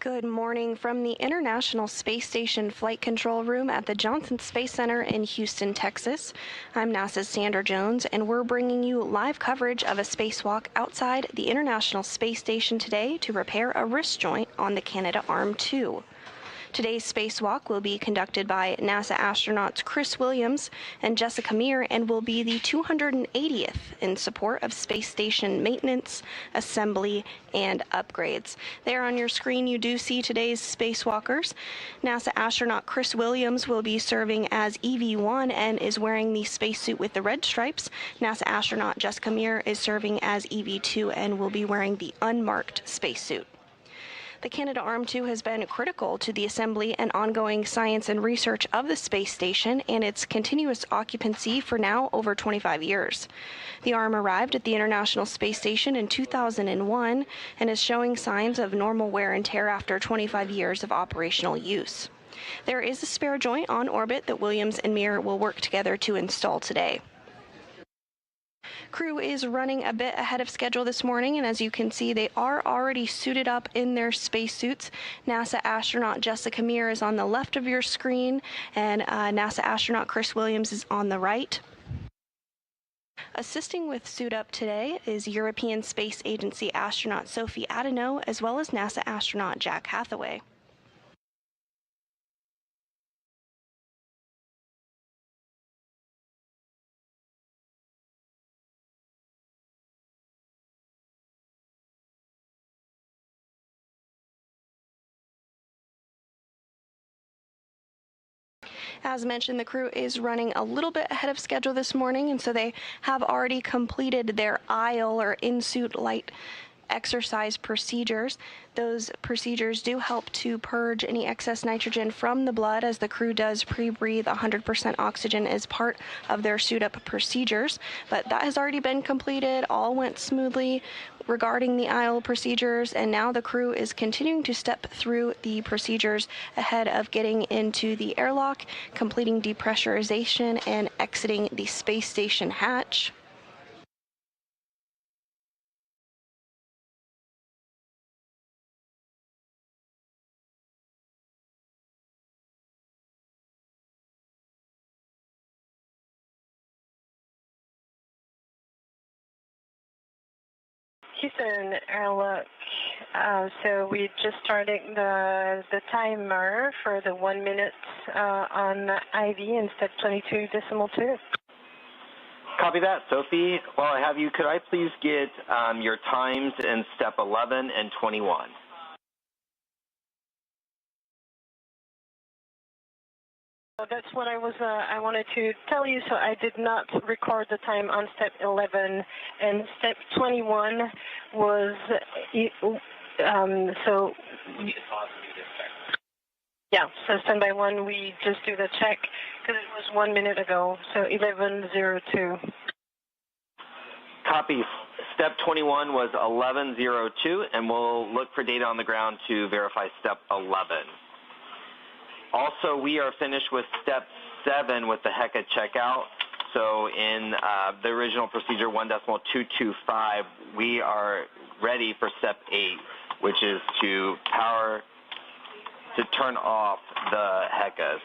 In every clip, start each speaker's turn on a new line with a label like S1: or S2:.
S1: Good morning from the International Space Station Flight Control Room at the Johnson Space Center in Houston, Texas. I'm NASA's Sandra Jones, and we're bringing you live coverage of a spacewalk outside the International Space Station today to repair a wrist joint on the Canadarm2. Today's spacewalk will be conducted by NASA astronauts Chris Williams and Jessica Meir and will be the 280th in support of space station maintenance, assembly, and upgrades. There on your screen you do see today's spacewalkers. NASA astronaut Chris Williams will be serving as EV-1 and is wearing the spacesuit with the red stripes. NASA astronaut Jessica Meir is serving as EV-2 and will be wearing the unmarked spacesuit. The Canadarm2 has been critical to the assembly and ongoing science and research of the space station and its continuous occupancy for now over 25 years. The arm arrived at the International Space Station in 2001 and is showing signs of normal wear and tear after 25 years of operational use. There is a spare joint on orbit that Williams and Meir will work together to install today. Crew is running a bit ahead of schedule this morning, and as you can see, they are already suited up in their spacesuits. NASA astronaut Jessica Meir is on the left of your screen, and NASA astronaut Chris Williams is on the right. Assisting with suit up today is European Space Agency astronaut Sophie Adeneau, as well as NASA astronaut Jack Hathaway. As mentioned, the crew is running a little bit ahead of schedule this morning, and so they have already completed their aisle or in-suit light exercise procedures. Those procedures do help to purge any excess nitrogen from the blood, as the crew does pre-breathe 100% oxygen as part of their suit-up procedures. But that has already been completed. All went smoothly regarding the aisle procedures, and now the crew is continuing to step through the procedures ahead of getting into the airlock, completing depressurization, and exiting the space station hatch.
S2: Houston, Airlock. So we just started the timer for the 1 minute on IV in step 22.2.
S3: Copy that, Sophie. While I have you, could I please get your times in step 11 and 21?
S2: That's what I wanted to tell you. So I did not record the time on step 11, and step 21 was so standby one. We just do the check because it was 1 minute ago. So 11:02.
S3: Copy. Step 21 was 11:02, and we'll look for data on the ground to verify step 11. Also, we are finished with step 7 with the HECA checkout. So in the original procedure 1.225, we are ready for step 8, which is to turn off the HECAs.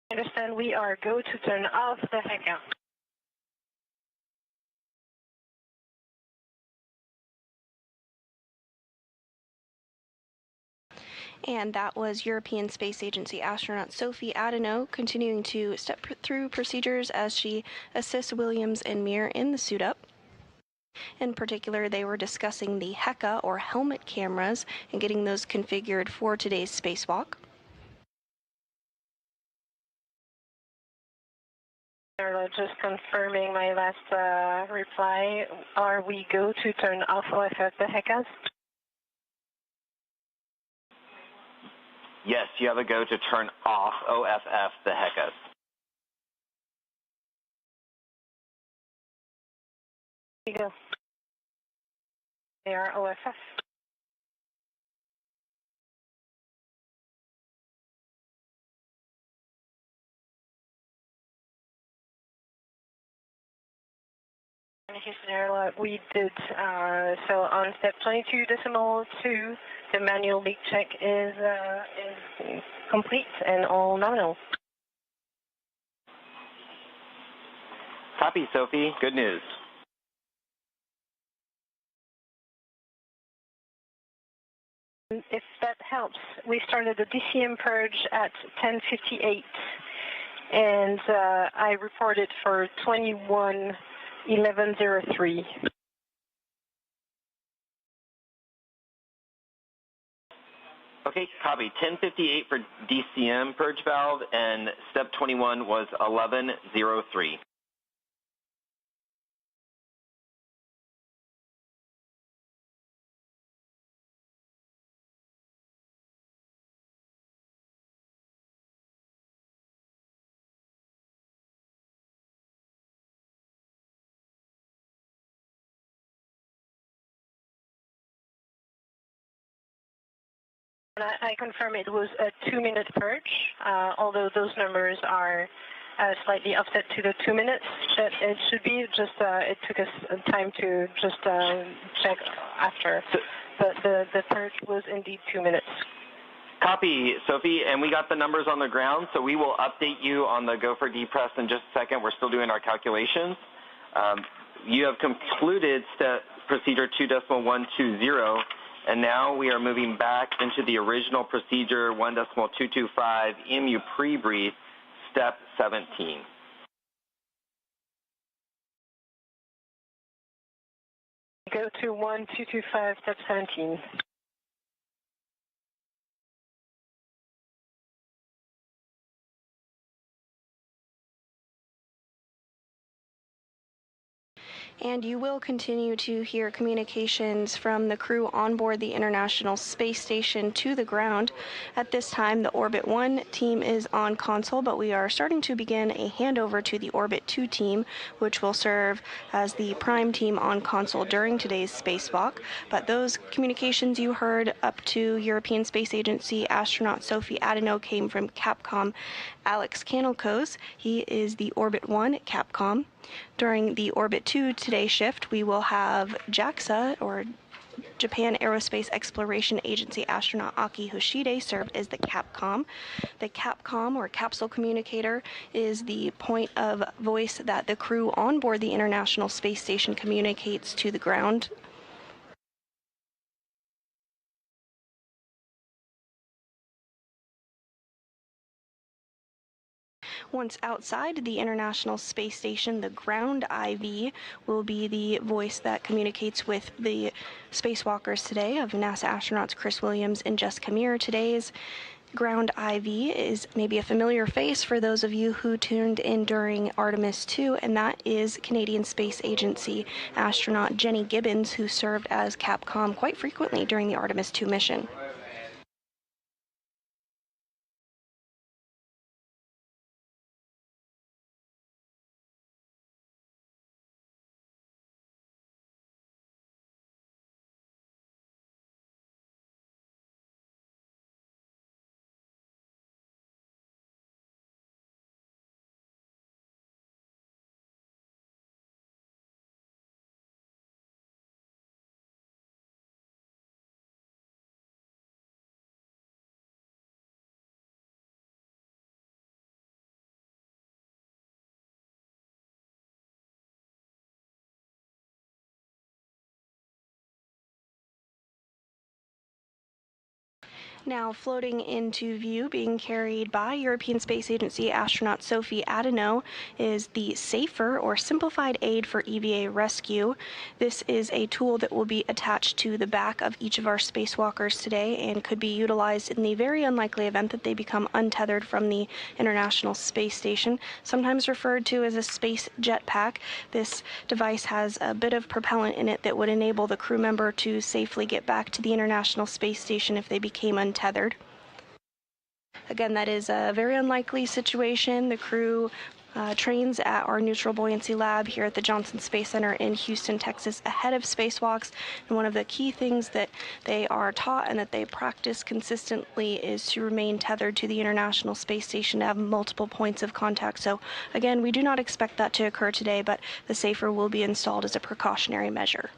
S2: I understand we are go to turn off the HECA.
S1: And that was European Space Agency astronaut Sophie Adeneau continuing to step through procedures as she assists Williams and Meir in the suit up. In particular, they were discussing the HECA or helmet cameras and getting those configured for today's spacewalk.
S2: Just confirming my last reply. Are we go to turn off OFF the HECAs?
S3: Yes, you have a go to turn off OFF the HECAs.
S2: Here you go. They are OFF. Here's an airlock. We did, so on step 22.2, the manual leak check is complete and all nominal.
S3: Copy, Sophie. Good news.
S2: If that helps, we started the DCM purge at 10:58, and I reported for 21:11:03.
S3: Okay, copy. 10:58 for DCM purge valve, and step 21 was 11:03.
S2: I confirm it was a 2-minute purge, although those numbers are slightly offset to the 2 minutes that it should be. Just it took us time to just check after. But the purge was indeed 2 minutes.
S3: Copy, Sophie, and we got the numbers on the ground, so we will update you on the go for depress in just a second. We're still doing our calculations. You have concluded step procedure 2.120. And now we are moving back into the original procedure 1.225 EMU pre-brief, step 17.
S2: Go to 1.225, step 17.
S1: And you will continue to hear communications from the crew on board the International Space Station to the ground. At this time, the Orbit 1 team is on console, but we are starting to begin a handover to the Orbit 2 team, which will serve as the prime team on console during today's spacewalk. But those communications you heard up to European Space Agency astronaut Sophie Adeneau came from Capcom Alex Kanelkos. He is the Orbit 1 at Capcom. During the Orbit 2 today shift, we will have JAXA, or Japan Aerospace Exploration Agency astronaut Aki Hoshide, serve as the Capcom. The Capcom, or capsule communicator, is the point of voice that the crew on board the International Space Station communicates to the ground. Once outside the International Space Station, the ground IV will be the voice that communicates with the spacewalkers today of NASA astronauts Chris Williams and Jessica Meir. Today's ground IV is maybe a familiar face for those of you who tuned in during Artemis 2, and that is Canadian Space Agency astronaut Jenny Gibbons, who served as Capcom quite frequently during the Artemis 2 mission. Now floating into view, being carried by European Space Agency astronaut Sophie Adeneau, is the SAFER, or Simplified Aid for EVA Rescue. This is a tool that will be attached to the back of each of our spacewalkers today and could be utilized in the very unlikely event that they become untethered from the International Space Station, sometimes referred to as a space jetpack. This device has a bit of propellant in it that would enable the crew member to safely get back to the International Space Station if they became untethered. Again, that is a very unlikely situation. The crew trains at our neutral buoyancy lab here at the Johnson Space Center in Houston, Texas, ahead of spacewalks. And one of the key things that they are taught and that they practice consistently is to remain tethered to the International Space Station, to have multiple points of contact. So again, we do not expect that to occur today, but the SAFER will be installed as a precautionary measure.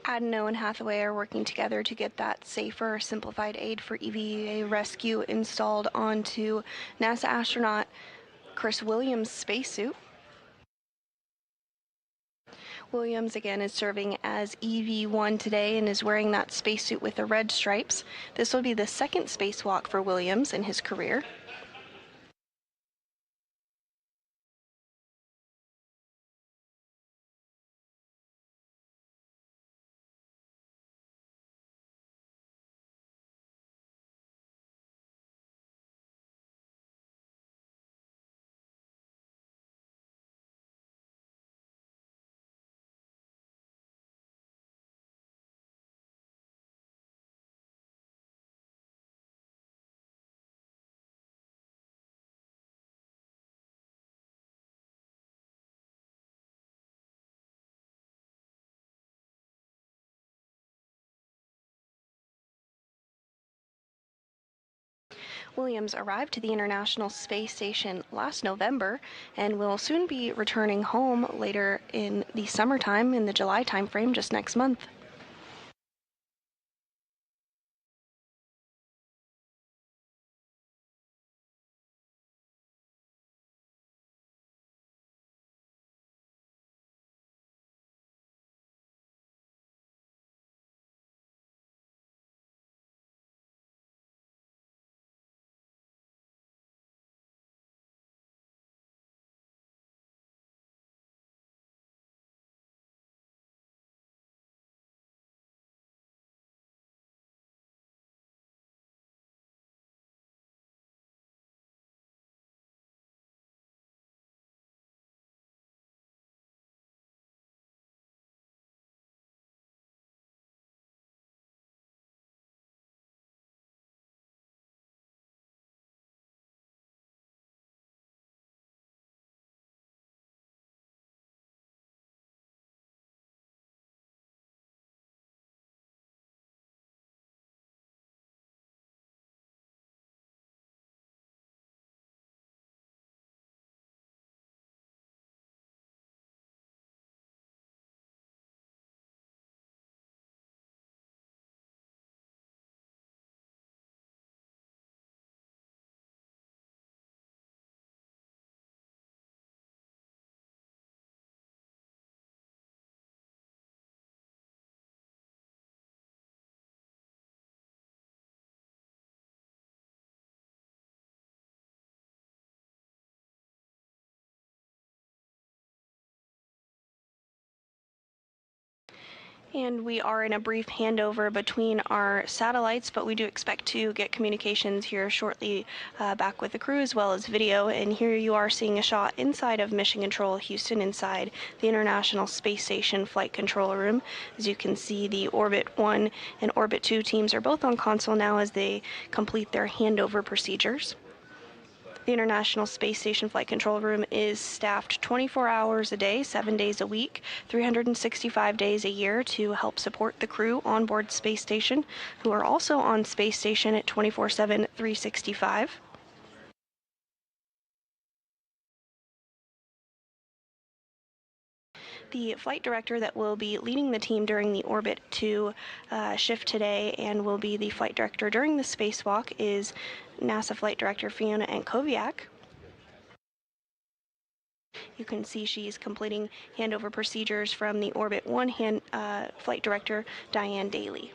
S1: Adno and Hathaway are working together to get that SAFER simplified aid for EVA rescue installed onto NASA astronaut Chris Williams' spacesuit. Williams, again, is serving as EV-1 today and is wearing that spacesuit with the red stripes. This will be the second spacewalk for Williams in his career. Williams arrived to the International Space Station last November and will soon be returning home later in the summertime, in the July timeframe, just next month. And we are in a brief handover between our satellites, but we do expect to get communications here shortly back with the crew, as well as video. And here you are seeing a shot inside of Mission Control Houston, inside the International Space Station Flight Control Room. As you can see, the Orbit 1 and Orbit 2 teams are both on console now as they complete their handover procedures. The International Space Station Flight Control Room is staffed 24 hours a day, 7 days a week, 365 days a year to help support the crew on board Space Station, who are also on Space Station at 24/7, 365. The flight director that will be leading the team during the Orbit 2 shift today and will be the flight director during the spacewalk is NASA Flight Director Fiona Ankoviak. You can see she's completing handover procedures from the Orbit 1 flight director, Diane Daly.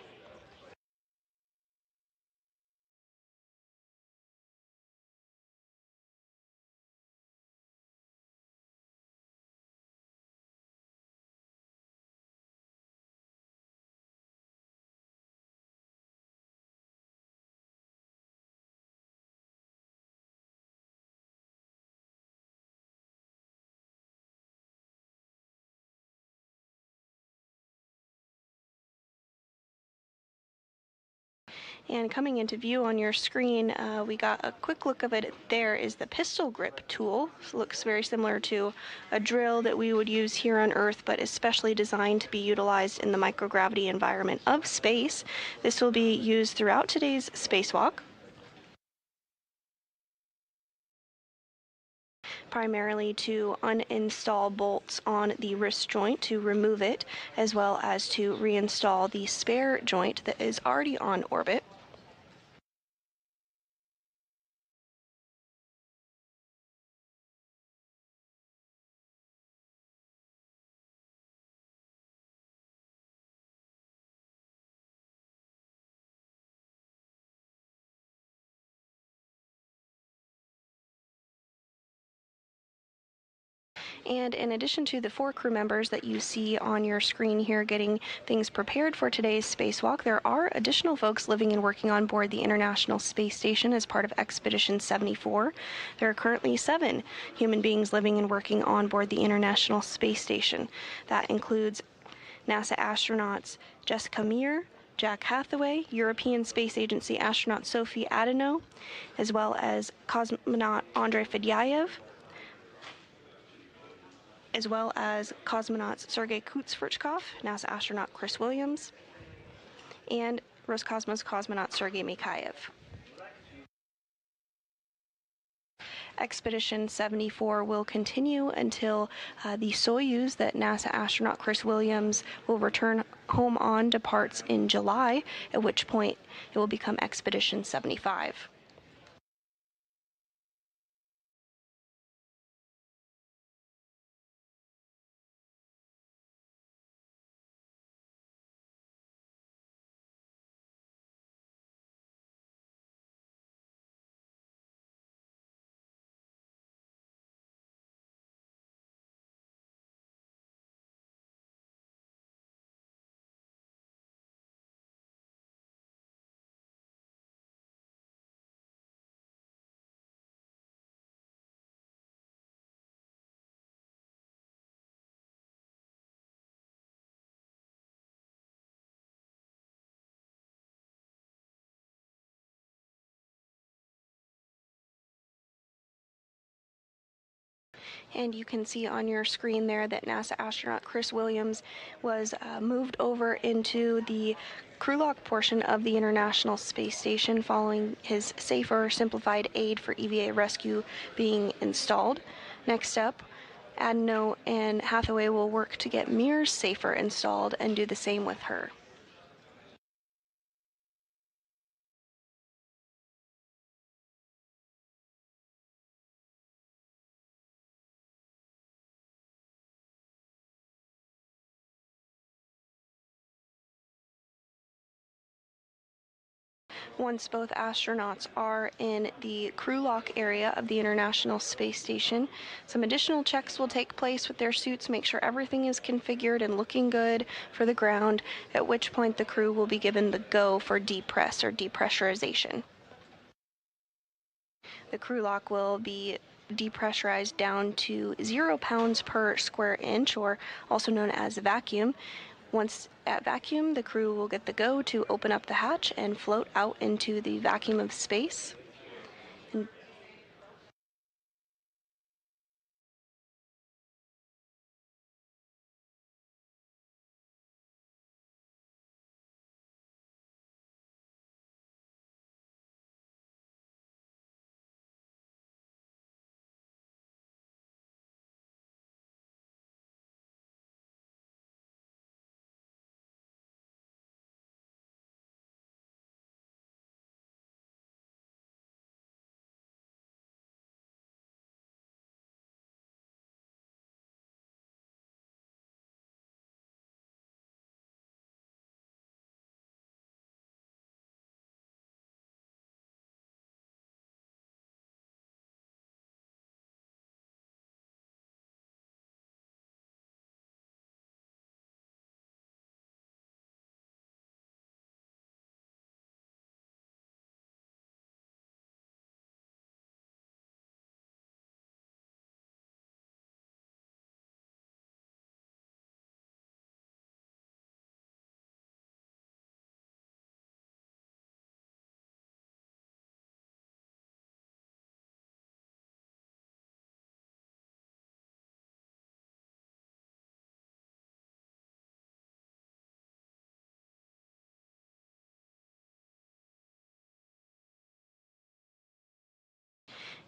S1: And coming into view on your screen, we got a quick look of it. There is the pistol grip tool. It looks very similar to a drill that we would use here on Earth, but especially designed to be utilized in the microgravity environment of space. This will be used throughout today's spacewalk, primarily to uninstall bolts on the wrist joint to remove it, as well as to reinstall the spare joint that is already on orbit. And in addition to the 4 crew members that you see on your screen here getting things prepared for today's spacewalk, there are additional folks living and working on board the International Space Station as part of Expedition 74. There are currently 7 human beings living and working on board the International Space Station. That includes NASA astronauts Jessica Meir, Jack Hathaway, European Space Agency astronaut Sophie Adeno, as well as cosmonaut Andrei Fedyaev, as well as cosmonauts Sergei Kutsverchkov, NASA astronaut Chris Williams, and Roscosmos cosmonaut Sergei Mikhaev. Expedition 74 will continue until the Soyuz that NASA astronaut Chris Williams will return home on departs in July, at which point it will become Expedition 75. And you can see on your screen there that NASA astronaut Chris Williams was moved over into the crew lock portion of the International Space Station following his safer, simplified aid for EVA rescue being installed. Next up, Adeno and Hathaway will work to get Meir's safer installed and do the same with her. Once both astronauts are in the crew lock area of the International Space Station, some additional checks will take place with their suits, make sure everything is configured and looking good for the ground, at which point the crew will be given the go for depress or depressurization. The crew lock will be depressurized down to 0 pounds per square inch, or also known as vacuum. Once at vacuum, the crew will get the go to open up the hatch and float out into the vacuum of space.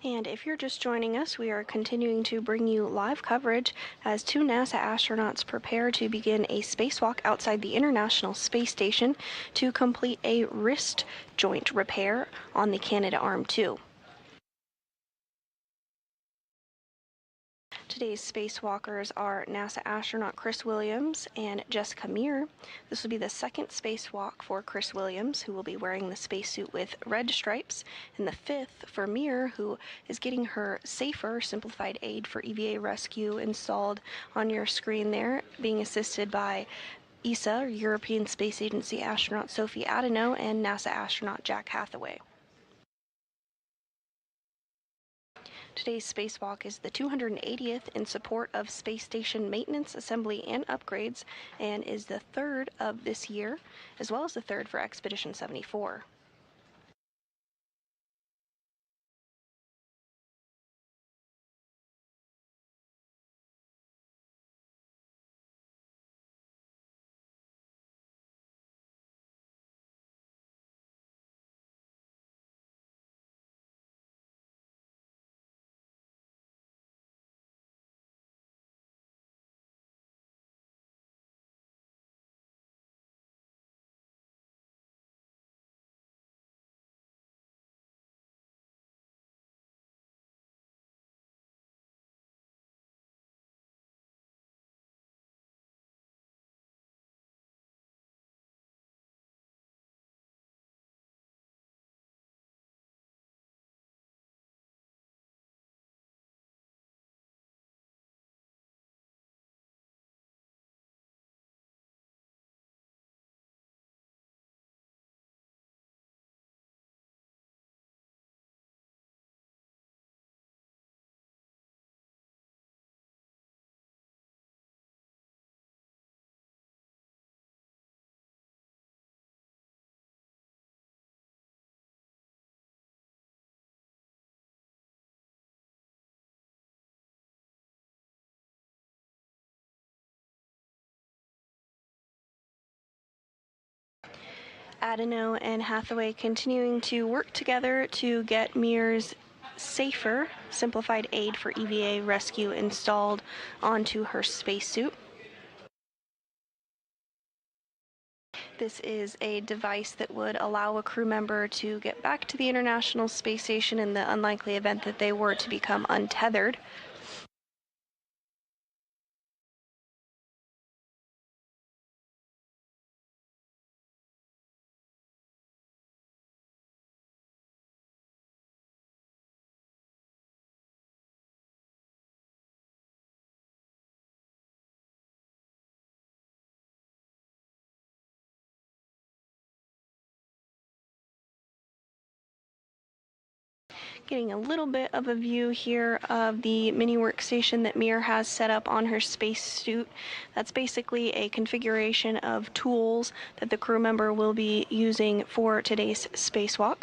S1: And if you're just joining us, we are continuing to bring you live coverage as two NASA astronauts prepare to begin a spacewalk outside the International Space Station to complete a wrist joint repair on the Canadarm2. Today's spacewalkers are NASA astronaut Chris Williams and Jessica Meir. This will be the second spacewalk for Chris Williams, who will be wearing the spacesuit with red stripes, and the fifth for Meir, who is getting her safer simplified aid for EVA rescue installed on your screen there, being assisted by ESA, or European Space Agency astronaut Sophie Adano, and NASA astronaut Jack Hathaway. Today's spacewalk is the 280th in support of space station maintenance, assembly, and upgrades, and is the third of this year, as well as the third for Expedition 74. Adano and Hathaway continuing to work together to get Meir's safer, simplified aid for EVA rescue installed onto her spacesuit. This is a device that would allow a crew member to get back to the International Space Station in the unlikely event that they were to become untethered. Getting a little bit of a view here of the mini workstation that Meir has set up on her spacesuit. That's basically a configuration of tools that the crew member will be using for today's spacewalk.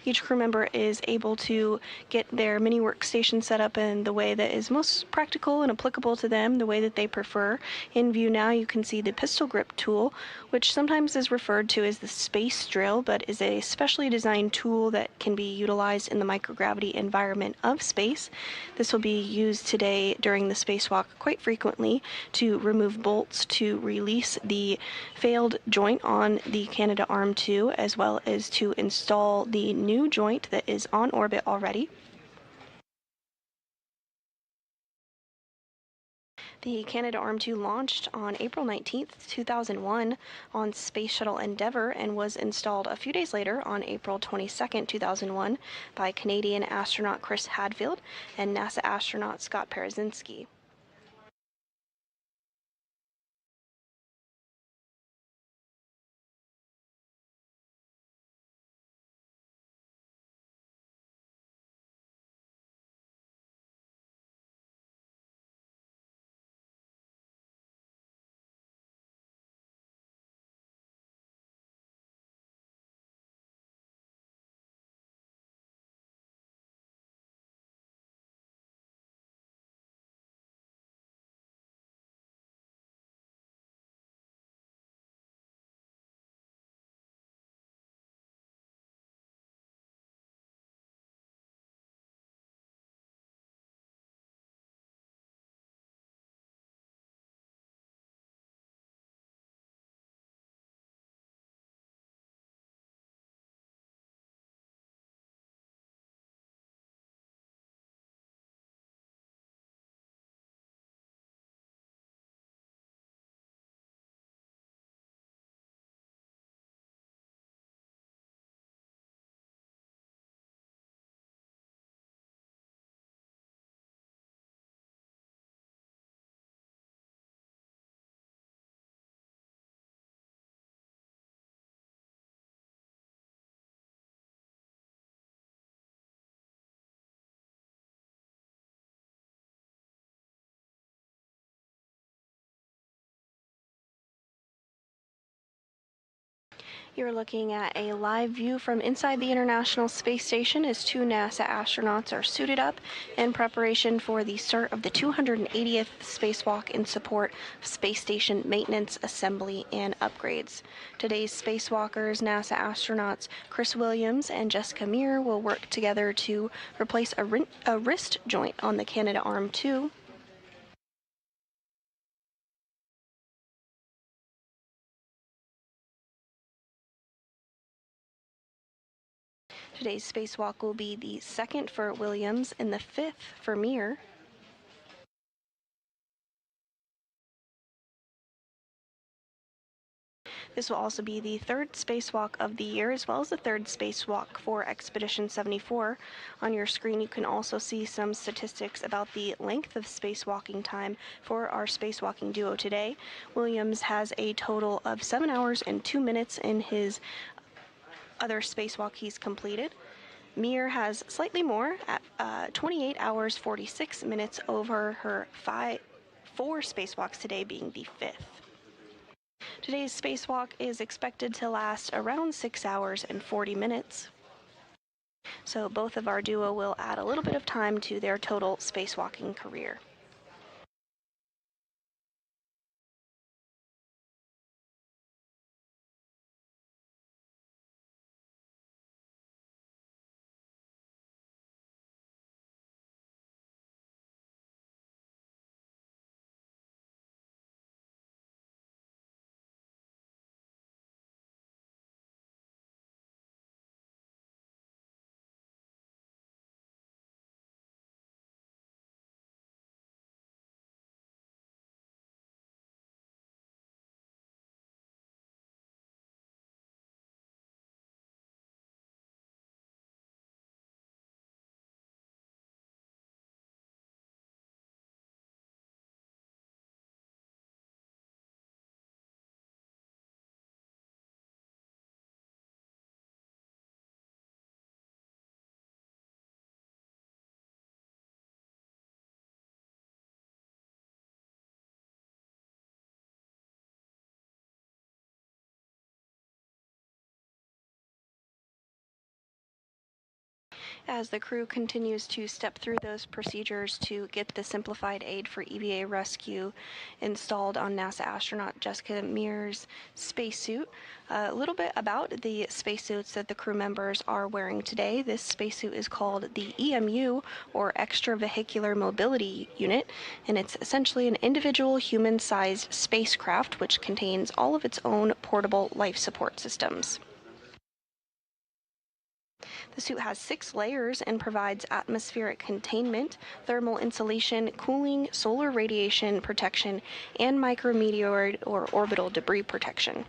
S1: Each crew member is able to get their mini workstation set up in the way that is most practical and applicable to them, the way that they prefer. In view now, you can see the pistol grip tool, which sometimes is referred to as the space drill, but is a specially designed tool that can be utilized in the microgravity environment of space. This will be used today during the spacewalk quite frequently to remove bolts to release the failed joint on the Canadarm2, as well as to install the new joint that is on orbit already. The Canadarm2 launched on April 19th, 2001 on Space Shuttle Endeavour and was installed a few days later on April 22nd, 2001 by Canadian astronaut Chris Hadfield and NASA astronaut Scott Parazynski. You're looking at a live view from inside the International Space Station as two NASA astronauts are suited up in preparation for the start of the 280th spacewalk in support of space station maintenance, assembly, and upgrades. Today's spacewalkers, NASA astronauts Chris Williams and Jessica Meir, will work together to replace a wrist joint on the Canadarm2. Today's spacewalk will be the second for Williams and the fifth for Meir. This will also be the third spacewalk of the year, as well as the third spacewalk for Expedition 74. On your screen, you can also see some statistics about the length of spacewalking time for our spacewalking duo today. Williams has a total of 7 hours and 2 minutes in his other spacewalk he's completed. Meir has slightly more at 28 hours 46 minutes over her 4 spacewalks today, being the fifth. Today's spacewalk is expected to last around 6 hours and 40 minutes. So both of our duo will add a little bit of time to their total spacewalking career. As the crew continues to step through those procedures to get the simplified aid for EVA rescue installed on NASA astronaut Jessica Meir's spacesuit, a little bit about the spacesuits that the crew members are wearing today. This spacesuit is called the EMU, or Extravehicular Mobility Unit, and it's essentially an individual human-sized spacecraft which contains all of its own portable life support systems. The suit has 6 layers and provides atmospheric containment, thermal insulation, cooling, solar radiation protection, and micrometeoroid or orbital debris protection.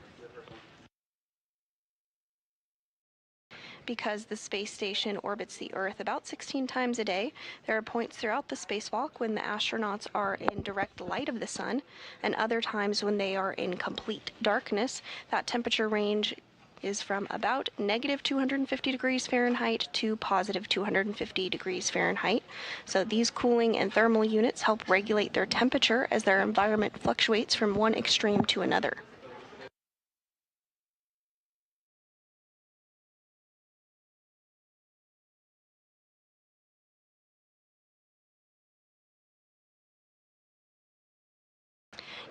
S1: Because the space station orbits the Earth about 16 times a day, there are points throughout the spacewalk when the astronauts are in direct light of the sun, and other times when they are in complete darkness. That temperature range is from about negative 250 degrees Fahrenheit to positive 250 degrees Fahrenheit. So these cooling and thermal units help regulate their temperature as their environment fluctuates from one extreme to another.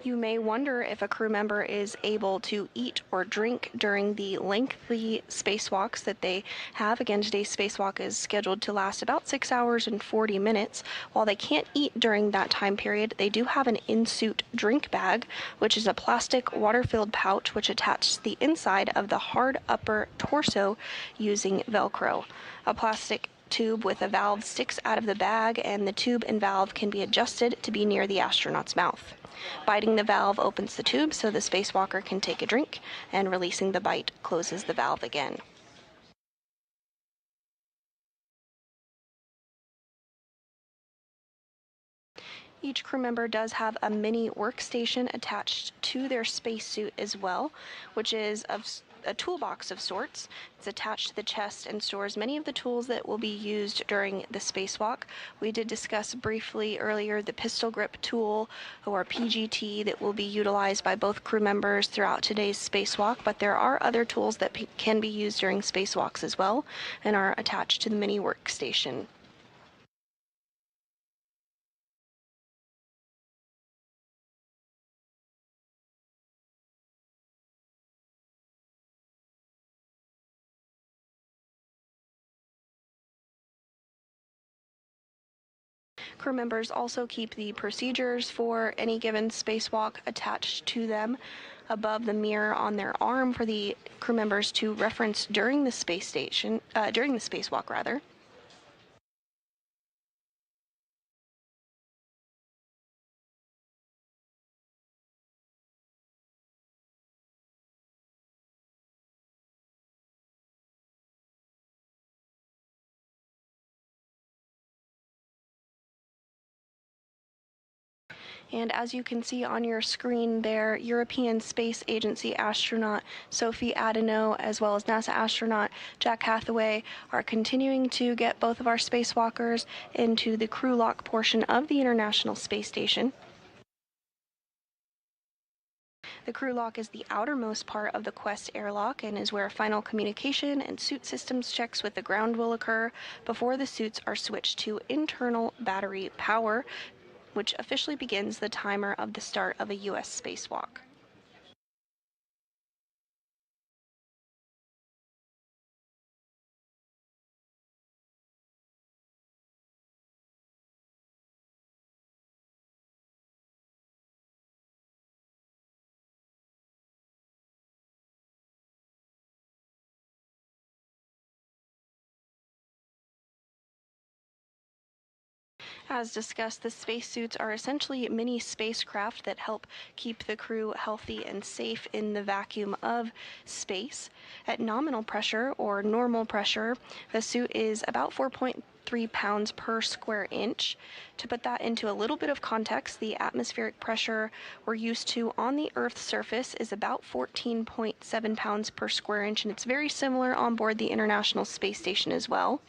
S1: You may wonder if a crew member is able to eat or drink during the lengthy spacewalks that they have. Again, today's spacewalk is scheduled to last about 6 hours and 40 minutes. While they can't eat during that time period, they do have an in-suit drink bag, which is a plastic water-filled pouch which attaches the inside of the hard upper torso using Velcro. A plastic tube with a valve sticks out of the bag, and the tube and valve can be adjusted to be near the astronaut's mouth. Biting the valve opens the tube so the spacewalker can take a drink, and releasing the bite closes the valve again. Each crew member does have a mini workstation attached to their spacesuit as well, which is of a toolbox of sorts. It's attached to the chest and stores many of the tools that will be used during the spacewalk. We did discuss briefly earlier the pistol grip tool, or PGT, that will be utilized by both crew members throughout today's spacewalk, but there are other tools that can be used during spacewalks as well and are attached to the mini workstation. Crew members also keep the procedures for any given spacewalk attached to them above the mirror on their arm for the crew members to reference during the spacewalk rather. And as you can see on your screen there, European Space Agency astronaut Sophie Adeneau, as well as NASA astronaut Jack Hathaway, are continuing to get both of our spacewalkers into the crew lock portion of the International Space Station. The crew lock is the outermost part of the Quest airlock and is where final communication and suit systems checks with the ground will occur before the suits are switched to internal battery power, which officially begins the timer of the start of a U.S. spacewalk. As discussed, the spacesuits are essentially mini spacecraft that help keep the crew healthy and safe in the vacuum of space. At nominal pressure, or normal pressure, the suit is about 4.3 pounds per square inch. To put that into a little bit of context, the atmospheric pressure we're used to on the Earth's surface is about 14.7 pounds per square inch, and it's very similar on board the International Space Station as well.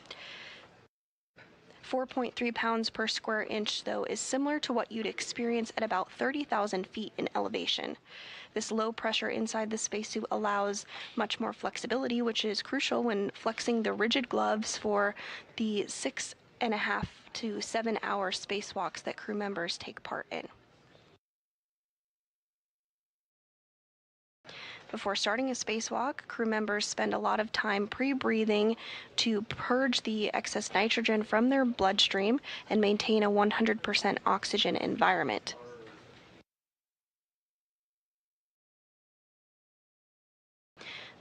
S1: 4.3 pounds per square inch, though, is similar to what you'd experience at about 30,000 feet in elevation. This low pressure inside the spacesuit allows much more flexibility, which is crucial when flexing the rigid gloves for the 6.5 to 7 hour spacewalks that crew members take part in. Before starting a spacewalk, crew members spend a lot of time pre-breathing to purge the excess nitrogen from their bloodstream and maintain a 100% oxygen environment.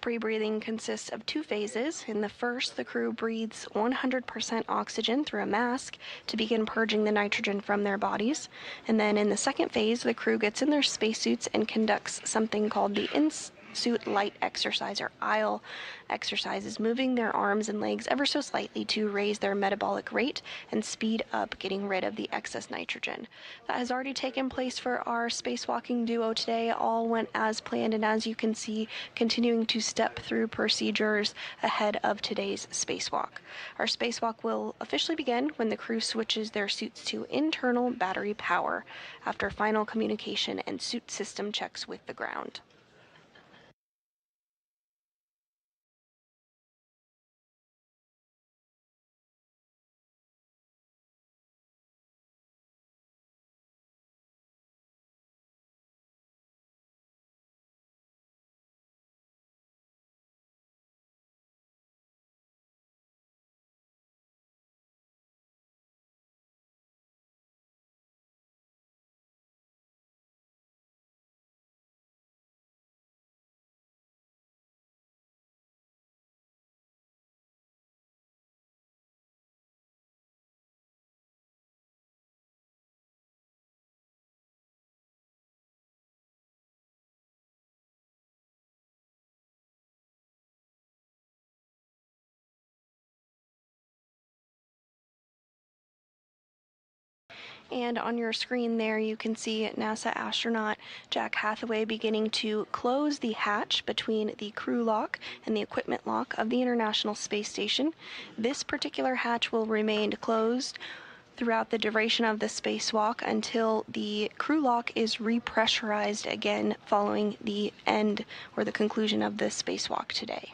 S1: Pre-breathing consists of two phases. In the first, the crew breathes 100% oxygen through a mask to begin purging the nitrogen from their bodies. And then in the second phase, the crew gets in their spacesuits and conducts something called the in-suit light exercise, or aisle exercises, moving their arms and legs ever so slightly to raise their metabolic rate and speed up getting rid of the excess nitrogen. That has already taken place for our spacewalking duo today. All went as planned, and as you can see, continuing to step through procedures ahead of today's spacewalk. Our spacewalk will officially begin when the crew switches their suits to internal battery power after final communication and suit system checks with the ground. And on your screen there, you can see NASA astronaut Jack Hathaway beginning to close the hatch between the crew lock and the equipment lock of the International Space Station. This particular hatch will remain closed throughout the duration of the spacewalk until the crew lock is repressurized again following the end or the conclusion of the spacewalk today.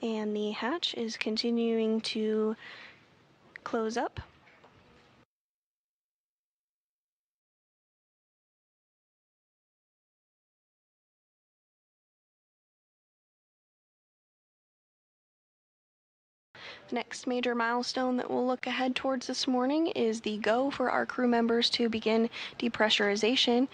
S1: And the hatch is continuing to close up. The next major milestone that we'll look ahead towards this morning is the go for our crew members to begin depressurization.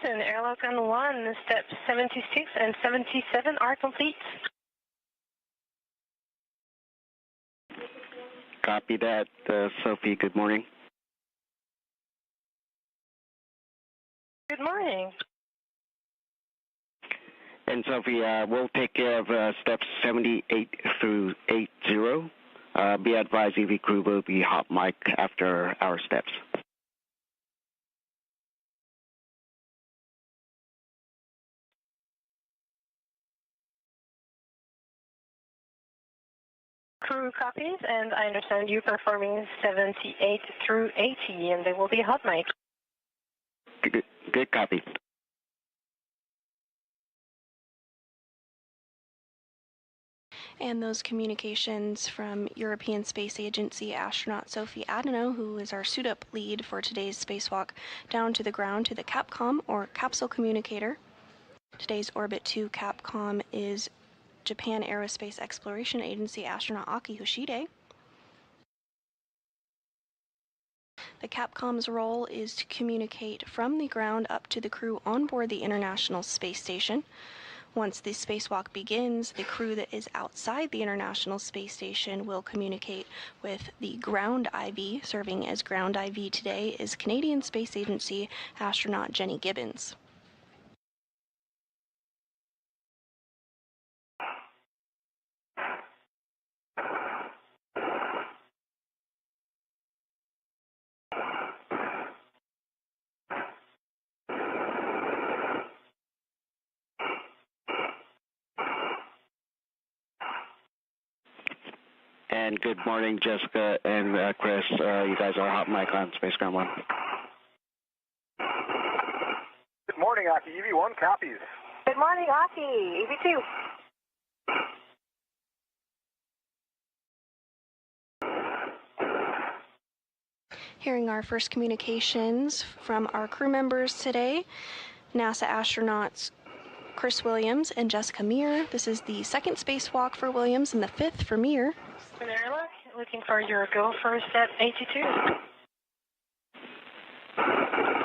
S2: Airlock on 1, steps 76 and 77 are complete.
S4: Copy that, Sophie. Good morning.
S2: Good morning.
S4: And Sophie, we'll take care of steps 78 through 80. Be advised, EV crew will be hot mic after our steps.
S2: Crew copies, and I understand you performing 78 through 80, and they will be hot mic.
S4: Good copy.
S1: And those communications from European Space Agency astronaut Sophie Adano, who is our suit-up lead for today's spacewalk, down to the ground to the Capcom, or capsule communicator. Today's Orbit 2 Capcom is Japan Aerospace Exploration Agency astronaut Aki Hoshide. The Capcom's role is to communicate from the ground up to the crew on board the International Space Station. Once the spacewalk begins, the crew that is outside the International Space Station will communicate with the ground IV. Serving as ground IV today is Canadian Space Agency astronaut Jenny Gibbons.
S4: And good morning, Jessica and Chris. You guys are hot mic on Space Ground 1.
S5: Good morning, Aki. EV1 copies.
S2: Good morning, Aki. EV2.
S1: Hearing our first communications from our crew members today, NASA astronauts Chris Williams and Jessica Meir. This is the second spacewalk for Williams and the fifth for Meir.
S2: Airlock, looking for your go for step 82.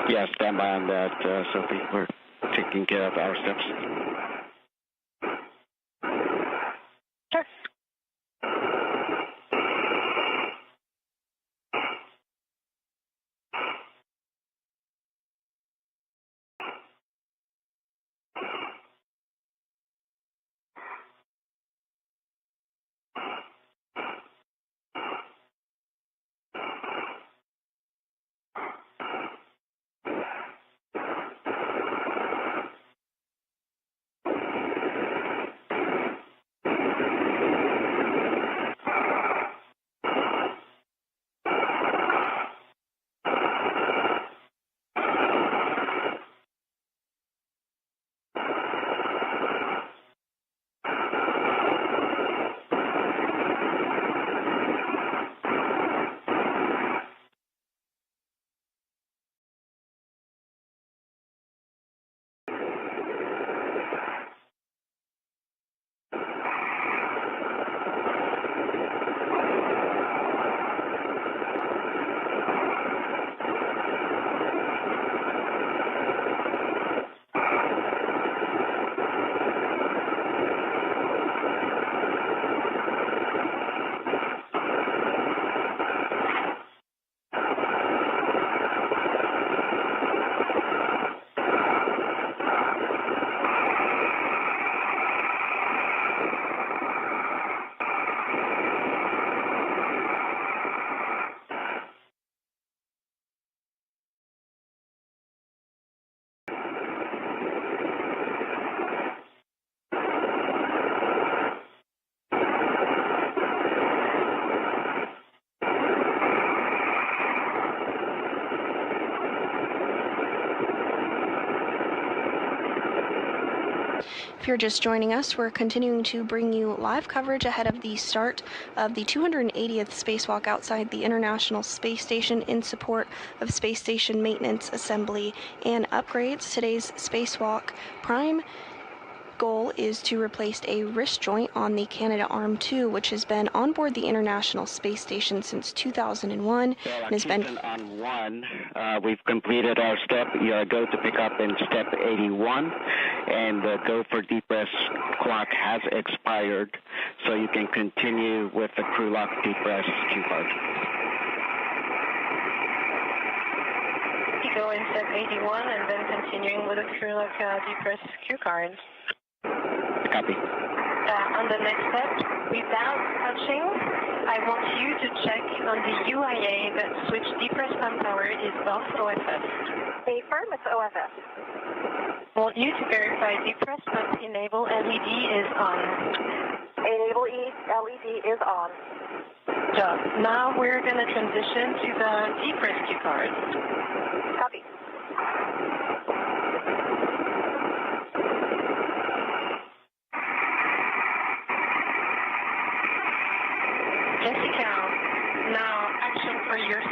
S4: Yeah, stand by on that, Sophie. We're taking care of our steps.
S2: Sure.
S1: If you're just joining us, we're continuing to bring you live coverage ahead of the start of the 280th spacewalk outside the International Space Station in support of space station maintenance, assembly, and upgrades. Today's spacewalk prime goal is to replace a wrist joint on the Canadarm2, which has been on board the International Space Station since 2001 and has been
S4: on one. We've completed our step. You go to pick up in step 81, and the go for depress clock has expired, so you can continue with the crew lock depress cue card.
S2: You go in step 81 and then continuing with the crew lock depress cue card.
S4: Copy.
S2: On the next step, without touching, I want you to check on the UIA that switch depress pump power is off OFS.
S6: Affirm, it's OFS.
S2: I want you to verify depress pump enable LED is on.
S6: Enable LED is on.
S2: Job. Now we're going to transition to the depress cue card.
S6: Copy.
S2: Jessica, now action for your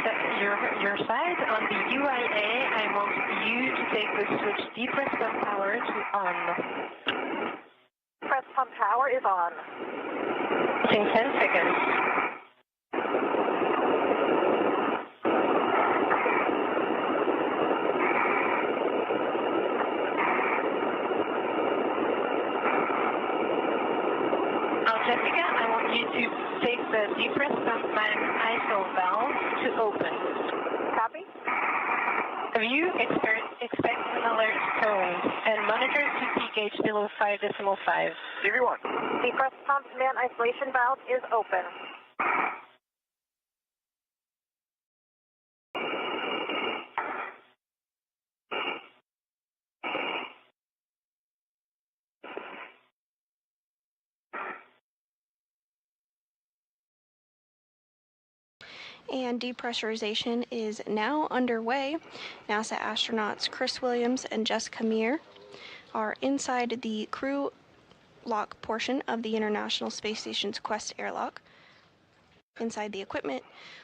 S2: side. On the UIA, I want you to take the switch depress pump power to on.
S6: Press pump power is on.
S2: In 10 seconds. Now, Jessica, I want you to take the depress pump man ISO valve to open.
S6: Copy.
S2: Have you expect an alert tone and monitor CP gauge below 5.5.
S5: TV1.
S6: The press pump man isolation valve is open.
S1: And depressurization is now underway. NASA astronauts Chris Williams and Jessica Meir are inside the crew lock portion of the International Space Station's Quest airlock. Inside the equipment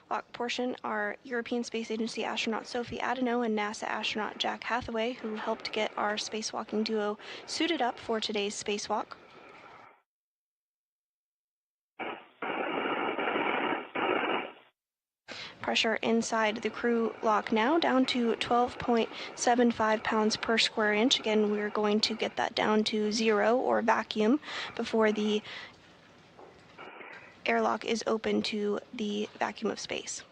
S1: lock portion are European Space Agency astronaut Sophie Adeno and NASA astronaut Jack Hathaway, who helped get our spacewalking duo suited up for today's spacewalk. Pressure inside the crew lock now down to 12.75 pounds per square inch. Again, we're going to get that down to 0 or vacuum before the airlock is open to the vacuum of space.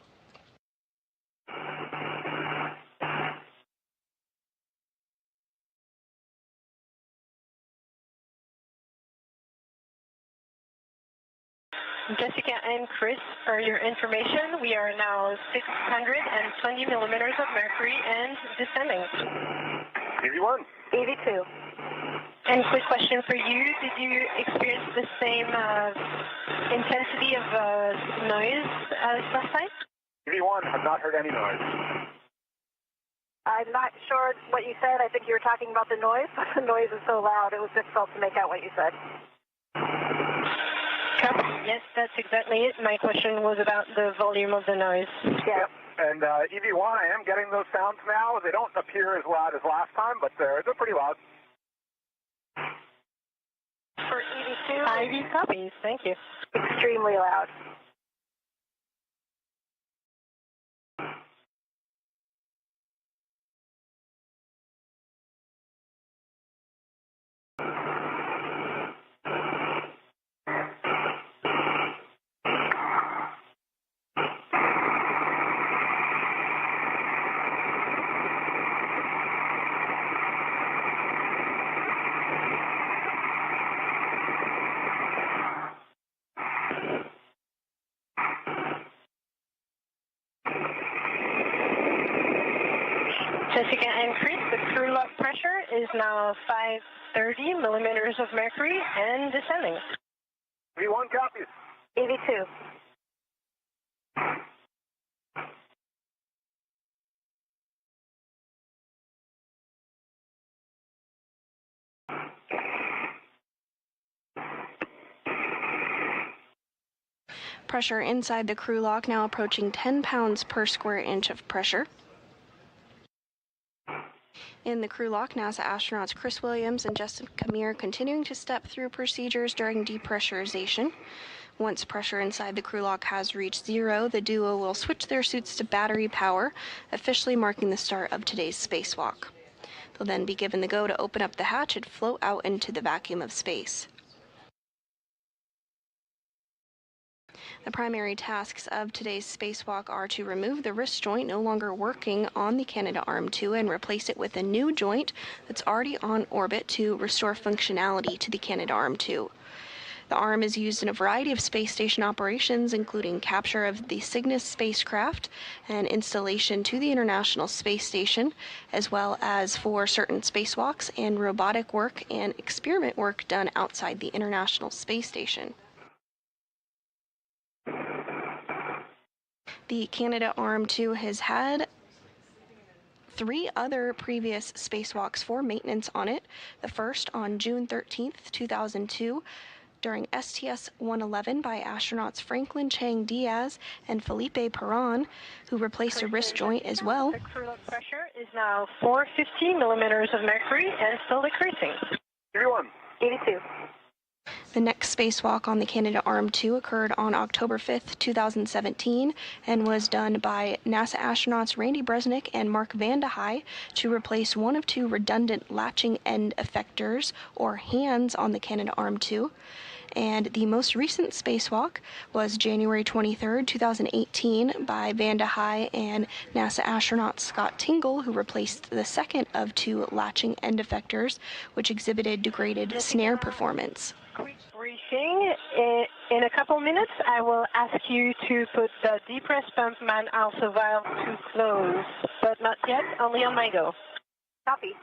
S2: Jessica and Chris, for your information, we are now 620 millimeters of mercury and descending.
S5: TV1.
S6: EV2.
S2: And quick question for you, did you experience the same intensity of noise as last time?
S5: TV1, have not heard any noise.
S6: I'm not sure what you said. I think you were talking about the noise. The noise is so loud, it was difficult to make out what you said.
S2: Copy. Yes, that's exactly it. My question was about the volume of the noise.
S6: Yeah.
S5: And EV1, I am getting those sounds now. They don't appear as loud as last time, but they're pretty loud.
S6: For EV2,
S2: IV copies. Thank you.
S6: extremely loud.
S2: Jessica and Chris, the crew lock pressure is now 530 millimeters of mercury and descending.
S5: EV1 copies.
S6: EV2.
S1: Pressure inside the crew lock now approaching 10 pounds per square inch of pressure. In the crew lock, NASA astronauts Chris Williams and Jessica Meir continuing to step through procedures during depressurization. Once pressure inside the crew lock has reached zero, the duo will switch their suits to battery power, officially marking the start of today's spacewalk. They'll then be given the go to open up the hatch and float out into the vacuum of space. The primary tasks of today's spacewalk are to remove the wrist joint no longer working on the Canadarm2 and replace it with a new joint that's already on orbit to restore functionality to the Canadarm2. The arm is used in a variety of space station operations, including capture of the Cygnus spacecraft and installation to the International Space Station, as well as for certain spacewalks and robotic work and experiment work done outside the International Space Station. The Canadarm2 has had 3 other previous spacewalks for maintenance on it. The first on June 13th, 2002, during STS-111 by astronauts Franklin Chang Diaz and Felipe Perron, who replaced a wrist joint as well.
S2: The crew lock pressure is now 450 millimeters of mercury and still decreasing.
S5: 81.
S6: 82.
S1: The next spacewalk on the Canadarm2 occurred on October 5th, 2017, and was done by NASA astronauts Randy Bresnik and Mark Vande Hei to replace one of 2 redundant latching end effectors, or hands, on the Canadarm2. And the most recent spacewalk was January 23rd, 2018, by Vande Hei and NASA astronaut Scott Tingle, who replaced the second of 2 latching end effectors, which exhibited degraded snare performance.
S2: Quick briefing. In a couple minutes, I will ask you to put the depress pump man alpha valve to close, but not yet, only on my go.
S6: Copy.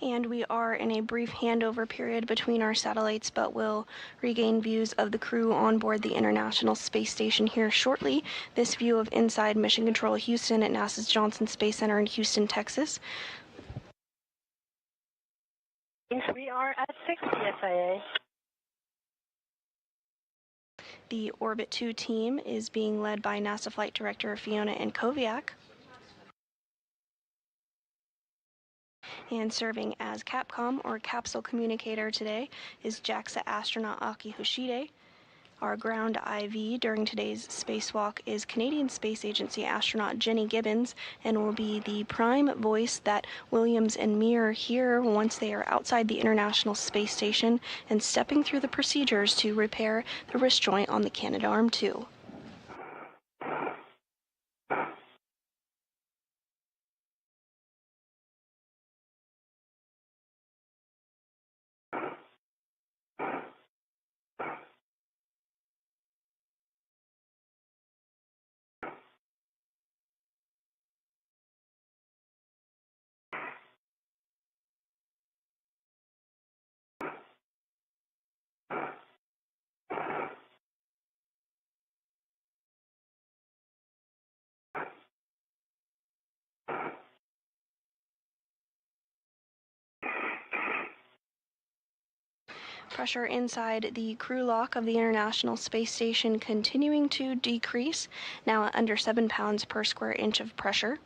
S1: And we are in a brief handover period between our satellites, but will regain views of the crew on board the International Space Station here shortly. This view of inside Mission Control Houston at NASA's Johnson Space Center in Houston, Texas.
S2: We are at 60 SIA.
S1: The Orbit 2 team is being led by NASA Flight Director Fiona Ankoviak. And serving as Capcom, or capsule communicator, today is JAXA astronaut Aki Hoshide. Our ground IV during today's spacewalk is Canadian Space Agency astronaut Jenny Gibbons, and will be the prime voice that Williams and Meir hear once they are outside the International Space Station and stepping through the procedures to repair the wrist joint on the Canadarm2. Pressure inside the crew lock of the International Space Station continuing to decrease, now at under 7 pounds per square inch of pressure.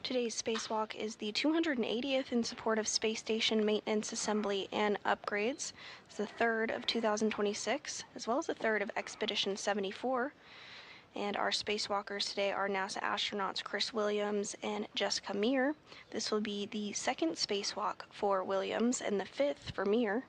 S1: Today's spacewalk is the 280th in support of space station maintenance, assembly, and upgrades. It's the 3rd of 2026, as well as the 3rd of Expedition 74. And our spacewalkers today are NASA astronauts Chris Williams and Jessica Meir. This will be the second spacewalk for Williams and the fifth for Meir.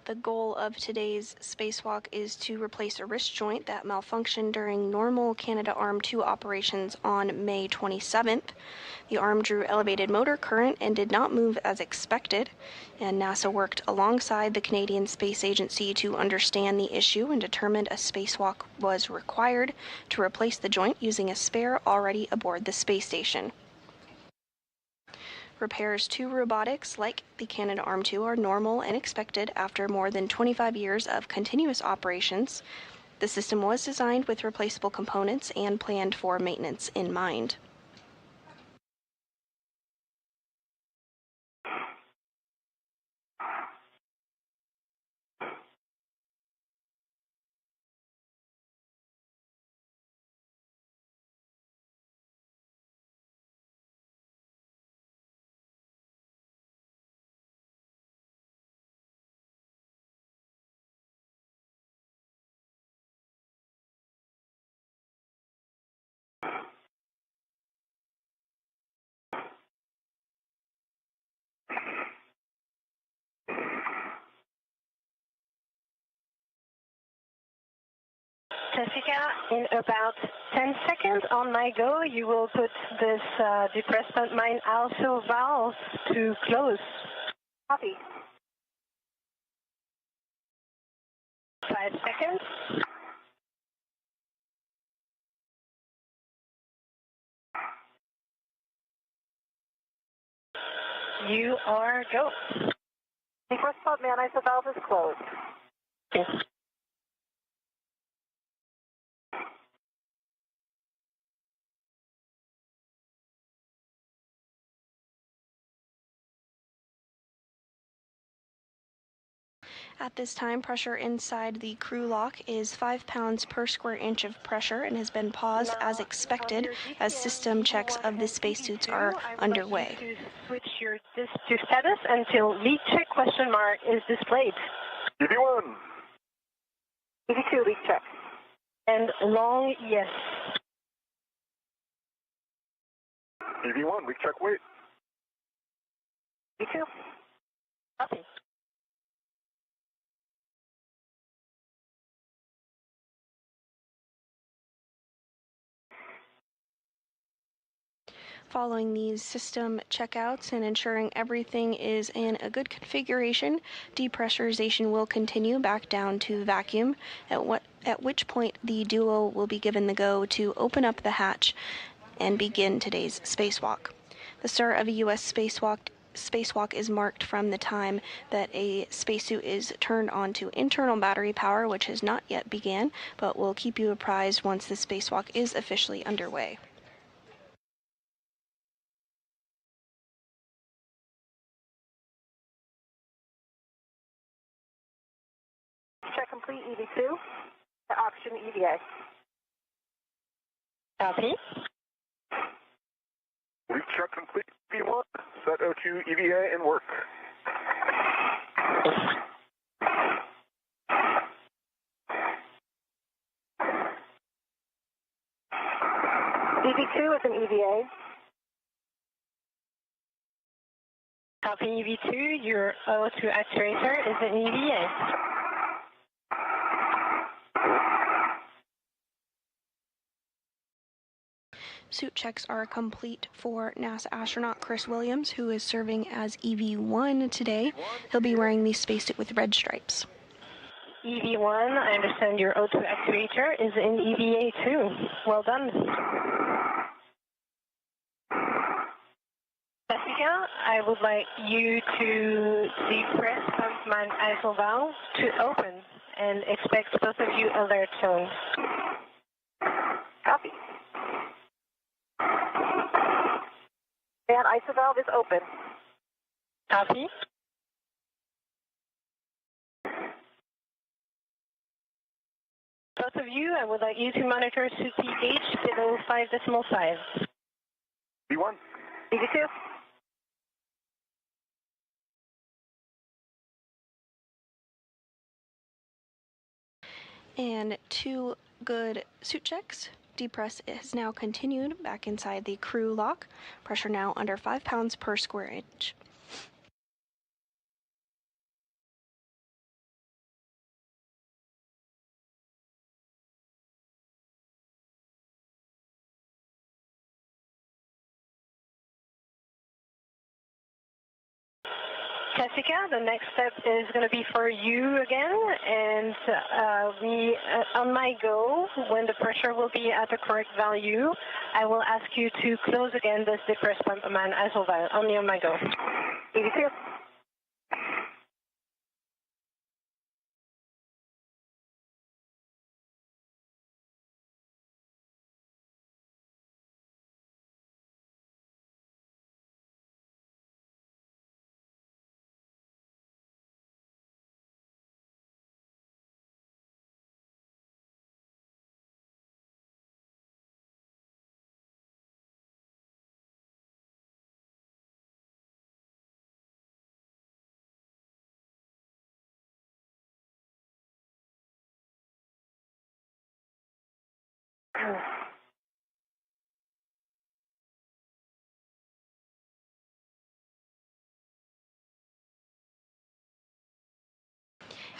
S1: The goal of today's spacewalk is to replace a wrist joint that malfunctioned during normal Canadarm2 operations on May 27th. The arm drew elevated motor current and did not move as expected, and NASA worked alongside the Canadian Space Agency to understand the issue and determined a spacewalk was required to replace the joint using a spare already aboard the space station. Repairs to robotics like the Canadarm2 are normal and expected after more than 25 years of continuous operations. The system was designed with replaceable components and planned for maintenance in mind.
S2: Jessica, in about 10 seconds on my go, you will put this depressment mine also valve to close.
S6: Copy.
S2: 5 seconds. You are go.
S6: Depressment man iso valve is closed.
S2: Yes.
S1: At this time, pressure inside the crew lock is 5 pounds per square inch of pressure and has been paused as expected as system checks of the spacesuits are underway.
S2: To switch your disk to status until leak check question mark is displayed.
S5: EV1.
S6: EV2 leak check.
S2: And long yes.
S5: EV1, leak check, wait.
S6: EV2.
S2: Copy.
S1: Following these system checkouts and ensuring everything is in a good configuration, depressurization will continue back down to vacuum, at which point the duo will be given the go to open up the hatch and begin today's spacewalk. The start of a U.S. spacewalk is marked from the time that a spacesuit is turned on to internal battery power, which has not yet began, but we'll keep you apprised once the spacewalk is officially underway.
S6: Check complete EV2 to option EVA.
S2: Copy.
S5: Leak check complete, EV1. Set O2 EVA and work.
S6: EV2 is an EVA.
S2: Copy EV2, your O2 actuator is an EVA.
S1: Suit checks are complete for NASA astronaut Chris Williams, who is serving as EV1 today. He'll be wearing the spacesuit with red stripes.
S2: EV1, I understand your O2 actuator is in EVA too. Well done. Jessica, I would like you to depress my ISO valve to open and expect both of you alert tone.
S6: Copy. And ISO valve is open.
S2: Copy. both of you, I would like you to monitor CTH below 5.5.
S5: B1.
S6: BB2.
S1: And 2 good suit checks. Depress is now continued back inside the crew lock. Pressure now under 5 pounds per square inch.
S2: Jessica, the next step is going to be for you again, and on my go, when the pressure will be at the correct value, I will ask you to close again this depress pump man as well, only on my go.
S6: BB2.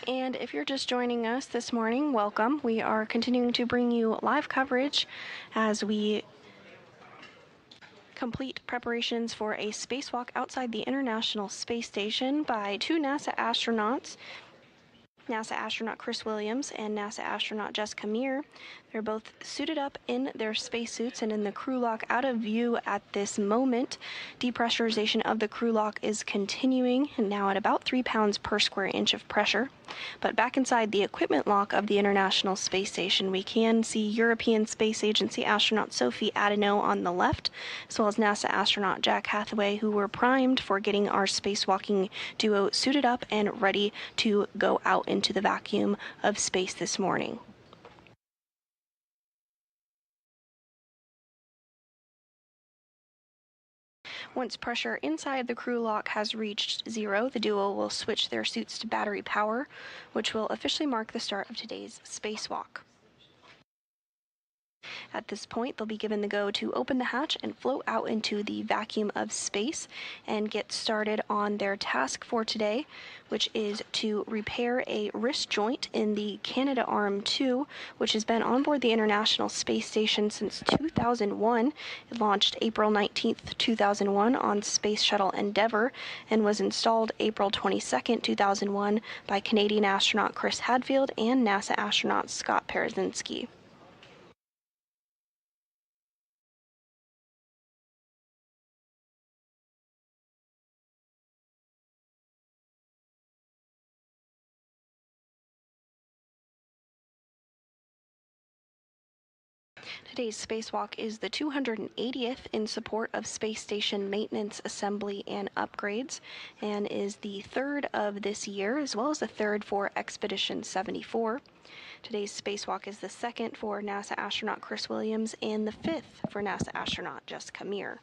S1: And if you're just joining us this morning, welcome. We are continuing to bring you live coverage as we complete preparations for a spacewalk outside the International Space Station by 2 NASA astronauts, NASA astronaut Chris Williams and NASA astronaut Jessica Meir. They're both suited up in their spacesuits and in the crew lock out of view at this moment. Depressurization of the crew lock is continuing, and now at about 3 pounds per square inch of pressure. But back inside the equipment lock of the International Space Station, we can see European Space Agency astronaut Sophie Adeneau on the left, as well as NASA astronaut Jack Hathaway, who were primed for getting our spacewalking duo suited up and ready to go out into the vacuum of space this morning. Once pressure inside the crew lock has reached 0, the duo will switch their suits to battery power, which will officially mark the start of today's spacewalk. At this point, they'll be given the go to open the hatch and float out into the vacuum of space and get started on their task for today, which is to repair a wrist joint in the Canadarm2, which has been on board the International Space Station since 2001. It launched April 19th, 2001 on Space Shuttle Endeavour and was installed April 22nd, 2001 by Canadian astronaut Chris Hadfield and NASA astronaut Scott Parazynski. Today's spacewalk is the 280th in support of space station maintenance, assembly, and upgrades, and is the 3rd of this year, as well as the 3rd for Expedition 74. Today's spacewalk is the 2nd for NASA astronaut Chris Williams and the 5th for NASA astronaut Jessica Meir.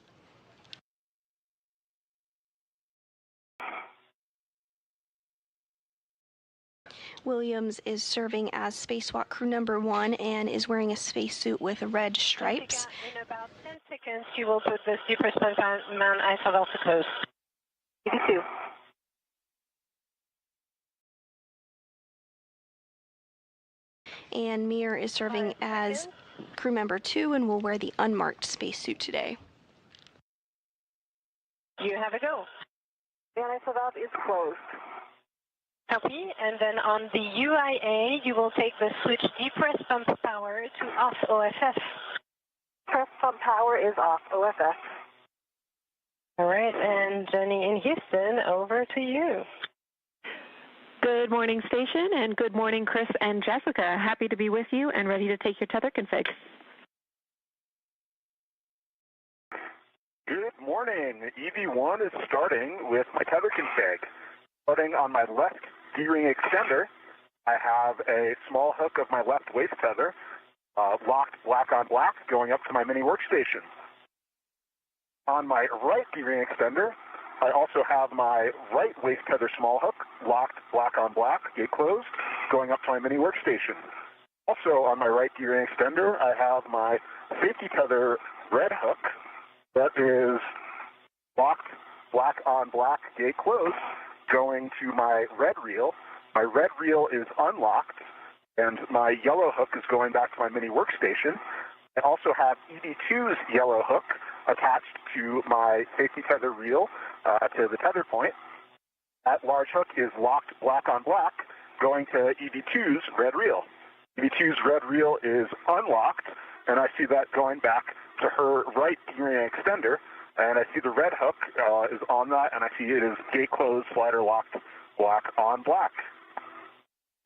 S1: Williams is serving as spacewalk crew number 1 and is wearing a spacesuit with red stripes.
S2: In about 10 seconds, you will put this depress man ISO to close.
S6: 82.
S1: And Meir is serving as crew member 2 and will wear the unmarked spacesuit today.
S2: You have a go.
S6: The ISO valve is closed.
S2: Copy. And then on the UIA, you will take the switch depress pump power to off OFF.
S6: Press pump power is off OFF.
S2: All right, and Jenny in Houston, over to you.
S7: Good morning, station, and good morning, Chris and Jessica. Happy to be with you and ready to take your tether config.
S5: Good morning. EV1 is starting with my tether config. Starting on my left D-ring extender, I have a small hook of my left waist tether, locked black on black, going up to my mini workstation. On my right D-ring extender, I also have my right waist tether small hook, locked black on black, gate closed, going up to my mini workstation. Also on my right D-ring extender, I have my safety tether red hook that is locked black on black, gate closed, going to my red reel. My red reel is unlocked, and my yellow hook is going back to my mini workstation. I also have ED2's yellow hook attached to my safety tether reel to the tether point. That large hook is locked black on black, going to ED2's red reel. ED2's red reel is unlocked, and I see that going back to her right D-ring extender, and I see the red hook is on that, and I see it is gate closed, slider locked, black on black.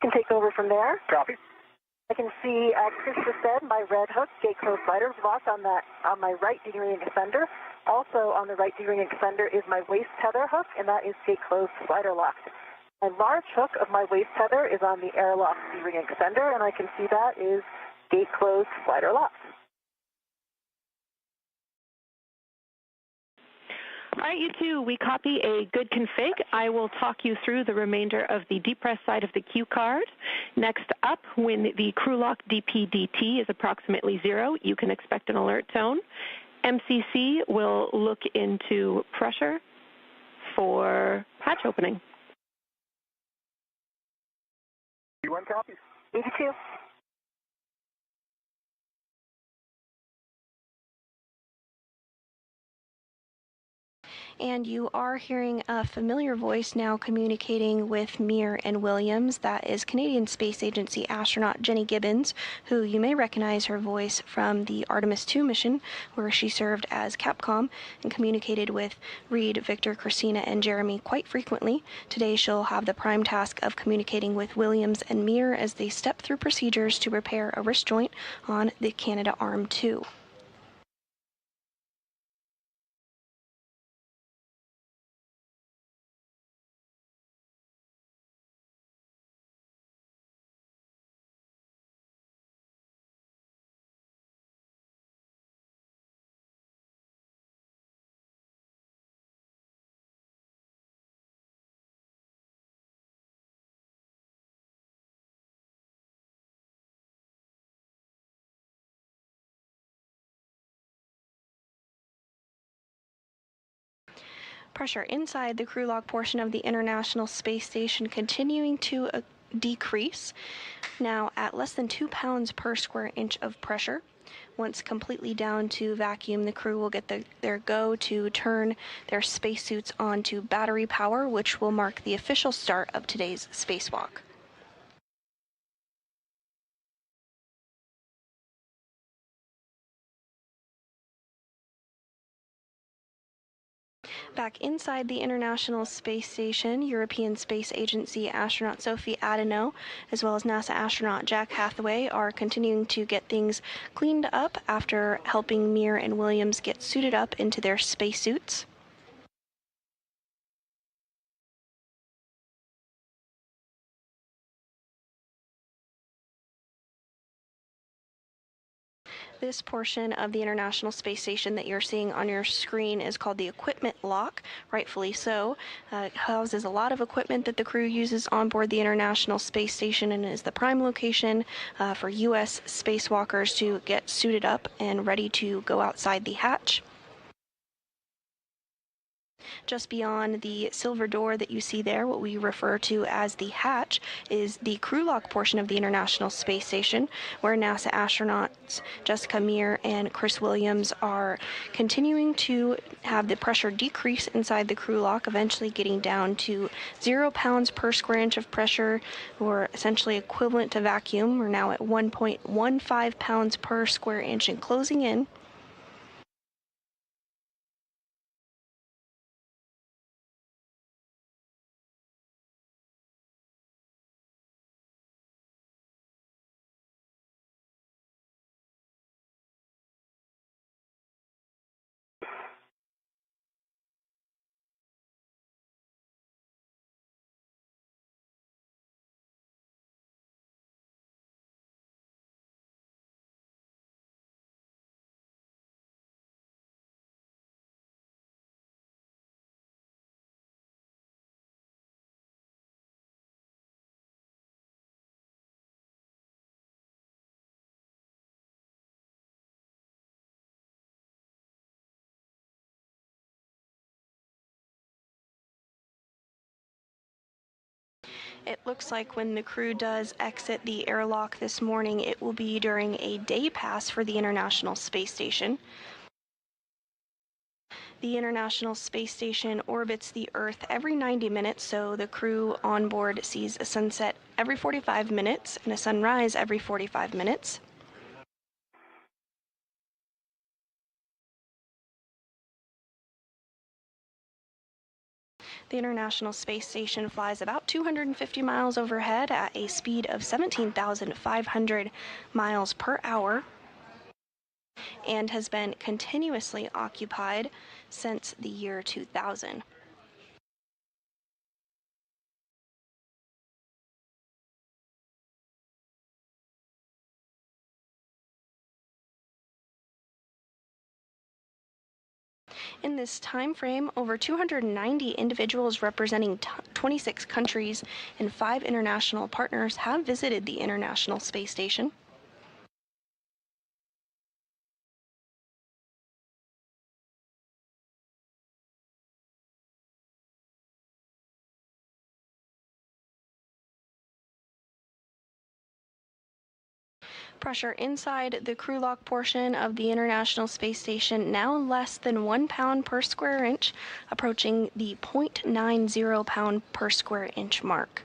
S6: Can take over from there.
S5: Copy.
S6: I can see, as Chris just said, my red hook, gate closed slider is locked on my right D-ring extender. Also on the right D-ring extender is my waist tether hook, and that is gate closed slider locked. My large hook of my waist tether is on the Airlock D-ring extender, and I can see that is gate closed slider locked.
S7: All right, you two, we copy a good config. I will talk you through the remainder of the depress side of the cue card. Next up, when the crew lock DPDT is approximately 0, you can expect an alert tone. MCC will look into pressure for hatch opening.
S5: 81 copies.
S6: 82.
S1: And you are hearing a familiar voice now communicating with Meir and Williams. That is Canadian Space Agency astronaut Jenny Gibbons, who you may recognize her voice from the Artemis II mission, where she served as Capcom and communicated with Reed, Victor, Christina, and Jeremy quite frequently. Today she'll have the prime task of communicating with Williams and Meir as they step through procedures to repair a wrist joint on the Canadarm2. Pressure inside the crew lock portion of the International Space Station continuing to decrease, now at less than 2 pounds per square inch of pressure. Once completely down to vacuum, the crew will get their go to turn their spacesuits on to battery power, which will mark the official start of today's spacewalk. Back inside the International Space Station, European Space Agency astronaut Sophie Adeneau, as well as NASA astronaut Jack Hathaway, are continuing to get things cleaned up after helping Meir and Williams get suited up into their spacesuits. This portion of the International Space Station that you're seeing on your screen is called the equipment lock, rightfully so. It houses a lot of equipment that the crew uses on board the International Space Station and is the prime location for U.S. spacewalkers to get suited up and ready to go outside the hatch. Just beyond the silver door that you see there, what we refer to as the hatch, is the crew lock portion of the International Space Station, where NASA astronauts Jessica Meir and Chris Williams are continuing to have the pressure decrease inside the crew lock, eventually getting down to 0 pounds per square inch of pressure, or essentially equivalent to vacuum. We're now at 1.15 pounds per square inch and closing in. It looks like when the crew does exit the airlock this morning, it will be during a day pass for the International Space Station. The International Space Station orbits the Earth every 90 minutes, so the crew on board sees a sunset every 45 minutes and a sunrise every 45 minutes. The International Space Station flies about 250 miles overhead at a speed of 17,500 miles per hour and has been continuously occupied since the year 2000. In this time frame, over 290 individuals representing 26 countries and 5 international partners have visited the International Space Station. Pressure inside the crew lock portion of the International Space Station now less than 1 pound per square inch, approaching the 0.90 pound per square inch mark.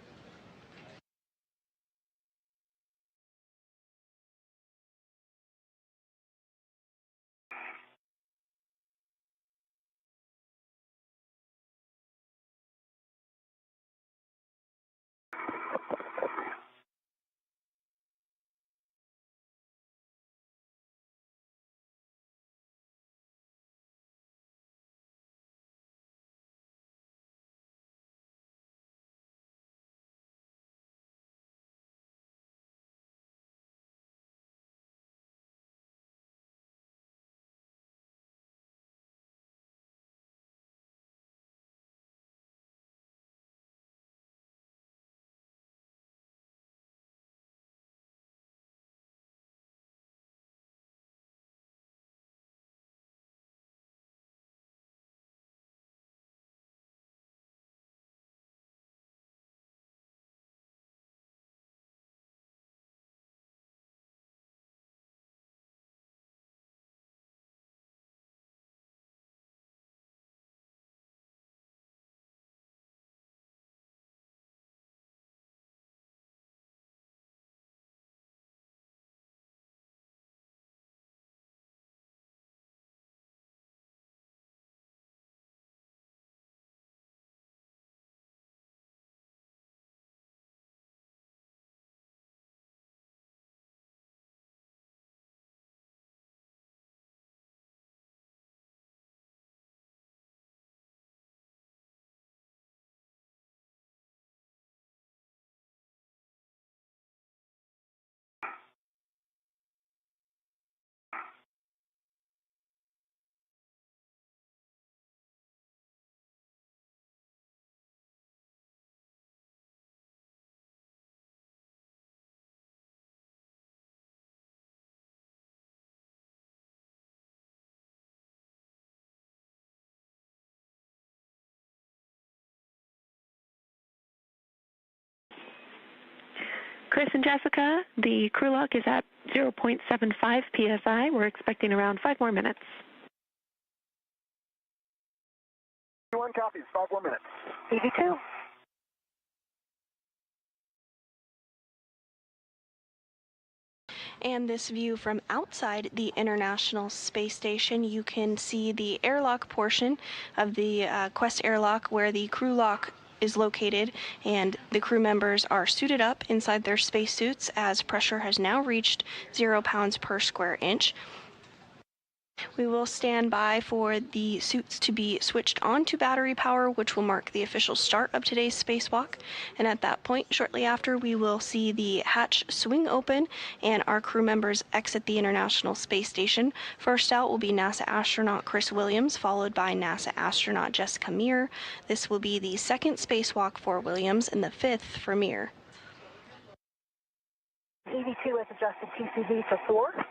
S7: Chris and Jessica, the crew lock is at 0.75 psi. We're expecting around 5 more minutes.
S5: 1 copies, 5 more minutes.
S6: EV2.
S1: And this view from outside the International Space Station, you can see the airlock portion of the Quest airlock where the crew lock is located, and the crew members are suited up inside their spacesuits as pressure has now reached 0 pounds per square inch. We will stand by for the suits to be switched on to battery power, which will mark the official start of today's spacewalk. And at that point, shortly after, we will see the hatch swing open and our crew members exit the International Space Station. First out will be NASA astronaut Chris Williams, followed by NASA astronaut Jessica Meir. This will be the 2nd spacewalk for Williams and the 5th for Meir.
S6: EV2 has adjusted TCV for 4.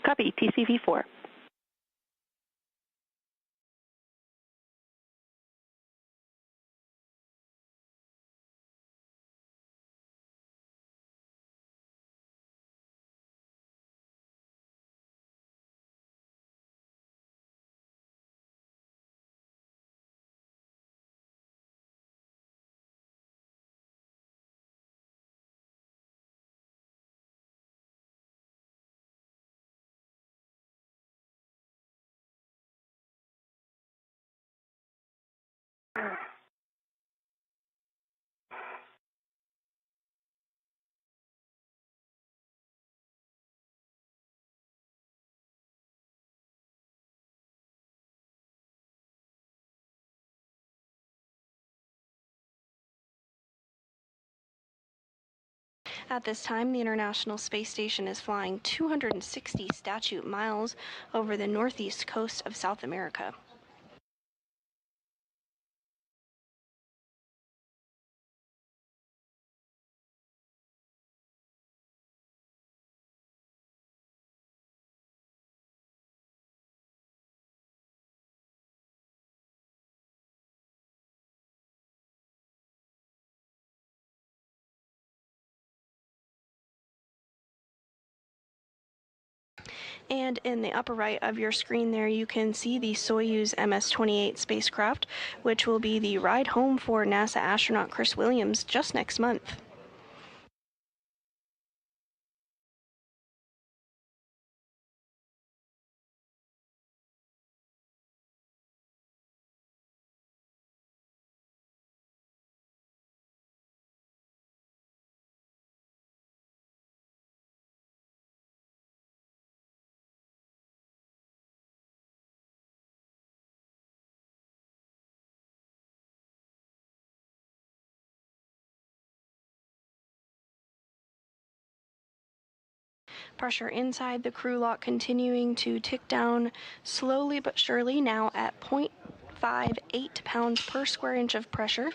S7: Copy, TCV 4.
S1: At this time, the International Space Station is flying 260 statute miles over the northeast coast of South America. And in the upper right of your screen there, you can see the Soyuz MS-28 spacecraft, which will be the ride home for NASA astronaut Chris Williams just next month. Pressure inside the crew lock continuing to tick down slowly but surely, now at 0.58 pounds per square inch of pressure.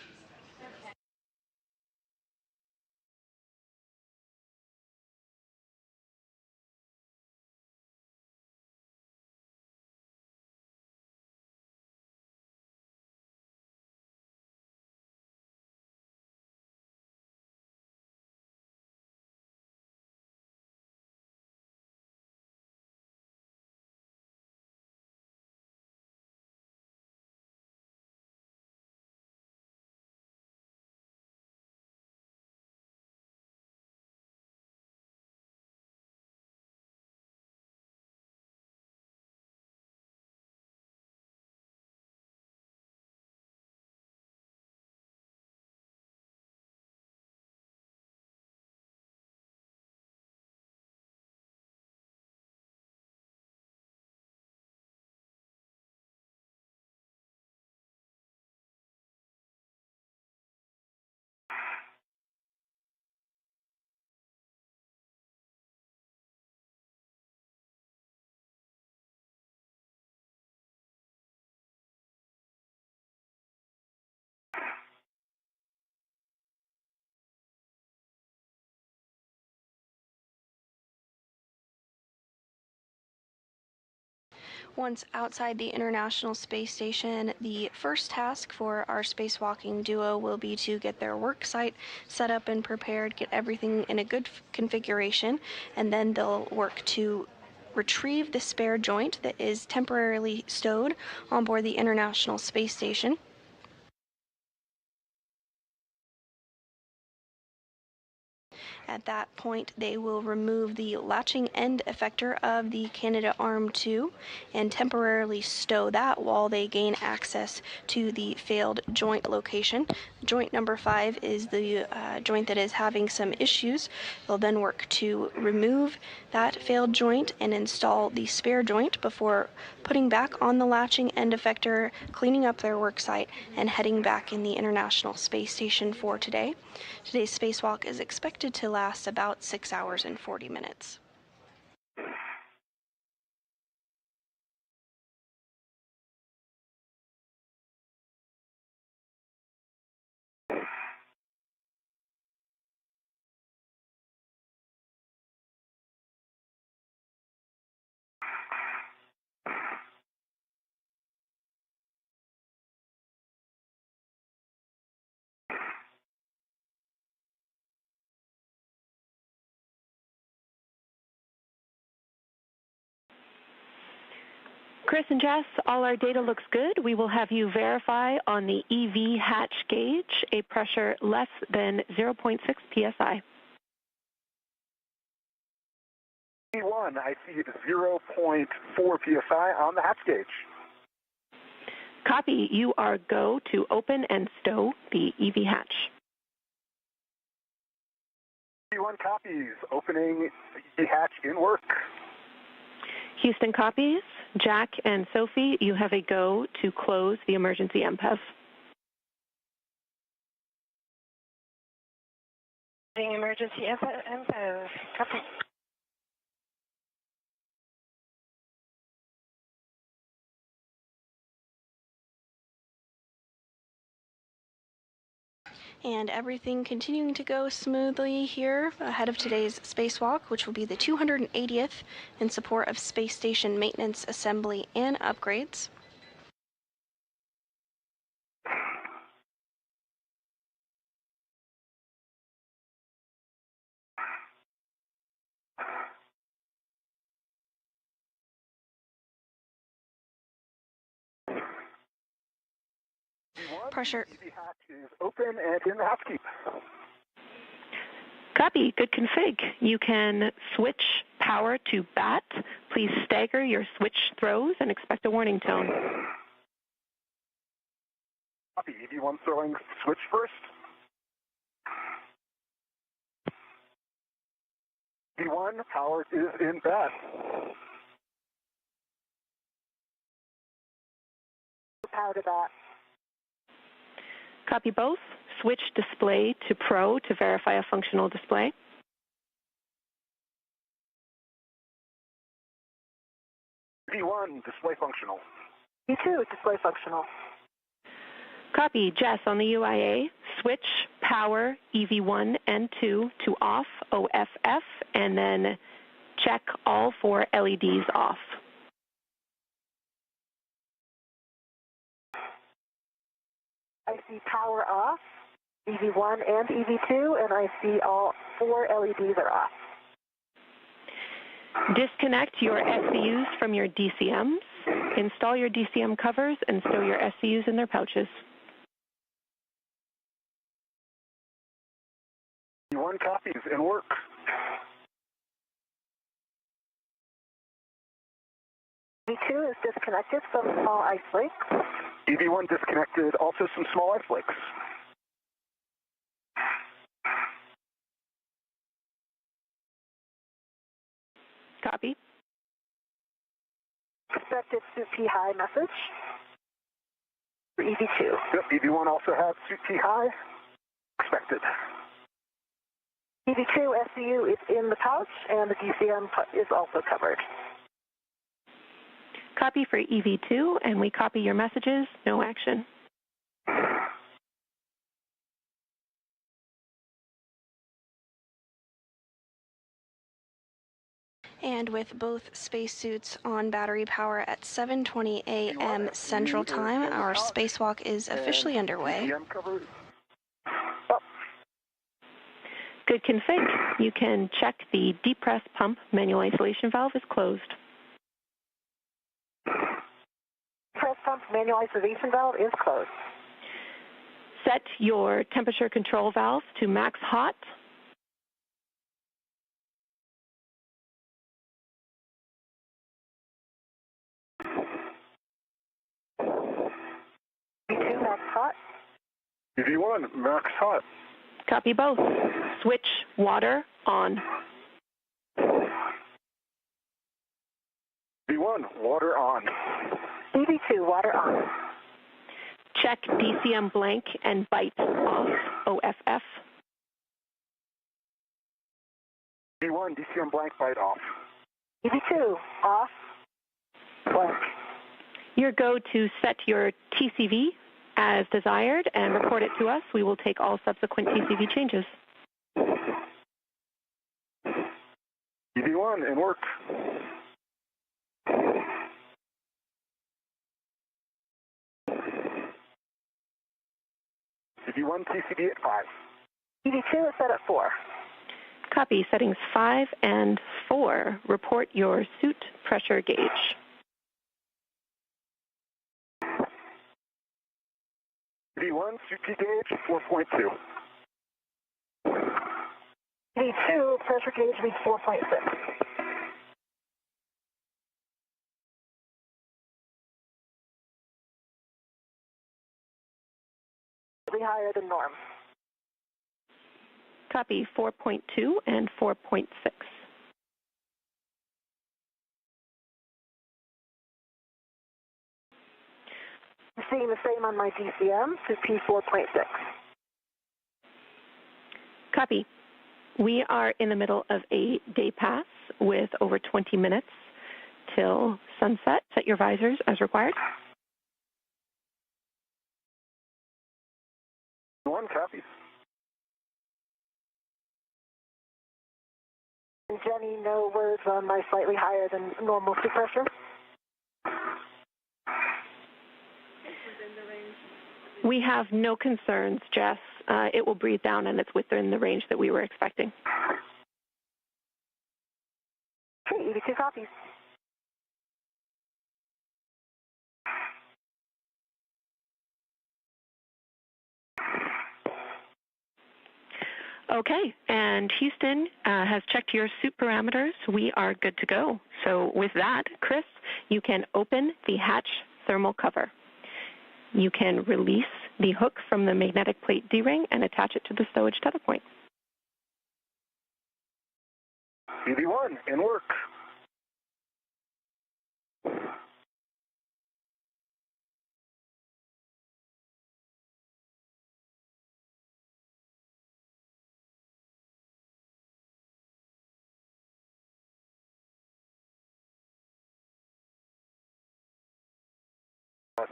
S1: Once outside the International Space Station, the first task for our spacewalking duo will be to get their work site set up and prepared, get everything in a good configuration, and then they'll work to retrieve the spare joint that is temporarily stowed on board the International Space Station. At that point, they will remove the latching end effector of the Canadarm2 and temporarily stow that while they gain access to the failed joint location. Joint number 5 is the joint that is having some issues. They'll then work to remove that failed joint and install the spare joint before putting back on the latching end effector, cleaning up their work site, and heading back in the International Space Station for today. Today's spacewalk is expected to last about 6 hours and 40 minutes.
S7: Chris and Jess, all our data looks good. We will have you verify on the EV hatch gauge a pressure less than 0.6 psi.
S5: E1, I see 0.4 psi on the hatch gauge.
S7: Copy. You are go to open and stow the EV hatch.
S5: E1 copies. Opening the hatch in work.
S7: Houston copies. Jack and Sophie, you have a go to close the emergency MPEV.
S2: Emergency Agency FM, copy.
S1: And everything continuing to go smoothly here ahead of today's spacewalk, which will be the 280th in support of space station maintenance, assembly, and upgrades. Pressure.
S5: The hatch is open and in the hatch keep.
S7: Copy. Good config. You can switch power to BAT. Please stagger your switch throws and expect a warning tone.
S5: Copy. EV1 throwing switch first. EV1 power is in BAT.
S6: Power to BAT.
S7: Copy both. Switch display to Pro to verify a functional display.
S5: EV1 display functional.
S6: E2 display functional.
S7: Copy. Jess on the UIA. Switch power EV1 and 2 to off OFF and then check all 4 LEDs off.
S6: I see power off, EV1 and EV2, and I see all 4 LEDs are off.
S7: Disconnect your SCUs from your DCMs. Install your DCM covers and stow your SCUs in their pouches.
S5: EV1 copies and work.
S6: EV2 is disconnected from small ice flakes.
S5: EV1 disconnected, also some small ice flakes.
S7: Copy.
S6: Expected suit P high message for EV2.
S5: Yep, EV1 also has suit P high. Expected.
S6: EV2 SCU is in the pouch, and the DCM is also covered.
S7: Copy for EV2, and we copy your messages. No action.
S1: And with both spacesuits on battery power at 7:20 a.m. Central Time, our spacewalk is officially underway.
S7: Good config. You can check the depress pump manual isolation valve is closed.
S6: Press pump manual isolation valve is closed.
S7: Set your temperature control valve to max hot.
S6: EV2 max hot.
S5: EV1 max hot.
S7: Copy both. Switch water on.
S5: EV1 water on.
S6: EV2 water on.
S7: Check DCM blank and bite off OFF.
S5: EV1 DCM blank bite off.
S6: EV2 off blank.
S7: Your go to set your TCV as desired and report it to us. We will take all subsequent TCV changes.
S5: EV1 and work. EV1 TCV at 5.
S6: EV2 is set at 4.
S7: Copy. Settings 5 and 4. Report your suit pressure gauge.
S5: EV1 suit P gauge 4.2.
S6: EV2 pressure gauge reads 4.6. Higher than norm.
S7: Copy 4.2 and 4.6.
S6: I'm seeing the same on my DCM to P4.6.
S7: Copy. We are in the middle of a day pass with over 20 minutes till sunset. Set your visors as required.
S5: One copy.
S6: Jenny, no words on my slightly higher than normal sea pressure.
S7: We have no concerns, Jess. It will breathe down, and it's within the range that we were expecting.
S6: Okay, 82 copies.
S7: Okay, and Houston has checked your suit parameters. We are good to go. So with that, Chris, you can open the hatch thermal cover. You can release the hook from the magnetic plate D-ring and attach it to the stowage tether point.
S5: BB1, in work.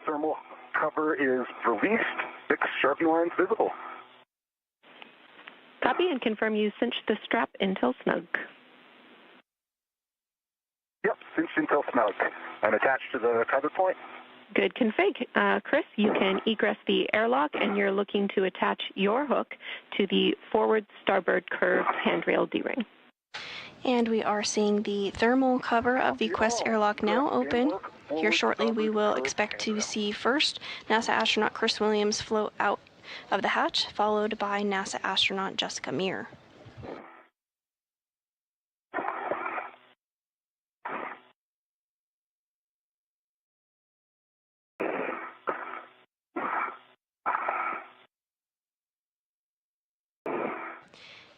S5: Thermal cover is released. 6 Sharpie lines visible.
S7: Copy and confirm you cinched the strap until snug.
S5: Yep, cinched until snug. And attached to the tether point.
S7: Good config. Chris, you can egress the airlock, and you're looking to attach your hook to the forward starboard curved handrail D-ring.
S1: And we are seeing the thermal cover of the Quest airlock now open. Here shortly we will expect to see first NASA astronaut Chris Williams float out of the hatch, followed by NASA astronaut Jessica Meir.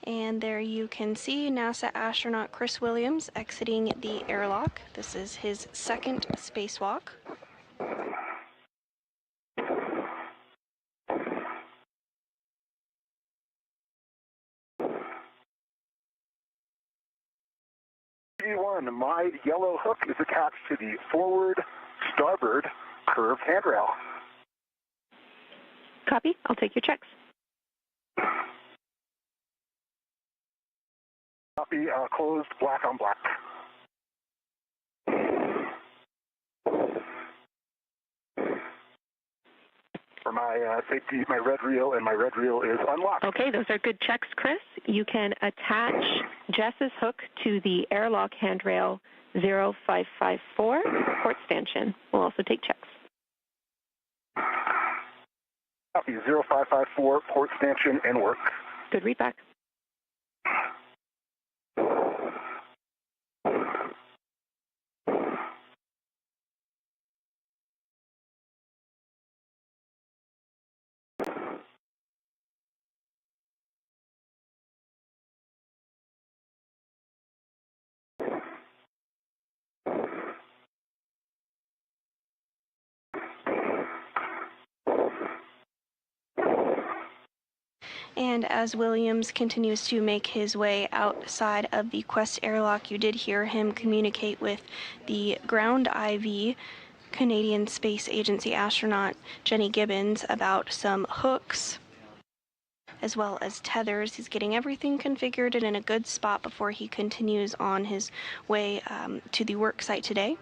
S1: And there you can see NASA astronaut Chris Williams exiting the airlock. This is his second spacewalk.
S5: BB1, my yellow hook is attached to the forward starboard curved handrail.
S7: Copy. I'll take your checks.
S5: Copy, closed, black on black. For my safety, my red reel, and my red reel is unlocked.
S7: Okay, those are good checks, Chris. You can attach Jess's hook to the airlock handrail 0554 port stanchion. We'll also take checks.
S5: Copy, 0554 port stanchion and work.
S7: Good readback.
S1: And as Williams continues to make his way outside of the Quest airlock, you did hear him communicate with the ground IV Canadian Space Agency astronaut Jenny Gibbons about some hooks as well as tethers. He's getting everything configured and in a good spot before he continues on his way to the work site today.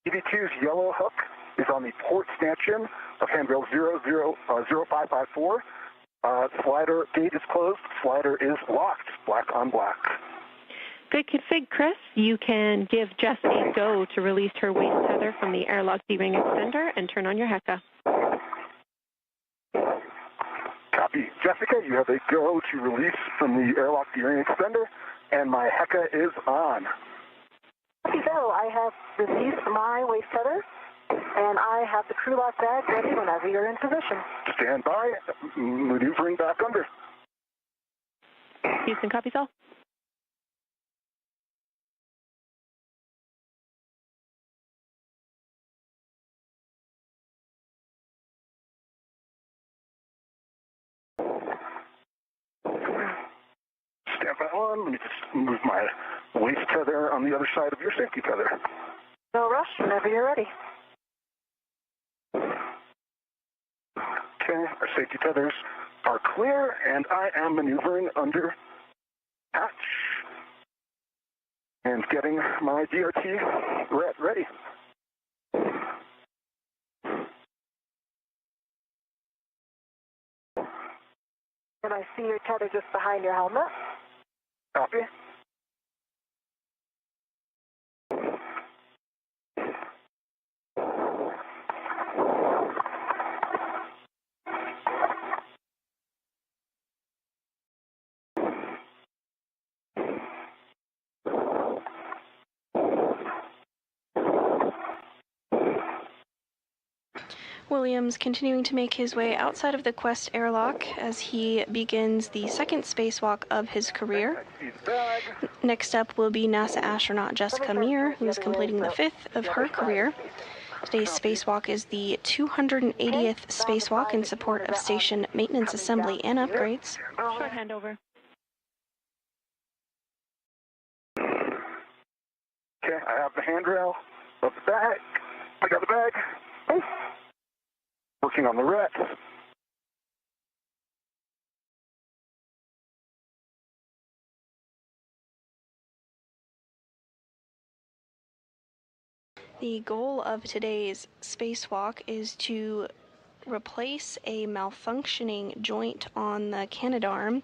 S5: EV2's yellow hook is on the port stanchion of handrail 0554. Slider gate is closed. Slider is locked. Black on black.
S7: Good config, Chris. You can give Jess a go to release her waist tether from the airlock D-ring extender and turn on your HECA.
S5: Copy. Jessica, you have a go to release from the airlock D-ring extender, and my HECA is on.
S6: Copy go. I have released my waist tether, and I have the crew lock bag ready whenever you're in position.
S5: Stand by. Maneuvering back under.
S7: Houston, copies all.
S5: stand by on. Let me just move my waist tether on the other side of your safety tether.
S6: No rush, whenever you're ready.
S5: Okay, our safety tethers are clear, and I am maneuvering under hatch and getting my DRT ready.
S6: And I see your tether just behind your helmet.
S5: Copy.
S1: Williams continuing to make his way outside of the Quest airlock as he begins the second spacewalk of his career. Next up will be NASA astronaut Jessica Meir, who is completing the fifth of her career. Today's spacewalk is the 280th spacewalk in support of station maintenance assembly and upgrades.
S7: Short handover.
S5: Okay, I have the handrail of the bag. I got the bag. Working on the ret.
S1: The goal of today's spacewalk is to replace a malfunctioning joint on the Canadarm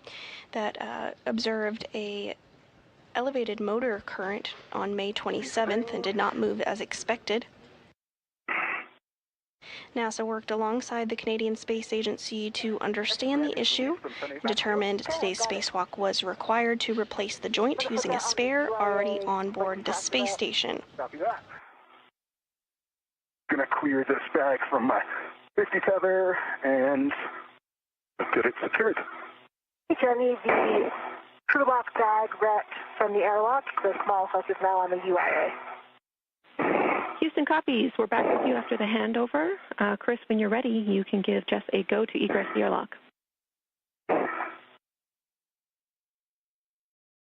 S1: that observed a elevated motor current on May 27th and did not move as expected. NASA worked alongside the Canadian Space Agency to understand the issue and determined today's spacewalk was required to replace the joint using a spare already on board the space station.
S5: Copy that. Gonna clear this bag from my safety tether and get it secured.
S6: Jenny, the crew lock bag ret from the airlock. The small hook is now on the UIA.
S7: Houston copies. We're back with you after the handover. Chris, when you're ready, you can give Jess a go to egress the airlock.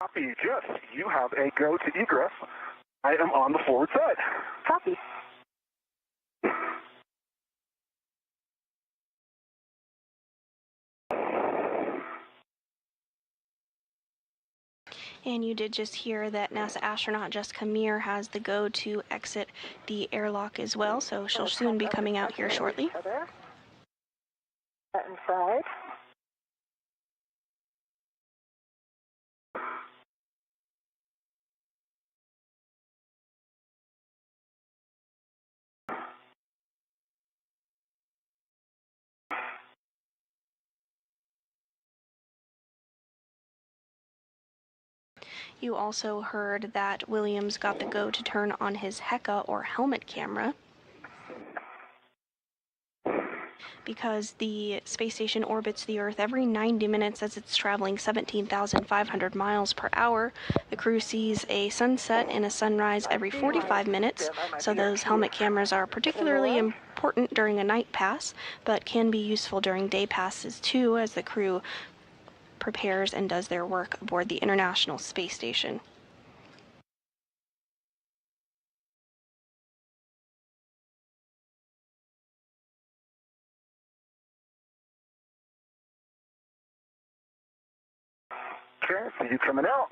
S5: Copy, Jess. You have a go to egress. I am on the forward side.
S6: Copy.
S1: And you did just hear that NASA astronaut Jessica Meir has the go to exit the airlock as well, so she'll soon be coming out here shortly.
S6: Inside.
S1: You also heard that Williams got the go to turn on his HECA or helmet camera because the space station orbits the Earth every 90 minutes as it's traveling 17,500 miles per hour. The crew sees a sunset and a sunrise every 45 minutes, so those helmet cameras are particularly important during a night pass, but can be useful during day passes too as the crew prepares and does their work aboard the International Space Station.
S5: Okay, so you coming out.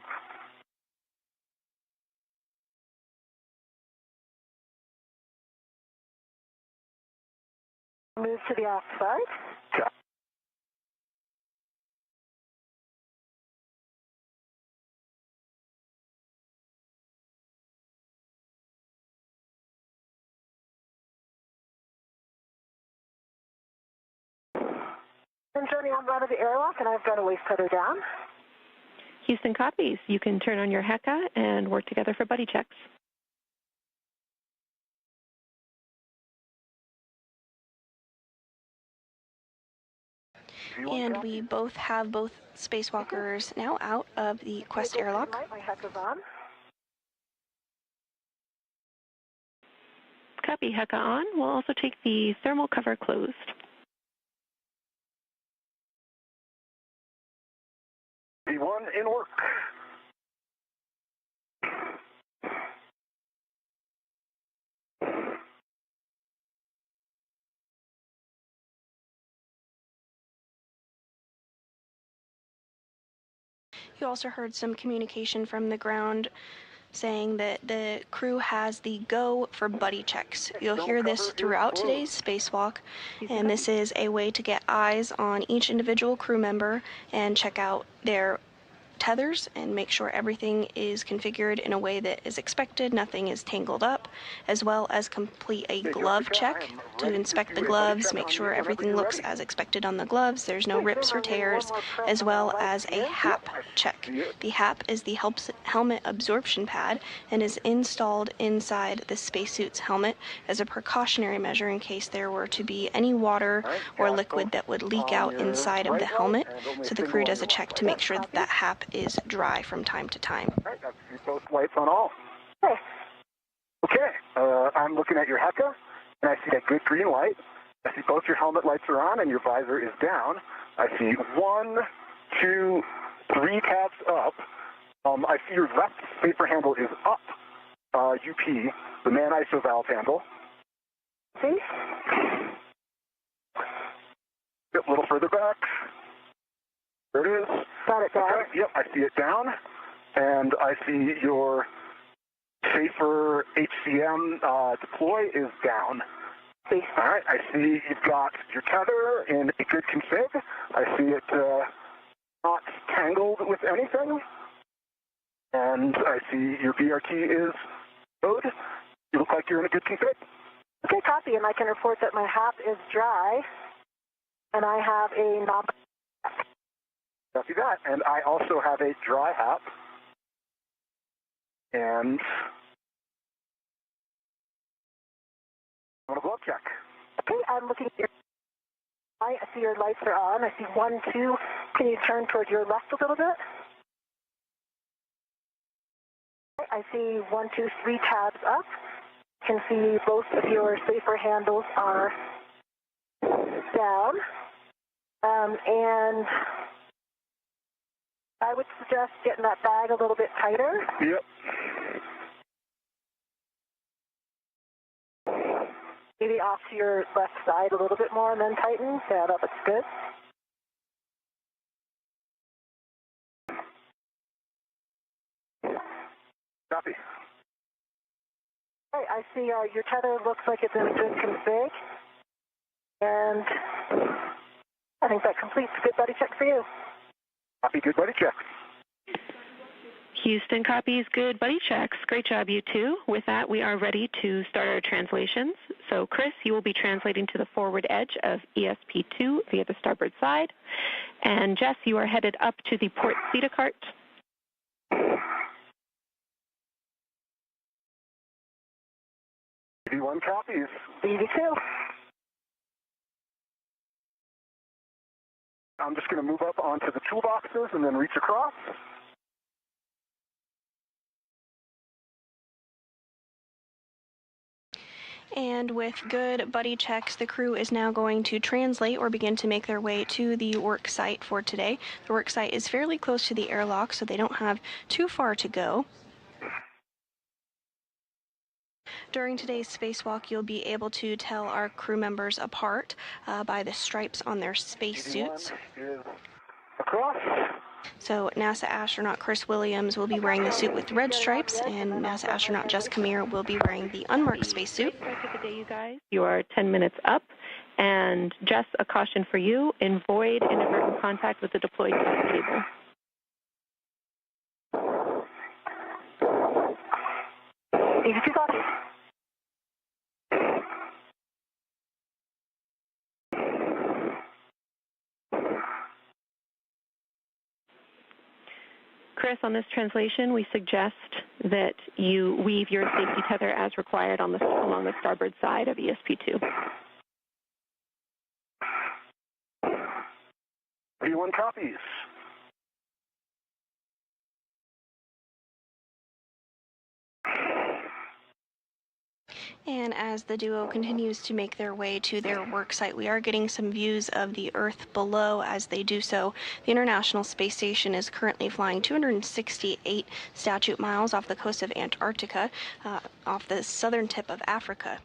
S6: Move to the outside.
S5: Okay.
S6: And Johnny, I'm out of the airlock, and I've got a waist tether down.
S7: Houston copies. You can turn on your HECA and work together for buddy checks.
S1: And we both have both spacewalkers now out of the Quest airlock.
S6: My HECA's on.
S7: Copy, HECA on. We'll also take the thermal cover closed.
S5: V1 in work.
S1: You also heard some communication from the ground saying that the crew has the go for buddy checks. You'll hear this throughout today's spacewalk, and this is a way to get eyes on each individual crew member and check out their tethers and make sure everything is configured in a way that is expected, nothing is tangled up, as well as complete a glove check to inspect the gloves, make sure everything looks as expected on the gloves, there's no rips or tears, as well as a HAP check. The HAP is the helmet absorption pad and is installed inside the spacesuit's helmet as a precautionary measure in case there were to be any water or liquid that would leak out inside of the helmet. So the crew does a check to make sure that that HAP is dry from time to time.
S5: All right, that's both lights on all. Okay, I'm looking at your HECA, and I see a good green light. I see both your helmet lights are on and your visor is down. I see 1, 2, 3 tabs up. I see your left safer handle is up, UP, the man ISO valve handle. See? A little further back. There it is.
S6: Got it down.
S5: Okay, yep, I see it down. And I see your safer HCM deploy is down.
S6: See.
S5: All right, I see you've got your tether in a good config. I see it not tangled with anything. And I see your BRT is good. You look like you're in a good config.
S6: Okay, copy, and I can report that my HAP is dry, and I have a knob.
S5: Copy that. And I also have a dry HAP. And I'm going to glove check.
S6: Okay, I'm looking at your I see your lights are on. I see 1, 2. Can you turn towards your left a little bit? I see 1, 2, 3 tabs up. Can see both of your safer handles are down. And I would suggest getting that bag a little bit tighter.
S5: Yep.
S6: Maybe off to your left side a little bit more and then tighten. Yeah, that looks good.
S5: Copy.
S6: All right, I see your tether looks like it's in a good config. And I think that completes a good buddy check for you.
S5: Copy, good buddy check.
S7: Houston copies good buddy checks. Great job, you two. With that, we are ready to start our translations. So, Chris, you will be translating to the forward edge of ESP2 via the starboard side. And Jess, you are headed up to the port CETA cart.
S5: EV1 copies.
S6: EV2.
S5: I'm just going to move up onto the toolboxes and then reach across.
S1: And with good buddy checks, the crew is now going to translate or begin to make their way to the work site for today. The work site is fairly close to the airlock, so they don't have too far to go. During today's spacewalk, you'll be able to tell our crew members apart by the stripes on their spacesuits.
S5: Across.
S1: So NASA astronaut Chris Williams will be wearing the suit with red stripes, and NASA astronaut Jessica Meir will be wearing the unmarked spacesuit.
S7: You are 10 minutes up, and Jess, a caution for you: avoid inadvertent contact with the deployed test cable. Chris, on this translation, we suggest that you weave your safety tether as required along the starboard side of ESP2.
S5: EV1 copies.
S1: And as the duo continues to make their way to their work site, we are getting some views of the Earth below as they do so. The International Space Station is currently flying 268 statute miles off the coast of Antarctica, off the southern tip of Africa.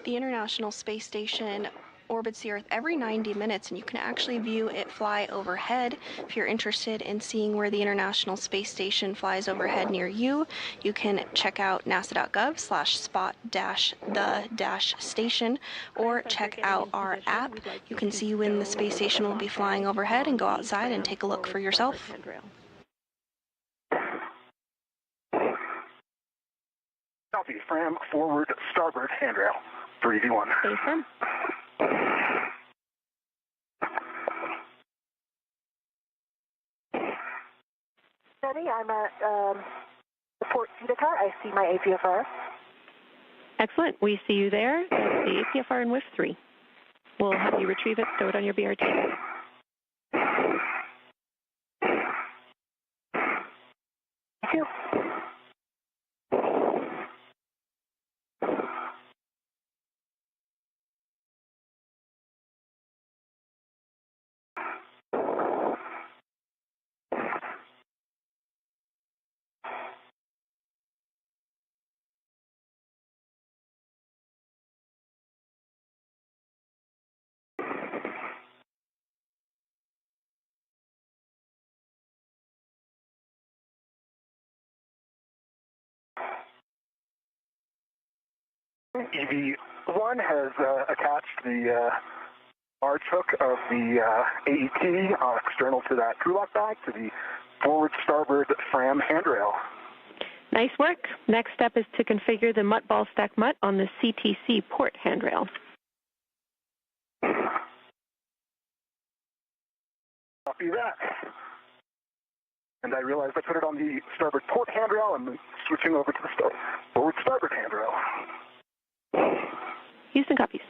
S1: The International Space Station orbits the Earth every 90 minutes, and you can actually view it fly overhead. If you're interested in seeing where the International Space Station flies overhead near you, you can check out nasa.gov/spot-the-station or check out our app. You can see when the space station will be flying overhead and go outside and take a look for yourself.
S5: Copy, Fram, forward, starboard, handrail, 3V1.
S7: Stay firm.
S6: Steady, I'm at the port Utica. I see my APFR.
S7: Excellent. We see you there. That's the APFR in WIF 3. We'll have you retrieve it, stow it on your BRT.
S6: Thank you.
S5: EV1 has attached the large hook of the AET external to that crew lock bag to the forward starboard Fram handrail.
S7: Nice work. Next step is to configure the MUT ball stack MUT on the CTC port handrail.
S5: Copy that. And I realized I put it on the starboard port handrail and switching over to the forward starboard handrail.
S7: Houston copies.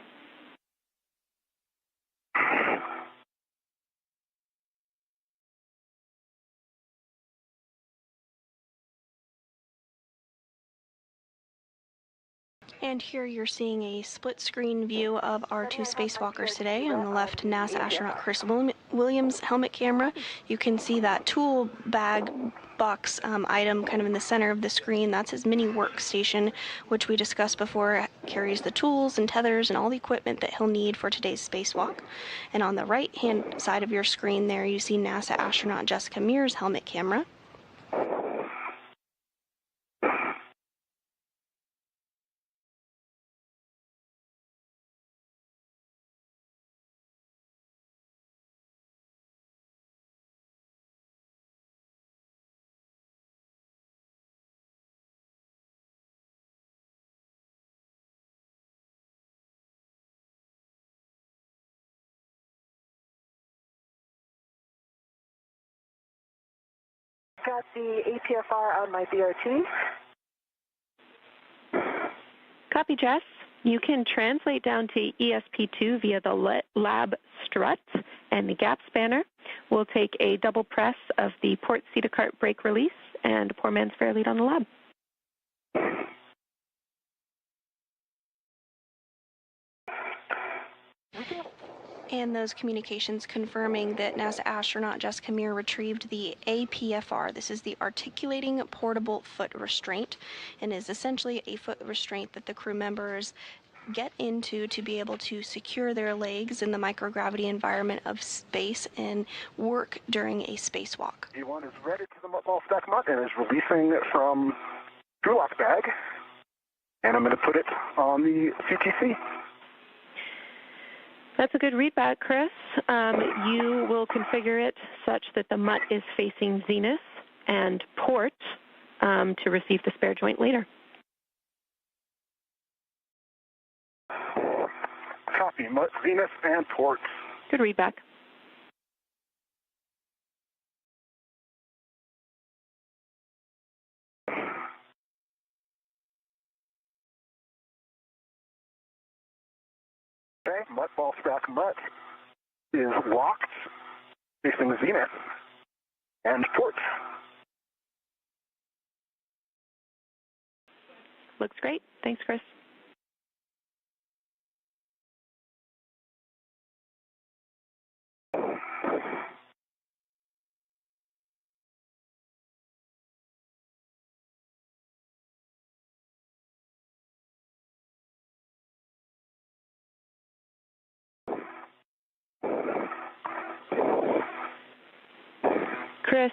S1: And here you're seeing a split screen view of our two spacewalkers today. On the left, NASA astronaut Chris Williams' helmet camera. You can see that tool bag box item kind of in the center of the screen. That's his mini workstation, which we discussed before, carries the tools and tethers and all the equipment that he'll need for today's spacewalk. And on the right hand side of your screen there, you see NASA astronaut Jessica Mears' helmet camera.
S6: Got the APFR on my BRT.
S7: Copy, Jess. You can translate down to ESP2 via the lab strut and the gap spanner. We'll take a double press of the port Cedar-Cart brake release and poor man's fair lead on the lab.
S1: And those communications confirming that NASA astronaut Jessica Meir retrieved the APFR. This is the Articulating Portable Foot Restraint, and is essentially a foot restraint that the crew members get into to be able to secure their legs in the microgravity environment of space and work during a spacewalk.
S5: E1 is ready to the ball stack MUT and is releasing from crew lock bag, and I'm going to put it on the CTC.
S7: That's a good readback, Chris. You will configure it such that the MUT is facing zenith and port to receive the spare joint later.
S5: Copy, MUT, zenith, and port.
S7: Good readback.
S5: Okay, mutt ball stack mutt is locked, facing zenith and port.
S7: Looks great. Thanks, Chris. Chris,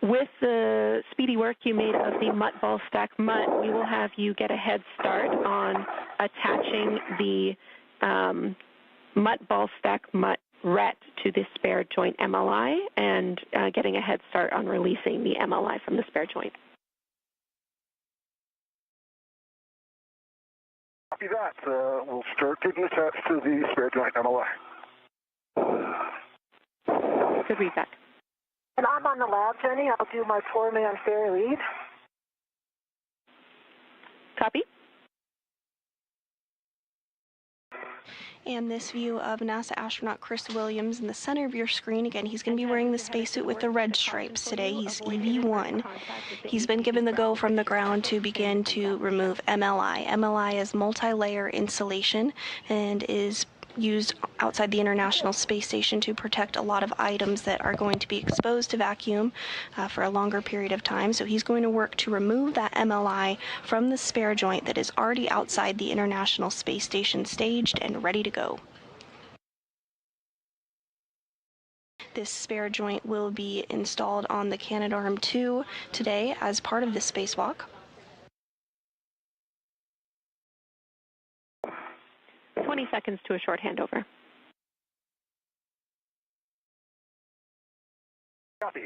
S7: with the speedy work you made of the mutt ball stack mutt, we will have you get a head start on attaching the mutt ball stack mutt ret to the spare joint MLI and getting a head start on releasing the MLI from the spare joint.
S5: Copy that. We'll start getting attached to the spare joint MLI.
S7: Good readback.
S6: And I'm on the lab, Jenny. I'll do my four-man ferry lead.
S7: Copy.
S1: And this view of NASA astronaut Chris Williams in the center of your screen. Again, he's going to be wearing the spacesuit with the red stripes today. He's EV1. He's been given the go from the ground to begin to remove MLI. MLI is multi-layer insulation and is used outside the International Space Station to protect a lot of items that are going to be exposed to vacuum for a longer period of time. So he's going to work to remove that MLI from the spare joint that is already outside the International Space Station, staged and ready to go. This spare joint will be installed on the Canadarm2 today as part of the Spacewalk.
S7: 20 seconds to a short handover.
S5: Copy.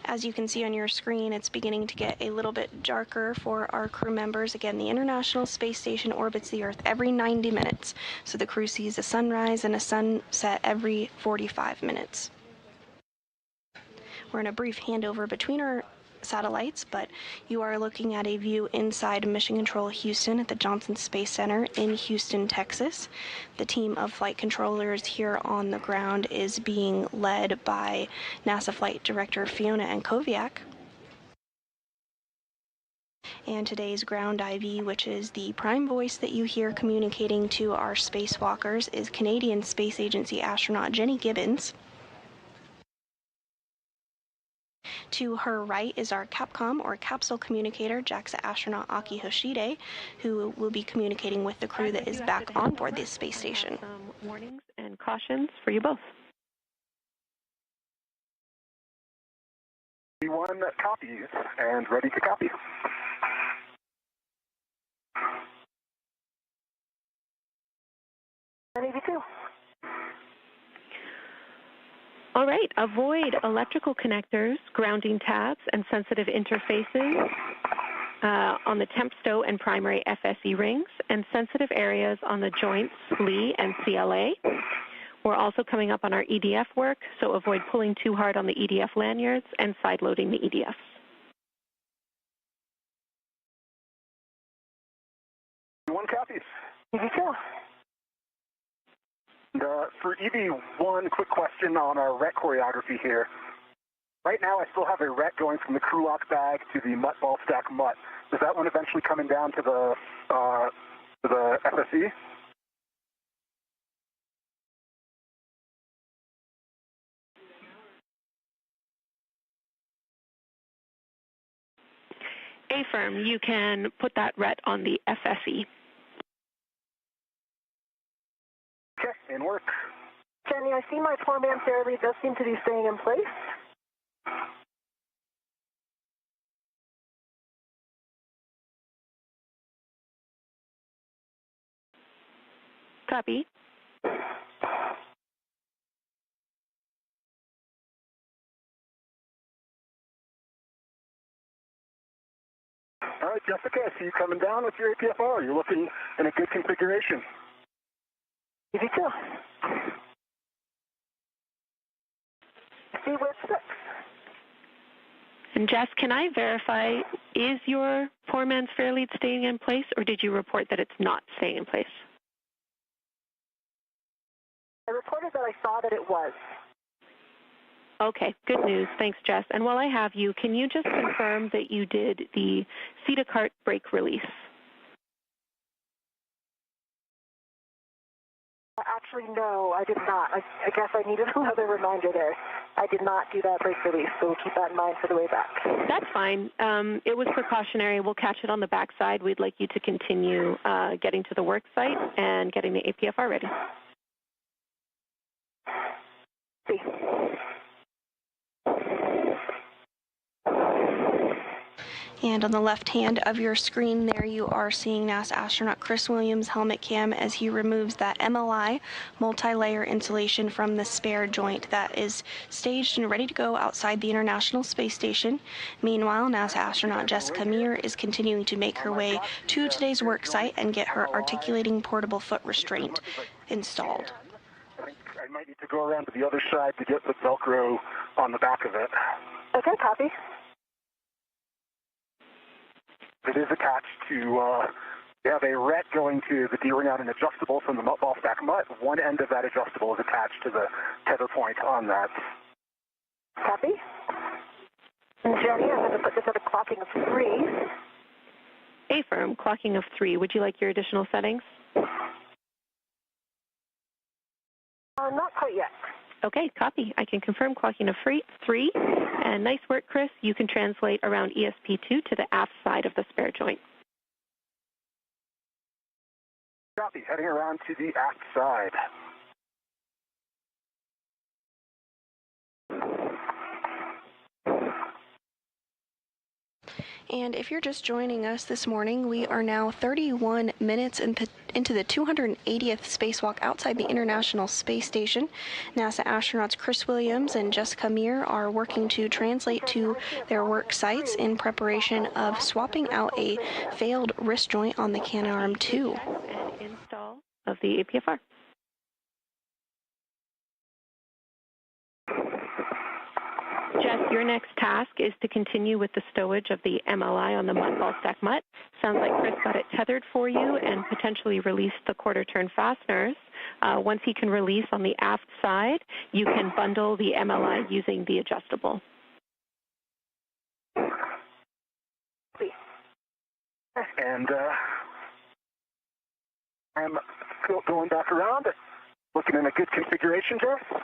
S1: As you can see on your screen, it's beginning to get a little bit darker for our crew members. Again, the International Space Station orbits the Earth every 90 minutes, so the crew sees a sunrise and a sunset every 45 minutes. We're in a brief handover between our satellites, but you are looking at a view inside Mission Control Houston at the Johnson Space Center in Houston, Texas. The team of flight controllers here on the ground is being led by NASA Flight Director Fiona Ankoviak. And today's ground IV, which is the prime voice that you hear communicating to our spacewalkers, is Canadian Space Agency astronaut Jenny Gibbons. To her right is our Capcom, or capsule communicator, JAXA astronaut Aki Hoshide, who will be communicating with the crew that is back on board this space station.
S7: Some warnings and cautions for you both.
S5: V1 copies and ready to copy.
S6: And EV2.
S7: All right, avoid electrical connectors, grounding tabs, and sensitive interfaces on the temp stow and primary FSE rings, and sensitive areas on the joints, SLE and CLA. We're also coming up on our EDF work, so avoid pulling too hard on the EDF lanyards and side-loading the EDFs.
S5: V1 copies.
S6: EV2.
S5: For EV1, quick question on our RET choreography here. Right now, I still have a RET going from the crew lock bag to the mutt ball stack mutt. Is that one eventually coming down to the FSE?
S7: A-firm, you can put that RET on the FSE.
S5: Okay, in work.
S6: Jenny, I see my four-man ferry lead does seem to be staying in place.
S7: Copy.
S5: All right, Jessica, I see you coming down with your APFR. You're looking in a good configuration.
S6: You too. Seaward 6.
S7: And Jess, can I verify, is your poor man's fair lead staying in place, or did you report that it's not staying in place?
S6: I reported that I saw that it was.
S7: Okay, good news. Thanks, Jess. And while I have you, can you just confirm that you did the seat-a-cart brake release?
S6: Actually, no, I did not. I guess I needed another reminder there. I did not do that brake release, so we'll keep that in mind for the way back.
S7: That's fine. It was precautionary. We'll catch it on the backside. We'd like you to continue getting to the work site and getting the APFR ready.
S6: See.
S1: And on the left hand of your screen there, you are seeing NASA astronaut Chris Williams' helmet cam as he removes that MLI multi-layer insulation from the spare joint that is staged and ready to go outside the International Space Station. Meanwhile, NASA astronaut Jessica Meir is continuing to make her way to today's work site and get her articulating portable foot restraint installed.
S5: I think I might need to go around to the other side to get the Velcro on the back of it.
S6: Okay, copy.
S5: It is attached to, you have a ret going to the D-ring on an adjustable from the ball stack mutt. One end of that adjustable is attached to the tether point on that.
S6: Copy. And Jenny, I'm going to put this at a clocking of 3.
S7: Affirm, clocking of 3. Would you like your additional settings?
S6: Not quite yet.
S7: Okay, copy. I can confirm clocking of 3. And nice work, Chris. You can translate around ESP2 to the aft side of the spare joint.
S5: Copy. Heading around to the aft side.
S1: And if you're just joining us this morning, we are now 31 minutes into the 280th spacewalk outside the International Space Station. NASA astronauts Chris Williams and Jessica Meir are working to translate to their work sites in preparation of swapping out a failed wrist joint on the Canadarm2.
S7: And install of the APFR. Jess, your next task is to continue with the stowage of the MLI on the ball stack mutt. Sounds like Chris got it tethered for you and potentially released the quarter-turn fasteners. Once he can release on the aft side, you can bundle the MLI using the adjustable.
S5: And I'm going back around, looking in a good configuration, Jeff.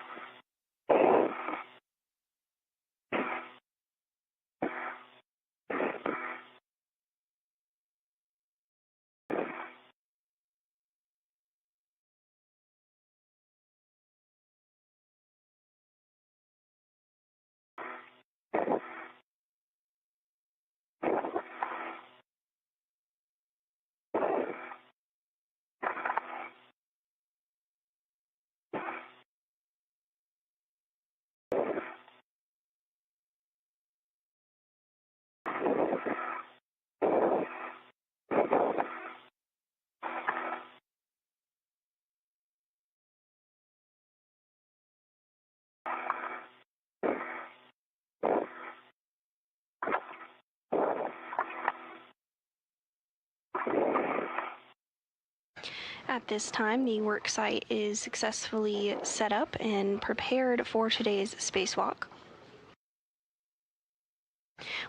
S1: At this time, the work site is successfully set up and prepared for today's spacewalk.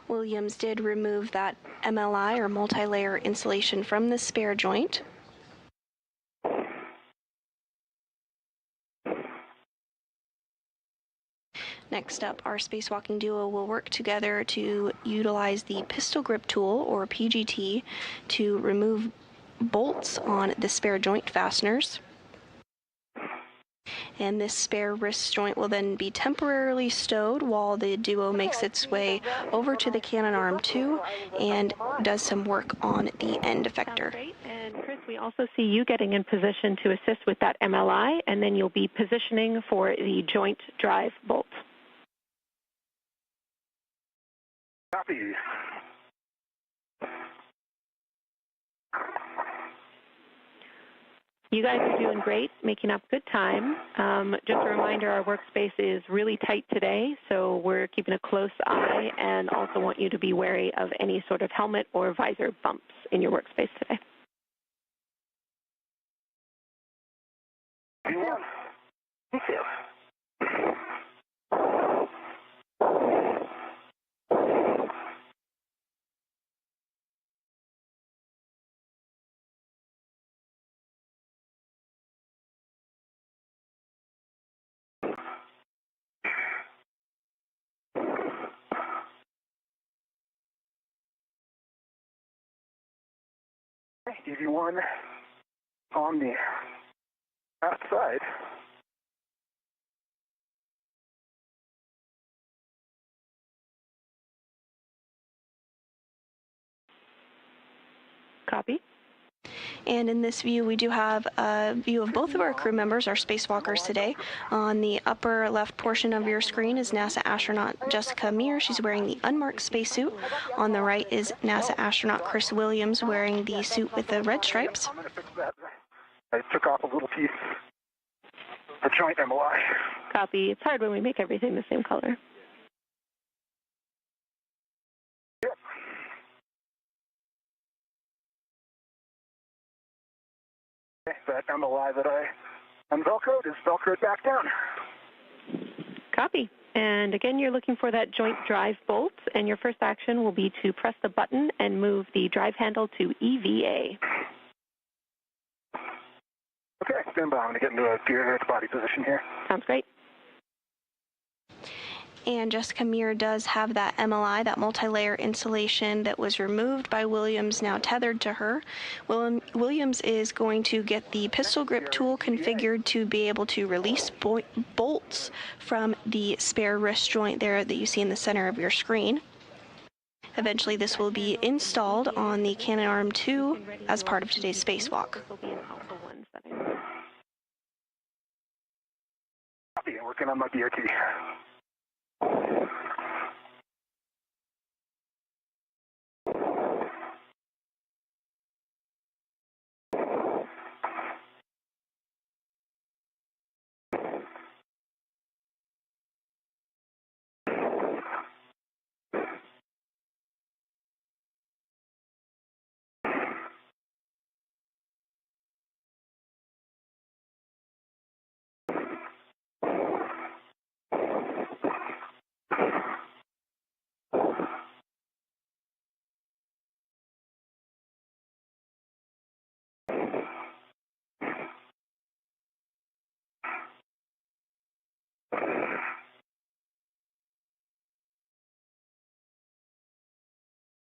S1: Williams did remove that MLI or multi-layer insulation from the spare joint. Next up, our spacewalking duo will work together to utilize the pistol grip tool, or PGT, to remove bolts on the spare joint fasteners. And this spare wrist joint will then be temporarily stowed while the duo makes its way over to the Canadarm2 and does some work on the end effector.
S7: And Chris, we also see you getting in position to assist with that MLI, and then you'll be positioning for the joint drive bolt.
S5: Copy.
S7: You guys are doing great, making up good time. Just a reminder, our workspace is really tight today, so we're keeping a close eye and also want you to be wary of any sort of helmet or visor bumps in your workspace today.
S5: Thank you. DV1 on the outside.
S7: Copy.
S1: And in this view, we do have a view of both of our crew members, our spacewalkers today. On the upper left portion of your screen is NASA astronaut Jessica Meir. She's wearing the unmarked spacesuit. On the right is NASA astronaut Chris Williams wearing the suit with the red stripes.
S5: I'm going to fix that. I took off a little piece, the joint MOI.
S7: Copy. It's hard when we make everything the same color.
S5: Yep. Okay, that MOI that I unvelcroed is velcroed back down.
S7: Copy. And again, you're looking for that joint drive bolt, and your first action will be to press the button and move the drive handle to EVA.
S5: Okay, stand by. I'm going to get into a gear body position here.
S7: Sounds great.
S1: And Jessica Meir does have that MLI, that multi-layer insulation that was removed by Williams, now tethered to her. Williams is going to get the pistol grip tool configured to be able to release bolts from the spare wrist joint there that you see in the center of your screen. Eventually, this will be installed on the Canadarm 2 as part of today's spacewalk.
S5: Copy, working on my BRT.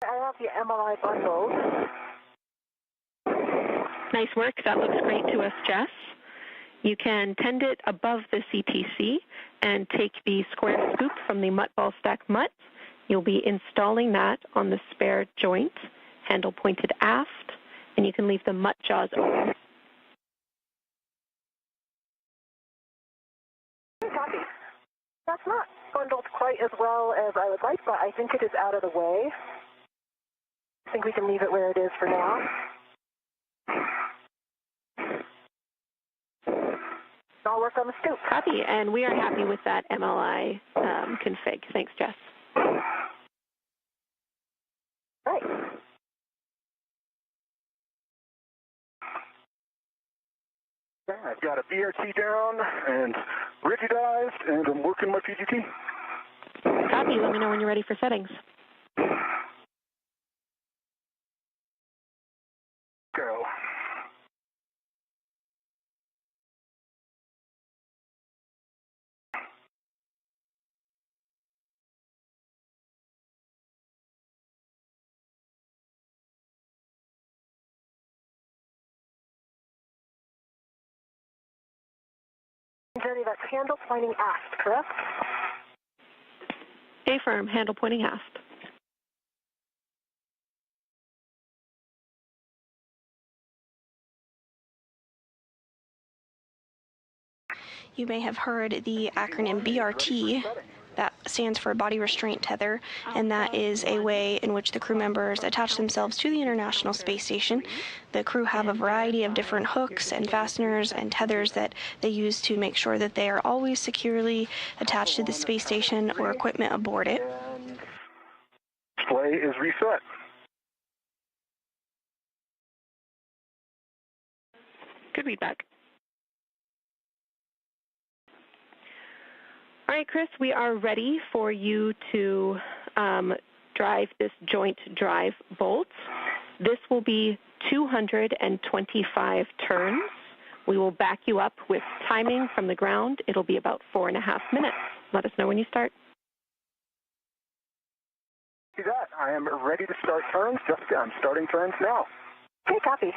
S5: I have the MLI bundled.
S7: Nice work. That looks great to us, Jess. You can tend it above the CTC and take the square scoop from the mutt ball stack mutt. You'll be installing that on the spare joint, handle pointed aft, and you can leave the mutt jaws open.
S6: Copy. That's not bundled quite as well as I would like, but I think it is out of the way. I think we can leave it where it is for now. I'll work on the scoop.
S7: Copy, and we are happy with that MLI config. Thanks, Jess.
S6: Right.
S5: I've got a BRT down and rigidized, and I'm working my PGT.
S7: Copy. Let me know when you're ready for settings.
S5: Go.
S6: Jenny, that's handle pointing aft, correct?
S7: Affirm, handle pointing aft.
S1: You may have heard the acronym BRT That stands for body restraint tether, and that is a way in which the crew members attach themselves to the International Space Station. The crew have a variety of different hooks and fasteners and tethers that they use to make sure that they are always securely attached to the space station or equipment aboard it.
S5: Display is reset.
S7: Good readback. All right, Chris, we are ready for you to drive this joint drive bolt. This will be 225 turns. We will back you up with timing from the ground. It'll be about 4.5 minutes. Let us know when you start.
S5: See that? I am ready to start turns. I'm starting turns now.
S6: Okay, copy.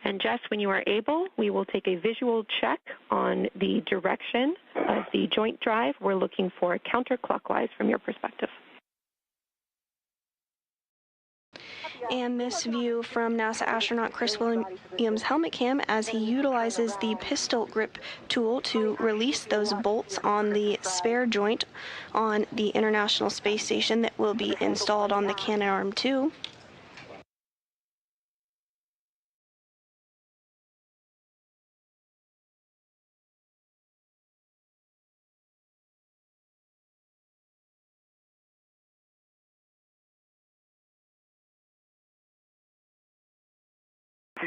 S7: And Jess, when you are able, we will take a visual check on the direction of the joint drive. We're looking for counterclockwise from your perspective.
S1: And this view from NASA astronaut Chris Williams' helmet cam as he utilizes the pistol grip tool to release those bolts on the spare joint on the International Space Station that will be installed on the Canadarm2.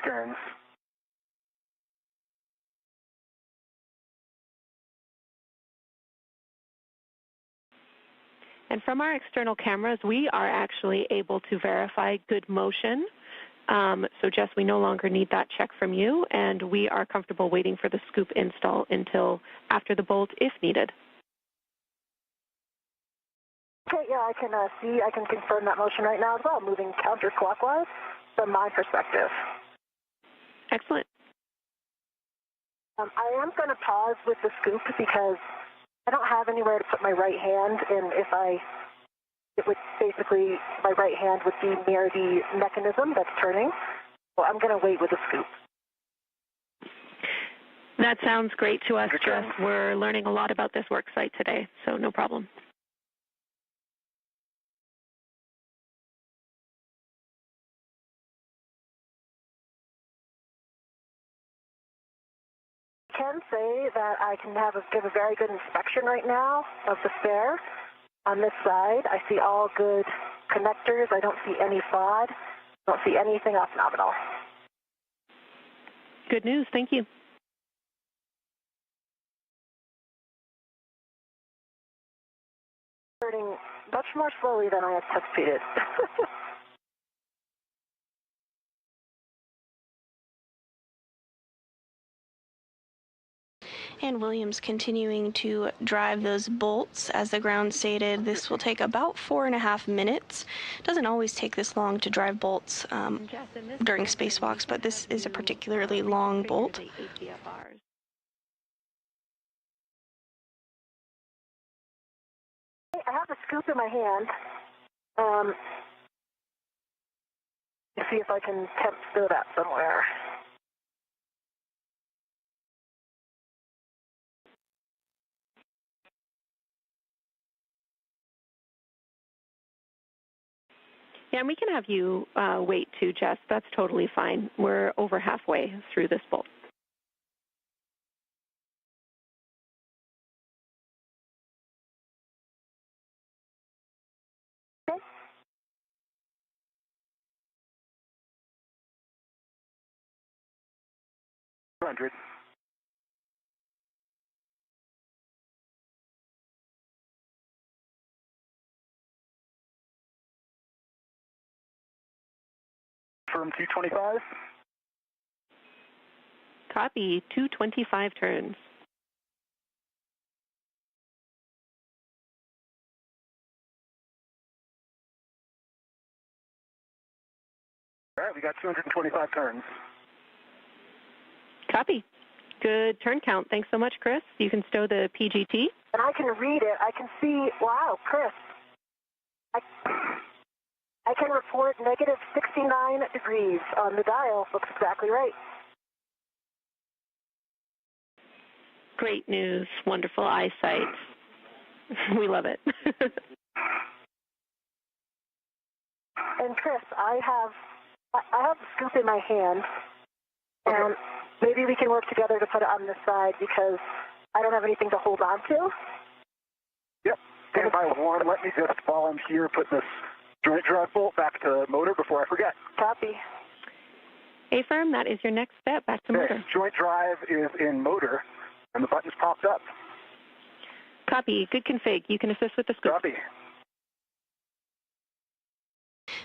S5: Turns.
S7: And from our external cameras, we are actually able to verify good motion. So, Jess, we no longer need that check from you, and we are comfortable waiting for the scoop install until after the bolt, if needed.
S6: Okay, yeah, I can confirm that motion right now as well, moving counterclockwise from my perspective.
S7: Excellent.
S6: I am going to pause with the scoop because I don't have anywhere to put my right hand, and it would basically, my right hand would be near the mechanism that's turning. So I'm going to wait with the scoop.
S7: That sounds great to us, Jess. We're learning a lot about this work site today, so no problem.
S6: I can say that I can give a very good inspection right now of the spare. On this side, I see all good connectors. I don't see any fraud. I don't see anything off nominal.
S7: Good news. Thank you.
S6: Turning much more slowly than I anticipated.
S1: And Williams continuing to drive those bolts. As the ground stated, this will take about 4.5 minutes. Doesn't always take this long to drive bolts during spacewalks, but this is a particularly long bolt.
S6: I have a scoop in my hand. Let's see if I can throw that somewhere.
S7: Yeah, and we can have you wait too, Jess. That's totally fine. We're over halfway through this bolt.
S6: Okay.
S5: $200. Firm 225.
S7: Copy. 225 turns.
S5: All right, we got 225 turns.
S7: Copy. Good turn count. Thanks so much, Chris. You can stow the PGT.
S6: And I can read it. I can see, wow, Chris. I can report negative 69 degrees on the dial. Looks exactly right.
S7: Great news. Wonderful eyesight. We love it.
S6: And Chris, I have the scoop in my hand, and maybe we can work together to put it on this side because I don't have anything to hold on to.
S5: Yep. Stand by one. Let me just volunteer put this joint drive bolt back to motor before I forget.
S6: Copy.
S7: A-firm, that is your next step, back to motor.
S5: Joint drive is in motor, and the button's popped up.
S7: Copy. Good config. You can assist with the scoop.
S5: Copy.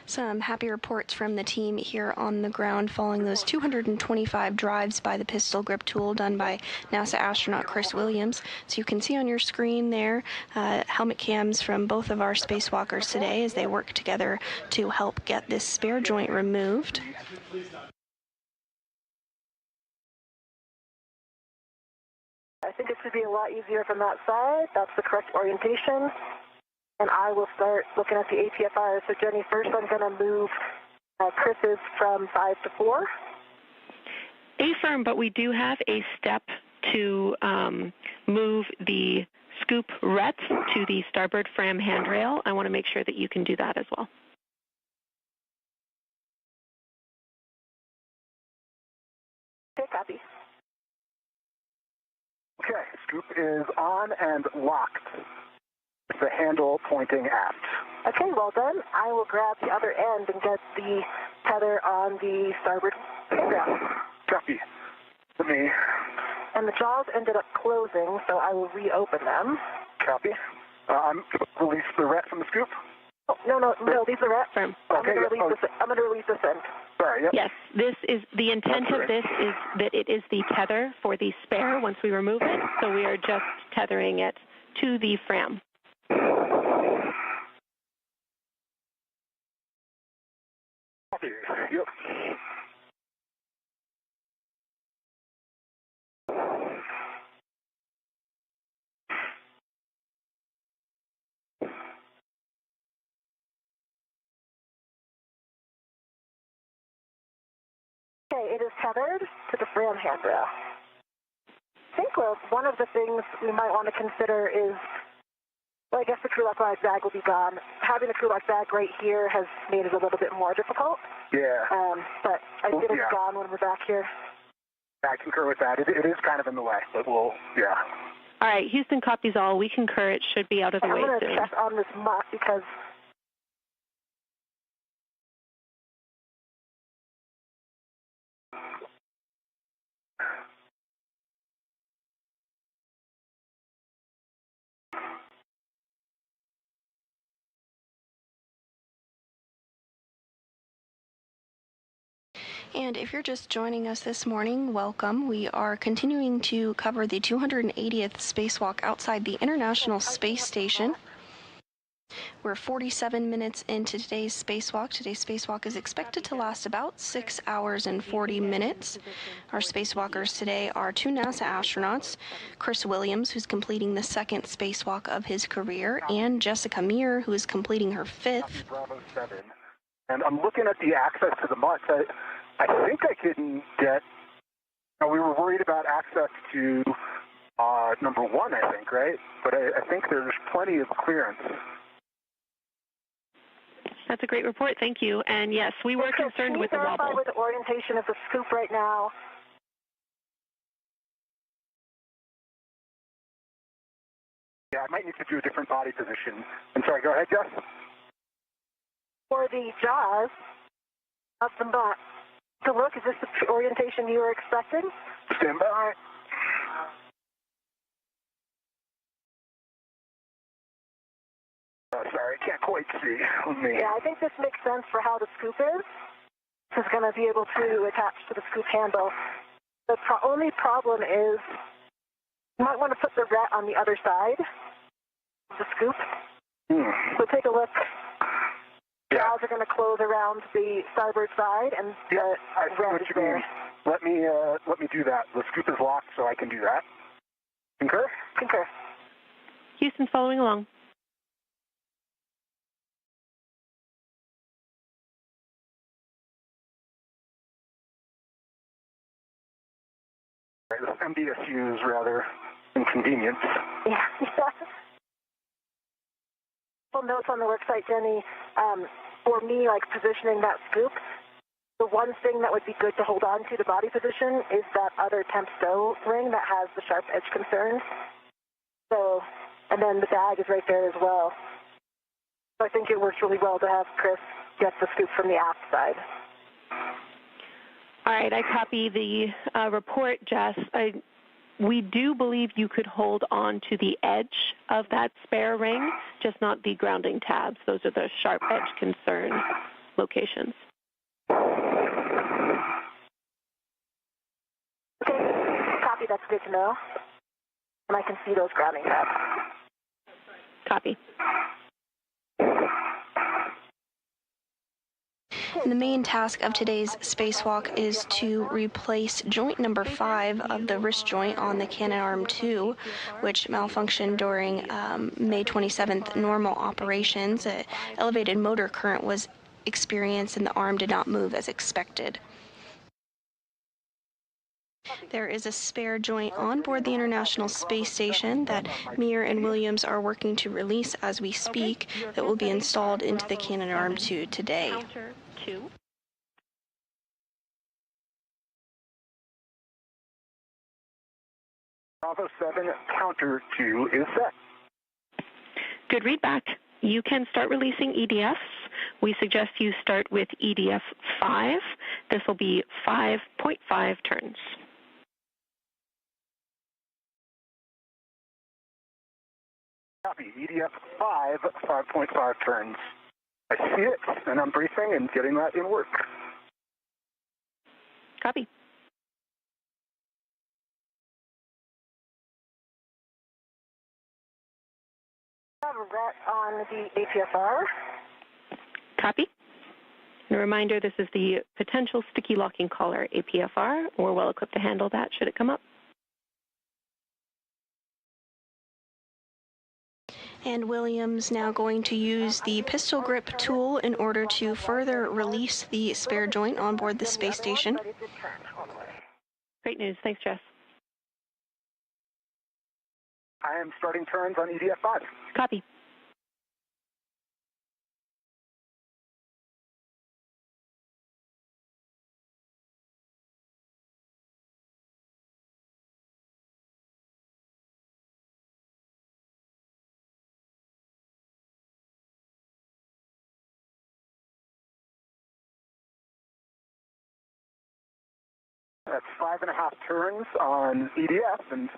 S1: Some happy reports from the team here on the ground following those 225 drives by the pistol grip tool done by NASA astronaut Chris Williams. So you can see on your screen there helmet cams from both of our spacewalkers today as they work together to help get this spare joint removed.
S6: I think it should be a lot easier from that side. That's the correct orientation. And I will start looking at the ATFR. So, Jenny, first I'm going to move Chris's from 5 to 4.
S7: A-firm, but we do have a step to move the scoop rets to the starboard fram handrail. I want to make sure that you can do that as well.
S6: Okay, copy.
S5: Okay, scoop is on and locked. The handle pointing aft.
S6: Okay, well done. I will grab the other end and get the tether on the starboard handrail.
S5: Copy. Let me...
S6: And the jaws ended up closing, so I will reopen them.
S5: Copy. Release the ret from the scoop?
S6: Oh, no, leave the ret.
S7: Firm.
S6: I'm going to release this end.
S5: Sorry, yep.
S7: Yes, this is the intent of this is that it is the tether for the spare once we remove it, so we are just tethering it to the fram.
S5: Yep.
S6: Okay, it is tethered to the fram handrail. I think one of the things we might want to consider is, well, I guess the crew lock bag will be gone. Having the crew lock bag right here has made it a little bit more difficult.
S5: Yeah.
S6: But I think it'll be gone when we're back here.
S5: I concur with that. It is kind of in the way, but we'll, yeah.
S7: All right, Houston copies all. We concur. It should be out of the way soon.
S6: I'm going to check on this mutt because...
S1: And if you're just joining us this morning, welcome. We are continuing to cover the 280th spacewalk outside the International Space Station. We're 47 minutes into today's spacewalk. Today's spacewalk is expected to last about 6 hours and 40 minutes. Our spacewalkers today are two NASA astronauts, Chris Williams, who's completing the second spacewalk of his career, and Jessica Meir, who is completing her fifth.
S5: Bravo 7. And I'm looking at the access to the mutts. I think I can get, we were worried about access to number 1, I think, right? But I think there's plenty of clearance.
S7: That's a great report. Thank you. And yes, we were concerned with the wobble.
S6: Can you verify with the orientation of the scoop right now?
S5: Yeah, I might need to do a different body position. I'm sorry, go ahead, Jess.
S6: For the jaws of the butt. So look, is this the orientation you were expecting?
S5: Stand by. Oh, sorry, I can't quite see.
S6: Yeah, I think this makes sense for how the scoop is. This is going to be able to attach to the scoop handle. The only problem is you might want to put the ret on the other side of the scoop. So take a look. Jaws are going to close around the starboard side, and
S5: I see what you mean. Let me do that. The scoop is locked, so I can do that. Concur?
S6: Concur.
S7: Houston, following along.
S5: Right, this MDSU is rather inconvenience.
S6: Yeah. Well, notes on the worksite, Jenny. For me, like positioning that scoop, the one thing that would be good to hold on to the body position is that other temp stow ring that has the sharp edge concerns. So, and then the bag is right there as well. So I think it works really well to have Chris get the scoop from the aft side.
S7: All right, I copy the report, Jess. We do believe you could hold on to the edge of that spare ring, just not the grounding tabs. Those are the sharp edge concern locations.
S6: Okay, copy. That's good to know. And I can see those grounding tabs.
S7: Copy.
S1: And the main task of today's spacewalk is to replace joint number 5 of the wrist joint on the Canadarm2, which malfunctioned during May 27th normal operations. An elevated motor current was experienced and the arm did not move as expected. There is a spare joint on board the International Space Station that Meir and Williams are working to release as we speak that will be installed into the Canadarm2 today.
S5: Bravo 7, counter 2 is set.
S7: Good readback. You can start releasing EDFs. We suggest you start with EDF 5. This will be 5.5 turns.
S5: Copy. EDF 5, 5.5 turns. I see it, and I'm briefing and getting that in work.
S7: Copy.
S6: I have a ret on the APSR.
S7: Copy. And a reminder, this is the potential sticky locking collar APFR. We're well equipped to handle that should it come up.
S1: And Williams now going to use the pistol grip tool in order to further release the spare joint on board the space station.
S7: Great news. Thanks, Jess.
S5: I am starting turns on EDF 5.
S7: Copy.
S5: That's 5.5 turns on EDF, and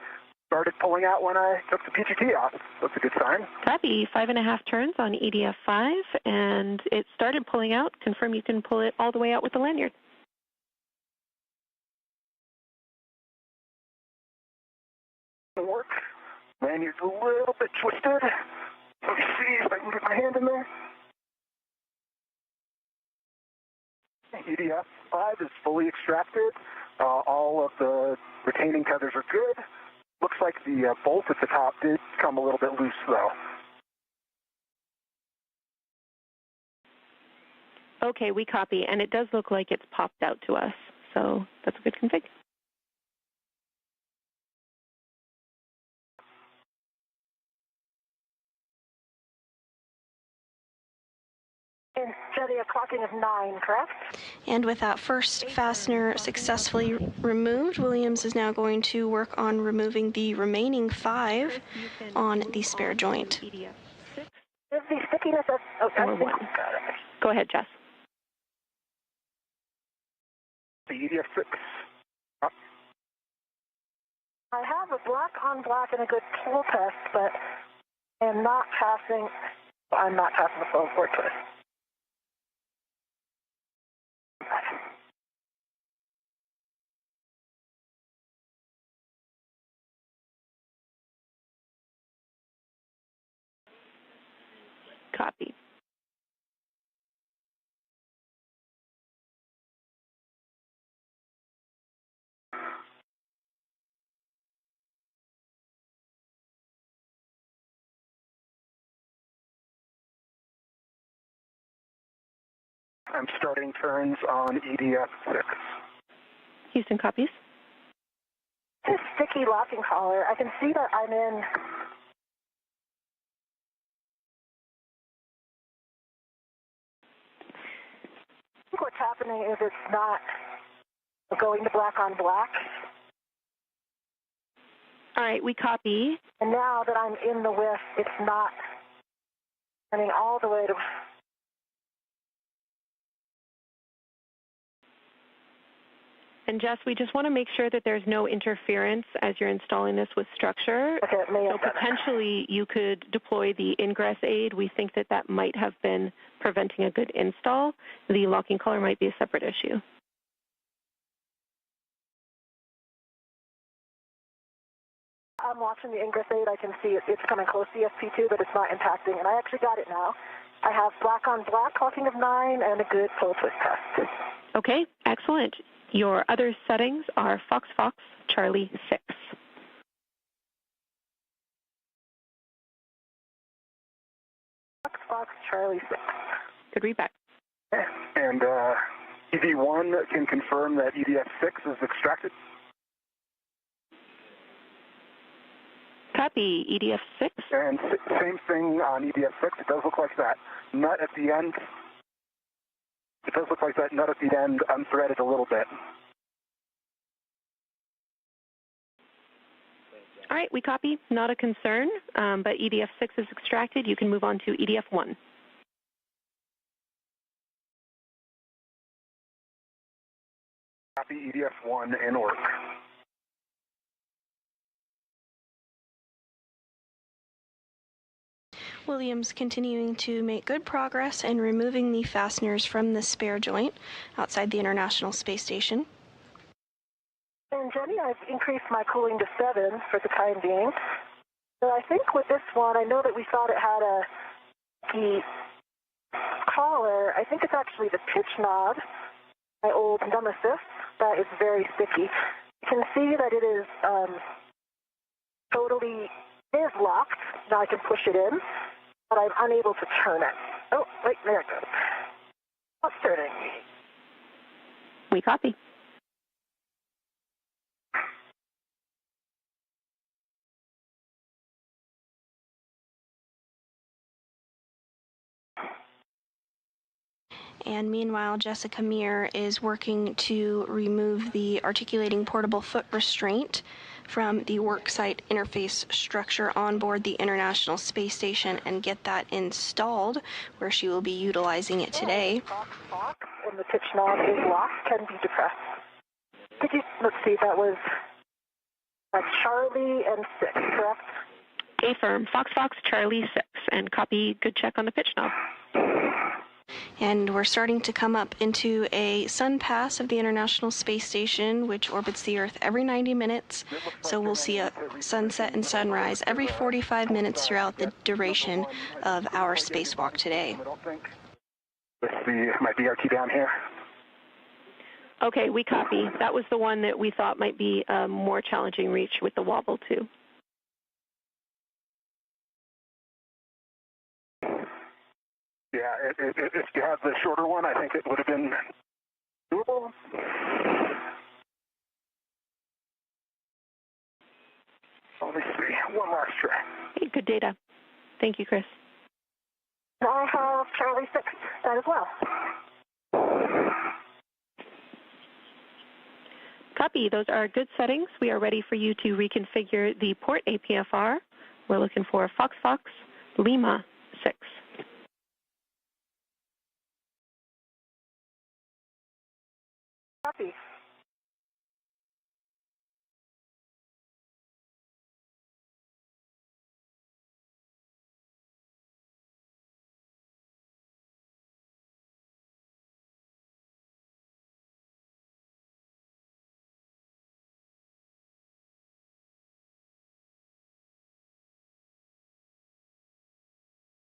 S5: started pulling out when I took the PGT off. That's a good sign.
S7: Copy. 5.5 turns on EDF 5, and it started pulling out. Confirm you can pull it all the way out with the lanyard.
S5: Work. Lanyard's a little bit twisted. Let me see if I can get my hand in there. EDF 5 is fully extracted. All of the retaining tethers are good. Looks like the bolt at the top did come a little bit loose, though.
S7: Okay, we copy, and it does look like it's popped out to us, so that's a good config.
S6: And Jenny, a clocking of 9, correct?
S1: And with that first fastener successfully removed, Williams is now going to work on removing the remaining 5 on the spare joint.
S6: Is the stickiness of... Oh,
S7: Or 1. Go ahead, Jess.
S5: The EDF 6.
S6: I have a black on black and a good pull test, but I'm not passing the phone port test.
S7: Copy.
S5: I'm starting turns on EDF 6.
S7: Houston copies.
S6: This sticky locking collar, I can see that I'm in. I think what's happening is it's not going to black on black.
S7: All right, we copy.
S6: And now that I'm in the width, it's not turning all the way to.
S7: And Jess, we just want to make sure that there's no interference as you're installing this with structure.
S6: Okay,
S7: so potentially you could deploy the ingress aid. We think that that might have been preventing a good install. The locking collar might be a separate issue.
S6: I'm watching the ingress aid. I can see it's coming close to the SP2, but it's not impacting. And I actually got it now. I have black on black locking of 9 and a good pull twist test.
S7: Okay, excellent. Your other settings are Fox Fox Charlie 6.
S6: Fox Fox Charlie 6.
S7: Good readback.
S5: And ED1 can confirm that EDF6 is extracted.
S7: Copy, EDF6.
S5: And same thing on EDF6. It does look like that nut at the end. It does look like that nut at the end unthreaded a little bit.
S7: All right, we copy. Not a concern, but EDF6 is extracted. You can move on to EDF1.
S5: Copy, EDF1 in work.
S1: Williams continuing to make good progress in removing the fasteners from the spare joint outside the International Space Station.
S6: And Jenny, I've increased my cooling to 7 for the time being. But I think with this one, I know that we thought it had the collar. I think it's actually the pitch knob, my old nemesis, that is very sticky. You can see that it is totally locked. Now I can push it in, but I'm unable to turn it. Oh, wait, there it goes. What's turning?
S7: We copy.
S1: And meanwhile, Jessica Meir is working to remove the articulating portable foot restraint from the worksite interface structure on board the International Space Station and get that installed, where she will be utilizing it today.
S6: When the pitch knob is locked, can be depressed. Let's see, that was Charlie and 6, correct?
S7: A-firm, Fox Fox Charlie 6, and copy, good check on the pitch knob.
S1: And we're starting to come up into a sun pass of the International Space Station, which orbits the Earth every 90 minutes. So we'll see a sunset and sunrise every 45 minutes throughout the duration of our spacewalk today.
S5: With my BRT down here.
S7: Okay, we copy. That was the one that we thought might be a more challenging reach with the wobble, too.
S5: Yeah, if you had the shorter one, I think it would have been doable. Let me see. One last try.
S7: Hey, good data. Thank you, Chris.
S6: I have Charlie 6 that as well.
S7: Copy. Those are good settings. We are ready for you to reconfigure the port APFR. We're looking for Fox Fox Lima 6.
S6: Copy.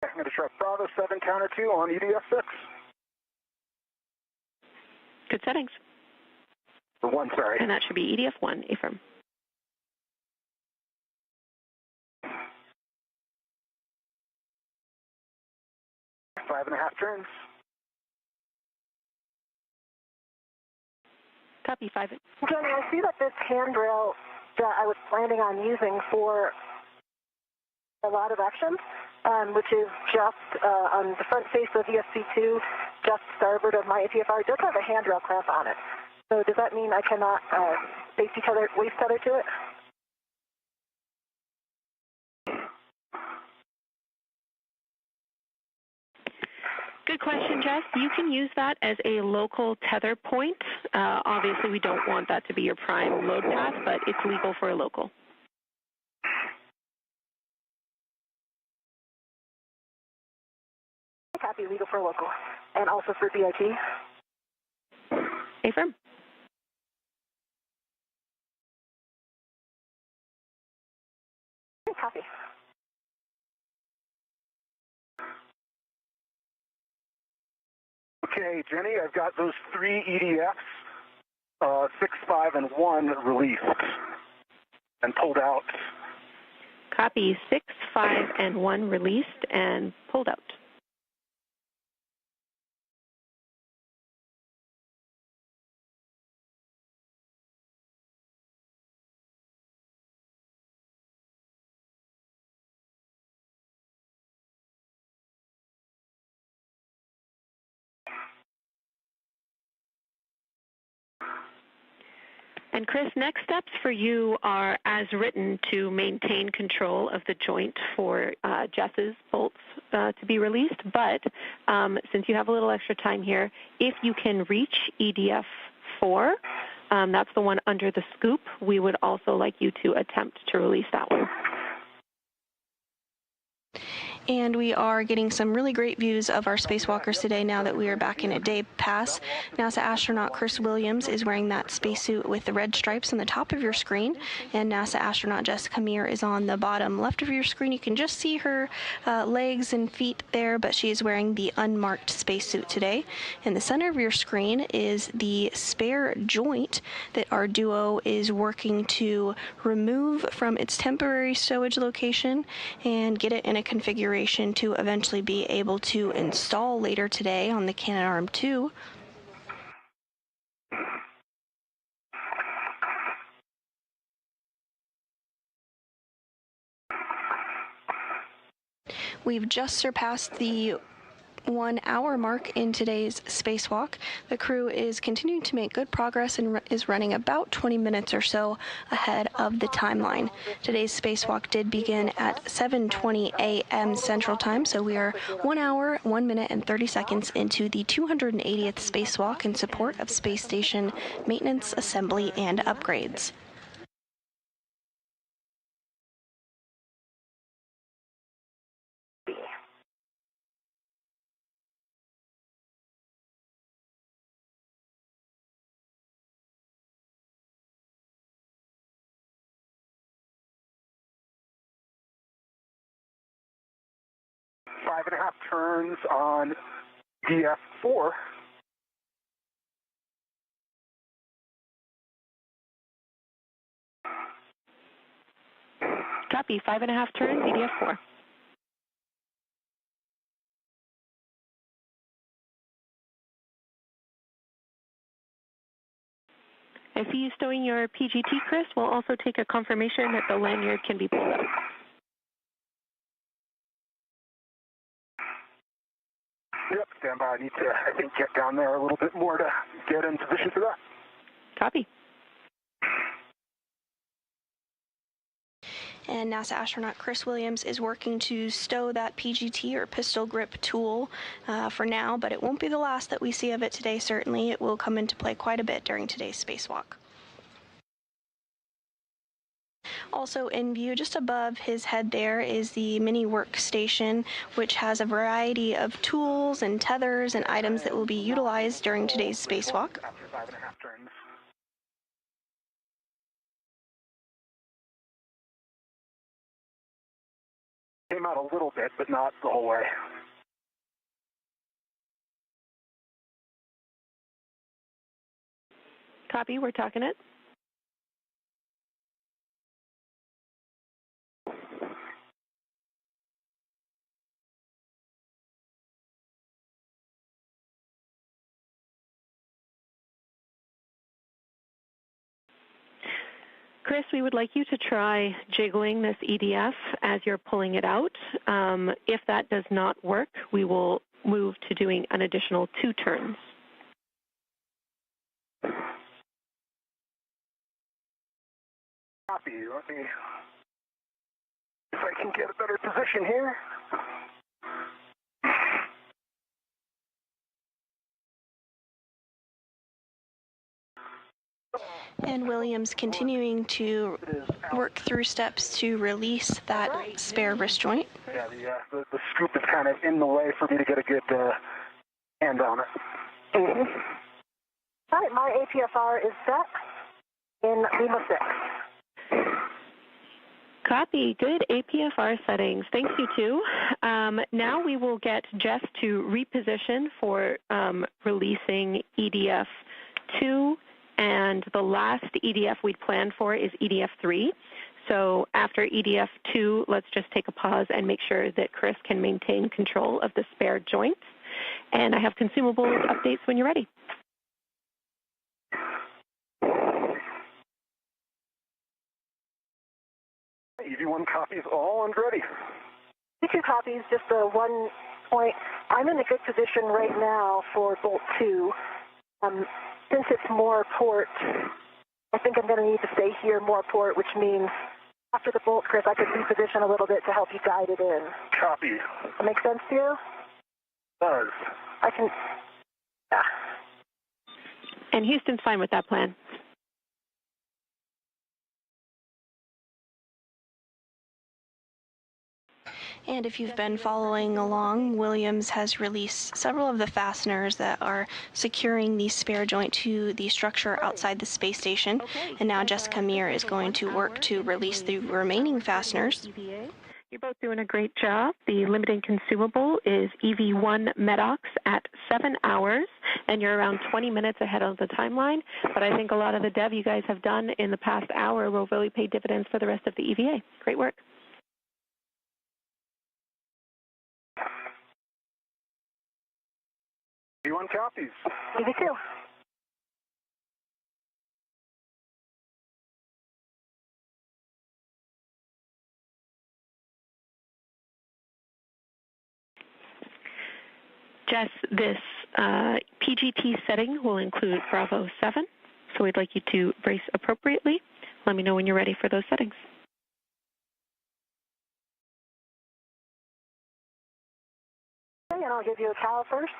S5: I'm going to try Bravo 7 counter 2 on EDF6.
S7: Good settings.
S5: For 1, sorry.
S7: And that should be EDF1, A-firm.
S5: Five and a half turns.
S7: Copy 5.
S6: Jenny, I see that this handrail that I was planning on using for a lot of actions, which is just on the front face of ESC2, just starboard of my ATFR. It does have a handrail clamp on it. So does that mean I cannot waist tether to it?
S7: Good question, Jess. You can use that as a local tether point. Obviously, we don't want that to be your prime load path, but it's legal for a local.
S6: Copy, legal for a local. And also for BIT?
S7: Affirm.
S6: Copy.
S5: Okay, Jenny, I've got those 3 EDFs, 6, 5, and 1 released and pulled out.
S7: Copy. 6, 5, and 1 released and pulled out. And Chris, next steps for you are, as written, to maintain control of the joint for Jess's bolts to be released. But since you have a little extra time here, if you can reach EDF 4, that's the one under the scoop, we would also like you to attempt to release that one.
S1: And we are getting some really great views of our spacewalkers today now that we are back in a day pass. NASA astronaut Chris Williams is wearing that spacesuit with the red stripes on the top of your screen, and NASA astronaut Jessica Meir is on the bottom left of your screen. You can just see her legs and feet there, but she is wearing the unmarked spacesuit today. In the center of your screen is the spare joint that our duo is working to remove from its temporary stowage location and get it in a configuration to eventually be able to install later today on the Canadarm2. We've just surpassed the 1 hour mark in today's spacewalk. The crew is continuing to make good progress and is running about 20 minutes or so ahead of the timeline. Today's spacewalk did begin at 7:20 a.m. Central Time, so we are 1 hour, 1 minute, and 30 seconds into the 280th spacewalk in support of space station maintenance, assembly, and upgrades.
S5: Five and a half turns on DF4.
S7: Copy. 5.5 turns, EDF4. I see you stowing your PGT, Chris. We'll also take a confirmation that the lanyard can be pulled out.
S5: Yep, stand by. I need to, I think, get down there a little bit more to get in position for that.
S7: Copy.
S1: And NASA astronaut Chris Williams is working to stow that PGT or pistol grip tool for now, but it won't be the last that we see of it today, certainly. It will come into play quite a bit during today's spacewalk. Also in view just above his head there is the mini workstation, which has a variety of tools and tethers and items that will be utilized during today's spacewalk.
S5: After 5.5 turns. Came out a little bit, but not the whole way.
S7: Copy, we're talking it. Chris, we would like you to try jiggling this EDF as you're pulling it out. If that does not work, we will move to doing an additional 2 turns.
S5: Copy. Let me, if I can get a better position here.
S1: And Williams continuing to work through steps to release that spare wrist joint.
S5: Yeah, the scoop is kind of in the way for me to get a good hand on it.
S6: All right, my APFR is set in Lima 6.
S7: Copy. Good APFR settings. Thanks, you two. Now we will get Jess to reposition for releasing EDF 2. And the last EDF we'd planned for is EDF 3. So after EDF 2, let's just take a pause and make sure that Chris can maintain control of the spare joint. And I have consumables updates when you're ready.
S5: EV1 copies all and ready.
S6: EV2 copies, just one point. I'm in a good position right now for bolt 2. Since it's more port, I think I'm going to need to stay here more port, which means after the bolt, Chris, I could reposition a little bit to help you guide it in.
S5: Copy.
S6: That make sense to you?
S5: Does.
S6: I can, yeah.
S7: And Houston's fine with that plan.
S1: And if you've been following along, Williams has released several of the fasteners that are securing the spare joint to the structure outside the space station. And now Jessica Meir is going to work to release the remaining fasteners.
S7: You're both doing a great job. The limiting consumable is EV1 MEDOX at 7 hours, and you're around 20 minutes ahead of the timeline. But I think a lot of the dev you guys have done in the past hour will really pay dividends for the rest of the EVA. Great work.
S5: EV1 copies.
S6: EV2.
S7: Jess, this PGT setting will include Bravo 7, so we'd like you to brace appropriately. Let me know when you're ready for those settings.
S6: Okay, and I'll give you a cow first.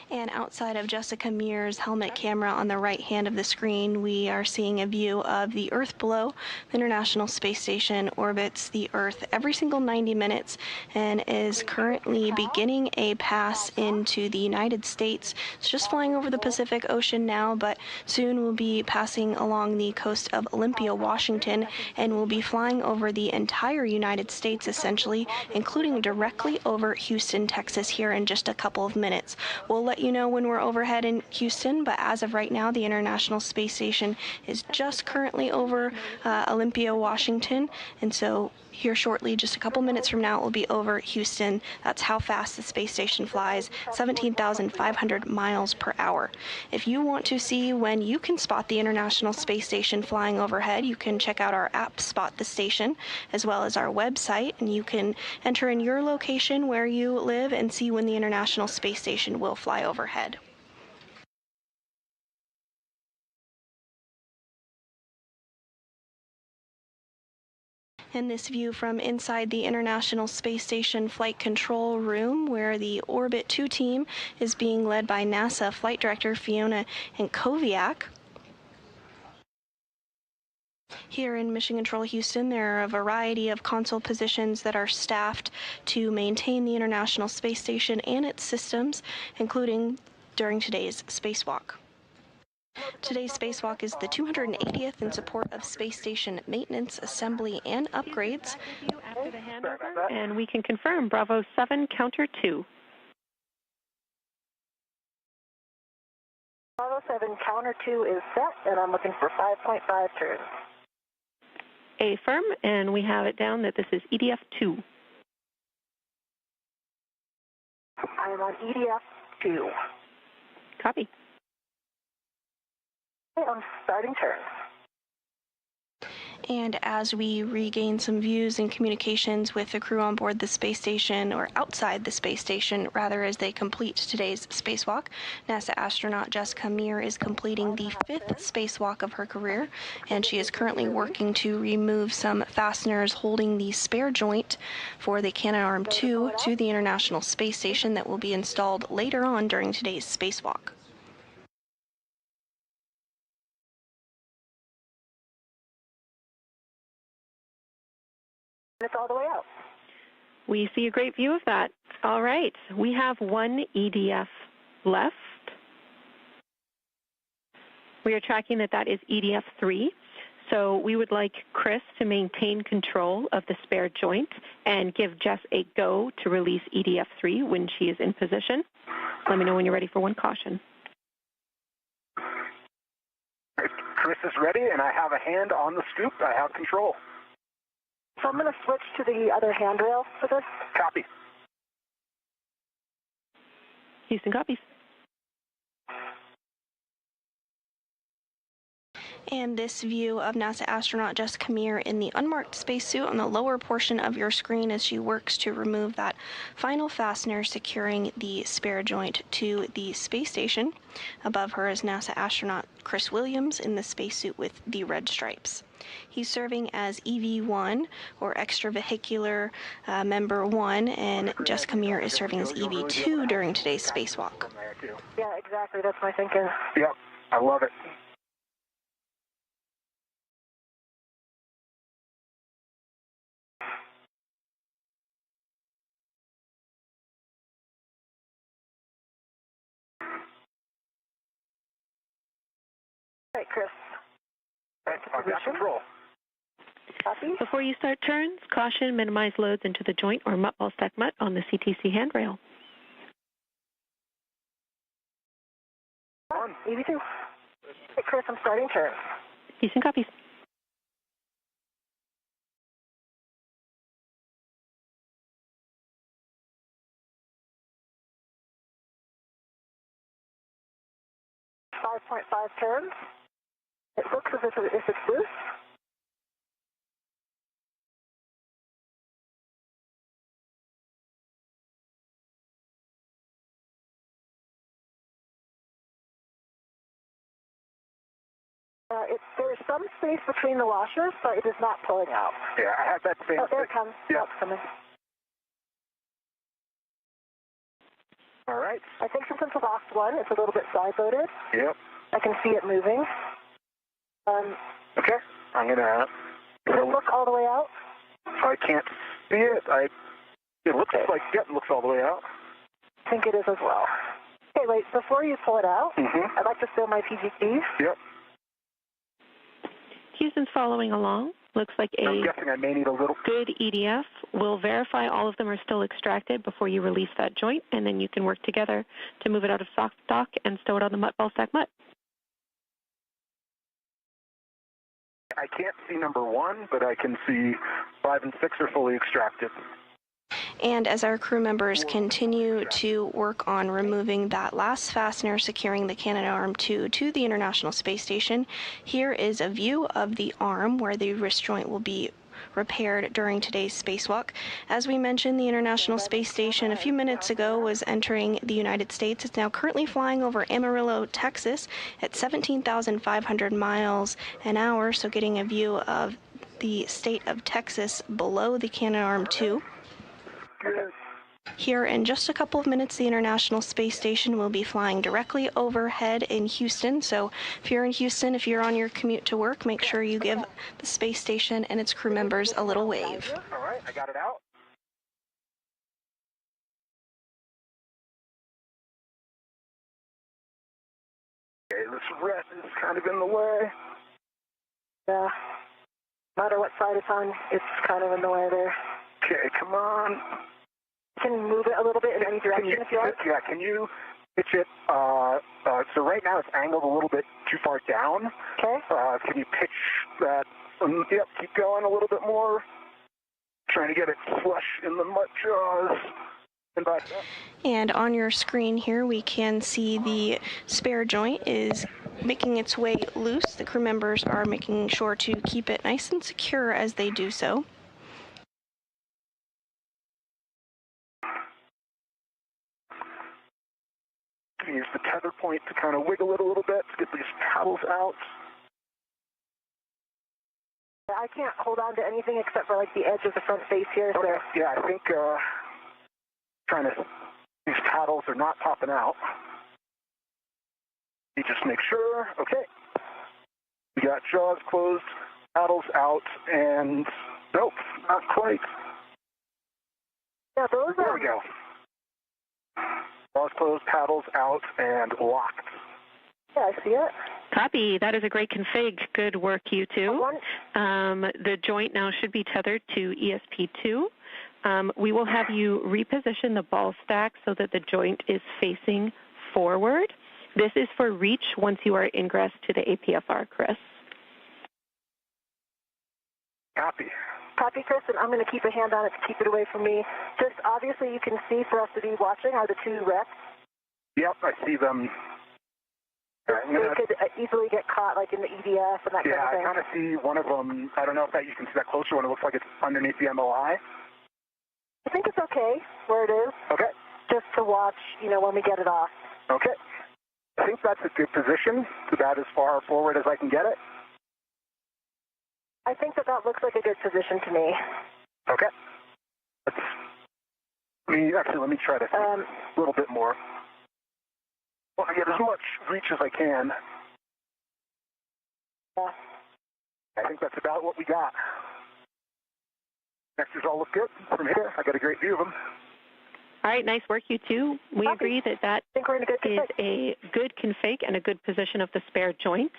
S1: And outside of Jessica Meir's helmet camera on the right hand of the screen, we are seeing a view of the Earth below. The International Space Station orbits the Earth every single 90 minutes and is currently beginning a pass into the United States. It's just flying over the Pacific Ocean now, but soon will be passing along the coast of Olympia, Washington, and will be flying over the entire United States, essentially, including directly over Houston, Texas, here in just a couple of minutes. We'll let you know when we're overhead in Houston, but as of right now, the International Space Station is just currently over Olympia, Washington, and so here shortly, just a couple minutes from now, it will be over Houston. That's how fast the space station flies, 17,500 miles per hour. If you want to see when you can spot the International Space Station flying overhead, you can check out our app, Spot the Station, as well as our website, and you can enter in your location where you live and see when the International Space Station will fly overhead. And this view from inside the International Space Station Flight Control Room, where the Orbit 2 team is being led by NASA Flight Director Fiona Koviak. Here in Mission Control Houston, there are a variety of console positions that are staffed to maintain the International Space Station and its systems, including during today's spacewalk. Today's spacewalk is the 280th in support of space station maintenance, assembly, and upgrades.
S7: After the handover, and we can confirm Bravo 7, counter 2.
S6: Bravo 7, counter 2 is set, and I'm looking for 5.5 turns.
S7: Affirm, and we have it down that this is EDF 2.
S6: I am on EDF 2.
S7: Copy.
S6: Okay, I'm starting turn.
S1: And as we regain some views and communications with the crew on board the space station, or outside the space station, rather, as they complete today's spacewalk, NASA astronaut Jessica Meir is completing the 5th spacewalk of her career, and she is currently working to remove some fasteners holding the spare joint for the Canadarm2 to the International Space Station that will be installed later on during today's spacewalk.
S6: It's all the way out.
S7: We see a great view of that. All right, we have one EDF left. We are tracking that is EDF 3. So we would like Chris to maintain control of the spare joint and give Jess a go to release EDF 3 when she is in position. Let me know when you're ready for one caution.
S5: Chris is ready, and I have a hand on the scoop. I have control.
S6: So I'm going to switch to the other handrail for this.
S5: Copy.
S7: Houston copies.
S1: And this view of NASA astronaut Jessica Meir in the unmarked spacesuit on the lower portion of your screen as she works to remove that final fastener securing the spare joint to the space station. Above her is NASA astronaut Chris Williams in the spacesuit with the red stripes. He's serving as EV1, or extravehicular member 1, and Jessica Meir is serving as EV2 during today's spacewalk.
S6: Yeah, exactly. That's my thinking.
S5: Yep, I love it.
S6: All right, Chris.
S5: I've got control.
S6: Copy.
S7: Before you start turns, caution, minimize loads into the joint or mutt ball stack mutt on the CTC handrail.
S6: On, EV2. Hey, Chris, I'm starting turn.
S7: Houston copies.
S6: .5 turns. It looks as if it's loose. There's some space between the washers, but it is not pulling out.
S5: Yeah, I have that same.
S6: Oh, there it comes.
S5: Yeah.
S6: Oh, it's coming.
S5: All right.
S6: I think since it's a box 1, it's a little bit side-loaded.
S5: Yep.
S6: I can see it moving.
S5: Okay. I'm gonna.
S6: Does it look all the way out?
S5: I can't see it. It looks like it looks all the way out.
S6: I think it is as well. Okay, wait. Before you pull it out, I'd like to fill my PGPs.
S5: Yep.
S7: Houston's following along. Looks like
S5: I'm guessing I may need a little.
S7: Good EDF. We'll verify all of them are still extracted before you release that joint, and then you can work together to move it out of stock and stow it on the mutt ball stack mutt.
S5: I can't see number 1, but I can see 5 and 6 are fully extracted.
S1: And as our crew members continue to work on removing that last fastener securing the Canadarm2 to the International Space Station, here is a view of the arm where the wrist joint will be repaired during today's spacewalk. As we mentioned, the International Space Station a few minutes ago was entering the United States. It's now currently flying over Amarillo, Texas at 17,500 miles an hour, so getting a view of the state of Texas below the Canadarm2. Here in just a couple of minutes, the International Space Station will be flying directly overhead in Houston. So if you're in Houston, if you're on your commute to work, make sure you give the space station and its crew members a little wave.
S5: All right, I got it out. Okay, this red is kind of in the way.
S6: Yeah. No matter what side it's on, it's kind of in the way there.
S5: Okay, come on.
S6: You can move it a little bit in any direction if you like.
S5: Yeah, can you pitch it? So right now it's angled a little bit too far down.
S6: Okay.
S5: Can you pitch that? Yep, keep going a little bit more. Trying to get it flush in the mutt jaws.
S1: And on your screen here, we can see the spare joint is making its way loose. The crew members are making sure to keep it nice and secure as they do so.
S5: Use the tether point to kind of wiggle it a little bit to get these paddles out.
S6: I can't hold on to anything except for like the edge of the front face here.
S5: Okay. Yeah, I think these paddles are not popping out. You just make sure. Okay. We got jaws closed, paddles out, and nope, not quite.
S6: Yeah, those
S5: There we go. Jaws closed, paddles out, and locked.
S6: Yeah, I see it.
S7: Copy. That is a great config. Good work, you two. The joint now should be tethered to ESP2. We will have you reposition the ball stack so that the joint is facing forward. This is for reach once you are ingress to the APFR, Chris.
S5: Copy.
S6: Copy, Chris, and I'm going to keep a hand on it to keep it away from me. Just obviously you can see for us to be watching are the two wrecks.
S5: Yep, I see them.
S6: They could easily get caught like in the EDF and that kind of thing.
S5: Yeah, I kind of see one of them. I don't know if you can see that closer one. It looks like it's underneath the MOI.
S6: I think it's okay where it is.
S5: Okay.
S6: Just to watch, when we get it off.
S5: Okay. I think that's a good position. It's about as far forward as I can get it.
S6: I think that looks like a good position to me.
S5: Okay. Let me try to see a little bit more. Well, I get as much reach as I can. I think that's about what we got. Vectors all look good from here. I got a great view of them.
S7: All right, nice work, you two. We agree that is a good config and a good position of the spare joint.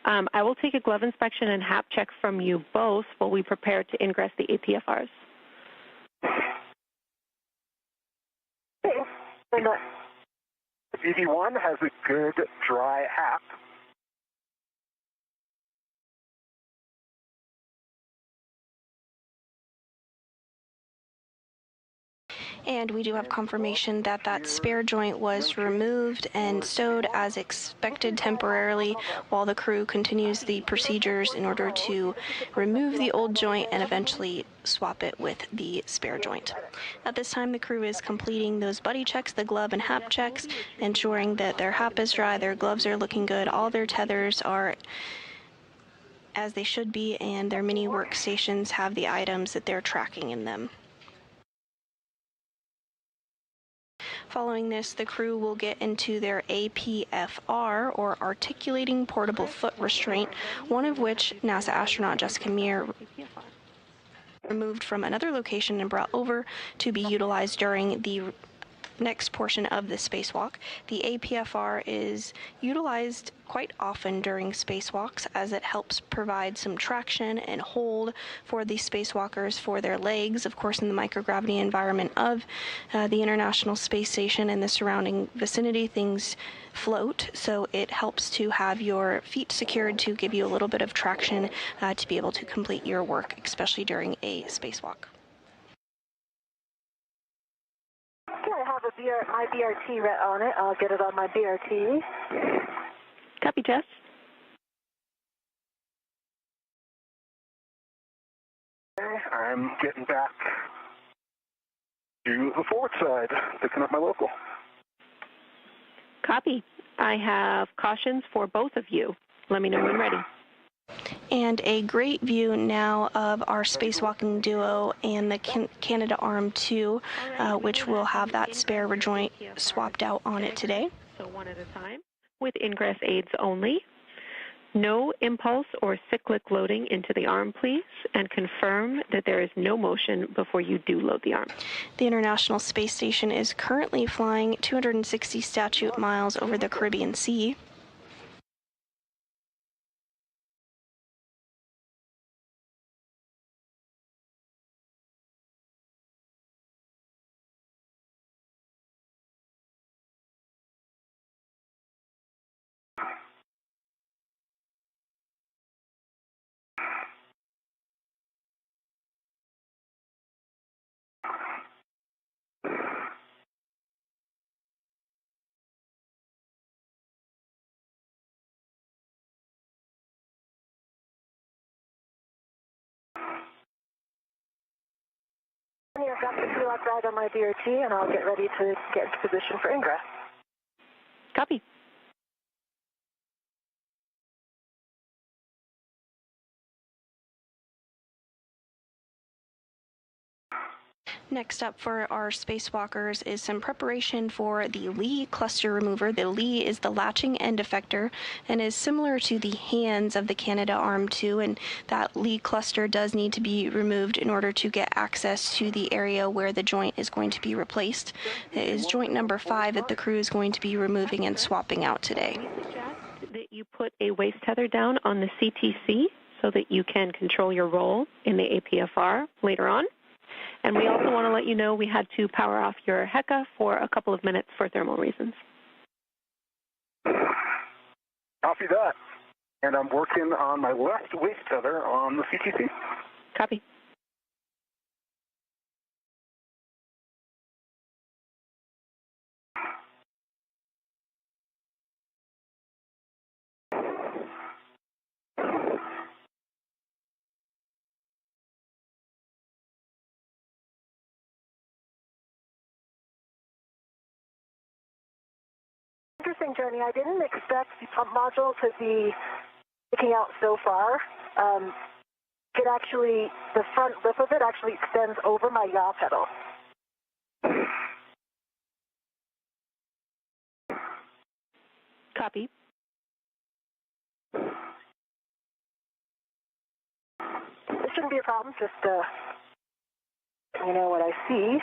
S7: I will take a glove inspection and HAP check from you both while we prepare to ingress the APFRs.
S5: EV1 has a good dry HAP.
S1: And we do have confirmation that that spare joint was removed and stowed as expected temporarily while the crew continues the procedures in order to remove the old joint and eventually swap it with the spare joint. At this time, the crew is completing those buddy checks, the glove and HAP checks, ensuring that their HAP is dry, their gloves are looking good, all their tethers are as they should be, and their mini workstations have the items that they're tracking in them. Following this, the crew will get into their APFR, or Articulating Portable Foot Restraint, one of which NASA astronaut Jessica Meir removed from another location and brought over to be utilized during the next portion of the spacewalk. The APFR is utilized quite often during spacewalks as it helps provide some traction and hold for the spacewalkers for their legs. Of course, in the microgravity environment of the International Space Station and the surrounding vicinity, things float, so it helps to have your feet secured to give you a little bit of traction to be able to complete your work, especially during a spacewalk.
S6: I have my BRT on it. I'll get it on my BRT.
S7: Copy, Jess.
S5: I'm getting back to the forward side, picking up my local.
S7: Copy. I have cautions for both of you. Let me know when ready.
S1: And a great view now of our spacewalking duo and the Canada Arm 2, which will have that spare joint swapped out on it today.
S7: So one at a time with ingress aids only. No impulse or cyclic loading into the arm, please, and confirm that there is no motion before you do load the arm.
S1: The International Space Station is currently flying 260 statute miles over the Caribbean Sea.
S6: I've got the Airlock bag on my DRT, and I'll get ready to get into position for ingress.
S7: Copy.
S1: Next up for our spacewalkers is some preparation for the Lee cluster remover. The Lee is the latching end effector and is similar to the hands of the Canadarm2, and that Lee cluster does need to be removed in order to get access to the area where the joint is going to be replaced. It is joint number 5 that the crew is going to be removing and swapping out today.
S7: We suggest that you put a waist tether down on the CTC so that you can control your role in the APFR later on. And we also want to let you know we had to power off your HECA for a couple of minutes for thermal reasons.
S5: Copy that. And I'm working on my left waist tether on the CTC.
S7: Copy.
S6: Interesting, Journey. I didn't expect the pump module to be sticking out so far. It actually, the front lip of it actually extends over my yaw pedal.
S7: Copy.
S6: This shouldn't be a problem, just you know what I see.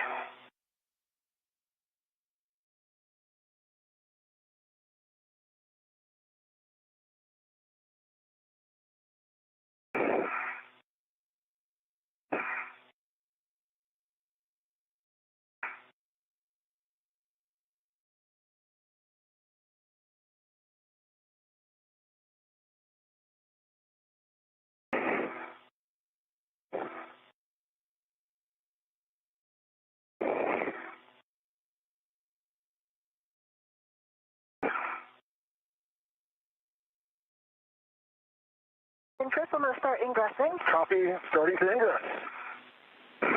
S6: And Chris, I'm going to start ingressing.
S5: Copy, starting to ingress.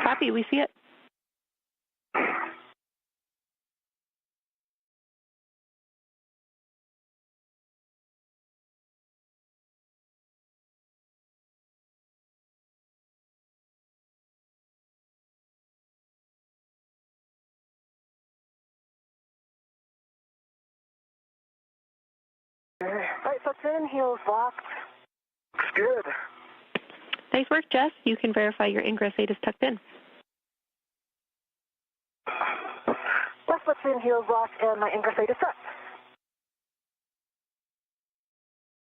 S7: Copy, we see it.
S6: Right foot's in, heels locked.
S5: Looks good.
S7: Nice work, Jess. You can verify your ingress 8 is tucked in.
S6: Left foot's in, heels locked, and my ingress 8 is tucked.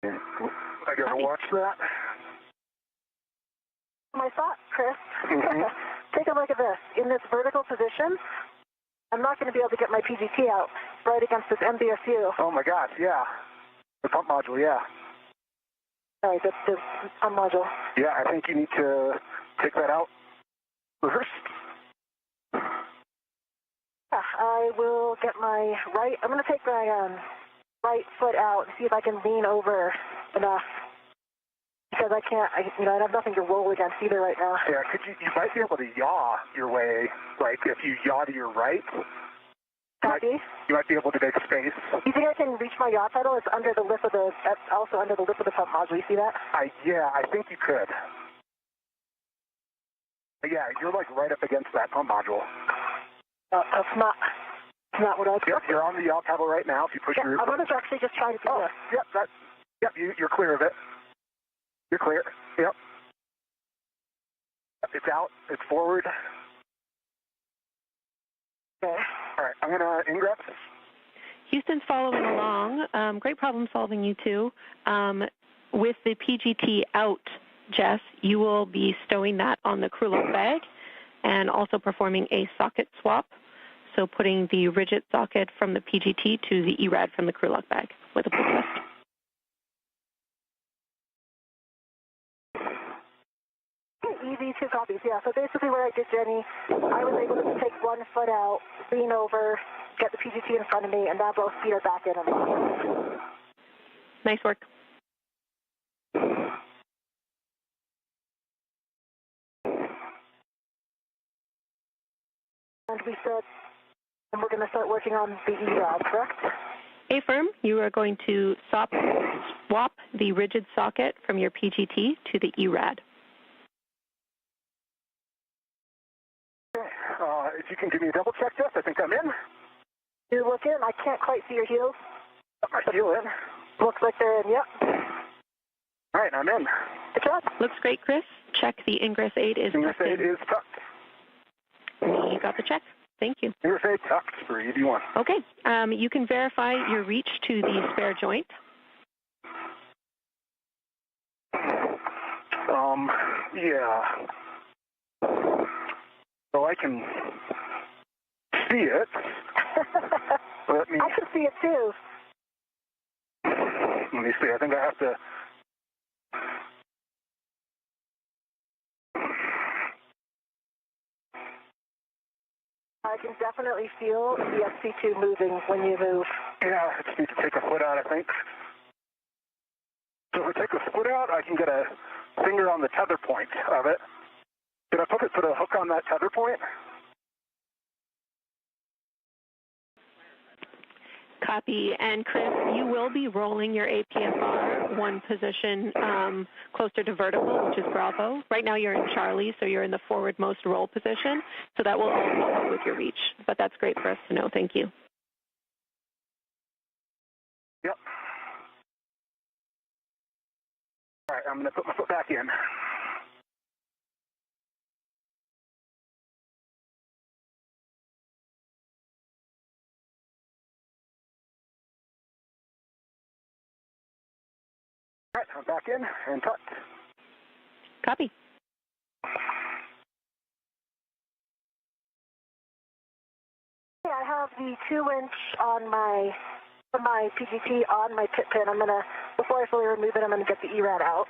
S5: I gotta watch that.
S6: My thought, Chris, take a look at this. In this vertical position, I'm not going to be able to get my PGT out right against this MBSU.
S5: Oh my gosh, yeah. The pump module, yeah.
S6: All right, that's the pump module.
S5: Yeah, I think you need to take that out. Reverse.
S6: Yeah, I will get my right, I'm going to take my right foot out and see if I can lean over enough. Because I can't, I have nothing to roll against either right now.
S5: Yeah, you might be able to yaw your way, like if you yaw to your right.
S6: Copy.
S5: You might be able to make space.
S6: You think I can reach my yaw pedal? It's under the lip of the, also under the lip of the pump module. You see that?
S5: Yeah, I think you could. Yeah, you're like right up against that pump module.
S6: That's not what I.
S5: Yep, you're on the yaw pedal right now. If you push your.
S6: I'm actually just trying to do this.
S5: Yep, you're clear of it. You're clear. Yep. It's out. It's forward.
S6: Okay.
S5: All right, I'm going to ingress.
S7: Houston's following along. Great problem solving, you two. With the PGT out, Jess, you will be stowing that on the crew lock bag and also performing a socket swap. So putting the rigid socket from the PGT to the ERAD from the crew lock bag with a pull test.
S6: Easy, 2 copies, yeah. So basically what I did, Jenny, I was able to take 1 foot out, lean over, get the PGT in front of me, and now both feet are back in and locked.
S7: Nice work.
S6: and we said, and we're going to start working on the ERAD, correct?
S7: Affirm, you are going to swap the rigid socket from your PGT to the ERAD.
S5: If you can give me a double check, Jess, I think I'm in.
S6: You're looking. I can't quite see your heels.
S5: I feel in.
S6: Looks like they're in, yep.
S5: All right, I'm in.
S6: Good job.
S7: Looks great, Chris. Check the ingress aid is
S5: Ingress aid is tucked.
S7: You got the check. Thank you.
S5: Ingress aid tucked for ED1.
S7: Okay. You can verify your reach to the spare joint.
S5: Yeah. So I can see it. Let me...
S6: I can see it too.
S5: Let me see. I think I have to...
S6: I can definitely feel the SC2 moving when you move.
S5: Yeah, I just need to take a foot out, I think. So if I take a foot out, I can get a finger on the tether point of it. Did I put a hook on that tether point?
S7: Copy. And Chris, you will be rolling your APFR one position closer to vertical, which is Bravo. Right now you're in Charlie, so you're in the forwardmost roll position. So that will all help with your reach. But that's great for us to know. Thank you.
S5: Yep. All right, I'm going to put my foot back in. All right, I'm back in and tucked.
S7: Copy.
S6: I have the 2-inch on my PGT on my pit pin. I'm gonna, before I fully remove it, I'm gonna get the ERAD out.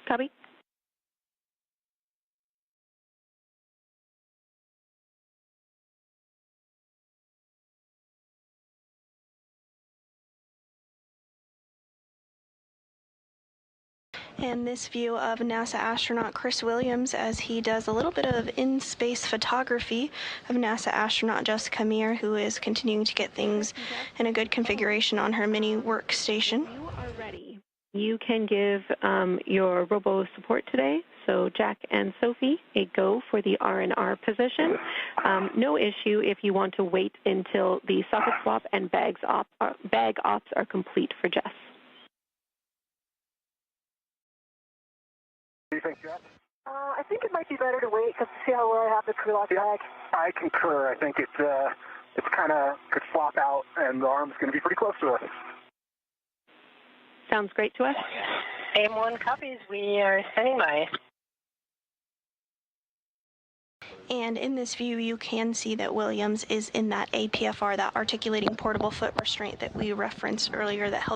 S7: Copy.
S1: And this view of NASA astronaut Chris Williams as he does a little bit of in-space photography of NASA astronaut Jessica Meir, who is continuing to get things in a good configuration on her mini workstation.
S7: You are ready. You can give your robo support today. So Jack and Sophie, a go for the R&R position. No issue if you want to wait until the socket swap and bag ops are complete for Jess.
S5: What do you think, Jeff?
S6: I think it might be better to wait because to see how well I have the crew lock bag.
S5: I concur. I think it's kind of could flop out, and the arm's going to be pretty close to us.
S7: Sounds great to us.
S2: AM1 copies. We are standing by.
S1: And in this view, you can see that Williams is in that APFR, that articulating portable foot restraint that we referenced earlier that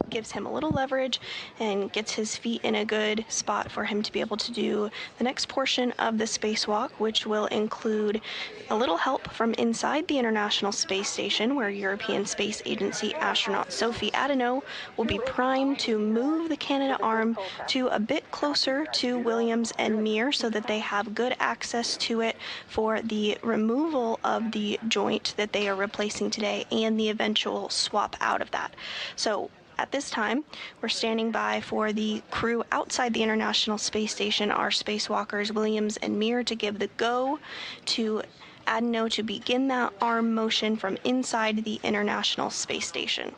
S1: gives him a little leverage and gets his feet in a good spot for him to be able to do the next portion of the spacewalk, which will include a little help from inside the International Space Station, where European Space Agency astronaut Sophie Adenau will be primed to move the Canadarm to a bit closer to Williams and Meir so that they have good access to it for the removal of the joint that they are replacing today and the eventual swap out of that. So at this time, we're standing by for the crew outside the International Space Station, our spacewalkers Williams and Meir, to give the go to Adenau to begin that arm motion from inside the International Space Station.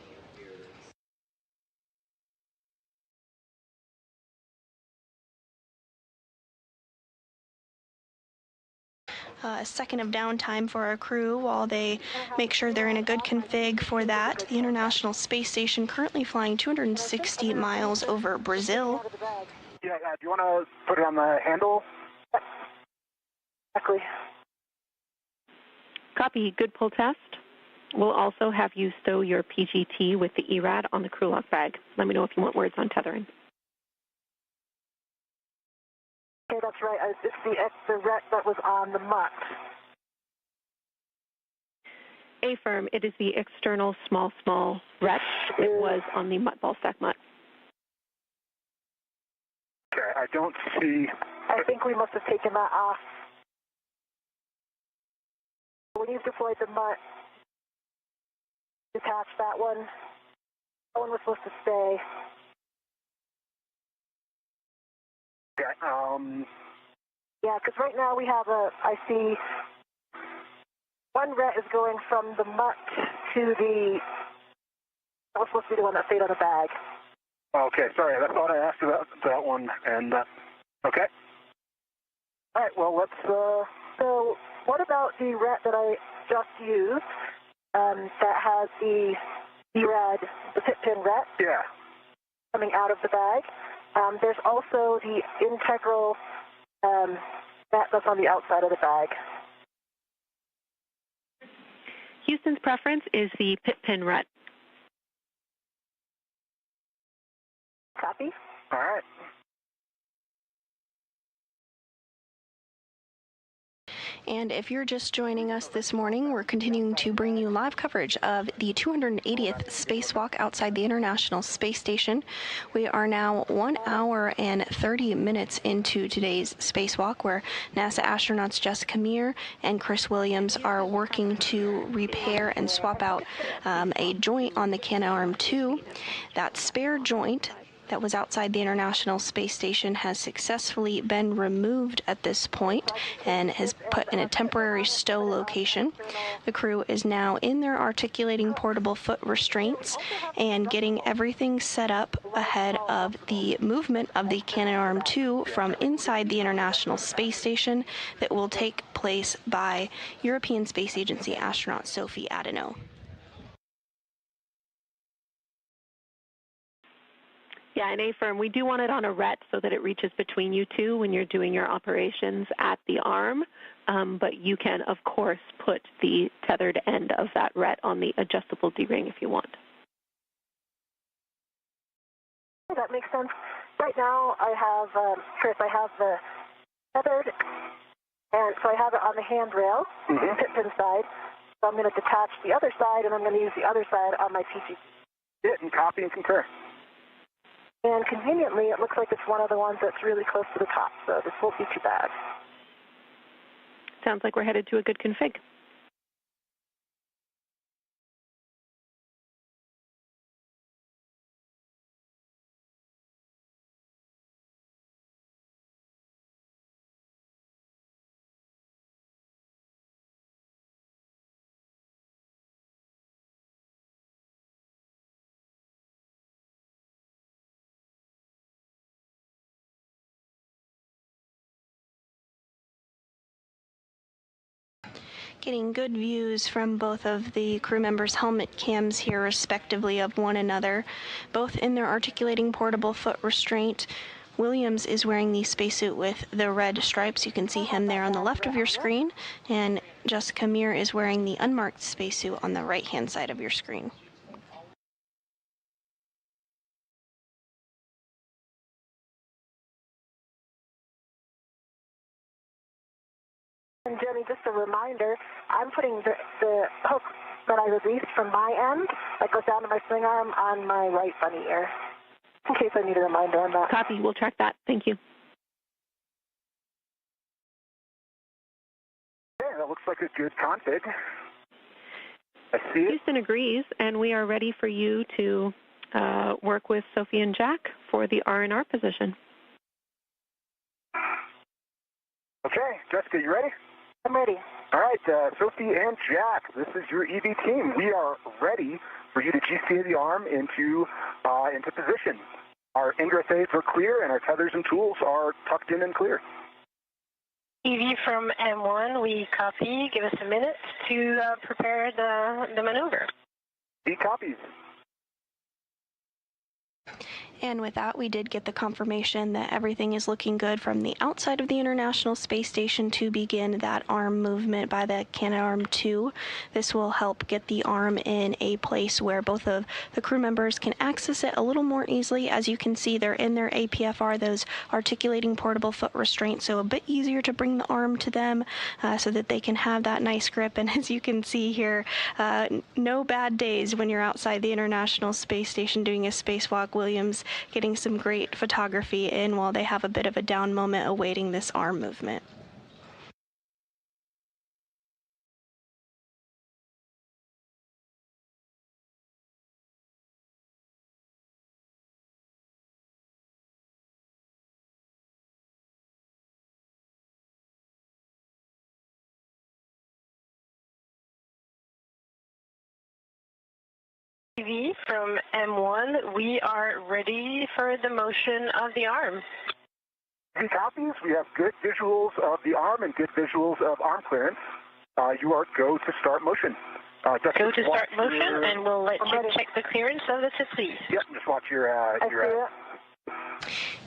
S1: A second of downtime for our crew while they make sure they're in a good config for that. The International Space Station currently flying 260 miles over Brazil.
S5: Yeah, do you want to put it on the handle?
S6: Exactly.
S7: Copy. Good pull test. We'll also have you stow your PGT with the ERAD on the crew lock bag. Let me know if you want words on tethering.
S6: Okay, that's right. It's the ret that was on the mutt.
S7: Affirm, it is the external small ret. It was on the mutt ball stack mutt.
S5: Okay, I don't see...
S6: I think we must have taken that off. when you've deployed the MUT, detach that one. That one was supposed to stay.
S5: Okay,
S6: Yeah, because right now we have I see one ret is going from the MUT to the, that was supposed to be the one that stayed on the bag.
S5: Okay, sorry, I thought I asked you about that one, and, okay. All right, well, let's,
S6: So what about the ret that I just used that has the red, the pit pin ret?
S5: Yeah.
S6: Coming out of the bag. There's also the integral ret that's on the outside of the bag.
S7: Houston's preference is the pit pin ret.
S6: Copy.
S5: All right.
S1: And if you're just joining us this morning, we're continuing to bring you live coverage of the 280th spacewalk outside the International Space Station. We are now 1 hour and 30 minutes into today's spacewalk, where NASA astronauts Jessica Meir and Chris Williams are working to repair and swap out a joint on the Canadarm2. That spare joint that was outside the International Space Station has successfully been removed at this point and has put in a temporary stow location. The crew is now in their articulating portable foot restraints and getting everything set up ahead of the movement of the Canadarm2 from inside the International Space Station that will take place by European Space Agency astronaut Sophie Adeneau.
S7: Yeah, and A-firm, we do want it on a ret so that it reaches between you two when you're doing your operations at the arm, but you can, of course, put the tethered end of that ret on the adjustable D-ring if you want.
S6: That makes sense. Right now I have, Chris, I have the tethered, and so I have it on the handrail, pit pin side, so I'm going to detach the other side, and I'm going to use the other side on my TG.
S5: Hit and copy and concur.
S6: And conveniently, it looks like it's one of the ones that's really close to the top, so this won't be too bad.
S7: Sounds like we're headed to a good config.
S1: Getting good views from both of the crew members' helmet cams here, respectively, of one another, both in their articulating portable foot restraint. Williams is wearing the spacesuit with the red stripes. You can see him there on the left of your screen, and Jessica Meir is wearing the unmarked spacesuit on the right-hand side of your screen.
S6: And Jenny, just a reminder, I'm putting the hook that I released from my end that goes down to my swing arm on my right bunny ear, in case I need a reminder on that.
S7: Copy. We'll track that. Thank you.
S5: Yeah, that looks like a good config. I see it.
S7: Houston agrees, and we are ready for you to work with Sophie and Jack for the R&R position.
S5: Okay, Jessica, you ready?
S6: I'm ready.
S5: All right, Sophie and Jack, this is your EV team. We are ready for you to GCA the arm into position. Our ingress aids are clear, and our tethers and tools are tucked in and clear.
S2: EV from M1, we copy. Give us a minute to prepare the maneuver.
S5: He copies.
S1: And with that, we did get the confirmation that everything is looking good from the outside of the International Space Station to begin that arm movement by the Canadarm2. This will help get the arm in a place where both of the crew members can access it a little more easily. As you can see, they're in their APFR, those articulating portable foot restraints, so a bit easier to bring the arm to them so that they can have that nice grip. And as you can see here, no bad days when you're outside the International Space Station doing a spacewalk. Williams getting some great photography in while they have a bit of a down moment awaiting this arm movement.
S2: TV from M1, we are ready for the motion of the arm.
S5: Any copies? We have good visuals of the arm and good visuals of arm clearance. You are go to start motion.
S2: Go to start motion, and we'll let you check the clearance of the please.
S5: Yep, just watch your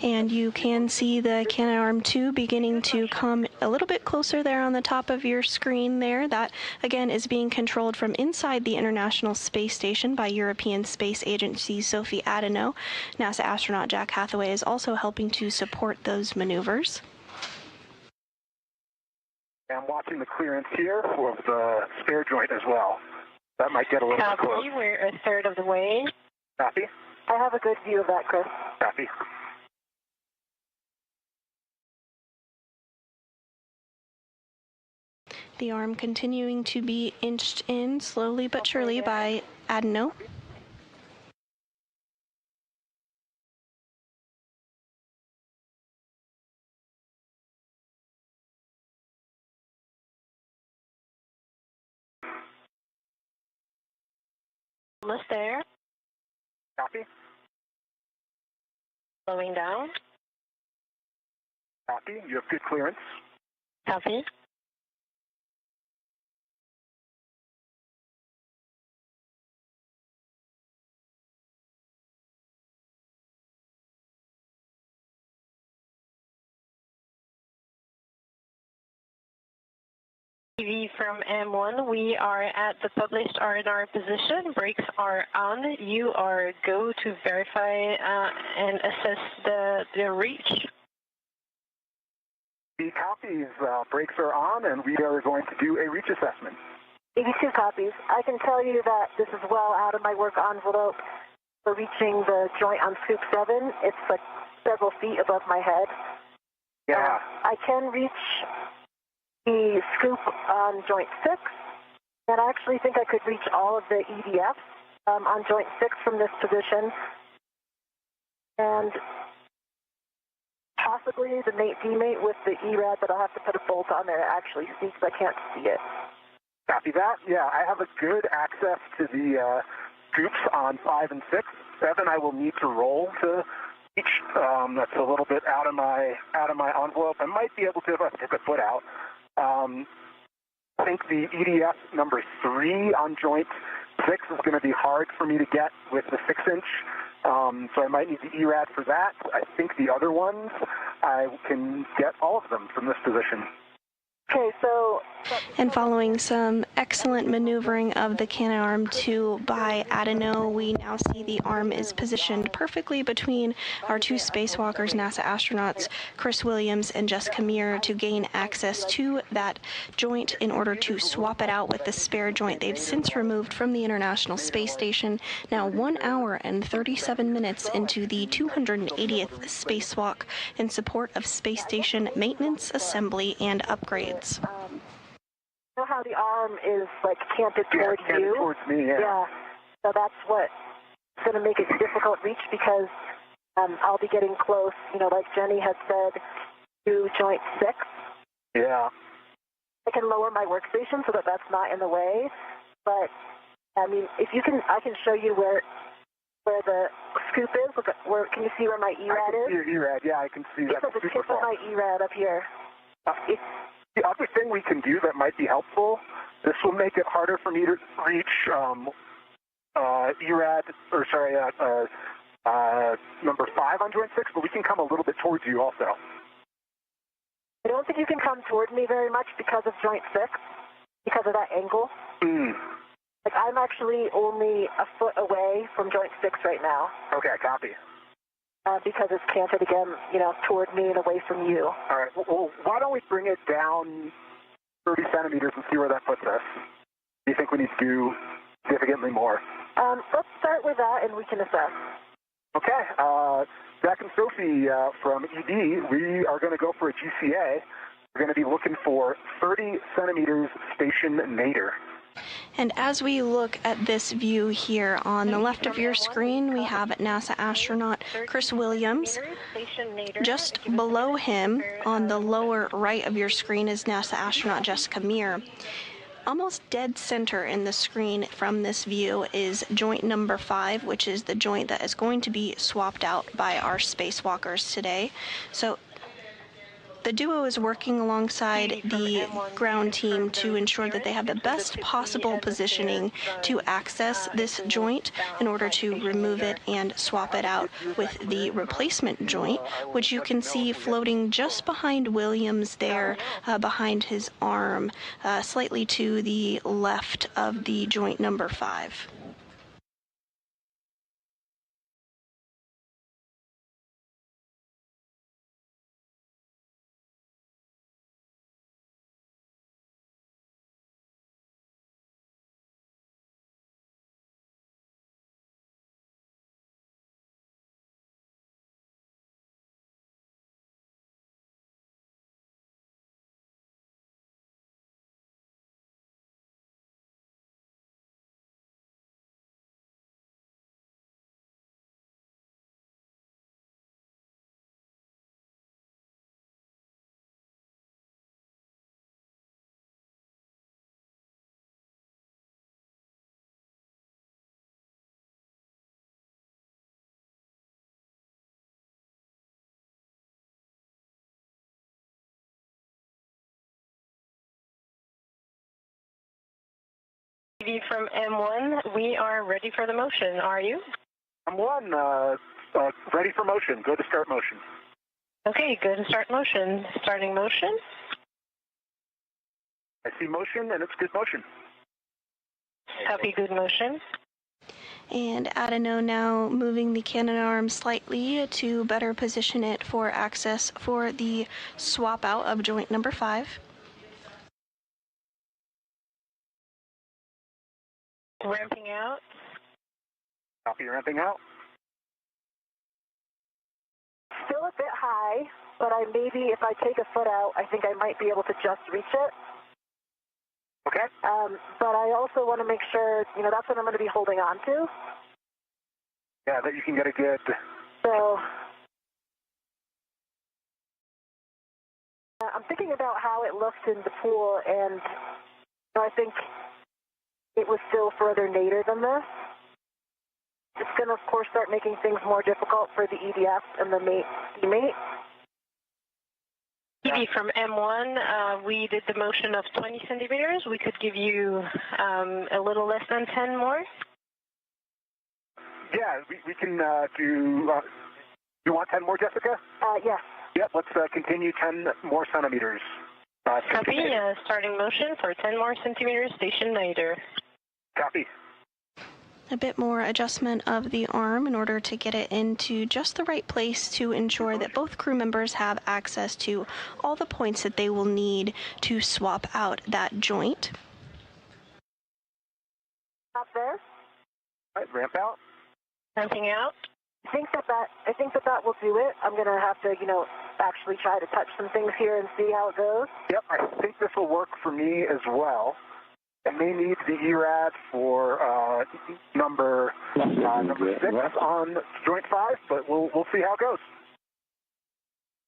S1: And you can see the Canadarm2 beginning to come a little bit closer there on the top of your screen there. That, again, is being controlled from inside the International Space Station by European Space Agency Sophie Adeneau. NASA astronaut Jack Hathaway is also helping to support those maneuvers.
S5: I'm watching the clearance here for the spare joint as well. That might get a little bit close.
S2: We're a third of the way.
S5: Copy.
S6: I have a good view of that, Chris.
S5: Copy.
S1: The arm continuing to be inched in slowly but surely by Adeneau.
S2: Almost there.
S5: Copy.
S2: Slowing down.
S5: Copy. You have good clearance.
S2: Copy. TV from M1, we are at the published R&R position. Brakes are on. You are go to verify and assess the reach.
S5: The copies, brakes are on, and we are going to do a reach assessment.
S6: 82 copies. I can tell you that this is well out of my work envelope for reaching the joint on scoop 7. It's like several feet above my head.
S5: Yeah.
S6: I can reach the scoop on joint 6, and I actually think I could reach all of the EDF on joint 6 from this position, and possibly the mate demate with the ERAD, but I'll have to put a bolt on there to actually see because I can't see it.
S5: Copy that. Yeah, I have a good access to the scoops on 5 and 6. 7 I will need to roll to reach. That's a little bit out of my envelope. I might be able to if I took a foot out. I think the EDF number 3 on joint 6 is going to be hard for me to get with the 6-inch, so I might need the ERAD for that. I think the other ones, I can get all of them from this position.
S6: Okay, so...
S1: And following some excellent maneuvering of the Canadarm2 by Adeneau, we now see the arm is positioned perfectly between our two spacewalkers, NASA astronauts Chris Williams and Jessica Meir, to gain access to that joint in order to swap it out with the spare joint they've since removed from the International Space Station, now 1 hour and 37 minutes into the 280th spacewalk in support of space station maintenance, assembly, and upgrades.
S6: You know how the arm is like canted towards
S5: canted
S6: you?
S5: Towards me, yeah.
S6: Yeah. So that's what's going to make it difficult reach because I'll be getting close, you know, like Jenny had said, to joint 6.
S5: Yeah.
S6: I can lower my workstation so that that's not in the way. But I mean, if you can, I can show you where the scoop is. Look, where can you see where my ERAD is?
S5: Your ERAD, yeah, I can see that.
S6: It's at the tip of my ERAD up here.
S5: The other thing we can do that might be helpful, this will make it harder for me to reach ERAD, or sorry, number 5 on joint 6, but we can come a little bit towards you also.
S6: I don't think you can come toward me very much because of joint 6, because of that angle. Like, I'm actually only a foot away from joint 6 right now.
S5: Okay, copy.
S6: Because it's canted again, you know, toward me and away from you.
S5: All right. Well, why don't we bring it down 30 centimeters and see where that puts us? Do you think we need to do significantly more?
S6: Let's start with that, and we can assess.
S5: Okay. Zach and Sophie from ED, we are going to go for a GCA. We're going to be looking for 30 centimeters station nadir.
S1: And as we look at this view here on the left of your screen, we have NASA astronaut Chris Williams. Just below him on the lower right of your screen is NASA astronaut Jessica Meir. almost dead center in the screen from this view is joint number 5, which is the joint that is going to be swapped out by our spacewalkers today. So the duo is working alongside the ground team to ensure that they have the best possible positioning to access this joint in order to remove it and swap it out with the replacement joint, which you can see floating just behind Williams there, behind his arm, slightly to the left of the joint number 5.
S2: From M1, we are ready for the motion. Are you?
S5: M1, ready for motion. Go to start motion.
S2: Okay, go to start motion. Starting motion.
S5: I see motion, and it's good motion.
S2: Copy, good motion.
S1: And Adeno now moving the cannon arm slightly to better position it for access for the swap out of joint number 5.
S2: Ramping out.
S5: Copy, ramping out.
S6: Still a bit high, but maybe if I take a foot out, I think I might be able to just reach it.
S5: Okay.
S6: But I also want to make sure, that's what I'm going to be holding on to.
S5: Yeah, that you can get a good...
S6: So, I'm thinking about how it looks in the pool, and I think it was still further nadir than this. It's going to, of course, start making things more difficult for the EDF and the teammate.
S2: ED from M1, we did the motion of 20 centimeters. We could give you a little less than 10 more.
S5: Yeah, we can do... you want 10 more, Jessica?
S6: Yes.
S5: Yep, let's continue 10 more centimeters.
S2: Copy, starting motion for 10 more centimeters, station nadir.
S5: Copy.
S1: A bit more adjustment of the arm in order to get it into just the right place to ensure that both crew members have access to all the points that they will need to swap out that joint.
S6: Up there.
S5: All right, ramp out.
S2: Ramping out.
S6: I think that will do it. I'm going to have to, actually try to touch some things here and see how it goes.
S5: Yep, I think this will work for me as well. I may need the ERAD for number 6 on joint 5, but we'll see how it goes.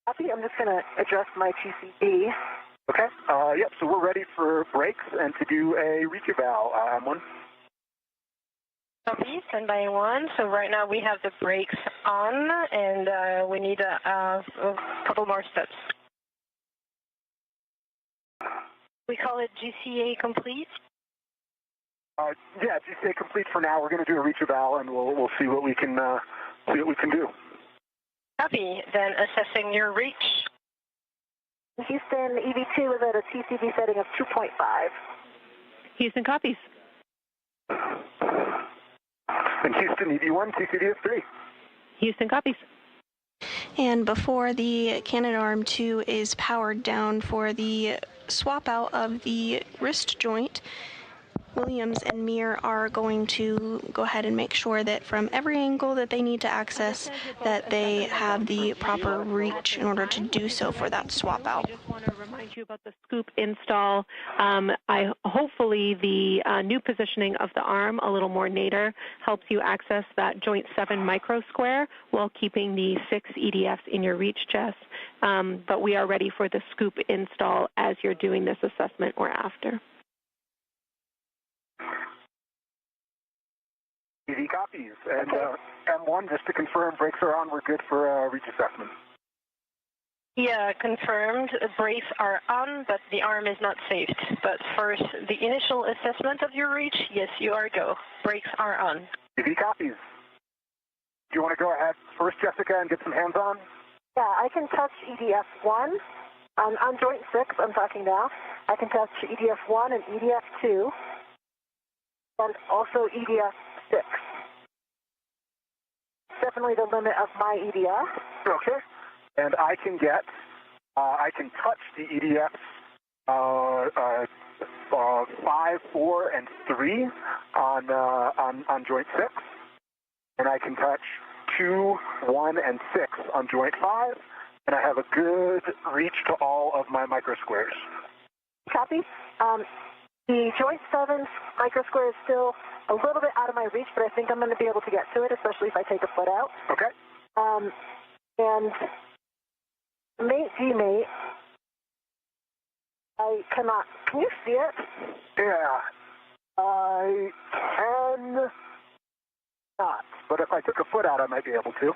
S6: Copy. I'm just going to adjust my TCD.
S5: Okay. Yep. So we're ready for brakes and to do a reach eval. M1.
S2: Copy. Stand by 1. So right now we have the brakes on, and we need a couple more steps. We call it GCA complete.
S5: Yeah, GCA complete for now. We're going to do a reach eval, and we'll see what we can do.
S2: Copy. Then assessing your reach.
S6: Houston, EV2 is at a TCD setting of 2.5.
S7: Houston copies.
S5: And Houston, EV1, TCD is 3.
S7: Houston copies.
S1: And before the cannon arm 2 is powered down for the swap out of the wrist joint, Williams and Meir are going to go ahead and make sure that from every angle that they need to access, that they have the proper reach in order to do so for that swap out.
S7: I just want to remind you about the scoop install. Hopefully the new positioning of the arm, a little more nadir, helps you access that joint 7 micro square while keeping the 6 EDFs in your reach chest. But we are ready for the scoop install as you're doing this assessment or after.
S5: EV copies. And M1, just to confirm, brakes are on. We're good for reach assessment.
S2: Yeah, confirmed. Brakes are on, but the arm is not saved. But for the initial assessment of your reach, yes, you are go. Brakes are on.
S5: EV copies. Do you want to go ahead first, Jessica, and get some hands-on?
S6: Yeah, I can touch EDF1. On joint 6, I'm talking now. I can touch EDF1 and EDF2, and also EDF6. Definitely the limit of my EDF.
S5: Okay. And I can touch the EDFs 5, 4, and 3 on joint 6. And I can touch 2, 1, and 6 on joint 5. And I have a good reach to all of my microsquares.
S6: Copy. The joint 7 microsquare is still a little bit out of my reach, but I think I'm going to be able to get to it, especially if I take a foot out.
S5: Okay.
S6: And mate, G-mate, I cannot. Can you see it?
S5: Yeah. I can not. But if I took a foot out, I might be able to.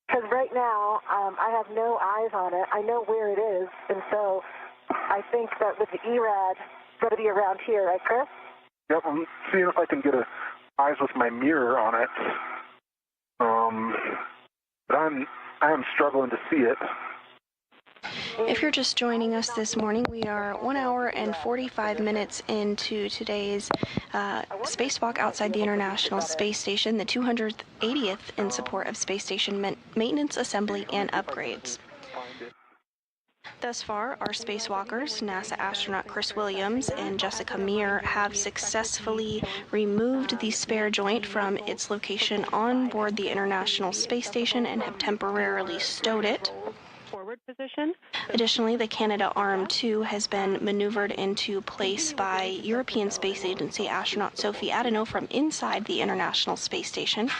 S6: Because right now, I have no eyes on it. I know where it is, and so I think that with the ERAD, it's going to be around here, right, Chris?
S5: Yep, I'm seeing if I can get eyes with my mirror on it. But I am struggling to see it.
S1: If you're just joining us this morning, we are 1 hour and 45 minutes into today's spacewalk outside the International Space Station, the 280th in support of space station maintenance, assembly, and upgrades. Thus far, our spacewalkers, NASA astronaut Chris Williams and Jessica Meir, have successfully removed the spare joint from its location on board the International Space Station and have temporarily stowed it.
S7: Forward position.
S1: Additionally, the Canadarm2 has been maneuvered into place by European Space Agency astronaut Sophie Adano from inside the International Space Station.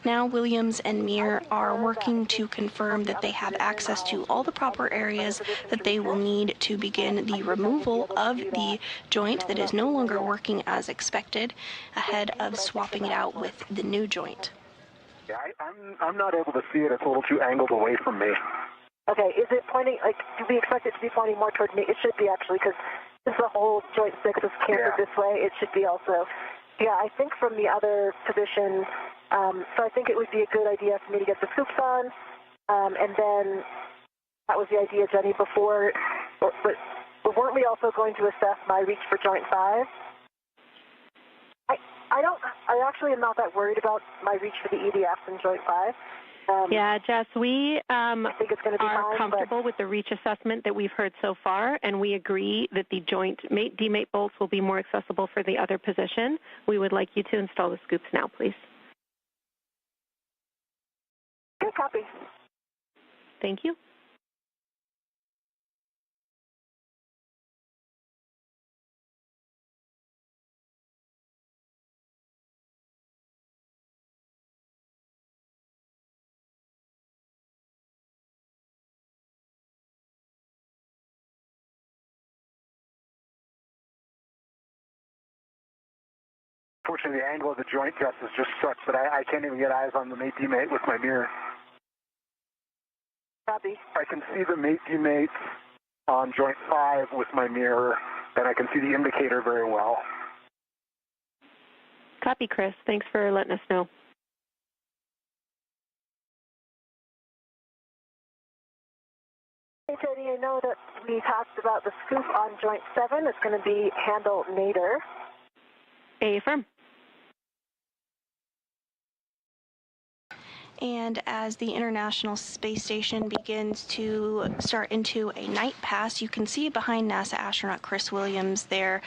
S1: Now, Williams and Meir are working to confirm that they have access to all the proper areas that they will need to begin the removal of the joint that is no longer working as expected, ahead of swapping it out with the new joint.
S5: Yeah, I'm not able to see it. It's a little too angled away from me.
S6: Okay, is it pointing, like, do we expect it to be pointing more toward me? It should be, actually, because since the whole joint 6 is canted this way, it should be also. Yeah, I think from the other position, so I think it would be a good idea for me to get the scoops on, and then that was the idea, Jenny, before, but weren't we also going to assess my reach for joint 5? I actually am not that worried about my reach for the EDFs in joint 5.
S7: Yeah, Jess, we
S6: I think it's going to be
S7: are
S6: fine,
S7: comfortable with the reach assessment that we've heard so far, and we agree that the joint mate-demate bolts will be more accessible for the other position. We would like you to install the scoops now, please.
S6: Okay, copy.
S7: Thank you.
S5: Unfortunately, the angle of the joint test is just such that I can't even get eyes on the mate-demate with my mirror.
S6: Copy.
S5: I can see the mate-demate on joint 5 with my mirror, and I can see the indicator very well.
S7: Copy, Chris. Thanks for letting us know.
S6: Hey, Jenny, I know that we talked about the scoop on joint 7. It's going to be handle nadir.
S7: Affirm.
S1: And as the International Space Station begins to start into a night pass, you can see behind NASA astronaut Chris Williams there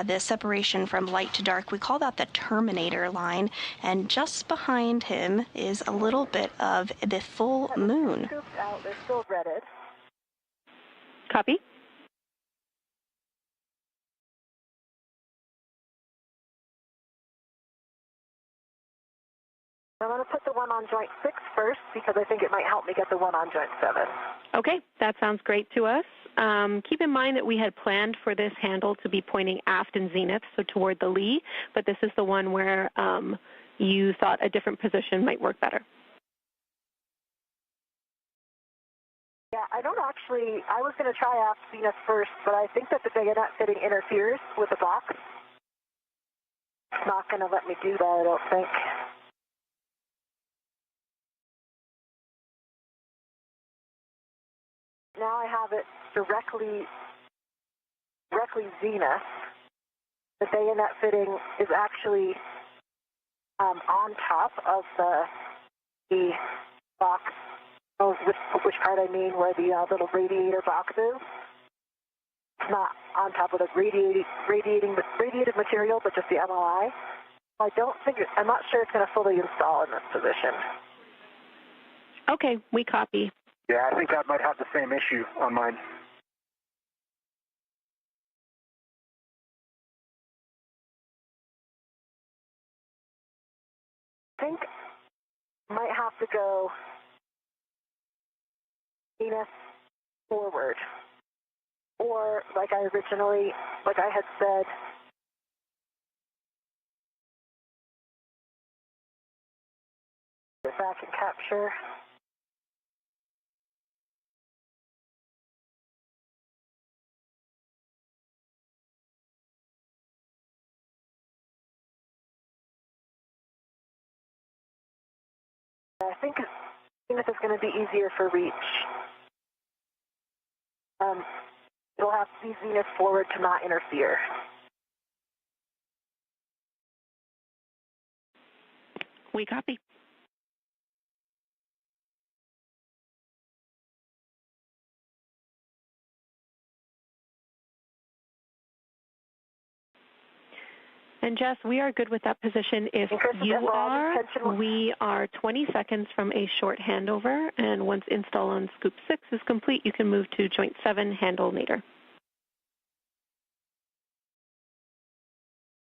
S1: the separation from light to dark. We call that the Terminator line. And just behind him is a little bit of the full moon.
S6: Scoops out. They're still redded.
S7: Copy.
S6: I'm going to put the one on joint 6 first because I think it might help me get the one on joint 7.
S7: Okay, that sounds great to us. Keep in mind that we had planned for this handle to be pointing aft in zenith, so toward the lee, but this is the one where you thought a different position might work better?
S6: Yeah, I don't actually, I was going to try aft Zenith first, but I think that the bayonet fitting interferes with the box. It's not going to let me do that, I don't think. Now I have it directly Zenith. The bayonet fitting is actually on top of the box. Which part I mean, where the little radiator box is. It's not on top of the radiated material, but just the MLI. I don't think I'm not sure it's going to fully install in this position.
S7: Okay, we copy.
S5: Yeah, I think that might have the same issue on mine.
S6: I think I might have to go Zenith forward, or like I had said, get back and capture. I think Zenith is going to be easier for reach. It'll have to be Zenith forward to not interfere.
S7: We copy. And Jess, we are good with that position. If you are, we are 20 seconds from a short handover, and once install on Scoop 6 is complete, you can move to Joint 7, handle nadir.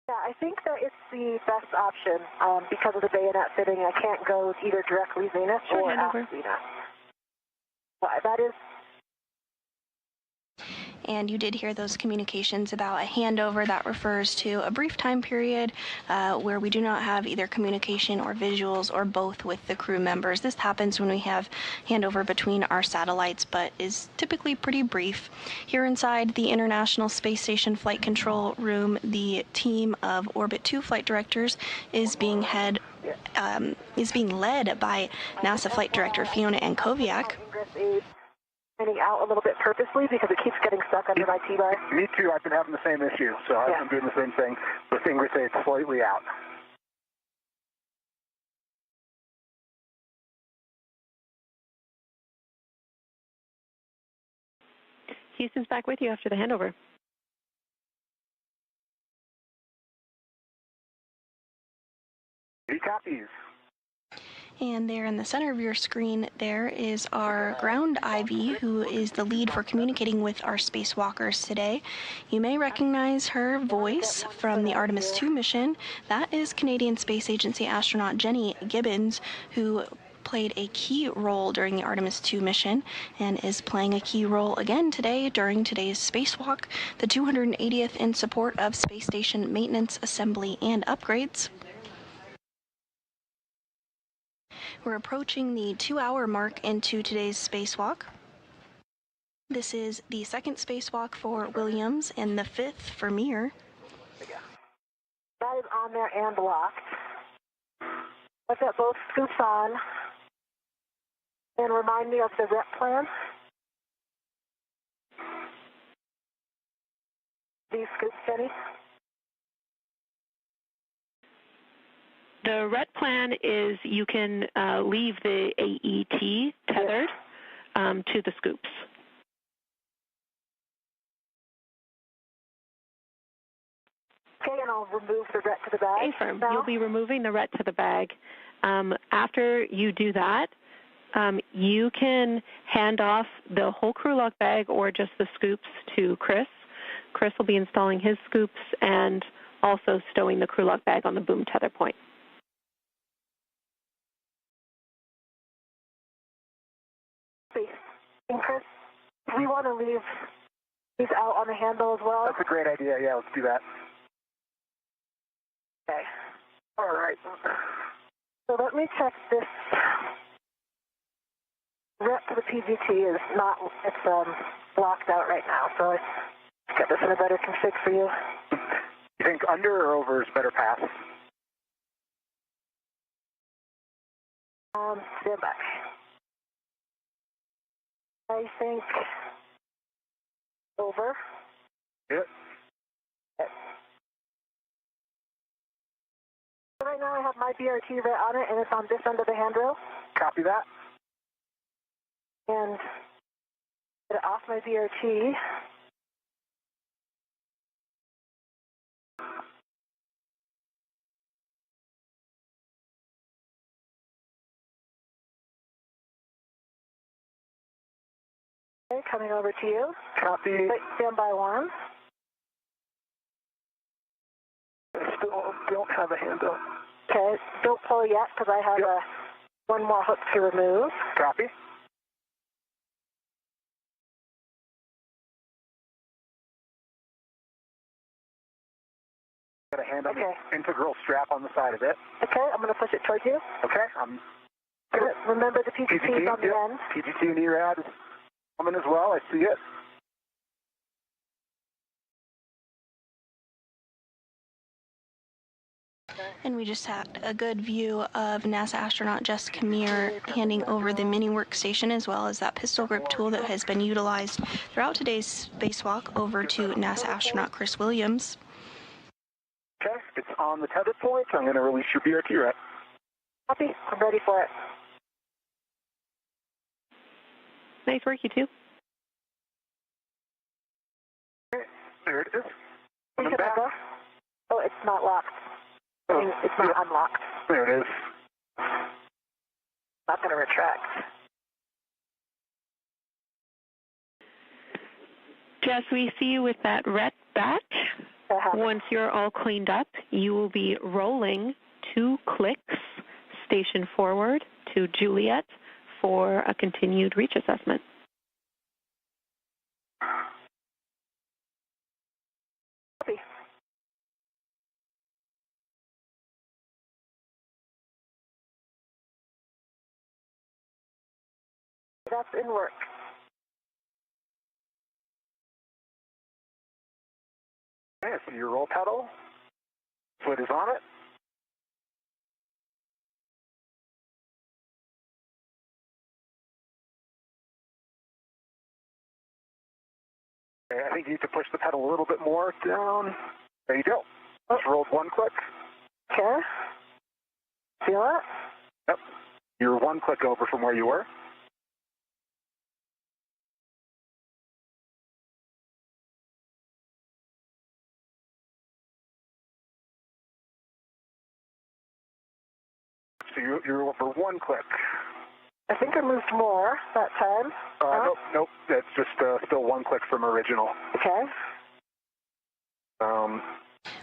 S6: Yeah, I think that it's the best option because of the bayonet fitting. I can't go either directly Zenith or aft Zenith. That is.
S1: And you did hear those communications about a handover. That refers to a brief time period where we do not have either communication or visuals or both with the crew members. This happens when we have handover between our satellites, but is typically pretty brief. Here inside the International Space Station Flight Control Room, the team of Orbit 2 flight directors is being led by NASA Flight Director Fiona Ankoviak.
S6: Out a little bit purposely because it keeps getting stuck under my T-bar.
S5: Me too. I've been having the same issue, so I'm doing the same thing. The ingress aid slightly out.
S7: Houston's back with you after the handover.
S5: He copies.
S1: And there in the center of your screen, there is our ground Ivy, who is the lead for communicating with our spacewalkers today. You may recognize her voice from the Artemis 2 mission. That is Canadian Space Agency astronaut Jenny Gibbons, who played a key role during the Artemis 2 mission and is playing a key role again today during today's spacewalk, the 280th in support of space station maintenance, assembly, and upgrades. We're approaching the 2-hour mark into today's spacewalk. This is the second spacewalk for Williams and the 5th for Mir.
S6: That is on there and locked. I've got both scoops on. And remind me of the rep plan. These scoops, Jenny?
S7: The RET plan is you can leave the AET tethered to the scoops.
S6: Okay, and I'll remove the RET to the bag.
S7: Affirm. You'll be removing the RET to the bag. After you do that, you can hand off the whole crew lock bag or just the scoops to Chris. Chris will be installing his scoops and also stowing the crew lock bag on the boom tether point.
S6: And Chris, do we want to leave these out on the handle as well?
S5: That's a great idea. Yeah, let's do that.
S6: Okay.
S5: All right.
S6: So let me check this. Rep to the PGT is not, it's blocked out right now, so let's get this in a better config for you.
S5: You think under or over is better path?
S6: Stand by. I think over.
S5: Yep.
S6: Right now I have my BRT right on it, and it's on this end of the handrail.
S5: Copy that.
S6: And get it off my BRT. Okay, coming over to you.
S5: Copy.
S6: Wait, stand by one.
S5: I still don't have a handle.
S6: Okay, don't pull yet because I have one more hook to remove.
S5: Copy. Got a hand on the integral strap on the side of it.
S6: Okay, I'm going to push it towards you.
S5: Okay,
S6: Remember the PGT is on the end.
S5: PGT and ERAD is coming as well. I see it.
S1: And we just had a good view of NASA astronaut Jessica Meir handing over the mini workstation as well as that pistol grip tool that has been utilized throughout today's spacewalk over to NASA astronaut Chris Williams.
S5: Okay, it's on the tether point. I'm going to release your BRT rep.
S6: Copy. I'm ready for it.
S7: Nice work, you two.
S5: Okay, there it is.
S6: Coming back. Oh, it's not locked.
S5: Oh,
S6: it's not unlocked.
S5: There it is.
S6: Not going to retract.
S7: Jess, we see you with that red batch. Once you're all cleaned up, you will be rolling 2 clicks station forward to Juliet for a continued reach assessment.
S6: Copy. That's in work.
S5: Okay, I see your roll pedal. Foot is on it. Okay, I think you need to push the pedal a little bit more down. There you go. Just rolled 1 click.
S6: Okay. Feel it?
S5: Yep. You're 1 click over from where you were. So you're over 1 click.
S6: I think I moved more that time.
S5: Nope. That's just still 1 click from original.
S6: Okay.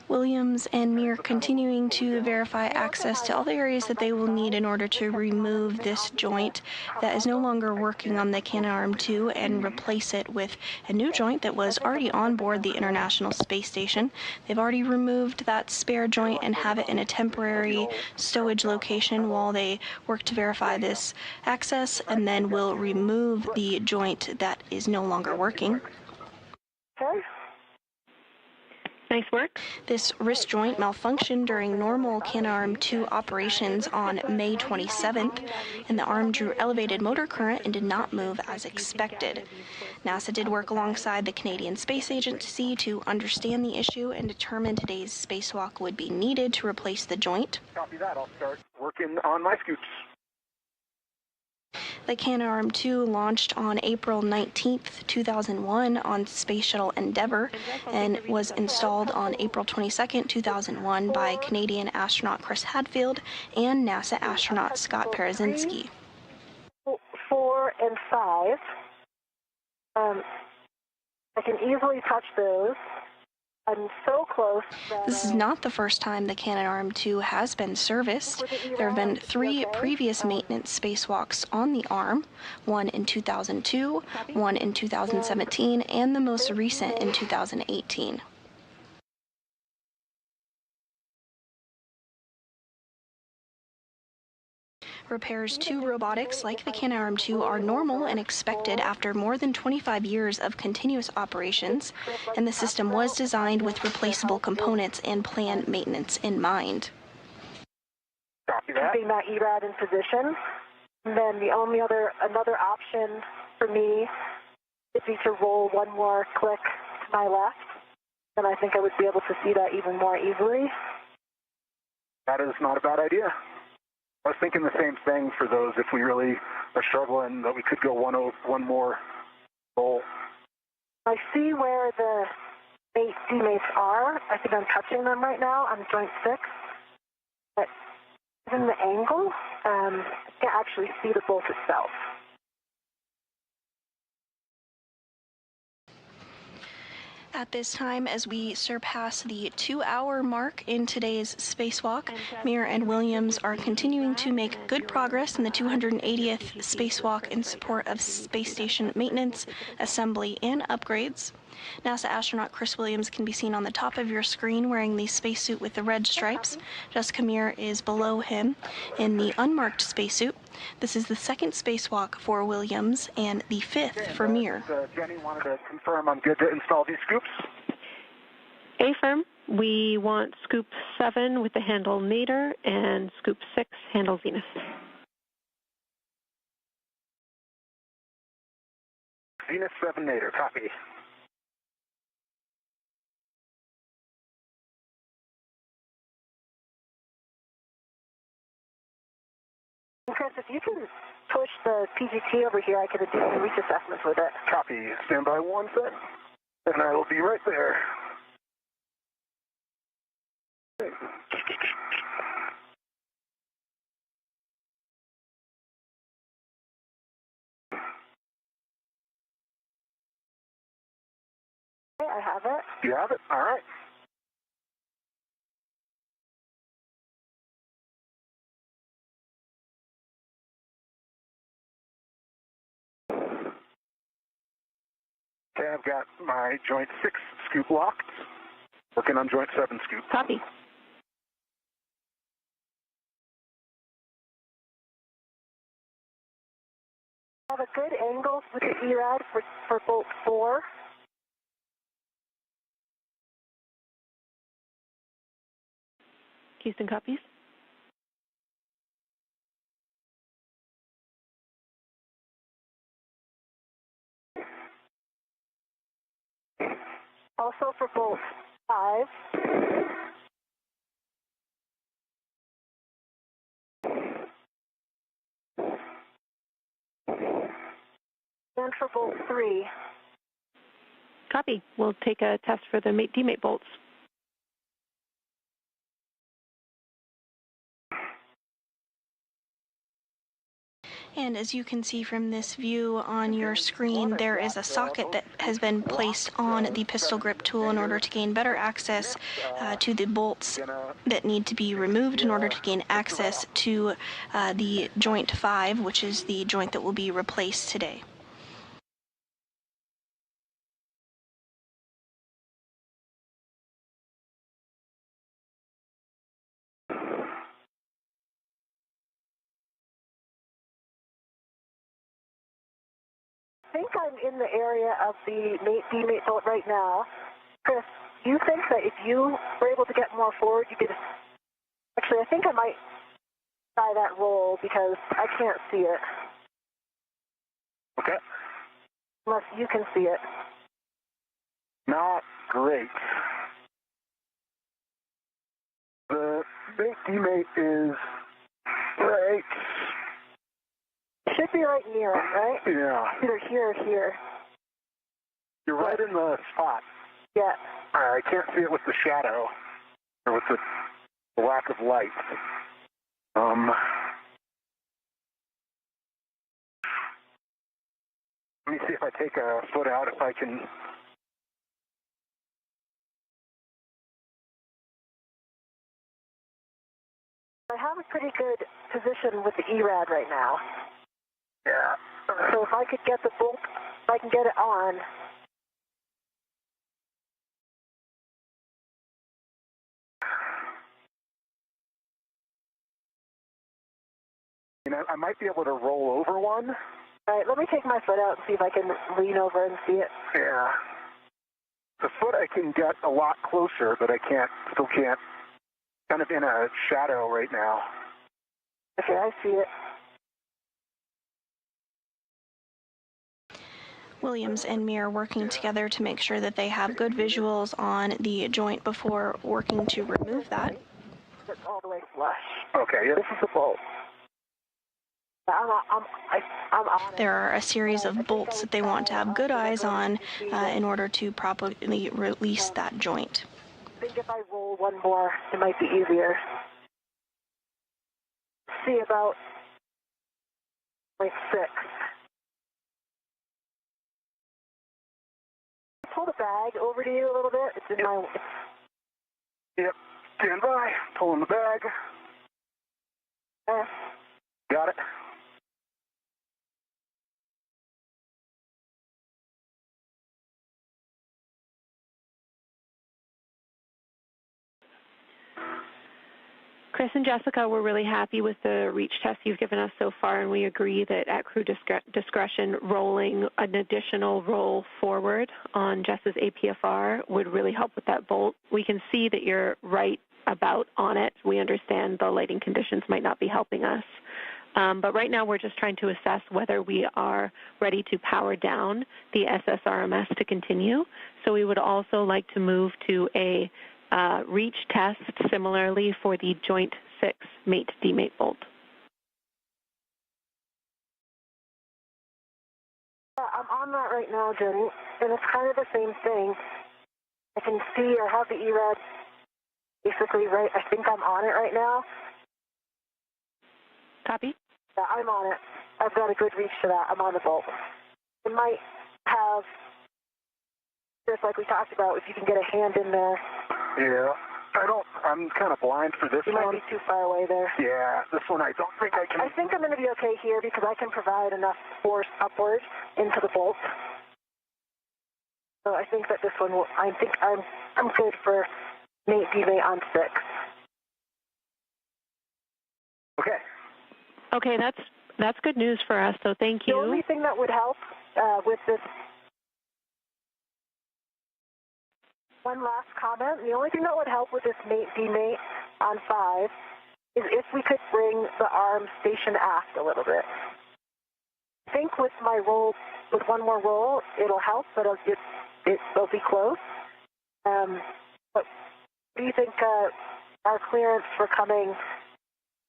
S1: Williams and Meir continuing to verify access to all the areas that they will need in order to remove this joint that is no longer working on the Canadarm2 and replace it with a new joint that was already on board the International Space Station. They've already removed that spare joint and have it in a temporary stowage location while they work to verify this access, and then will remove the joint that is no longer working.
S6: Okay.
S7: Nice work.
S1: This wrist joint malfunctioned during normal Canadarm2 operations on May 27th, and the arm drew elevated motor current and did not move as expected. NASA did work alongside the Canadian Space Agency to understand the issue and determine today's spacewalk would be needed to replace the joint.
S5: Copy that. I'll start working on my scoots.
S1: The Canadarm2 launched on April 19th, 2001 on Space Shuttle Endeavour and was installed on April 22nd, 2001 by Canadian astronaut Chris Hadfield and NASA astronaut Scott Parazynski.
S6: 4 and 5. I can easily touch those. I'm so close that,
S1: This is not the first time the Canadarm2 has been serviced. There have been 3 previous maintenance spacewalks on the arm, one in 2002, one in 2017, and the most recent in 2018. Repairs to robotics like the Canadarm2 are normal and expected after more than 25 years of continuous operations, and the system was designed with replaceable components and planned maintenance in mind.
S6: Keeping that ERAD in position. And then the only another option for me would be to roll one more click to my left. Then I think I would be able to see that even more easily.
S5: That is not a bad idea. I was thinking the same thing for those if we really are struggling that we could go one more roll.
S6: I see where the teammates are. I think I'm touching them right now on joint 6. But given the angle, I can't actually see the bolt itself.
S1: At this time, as we surpass the 2-hour mark in today's spacewalk, Meir and Williams are continuing to make good progress in the 280th spacewalk in support of space station maintenance, assembly, and upgrades. NASA astronaut Chris Williams can be seen on the top of your screen wearing the spacesuit with the red stripes. Jessica Meir is below him in the unmarked spacesuit. This is the second spacewalk for Williams and the 5th for Meir.
S5: Jenny wanted to confirm I'm good to install these scoops.
S7: Affirm. We want scoop 7 with the handle Nadir and scoop 6 handle Zenith.
S5: Zenith 7 Nadir, copy.
S6: Chris, if you can push the PGT over here, I can do some reach assessments with it.
S5: Copy. Stand by 1 sec, and I will be right there.
S6: Okay, I have it.
S5: You have it? All right. Okay, I've got my joint 6 scoop locked. Working on joint 7 scoop.
S7: Copy.
S6: I have a good angle with the ERAD for bolt 4.
S7: Houston copies.
S6: Also for bolt 5. And for bolt 3.
S7: Copy. We'll take a test for the mate-demate bolts.
S1: And as you can see from this view on your screen, there is a socket that has been placed on the pistol grip tool in order to gain better access to the bolts that need to be removed in order to gain access to the joint 5, which is the joint that will be replaced today.
S6: I think I'm in the area of the mate-demate bolt right now. Chris, do you think that if you were able to get more forward, you could... Actually, I think I might try that roll because I can't see it.
S5: Okay.
S6: Unless you can see it.
S5: Not great. The mate-demate is right.
S6: Should be right near it, right?
S5: Yeah.
S6: Either here or here.
S5: You're right in the spot.
S6: Yeah.
S5: I can't see it with the shadow, or with the lack of light. Let me see if I take a foot out, if I can...
S6: I have a pretty good position with the ERAD right now.
S5: Yeah.
S6: So if I could get the bolt, if I can get it on.
S5: You know, I might be able to roll over one.
S6: All right, let me take my foot out and see if I can lean over and see it.
S5: Yeah. The foot I can get a lot closer, but I still can't. Kind of in a shadow right now.
S6: Okay, I see it.
S1: Williams and Meir working together to make sure that they have good visuals on the joint before working to remove that.
S6: It's all the way flush.
S5: Okay, yeah.
S6: This is the bolt. I'm on it.
S1: There are a series of bolts that they want to have good eyes on in order to properly release that joint.
S6: I think if I roll one more, it might be easier. See about like 6. Pull the bag over to you a little bit. It's in my.
S5: Yep. Stand by. Pulling the bag. Got it.
S7: Chris and Jessica, we're really happy with the reach test you've given us so far, and we agree that at crew discretion, rolling an additional roll forward on Jess's APFR would really help with that bolt. We can see that you're right about on it. We understand the lighting conditions might not be helping us. But right now we're just trying to assess whether we are ready to power down the SSRMS to continue. So we would also like to move to a reach test similarly for the joint 6 mate-demate bolt.
S6: I'm on that right now, Jenny, and it's kind of the same thing. I can see I have the ERAD basically right. I think I'm on it right now.
S7: Copy?
S6: Yeah, I'm on it. I've got a good reach to that. I'm on the bolt. It might have, just like we talked about, if you can get a hand in there.
S5: Yeah. I'm kind of blind for this one.
S6: You might be too far away there.
S5: Yeah, this one I don't think I can.
S6: I think I'm going to be okay here because I can provide enough force upward into the bolt. So I think that this one will, I think I'm good for mate-demate on 6.
S5: Okay.
S7: Okay, that's good news for us, so thank you.
S6: The only thing that would help with this, one last comment, the only thing that would help with this mate-demate on 5 is if we could bring the arm station aft a little bit. I think with my roll, with one more roll, it'll help, but it'll be close. But what do you think our clearance for coming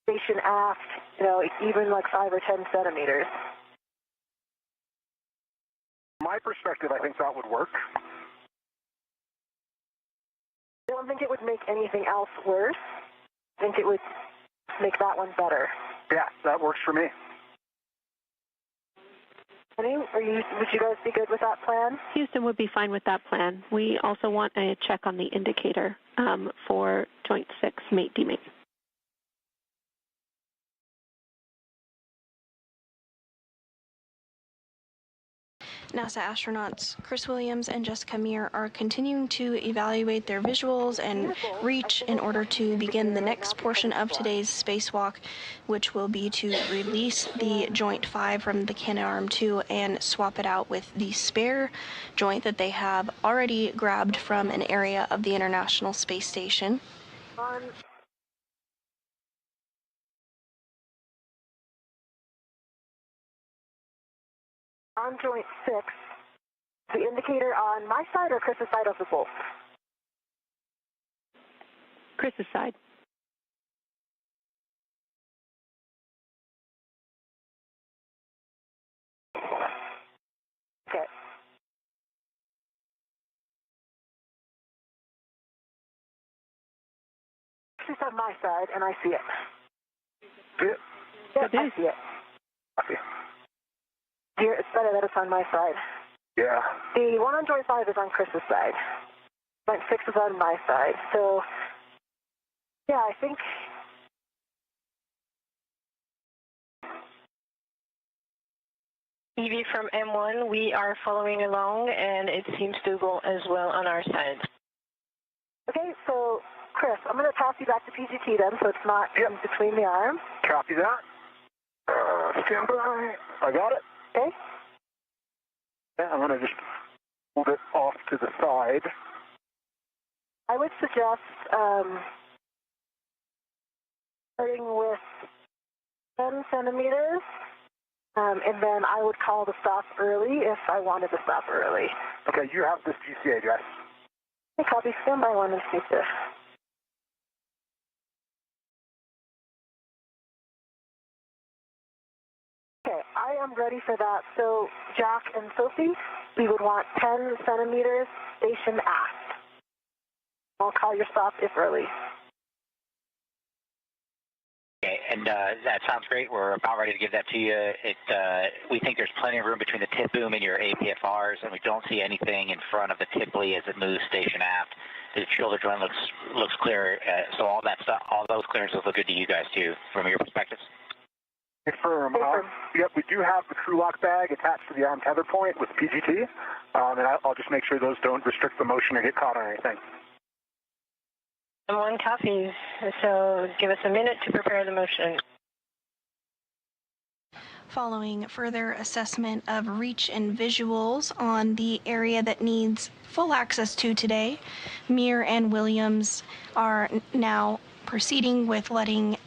S6: station aft, even like 5 or 10 centimeters?
S5: From my perspective, I think that would work.
S6: I don't think it would make anything else worse. I think it would make that one better.
S5: Yeah, that works for me.
S6: Would you guys be good with that plan?
S7: Houston would be fine with that plan. We also want a check on the indicator for joint 6 mate-demate.
S1: NASA astronauts Chris Williams and Jessica Meir are continuing to evaluate their visuals and reach in order to begin the next portion of today's spacewalk, which will be to release the joint 5 from the Canadarm2 and swap it out with the spare joint that they have already grabbed from an area of the International Space Station.
S6: On joint 6, the indicator on my side or Chris's side of the bolt?
S7: Chris's side.
S6: Okay. It's on my side, and I see it.
S5: Yep.
S6: Yep, I see it.
S5: Okay.
S6: Here, it's better that it's on my side.
S5: Yeah.
S6: The one on joint 5 is on Chris's side. Joint 6 is on my side. So, yeah, I think...
S2: EV from M1, we are following along, and it seems to go as well on our side.
S6: Okay, so, Chris, I'm going to toss you back to PGT then, so it's not in between the arms.
S5: Copy that. Stand by. I got it.
S6: Okay.
S5: Yeah, I'm going to just move it off to the side.
S6: I would suggest starting with 10 centimeters, and then I would call the stop early if I wanted to stop early.
S5: Okay, you have this GCA address.
S6: Okay, copy. Stand by 1 and speak to. Okay, I am ready for that. So, Jack and Sophie, we would want 10 centimeters station aft. I'll call your stop if early.
S8: Okay, and that sounds great. We're about ready to give that to you. We think there's plenty of room between the tip boom and your APFRs, and we don't see anything in front of the Tipley as it moves station aft. The shoulder joint looks clear, so all that stuff, all those clearances look good to you guys too, from your perspectives.
S5: Confirm. Yep, we do have the crew lock bag attached to the arm tether point with PGT, and I'll just make sure those don't restrict the motion or get caught on anything.
S2: And 1 copy, so give us a minute to prepare the motion.
S1: Following further assessment of reach and visuals on the area that needs full access to today, Mir and Williams are now proceeding with letting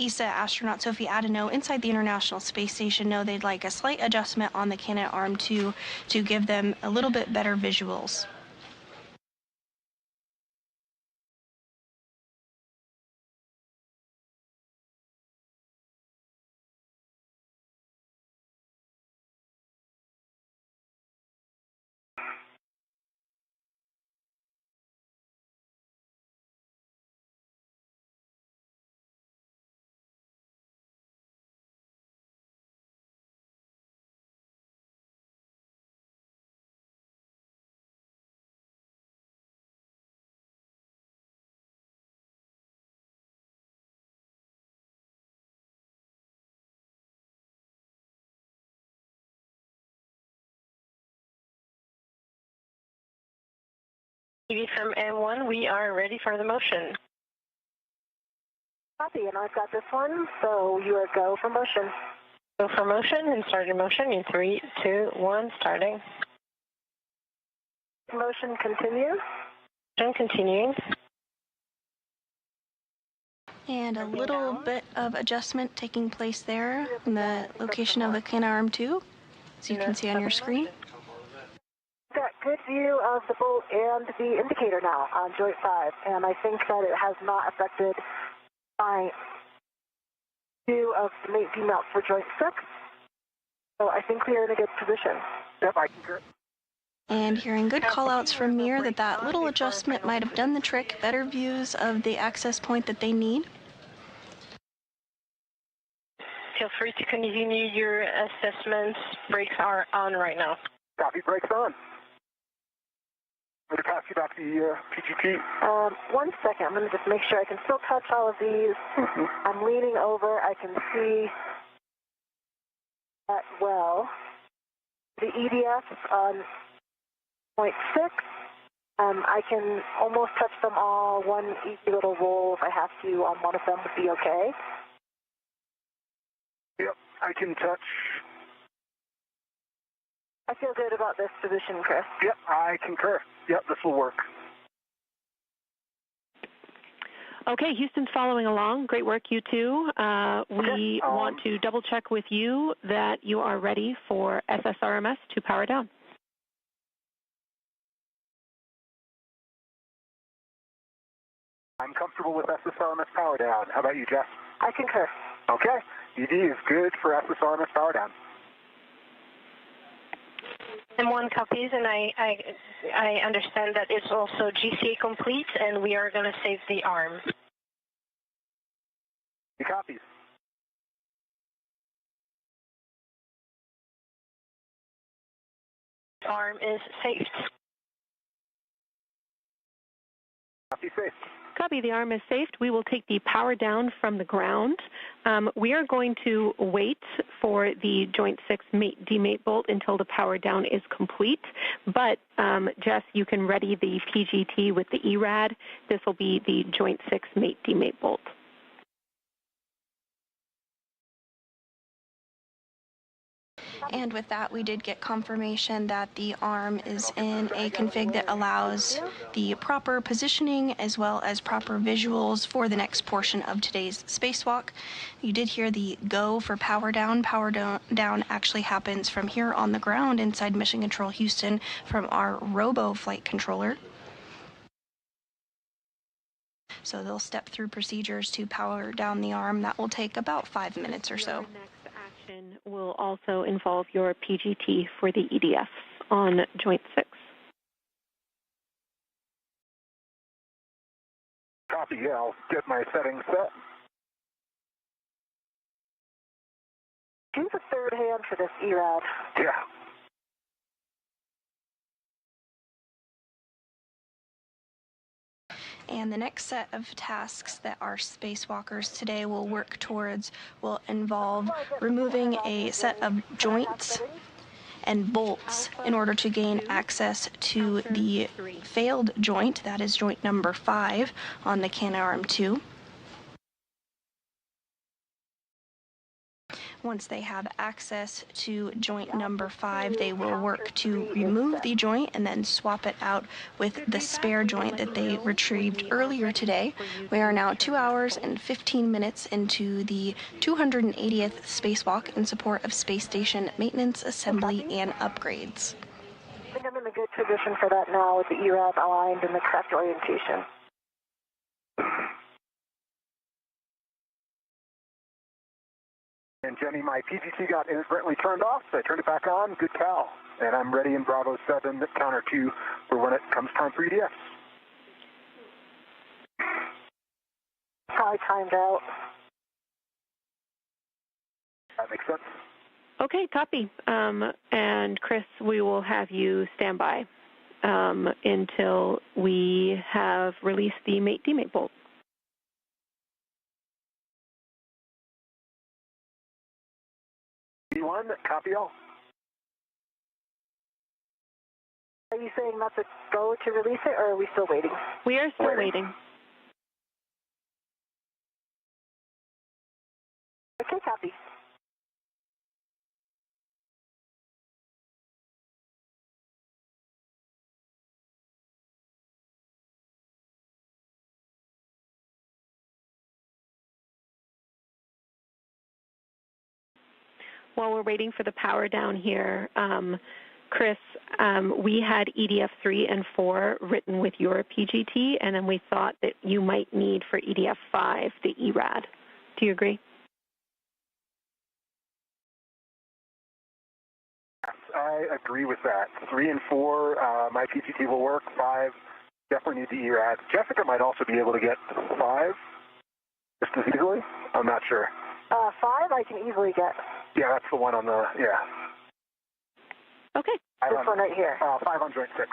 S1: ESA astronaut Sophie Adeno inside the International Space Station know they'd like a slight adjustment on the Canadarm 2 to give them a little bit better visuals.
S2: TV from M1, we are ready for the motion.
S6: Copy, and I've got this one, so you are go for motion.
S2: Go for motion and start your motion in 3, 2, 1, starting.
S6: Motion continue.
S2: Motion continuing.
S1: And a little bit of adjustment taking place there in the location of the Canadarm 2, as you can see on your screen.
S6: Got good view of the bolt and the indicator now on joint 5, and I think that it has not affected my view of the mate demount for joint 6. So I think we are in a good position.
S5: Yep, I concur.
S1: And hearing good call-outs from Mir that little adjustment might have done the trick, better views of the access point that they need.
S2: Feel free to continue your assessments. Brakes are on right now.
S5: Copy, brakes on. I'm going to pass you back the PGT.
S6: 1 second. I'm going to just make sure I can still touch all of these. I'm leaning over. I can see that well. The EDFs on point 6, I can almost touch them all. One easy little roll if I have to on one of them would be okay.
S5: Yep, I can touch.
S6: I feel good about this position, Chris.
S5: Yep, I concur. Yep, this will work.
S7: Okay, Houston's following along. Great work, you two. We want to double check with you that you are ready for SSRMS to power down.
S5: I'm comfortable with SSRMS power down. How about you, Jess?
S6: I concur.
S5: Okay, ED is good for SSRMS power down.
S2: And 1 copies, and I understand that it's also GCA complete, and we are going to save the arm.
S5: He copies.
S2: Arm is saved.
S5: Copy, safe.
S7: Copy, the arm is saved. We will take the power down from the ground. We are going to wait for the joint 6 mate demate bolt until the power down is complete. But, Jess, you can ready the PGT with the ERAD. This will be the joint 6 mate demate bolt.
S1: And with that, we did get confirmation that the arm is in a config that allows the proper positioning as well as proper visuals for the next portion of today's spacewalk. You did hear the go for power down. Power down actually happens from here on the ground inside Mission Control Houston from our robo flight controller. So they'll step through procedures to power down the arm. That will take about 5 minutes or so.
S7: Will also involve your PGT for the EDF on Joint 6.
S5: Copy, yeah, I'll get my settings set.
S6: Use a third hand for this ERAD.
S5: Yeah.
S1: And the next set of tasks that our spacewalkers today will work towards will involve removing a set of joints and bolts in order to gain access to the failed joint, that is joint number 5 on the Canadarm2. Once they have access to joint number 5, they will work to remove the joint and then swap it out with the spare joint that they retrieved earlier today. We are now 2 hours and 15 minutes into the 280th spacewalk in support of space station maintenance, assembly, and upgrades.
S6: I think I'm in a good position for that now with the ERAD aligned in the correct orientation.
S5: And Jenny, my PGT got inadvertently turned off, so I turned it back on. Good cow. And I'm ready in Bravo 7, counter 2, for when it comes time for EDF.
S6: Probably timed out.
S5: That makes sense.
S7: Okay, copy. And Chris, we will have you stand by until we have released the mate-demate bolt.
S5: B1, copy all.
S6: Are you saying that's a go to release it, or are we still waiting?
S7: We are still waiting.
S6: Okay, copy.
S7: While we're waiting for the power down here, Chris, we had EDF 3 and 4 written with your PGT, and then we thought that you might need for EDF 5 the ERAD. Do you agree?
S5: I agree with that. 3 and 4, my PGT will work. 5, definitely need the ERAD. Jessica might also be able to get 5 just as easily. I'm not sure.
S6: 5 I can easily get.
S5: Yeah, that's the one on the, yeah.
S7: Okay.
S6: This one right here.
S5: 5 on joint 6.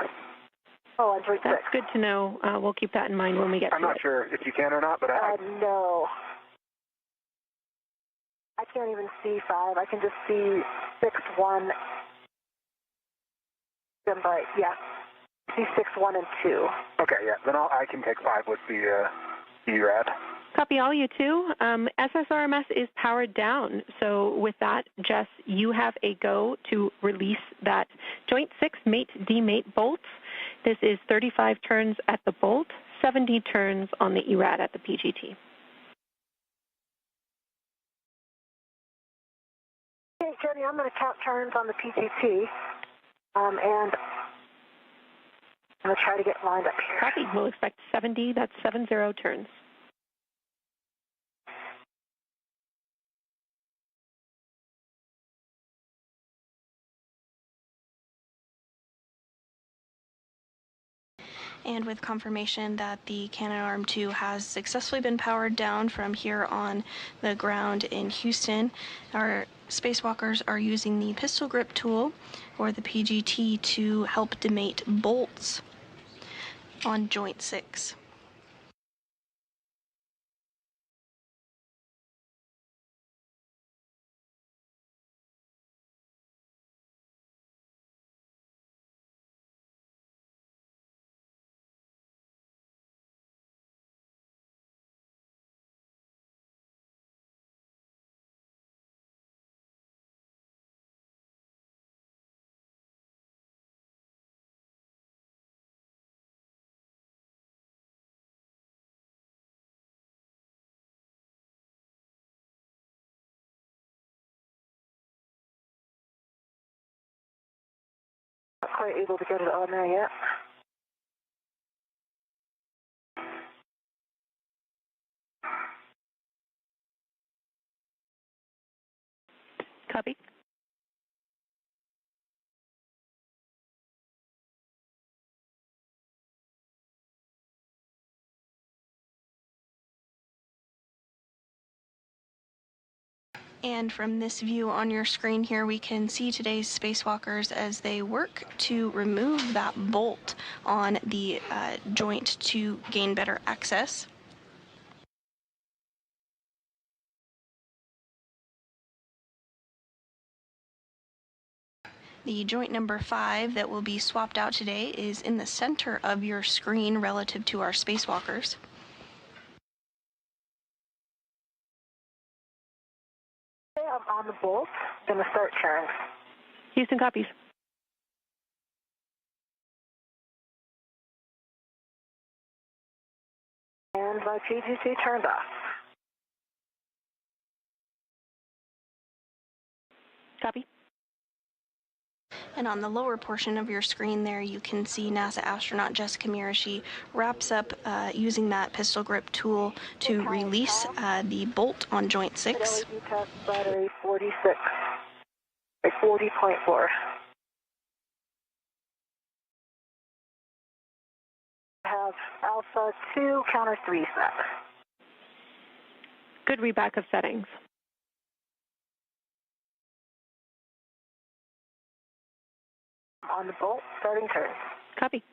S6: Oh, on joint 6.
S7: That's good to know. We'll keep that in mind when we get to it.
S5: I'm not sure if you can or not, but
S6: no. I can't even see 5. I can just see 6, 1. But, yeah. See 6, 1, and 2.
S5: Okay, yeah. Then I can take 5 with the ERAD.
S7: Copy all, you two. SSRMS is powered down. So with that, Jess, you have a go to release that Joint 6 mate-demate bolt. This is 35 turns at the bolt, 70 turns on the ERAD at the PGT.
S6: Okay, Jenny, I'm going to count turns on the PGT, and I'm going to try to get lined up here.
S7: Copy. We'll expect 70. That's 70 turns.
S1: And with confirmation that the Canadarm2 has successfully been powered down from here on the ground in Houston, our spacewalkers are using the pistol grip tool, or the PGT, to help demate bolts on Joint 6.
S6: quite able to get it on there yet.
S7: Copy.
S1: And from this view on your screen here, we can see today's spacewalkers as they work to remove that bolt on the joint to gain better access. The joint number 5 that will be swapped out today is in the center of your screen relative to our spacewalkers.
S6: I'm on the bolt. I'm going to start turn.
S7: Houston copies.
S6: And my PGT turned off.
S7: Copy.
S1: And on the lower portion of your screen there, you can see NASA astronaut Jessica Meir. She wraps up using that pistol grip tool to release the bolt on joint 6.
S6: LED test battery 46, 40.4. I have alpha 2, counter 3 set.
S7: Good readback of settings.
S6: On the bolt, starting turn.
S7: Copy.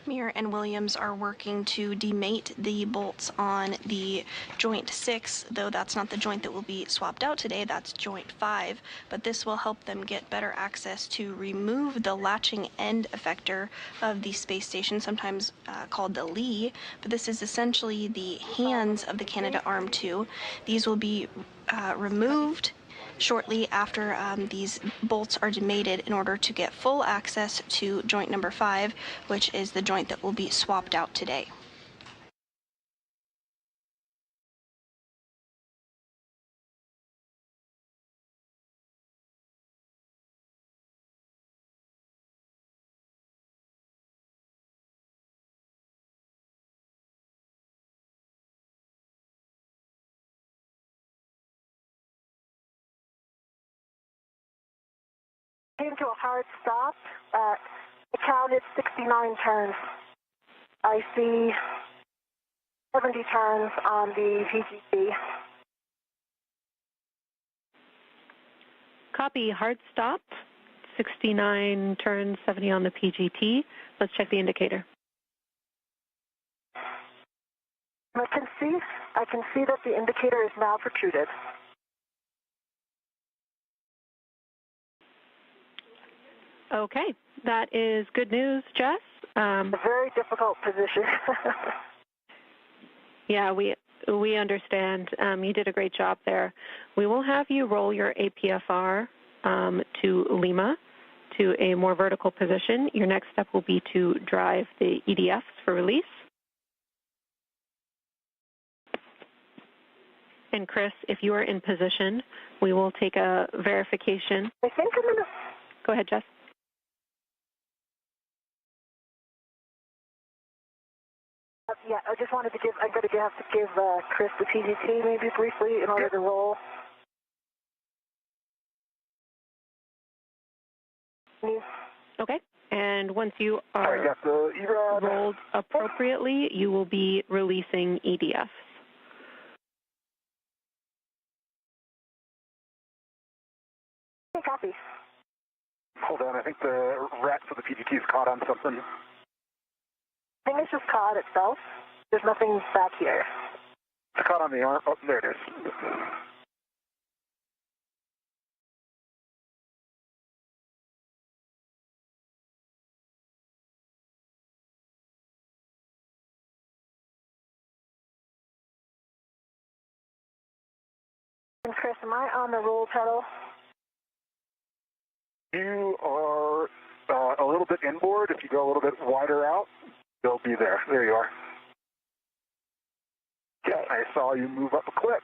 S1: Meir and Williams are working to demate the bolts on the joint 6, though that's not the joint that will be swapped out today, that's joint 5, but this will help them get better access to remove the latching end effector of the space station, sometimes called the lee, but this is essentially the hands of the Canadarm2. These will be removed shortly after these bolts are demated in order to get full access to joint number 5, which is the joint that will be swapped out today.
S6: Came to a hard stop at, I counted 69 turns. I see 70 turns on the PGT.
S7: Copy. Hard stop. 69 turns, 70 on the PGT. Let's check the indicator.
S6: I can see that the indicator is now protruded.
S7: Okay, that is good news, Jess.
S6: A very difficult position.
S7: Yeah, we understand. You did a great job there. We will have you roll your APFR to Lima to a more vertical position. Your next step will be to drive the EDFs for release. And Chris, if you are in position, we will take a verification.
S6: I think I'm going to...
S7: Go ahead, Jess.
S6: Yeah, I just wanted to give, I'm going to have to give Chris the PGT maybe briefly in order to roll.
S7: Okay, and once you are rolled appropriately, you will be releasing EDFs.
S6: Copy.
S5: Hold on, I think the rat for the PGT is caught on something.
S6: I think it's just caught itself. There's nothing back here.
S5: It's caught on the arm. Oh, there it is.
S6: And Chris, am I on the roll pedal?
S5: You are a little bit inboard. If you go a little bit wider out, you'll be there. There you are. Yeah, I saw you move up a clip.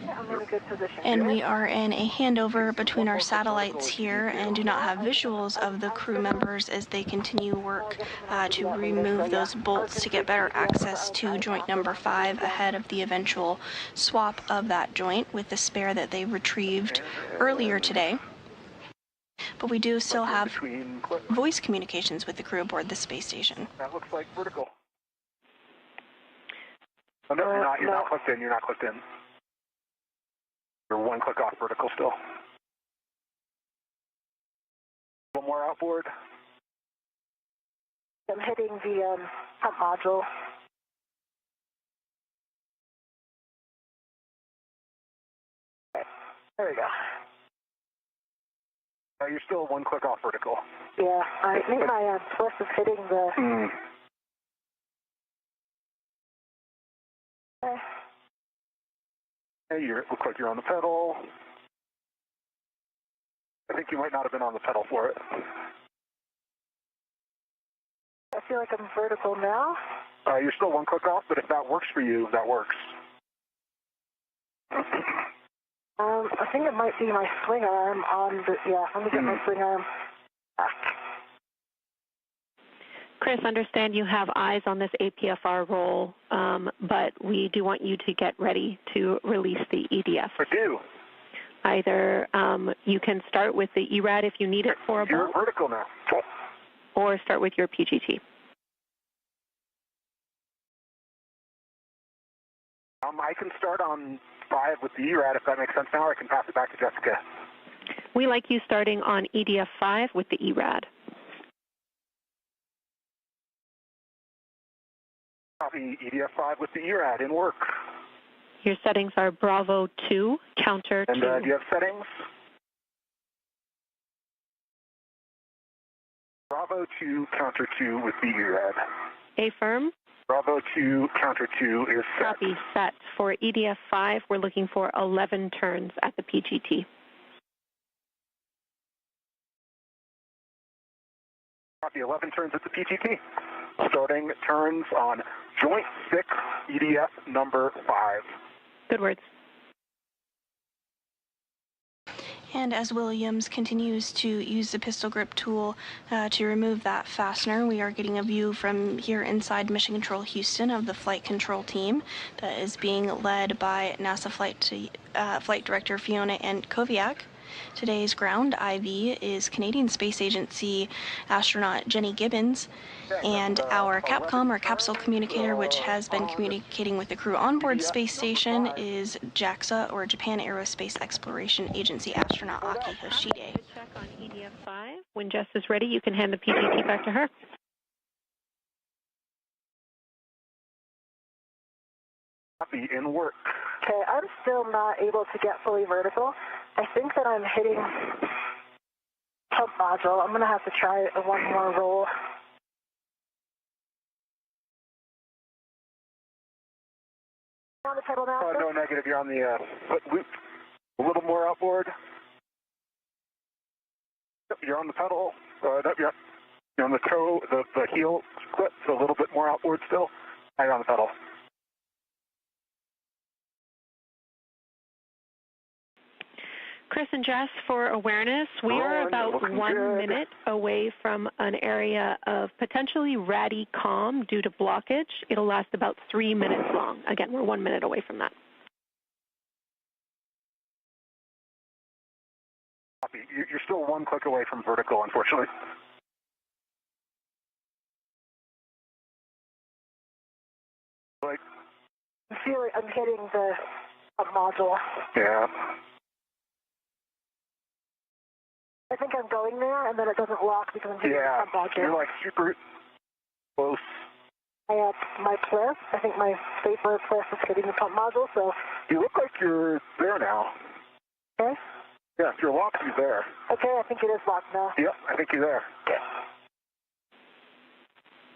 S6: Yeah, I'm in a good position.
S1: And we are in a handover between our satellites here and do not have visuals of the crew members as they continue work to remove those bolts to get better access to joint number 5 ahead of the eventual swap of that joint with the spare that they retrieved earlier today. But we do still have voice communications with the crew aboard the space station.
S5: That looks like vertical. Oh, no, you're not. You're not clicked in. You're not clicked in. You're one click off vertical still. One more outboard.
S6: I'm hitting the pump module. There we go.
S5: You're still one click off vertical.
S6: Yeah, I think my plus is hitting the...
S5: Hey, it looks like you're on the pedal. I think you might not have been on the pedal for it.
S6: I feel like I'm vertical now.
S5: You're still one click off, but if that works for you, that works.
S6: I think it might be my swing arm on the... Yeah, let me get my swing arm back.
S7: Chris, understand you have eyes on this APFR roll, but we do want you to get ready to release the EDF.
S5: I do.
S7: Either you can start with the ERAD if you need it for a
S5: You're
S7: ball,
S5: vertical now.
S7: or start with your PGT.
S5: I can start on 5 with the ERAD if that makes sense now, or I can pass it back to Jessica.
S7: We like you starting on EDF 5 with the ERAD.
S5: Copy EDF 5 with the ERAD in work.
S7: Your settings are Bravo 2, counter 2.
S5: And do you have settings? Bravo 2, counter 2 with the ERAD.
S7: Affirm.
S5: Bravo 2, counter 2 is set.
S7: Copy, set. For EDF 5, we're looking for 11 turns at the PGT.
S5: Copy, 11 turns at the PGT. Starting turns on Joint 6, EDF number 5.
S7: Good words.
S1: And as Williams continues to use the pistol grip tool to remove that fastener, we are getting a view from here inside Mission Control Houston of the flight control team that is being led by NASA Flight Director Fiona Koviak. Today's ground IV is Canadian Space Agency astronaut Jenny Gibbons, and our Capcom, or capsule communicator, which has been communicating with the crew onboard space station, is JAXA, or Japan Aerospace Exploration Agency astronaut Aki Hoshide.
S7: Check on EDF 5. When Jess is ready, you can hand the PGT back to her.
S5: Copy, in work.
S6: Okay, I'm still not able to get fully vertical. I think that I'm hitting pump module. I'm going to have to try one more roll. On the pedal now?
S5: No, negative. You're on the foot loop. A little more outboard. Yep, you're on the pedal. Yep. You're on the toe, the heel clip, so a little bit more outboard still. Now you're on the pedal.
S7: Chris and Jess, for awareness, we are about 1 minute away from an area of potentially ratty calm due to blockage. It'll last about 3 minutes long. Again, we're 1 minute away from that.
S5: Copy. You're still one click away from vertical, unfortunately.
S6: I feel like I'm hitting the module.
S5: Yeah.
S6: I think I'm going there, and then it doesn't lock because I'm hitting the module.
S5: You're like super close.
S6: my press. I think my stapler press is hitting the pump module, so...
S5: You look like you're there now.
S6: Okay.
S5: Yes, you're locked. You're there.
S6: Okay, I think it is locked now.
S5: Yep, I think you're there.
S6: Okay.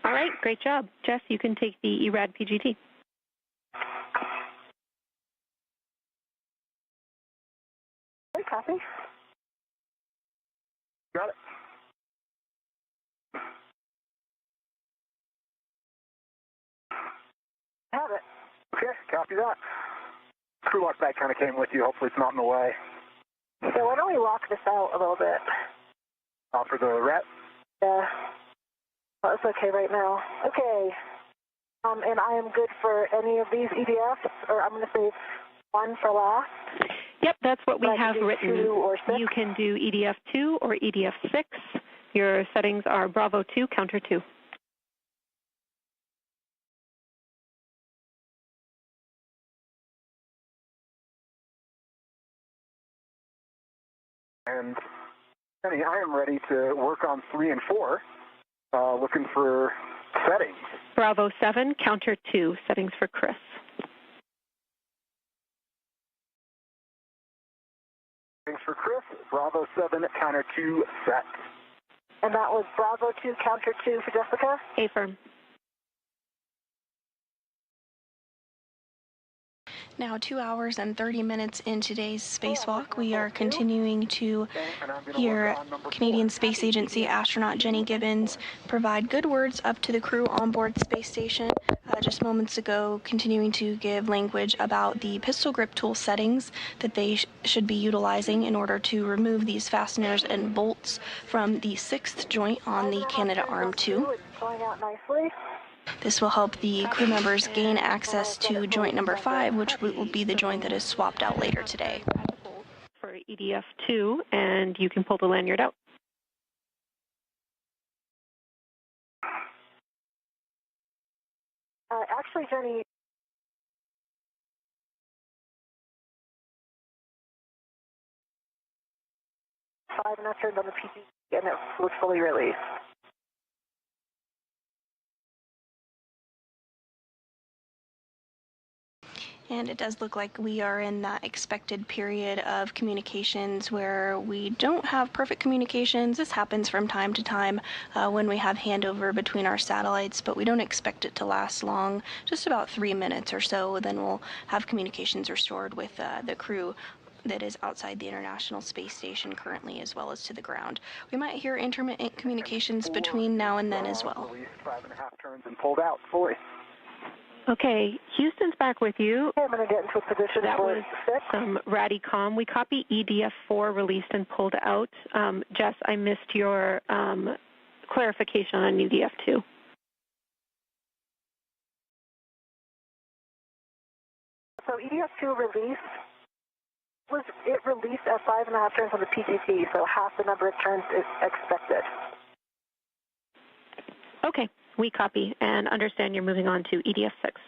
S7: All right, great job. Jess, you can take the ERAD PGT.
S6: Okay, copy.
S5: Got it.
S6: Have it.
S5: Okay, copy that. Crew lock bag kind of came with you. Hopefully it's not in the way.
S6: So why don't we lock this out a little bit?
S5: For the rat?
S6: Yeah. Well, it's okay right now. Okay. And I am good for any of these EDFs, or I'm going to save one for last.
S7: Yep, that's what we
S6: So
S7: have written.
S6: 2 or 6.
S7: You can do EDF 2 or EDF 6. Your settings are Bravo 2, Counter 2.
S5: And Jenny, I am ready to work on 3 and 4, looking for settings.
S7: Bravo 7, Counter 2, settings for Chris.
S5: Settings for Chris, Bravo 7, Counter 2 set.
S6: And that was Bravo 2, Counter 2 for Jessica?
S7: Affirm.
S1: Now 2 hours and 30 minutes in today's spacewalk, we are continuing to hear Canadian Space Agency astronaut Jenny Gibbons provide good words up to the crew on board the space station. Just moments ago, continuing to give language about the pistol grip tool settings that they should be utilizing in order to remove these fasteners and bolts from the 6th joint on the Canadarm2.
S6: It's going out nicely.
S1: This will help the crew members gain access to joint number 5, which will be the joint that is swapped out later today.
S7: For EDF 2, and you can pull the lanyard out.
S6: Actually, Jenny, five and I turned on the PC and it was fully released.
S1: And it does look like we are in that expected period of communications where we don't have perfect communications. This happens from time to time when we have handover between our satellites, but we don't expect it to last long, just about 3 minutes or so. Then we'll have communications restored with the crew that is outside the International Space Station currently, as well as to the ground. We might hear intermittent communications between now and then as well.
S5: Released 5.5 turns and pulled out fully.
S7: Okay, Houston's back with you.
S6: Okay, I'm going to get into a position
S7: That
S6: for
S7: was
S6: 6.
S7: some Radicom. We copy EDF 4 released and pulled out. Jess, I missed your clarification on EDF 2.
S6: So EDF 2 released at 5.5 turns on the PGT, so half the number of turns is expected.
S7: Okay, we copy and understand you're moving on to EDF 6.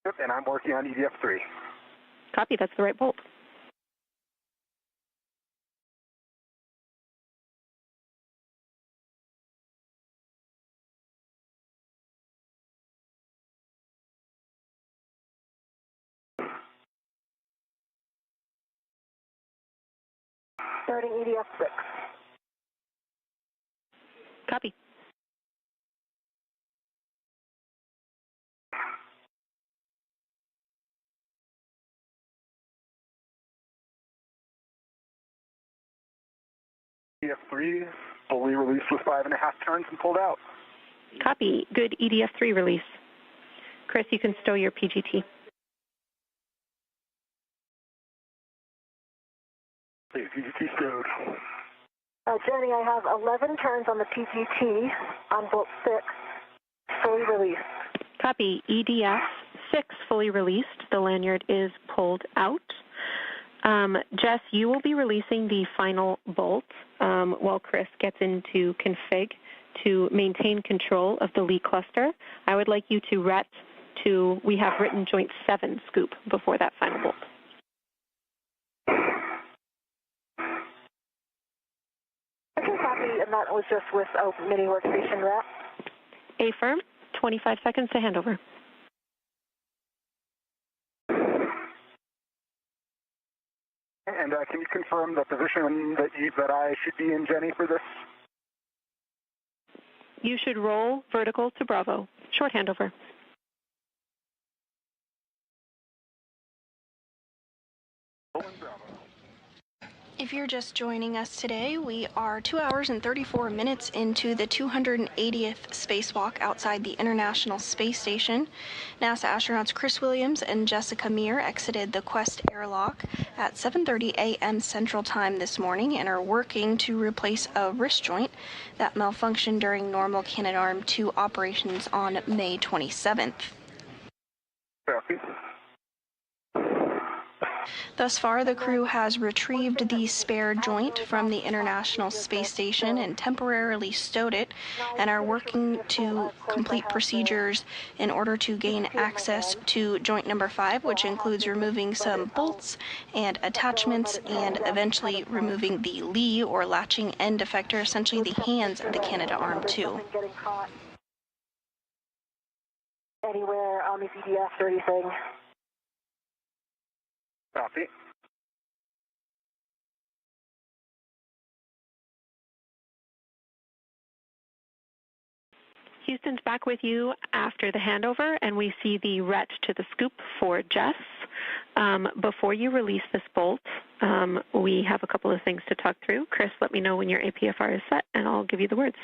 S5: Yep, and I'm working on EDF 3.
S7: Copy, that's the right bolt.
S6: Starting EDF 6.
S7: Copy.
S5: EDF 3 fully released with 5.5 turns and pulled out.
S7: Copy. Good EDF 3 release. Chris, you can stow your PGT.
S5: Please, PGT stowed.
S6: Jenny, I have 11 turns on the PGT on bolt 6, fully released.
S7: Copy. EDF 6 fully released. The lanyard is pulled out. Jess, you will be releasing the final bolt while Chris gets into config to maintain control of the lead cluster. I would like you to ret to, we have written joint 7 scoop before that final bolt.
S6: Okay, copy, and that was just with a mini workstation wrap.
S7: Affirm. 25 seconds to handover.
S5: And can you confirm the position that I should be in, Jenny, for this?
S7: You should roll vertical to Bravo. Short handover.
S1: If you're just joining us today, we are 2 hours and 34 minutes into the 280th spacewalk outside the International Space Station. NASA astronauts Chris Williams and Jessica Meir exited the Quest airlock at 7:30 a.m. Central Time this morning and are working to replace a wrist joint that malfunctioned during normal Canadarm2 operations on May 27th. Thus far, the crew has retrieved the spare joint from the International Space Station and temporarily stowed it, and are working to complete procedures in order to gain access to joint number 5, which includes removing some bolts and attachments and eventually removing the lee or latching end effector, essentially the hands of the Canadarm2.
S6: Anywhere on the PDF or anything.
S5: Copy.
S7: Houston's back with you after the handover, and we see the ret to the scoop for Jess. Before you release this bolt, we have a couple of things to talk through. Chris, let me know when your APFR is set, and I'll give you the words.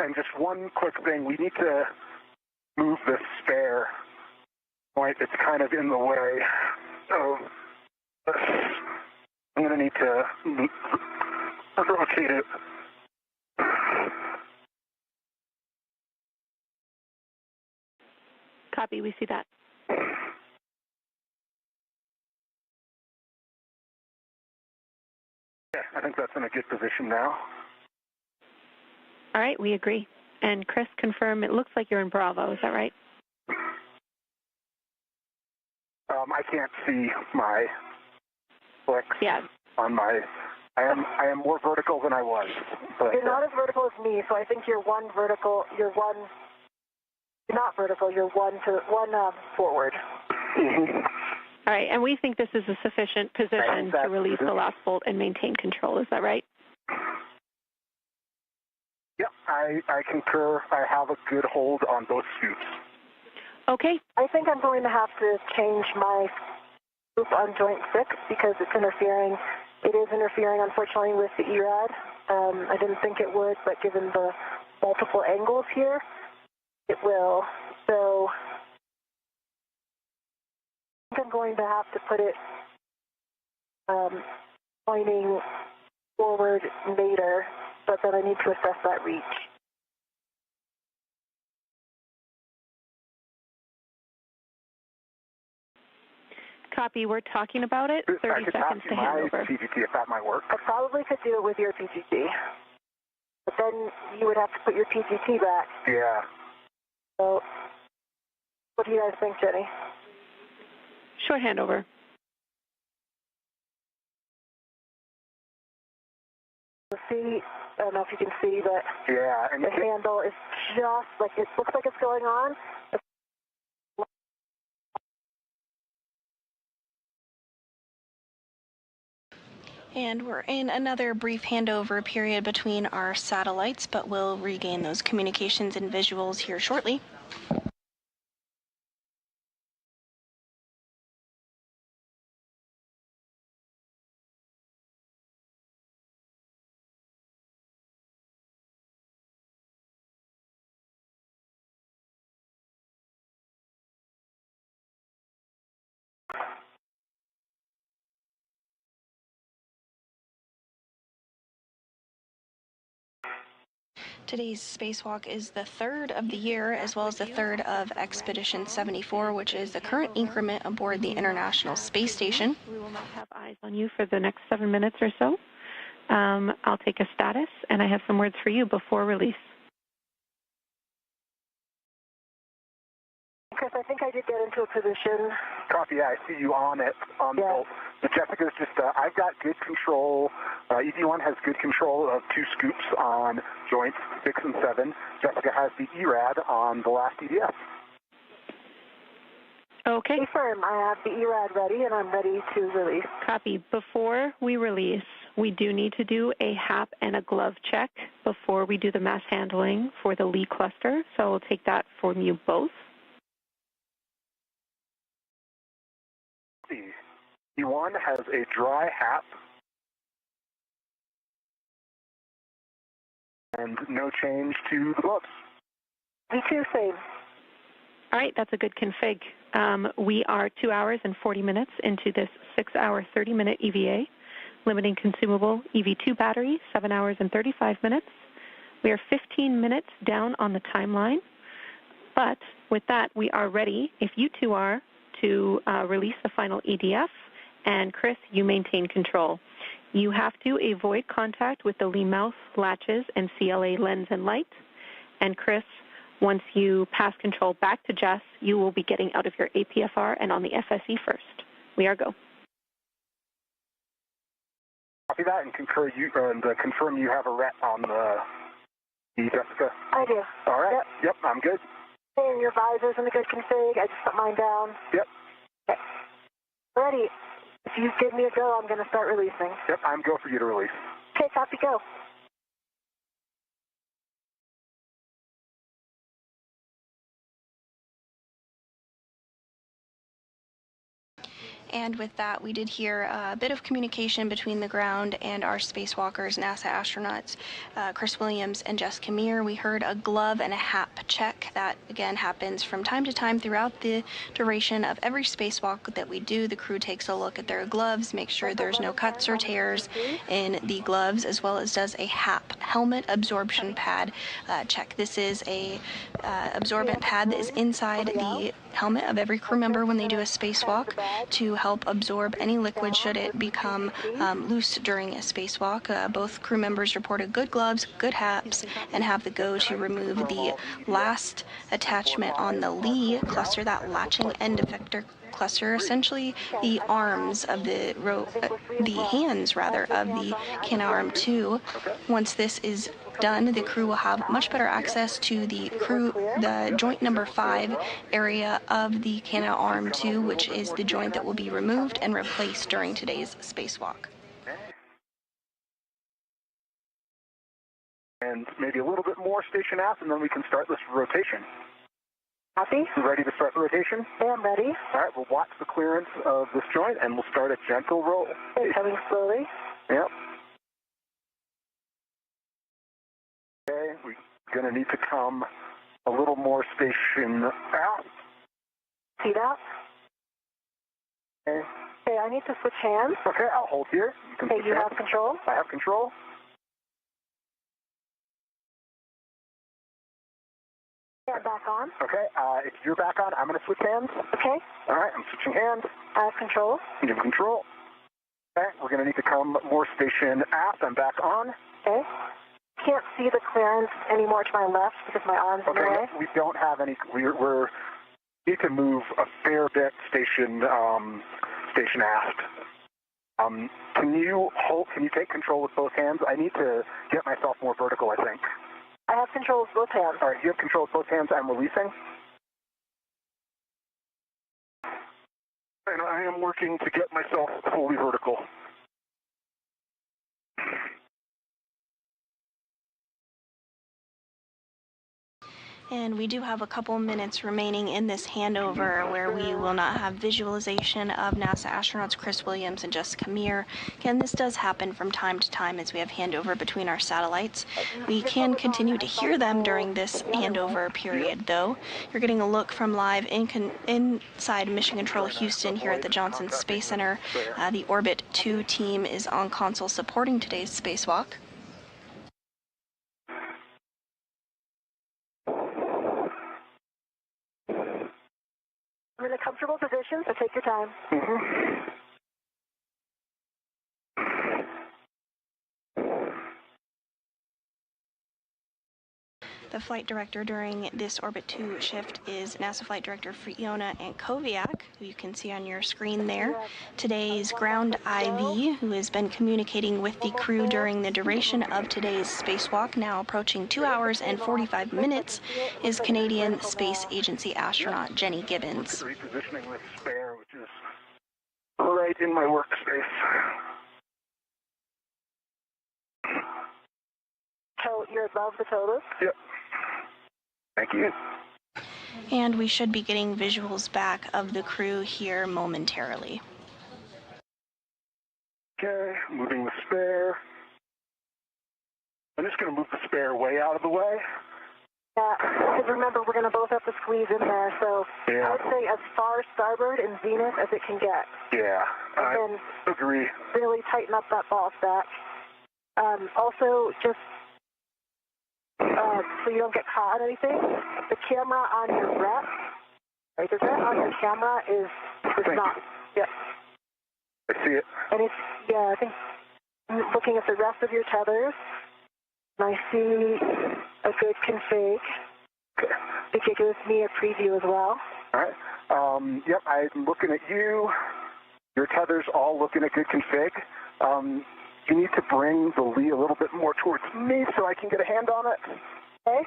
S5: And just one quick thing, we need to move the spare point. It's kind of in the way of this. I'm going to need to rotate it.
S7: Copy, we see that.
S5: Yeah, I think that's in a good position now.
S7: All right, we agree. And Chris, confirm, it looks like you're in Bravo, is that right?
S5: I can't see my flicks on my... I am more vertical than I was.
S6: You're not as vertical as me, so I think you're one vertical, you're not vertical, you're one forward.
S5: Mm-hmm.
S7: All right, and we think this is a sufficient position to release the last bolt and maintain control, is that right?
S5: Yep, I concur. I have a good hold on both scoops.
S7: Okay.
S6: I think I'm going to have to change my scoop on joint 6 because it's interfering. It is interfering, unfortunately, with the ERAD. I didn't think it would, but given the multiple angles here, it will. So I think I'm going to have to put it pointing forward later, but then I need to assess that reach.
S7: Copy, we're talking about it. 30 seconds to hand over.
S5: PGT if that might work.
S6: I probably could do it with your PGT, but then you would have to put your PGT back.
S5: Yeah.
S6: So what do you guys think, Jenny?
S7: Short handover.
S6: See, I don't know if you can see, but
S5: yeah, and
S6: the handle is just like, it looks like it's going on.
S1: And we're in another brief handover period between our satellites, but we'll regain those communications and visuals here shortly. Today's spacewalk is the third of the year, as well as the third of Expedition 74, which is the current increment aboard the International Space Station.
S7: We will not have eyes on you for the next 7 minutes or so. I'll take a status, and I have some words for you before release.
S6: Chris, I think I did get into a position.
S5: Copy, yeah, I see you on it.
S6: Yeah.
S5: So Jessica's just, I've got good control. ED1 has good control of 2 scoops on joints 6 and 7. Jessica has the ERAD on the last EDF.
S7: Okay.
S6: Confirm, I have the ERAD ready, and I'm ready to release.
S7: Copy. Before we release, we do need to do a HAP and a glove check before we do the mass handling for the Lee cluster, so I'll take that from you both.
S5: E1 has a dry HAP and no change to the gloves.
S6: V2, same.
S7: All right, that's a good config. We are 2 hours and 40 minutes into this 6-hour, 30-minute EVA, limiting consumable EV2 battery, 7 hours and 35 minutes. We are 15 minutes down on the timeline, but with that, we are ready, if you two are, to release the final EDF, and Chris, you maintain control. You have to avoid contact with the Lee mouth, latches, and CLA lens and light. And Chris, once you pass control back to Jess, you will be getting out of your APFR and on the FSE first. We are go.
S5: Copy that and confirm you have a rep on the Jessica.
S6: I do.
S5: All right. Yep, I'm good.
S6: And your visor's in a good config. I just put mine down.
S5: Yep.
S6: Okay. Ready. If you give me a go, I'm going to start releasing.
S5: Yep, I'm go for you to release.
S6: Okay, copy, go.
S1: And with that, we did hear a bit of communication between the ground and our spacewalkers, NASA astronauts, Chris Williams and Jess Camere. We heard a glove and a HAP check. That, again, happens from time to time throughout the duration of every spacewalk that we do. The crew takes a look at their gloves, makes sure there's no cuts or tears in the gloves, as well as does a HAP, helmet absorption pad check. This is a absorbent pad that is inside the helmet of every crew member when they do a spacewalk to help absorb any liquid should it become loose during a spacewalk. Both crew members reported good gloves, good HAPs, and have the go to remove the last attachment on the Lee cluster, that latching end effector cluster, essentially the arms of the hands rather of the Canadarm2. Once this is done, the crew will have much better access to the joint number 5 area of the Canadarm2, which is the joint that will be removed and replaced during today's spacewalk.
S5: And maybe a little bit more station aft, and then we can start this rotation.
S6: Copy.
S5: Ready to start the rotation?
S6: Yeah, I'm ready.
S5: All right, we'll watch the clearance of this joint, and we'll start a gentle roll.
S6: Okay, coming slowly.
S5: Yep. Okay, we're going to need to come a little more station out.
S6: See that?
S5: Okay.
S6: Okay, I need to switch hands.
S5: Okay, I'll hold here.
S6: Okay, you have control?
S5: I have control.
S6: Yeah, back on.
S5: Okay, if you're back on, I'm going to switch hands.
S6: Okay.
S5: All right, I'm switching hands.
S6: I have control.
S5: You have control. Okay, we're going to need to come more station aft. I'm back on.
S6: Okay. Can't see the clearance anymore to my left because my arm's in the way.
S5: We don't have any. We need to move a fair bit station aft. Can you take control with both hands? I need to get myself more vertical, I think.
S6: I have control with both hands.
S5: All right, you have control with both hands. I'm releasing. And I am working to get myself fully vertical.
S1: And we do have a couple minutes remaining in this handover where we will not have visualization of NASA astronauts Chris Williams and Jess Camere. Again, this does happen from time to time as we have handover between our satellites. We can continue to hear them during this handover period, though. You're getting a look from live inside Mission Control Houston here at the Johnson Space Center. The Orbit 2 team is on console supporting today's spacewalk.
S6: I'm in a comfortable position, so take your time.
S1: The flight director during this Orbit 2 shift is NASA Flight Director Fiona Ankoviak, who you can see on your screen there. Today's ground IV, who has been communicating with the crew during the duration of today's spacewalk, now approaching 2 hours and 45 minutes, is Canadian Space Agency astronaut Jenny Gibbons.
S5: Repositioning with spare, which is right in my workspace.
S6: So you're above the total?
S5: Yep. Thank you.
S1: And we should be getting visuals back of the crew here momentarily.
S5: Okay, moving the spare. I'm just going to move the spare way out of the way.
S6: Yeah, because remember, we're going to both have to squeeze in there, so
S5: yeah.
S6: I would say as far starboard and zenith as it can get.
S5: Yeah, I agree.
S6: Really tighten up that ball stack. Also, just so you don't get caught on anything, the camera on your rep, right, the rep on your camera is not, yeah.
S5: I see it.
S6: And it's, yeah, I think I'm looking at the rest of your tethers, and I see a good config. It gives me a preview as well.
S5: All right. Yep, I'm looking at you. Your tethers all looking at good config. You need to bring the Lee a little bit more towards me so I can get a hand on it.
S6: Okay.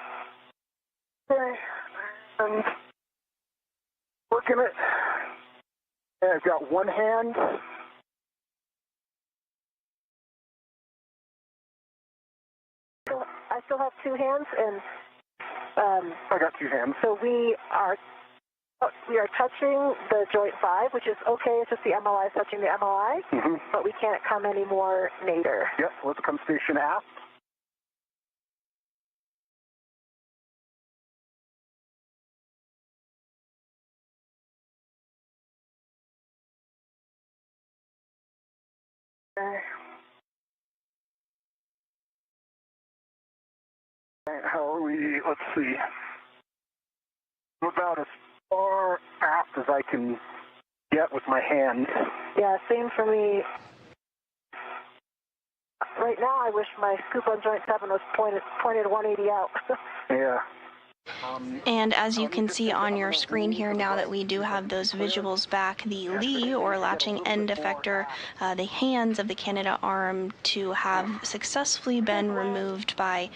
S5: Okay. Working it. And I've got one hand.
S6: I still have two hands, and
S5: I got two hands.
S6: So we are touching the joint 5, which is okay. It's just the MLI is touching the MLI, but we can't come any more nadir.
S5: Yep, let's come station aft. Okay. How are we? Let's see. I'm about as far aft as I can get with my hands.
S6: Yeah, same for me. Right now, I wish my scoop on joint 7 was pointed 180 out.
S5: Yeah.
S1: And as you can see on your screen here, now that we do have those visuals back, the Lee, or latching end effector, the hands of the Canadarm to have successfully been removed by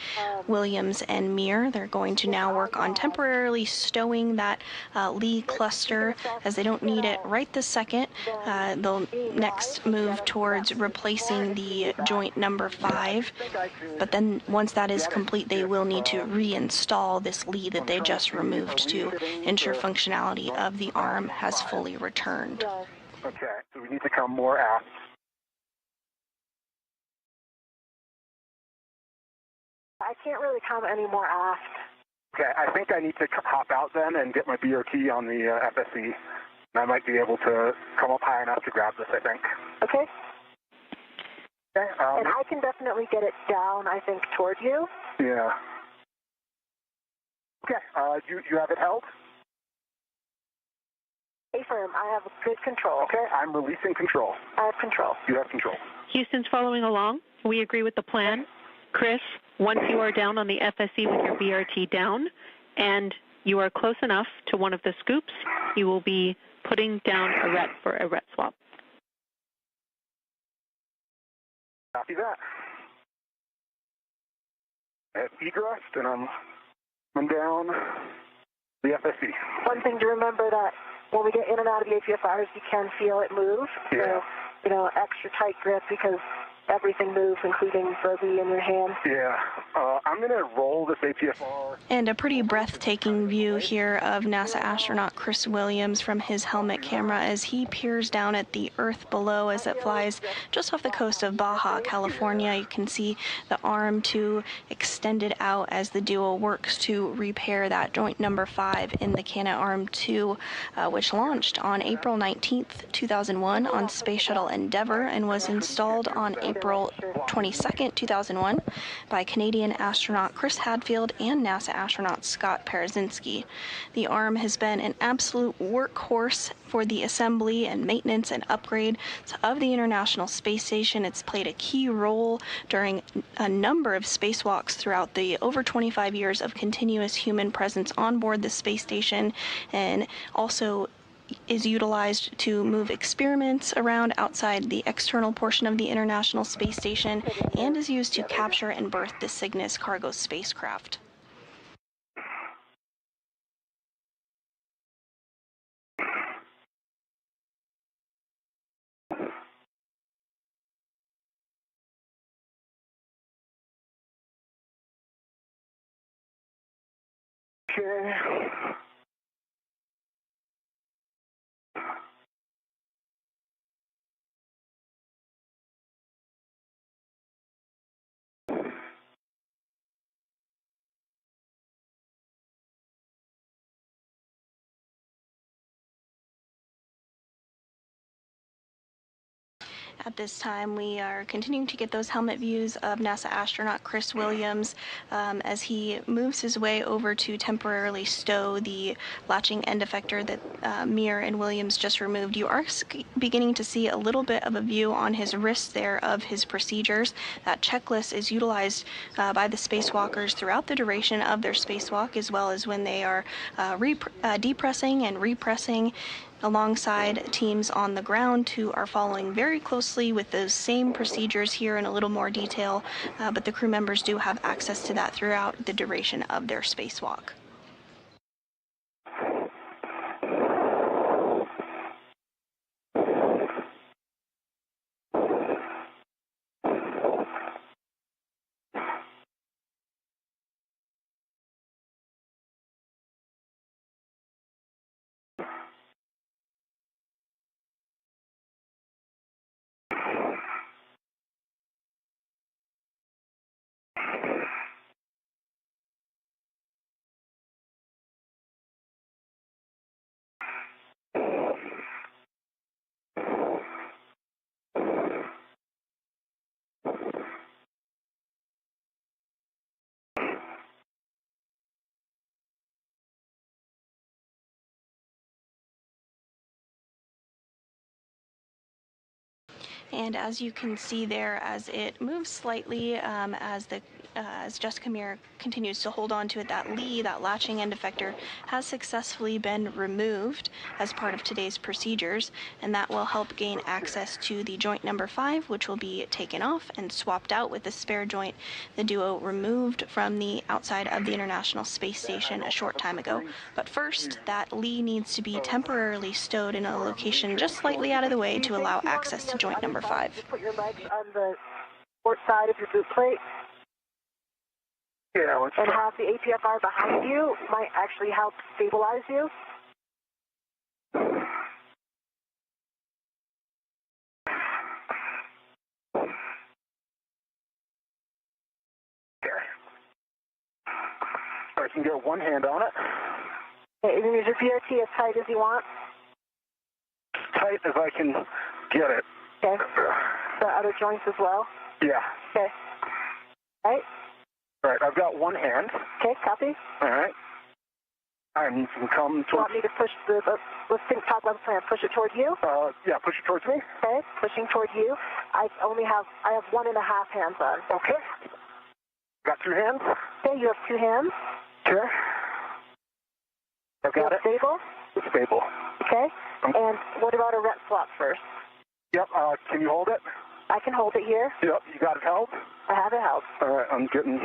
S1: Williams and Meir. They're going to now work on temporarily stowing that Lee cluster, as they don't need it right this second. They'll next move towards replacing the joint number 5, but then once that is complete, they will need to reinstall this Lee that they just removed to ensure functionality of the arm has fully returned.
S5: Okay, so we need to come more aft.
S6: I can't really come any more aft.
S5: Okay, I think I need to hop out then and get my BRT on the FSE. And I might be able to come up high enough to grab this, I think.
S6: Okay.
S5: Okay.
S6: And I can definitely get it down, I think, toward you.
S5: Yeah. Okay, you have it held?
S6: Stay firm. I have good control.
S5: Okay, I'm releasing control.
S6: I have control.
S5: You have control.
S7: Houston's following along. We agree with the plan. Chris, once you are down on the FSE with your BRT down, and you are close enough to one of the scoops, you will be putting down a RET for a RET swap.
S5: Copy that. I have egressed, and I'm down the FSE.
S6: One thing to remember that when we get in and out of the APFRs, you can feel it move.
S5: Yeah.
S6: So, extra tight grip because everything moves, including the Lee in your hand.
S5: Yeah. I'm going to roll this APFR.
S1: And a pretty breathtaking view here of NASA astronaut Chris Williams from his helmet camera as he peers down at the Earth below as it flies just off the coast of Baja, California. You can see the arm 2 extended out as the duo works to repair that joint number 5 in the Canadarm 2, which launched on April 19th, 2001 on Space Shuttle Endeavour and was installed on April April 22nd, 2001, by Canadian astronaut Chris Hadfield and NASA astronaut Scott Parazynski. The arm has been an absolute workhorse for the assembly and maintenance and upgrade of the International Space Station. It's played a key role during a number of spacewalks throughout the over 25 years of continuous human presence on board the space station, and also is utilized to move experiments around outside the external portion of the International Space Station, and is used to capture and berth the Cygnus cargo spacecraft.
S5: Okay.
S1: At this time, we are continuing to get those helmet views of NASA astronaut Chris Williams as he moves his way over to temporarily stow the latching end effector that Meir and Williams just removed. You are beginning to see a little bit of a view on his wrist there of his procedures. That checklist is utilized by the spacewalkers throughout the duration of their spacewalk, as well as when they are depressing and repressing, alongside teams on the ground who are following very closely with those same procedures here in a little more detail, but the crew members do have access to that throughout the duration of their spacewalk. And as you can see there, as it moves slightly, as Jessica Meir continues to hold on to it, that latching end effector has successfully been removed as part of today's procedures, and that will help gain access to the joint number 5, which will be taken off and swapped out with the spare joint the duo removed from the outside of the International Space Station a short time ago. But first, that Lee needs to be temporarily stowed in a location just slightly out of the way to allow access to joint number 5.
S6: Just put your legs on the port side of your boot plate.
S5: Yeah,
S6: and have the APFR behind you might actually help stabilize you.
S5: I can get one hand on it.
S6: Okay, and use your PRT as tight as you want.
S5: Tight as I can get it.
S6: Okay. The other joints as well?
S5: Yeah.
S6: Okay. All right.
S5: All right, I've got one hand.
S6: Okay, copy.
S5: All right. I need to come towards...
S6: You want me to push let's talk about the plan. Push it toward you?
S5: Yeah, push it towards me.
S6: Okay, pushing toward you. I have 1.5 hands on.
S5: Okay. Got 2 hands.
S6: Okay, you have 2 hands.
S5: Okay. I've got it.
S6: Stable?
S5: It's stable.
S6: Okay. And what about a rep swap first?
S5: Yep, can you hold it?
S6: I can hold it here.
S5: Yep, you got it held?
S6: I have it held.
S5: All right, I'm getting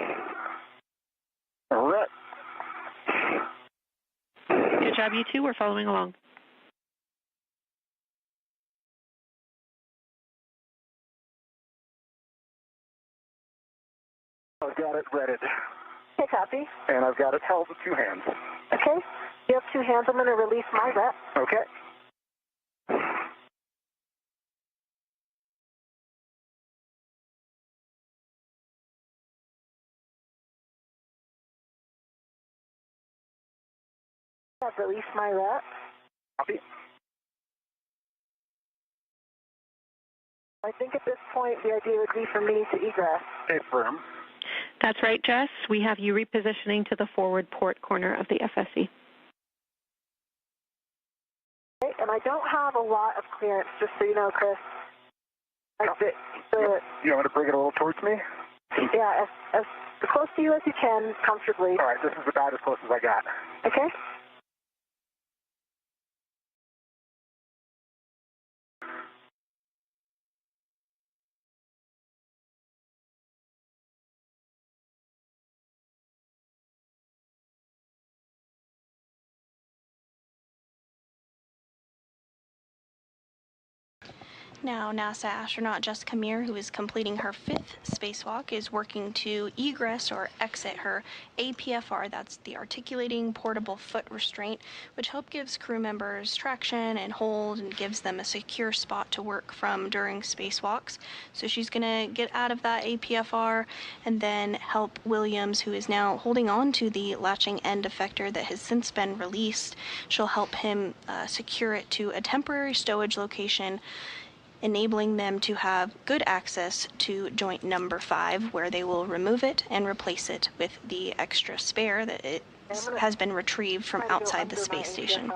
S5: a rep.
S7: Good job, you two. We're following along.
S5: I've got it readied.
S6: Okay, copy.
S5: And I've got it held with 2 hands.
S6: Okay. You have 2 hands. I'm going to release my rep.
S5: Okay.
S6: I've released my rep.
S5: Copy.
S6: I think at this point the idea would be for me to egress.
S5: Affirm.
S7: That's right, Jess. We have you repositioning to the forward port corner of the FSE.
S6: Okay, and I don't have a lot of clearance, just so you know, Chris. Like
S5: you want me to bring it a little towards me?
S6: Yeah, as close to you as you can, comfortably.
S5: All right, this is about as close as I got.
S6: Okay.
S1: Now, NASA astronaut Jessica Meir, who is completing her 5th spacewalk, is working to egress or exit her APFR, that's the articulating portable foot restraint, which gives crew members traction and hold and gives them a secure spot to work from during spacewalks. So she's going to get out of that APFR and then help Williams, who is now holding on to the latching end effector that has since been released. She'll help him secure it to a temporary stowage location, enabling them to have good access to joint number 5, where they will remove it and replace it with the extra spare that it has been retrieved from outside the space station.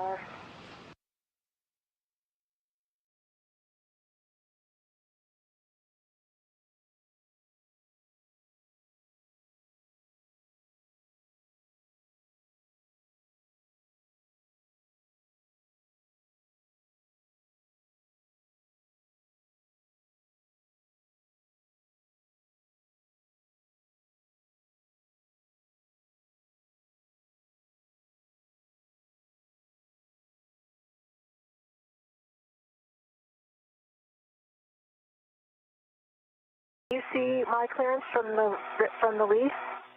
S6: You see my clearance from the leaf?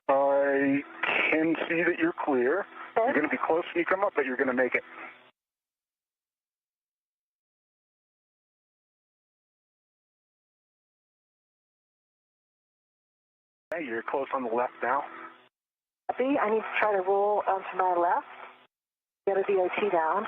S5: I can see that you're clear.
S6: Okay.
S5: You're going to be close when you come up, but you're going to make it. Okay, you're close on the left now.
S6: Copy. I need to try to roll onto my left. Get a DOT down.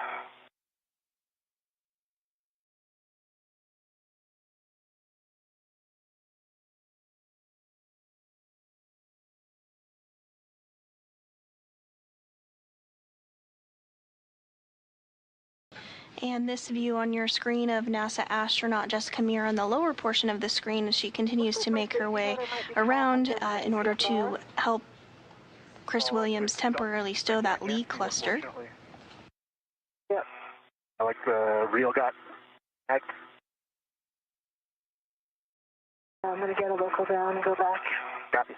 S1: And this view on your screen of NASA astronaut Jessica Meir on the lower portion of the screen as she continues to make her way around in order to help Chris Williams temporarily stow that Lee cluster.
S6: Yep.
S5: I like the reel got back.
S6: I'm going to get a local down and go back.
S5: Copy.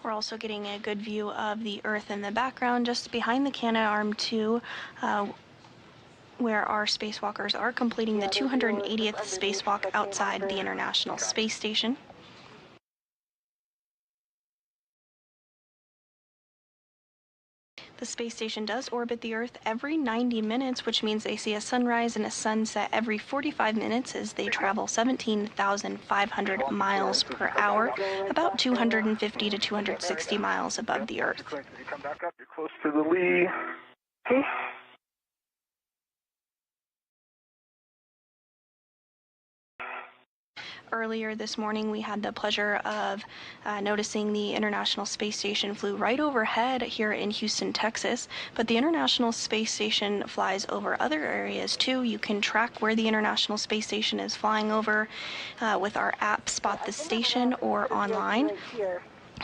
S1: We're also getting a good view of the Earth in the background just behind the Canadarm2, where our spacewalkers are completing the 280th spacewalk outside the International Space Station. The space station does orbit the Earth every 90 minutes, which means they see a sunrise and a sunset every 45 minutes as they travel 17,500 miles per hour, about 250 to 260 miles above the Earth.
S5: As you come back up, you're close to the lee.
S6: Okay.
S1: Earlier this morning, we had the pleasure of noticing the International Space Station flew right overhead here in Houston, Texas. But the International Space Station flies over other areas too. You can track where the International Space Station is flying over with our app Spot the Station or online.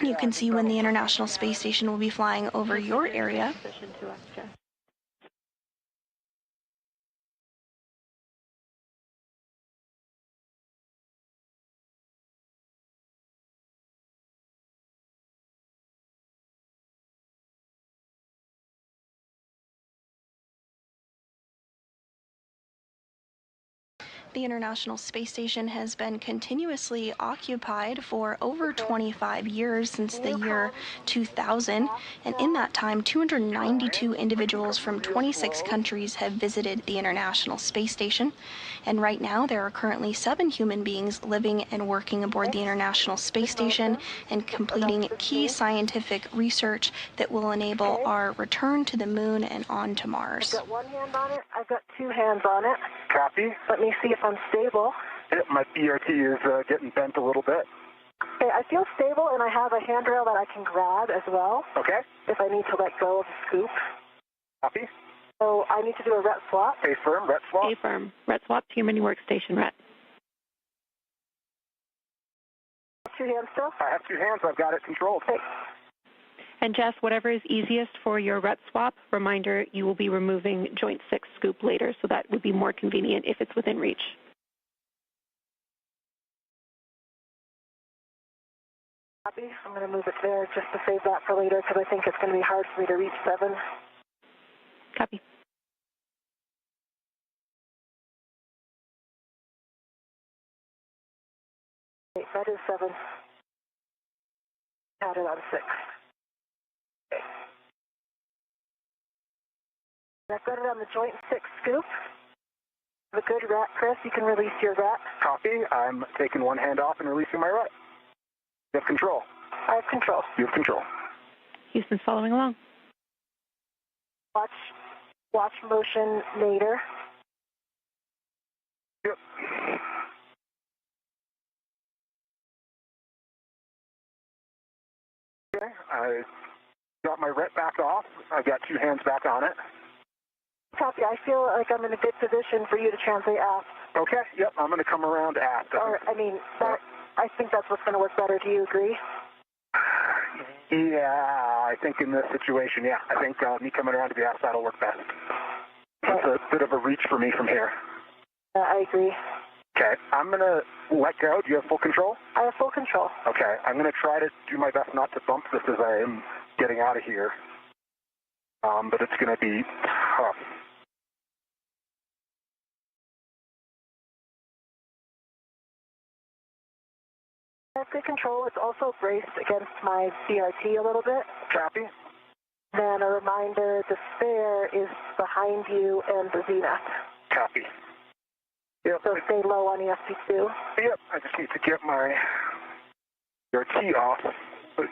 S1: You can see when the International Space Station will be flying over your area. The International Space Station has been continuously occupied for over 25 years, since the year 2000, and in that time, 292 individuals from 26 countries have visited the International Space Station. And right now, there are currently 7 human beings living and working aboard the International Space Station and completing key scientific research that will enable our return to the moon and on to Mars.
S6: I've got one hand on it. I've got 2 hands on it.
S5: Copy.
S6: Let me see if I'm stable.
S5: Yep, my BRT is getting bent a little bit.
S6: Okay, I feel stable, and I have a handrail that I can grab as well.
S5: Okay.
S6: If I need to let go of the scoop.
S5: Copy.
S6: So I need to do a ret swap.
S5: A-firm, ret swap.
S7: A-firm. Ret swap to your mini workstation, Ret.
S6: 2 hands still?
S5: I have 2 hands. I've got it controlled.
S6: Okay.
S7: And Jess, whatever is easiest for your ret swap, reminder, you will be removing joint 6 scoop later, so that would be more convenient if it's within reach.
S6: Copy. I'm going to move it there just to save that for later, because I think it's going to be hard for me to reach 7.
S7: Copy.
S6: Okay, that is 7. Add it on 6. Okay. I've got it on the joint 6 scoop. Have a good rat, Chris. You can release your rat.
S5: Copy. I'm taking one hand off and releasing my rat. You have control.
S6: I have control.
S5: You have control.
S7: Houston's following along.
S6: Watch motion later.
S5: Yep. Okay, I got my ret back off. I've got 2 hands back on it.
S6: Copy. I feel like I'm in a good position for you to translate aft.
S5: Okay, yep, I'm going to come around aft.
S6: Or, I mean, I think that's what's going to work better. Do you agree?
S5: Yeah, I think in this situation, yeah. I think me coming around to the aft side will work best. That's a bit of a reach for me from here.
S6: I agree.
S5: Okay, I'm going to let go. Do you have full control?
S6: I have full control.
S5: Okay, I'm going to try to do my best not to bump this as I am getting out of here. But it's going to be tough.
S6: I have good control. It's also braced against my CRT a little bit.
S5: Copy.
S6: Then a reminder, the spare is behind you and the zenith.
S5: Copy. Yep.
S6: So stay low on ESP2.
S5: Yep, I just need to get my CRT off, which...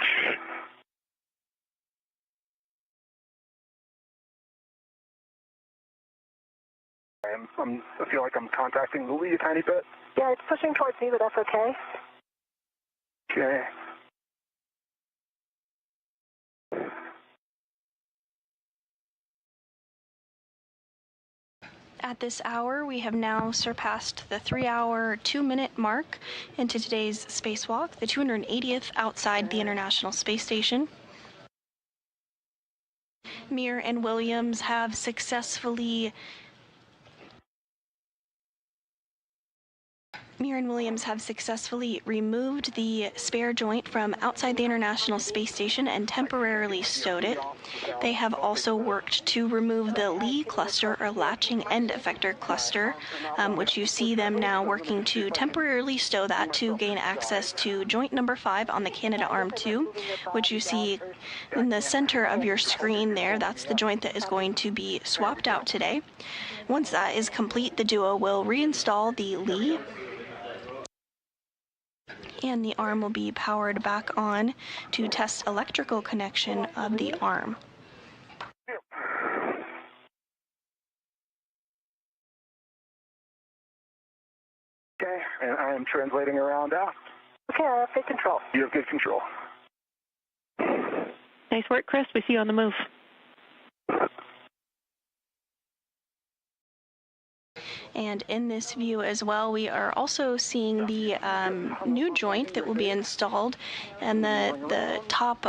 S5: I feel like I'm contacting the lead a tiny bit.
S6: Yeah, it's pushing towards me, but that's okay.
S5: Okay.
S1: At this hour, we have now surpassed the 3-hour, 2-minute mark into today's spacewalk, the 280th outside the International Space Station. Meir and Williams have successfully removed the spare joint from outside the International Space Station and temporarily stowed it. They have also worked to remove the Lee cluster, or latching end effector cluster, which you see them now working to temporarily stow that to gain access to joint number 5 on the Canadarm2, which you see in the center of your screen there. That's the joint that is going to be swapped out today. Once that is complete, the duo will reinstall the Lee, and the arm will be powered back on to test electrical connection of the arm.
S5: Okay, and I am translating around aft.
S6: Okay, I have good control.
S5: You have good control.
S7: Nice work, Chris. We see you on the move.
S1: And in this view as well, we are also seeing the new joint that will be installed, and the top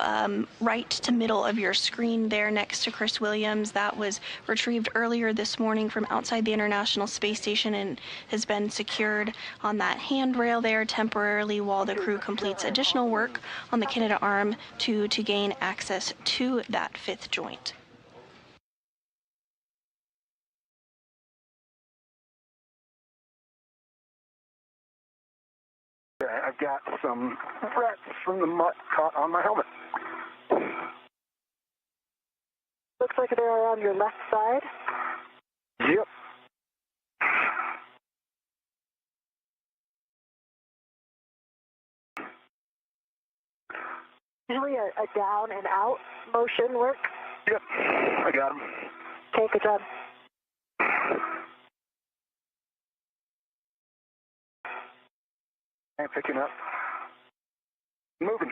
S1: right to middle of your screen there next to Chris Williams. That was retrieved earlier this morning from outside the International Space Station and has been secured on that handrail there temporarily while the crew completes additional work on the Canadarm to gain access to that 5th joint.
S5: Okay, I've got some frets from the mutt caught on my helmet.
S6: Looks like they're on your left side.
S5: Yep.
S6: Usually a down and out motion work.
S5: Yep, I got him.
S6: Okay, good job.
S5: I'm picking up. Moving.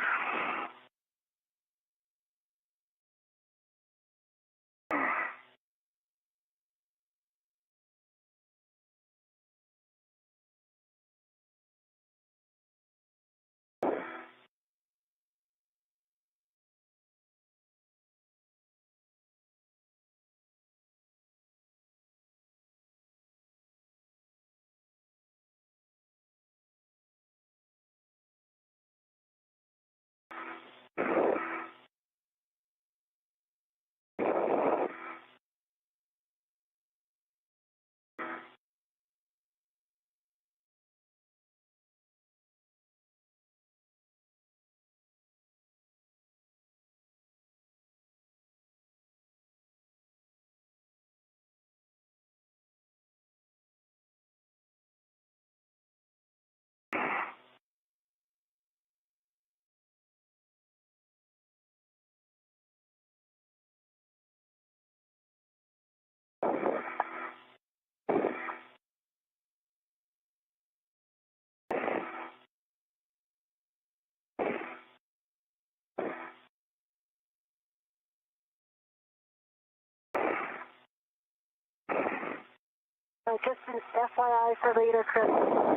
S6: Just an FYI for later, Chris,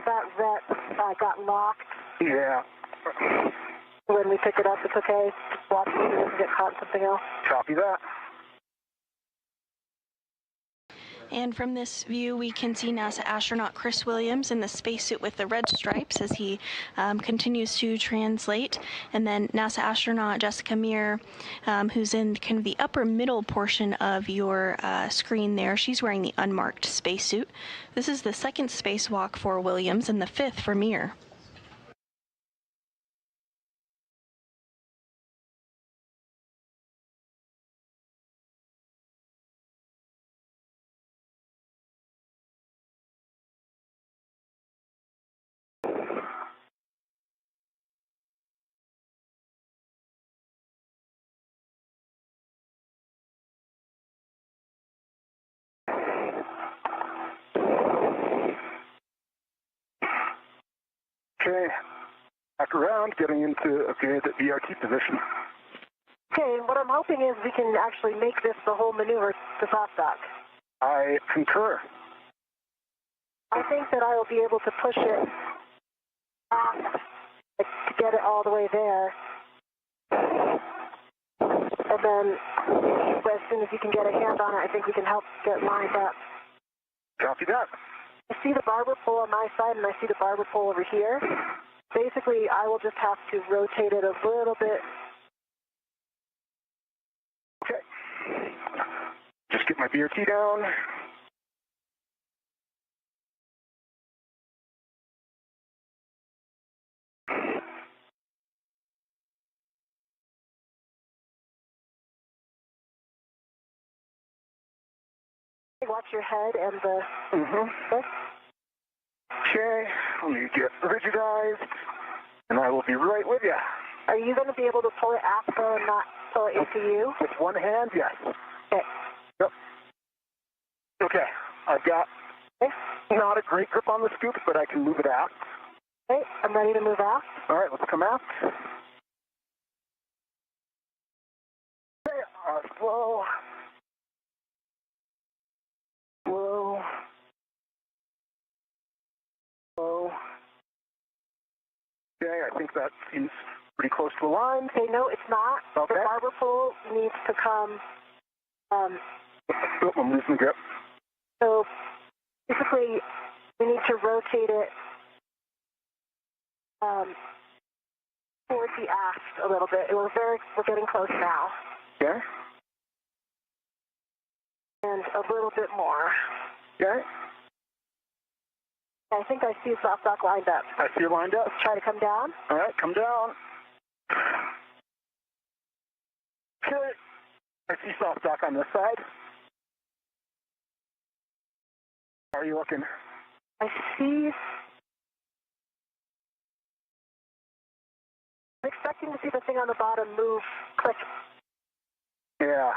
S6: that vet got locked.
S5: Yeah.
S6: When we pick it up, it's okay. Just watch it, it doesn't get caught in something else.
S5: Copy that.
S1: And from this view, we can see NASA astronaut Chris Williams in the spacesuit with the red stripes as he continues to translate. And then NASA astronaut Jessica Meir, who's in kind of the upper middle portion of your screen there. She's wearing the unmarked spacesuit. This is the second spacewalk for Williams and the fifth for Meir.
S5: Okay, back around, getting into a good VRT position.
S6: Okay, and what I'm hoping is we can actually make this the whole maneuver to soft dock.
S5: I concur.
S6: I think that I will be able to push it to get it all the way there. And then as soon as you can get a hand on it, I think we can help get lined up.
S5: Copy that.
S6: I see the barber pole on my side, and I see the barber pole over here. Basically, I will just have to rotate it a little bit.
S5: Okay. Just get my BRT down.
S6: Watch your head and the...
S5: Okay, let me get rigidized, and I will be right with you.
S6: Are you going to be able to pull it after and not pull it into you?
S5: With one hand, yes.
S6: Okay.
S5: Yep. Okay, I've got not a great grip on the scoop, but I can move it out.
S6: Okay, I'm ready to move out.
S5: All right, let's come out. Okay, slow. Slow. Slow. Okay, I think that seems pretty close to the line.
S6: Okay, no, it's not.
S5: Okay.
S6: The barber pole needs to come...
S5: Oh, I'm losing grip.
S6: So, basically, we need to rotate it towards the aft a little bit. We're getting close now.
S5: Okay.
S6: And a little bit more.
S5: Okay.
S6: I think I see soft dock lined up.
S5: I see you lined up.
S6: Try to come down.
S5: All right, come down. Okay. I see soft dock on this side. How are you looking?
S6: I see. I'm expecting to see the thing on the bottom move, click.
S5: Yeah.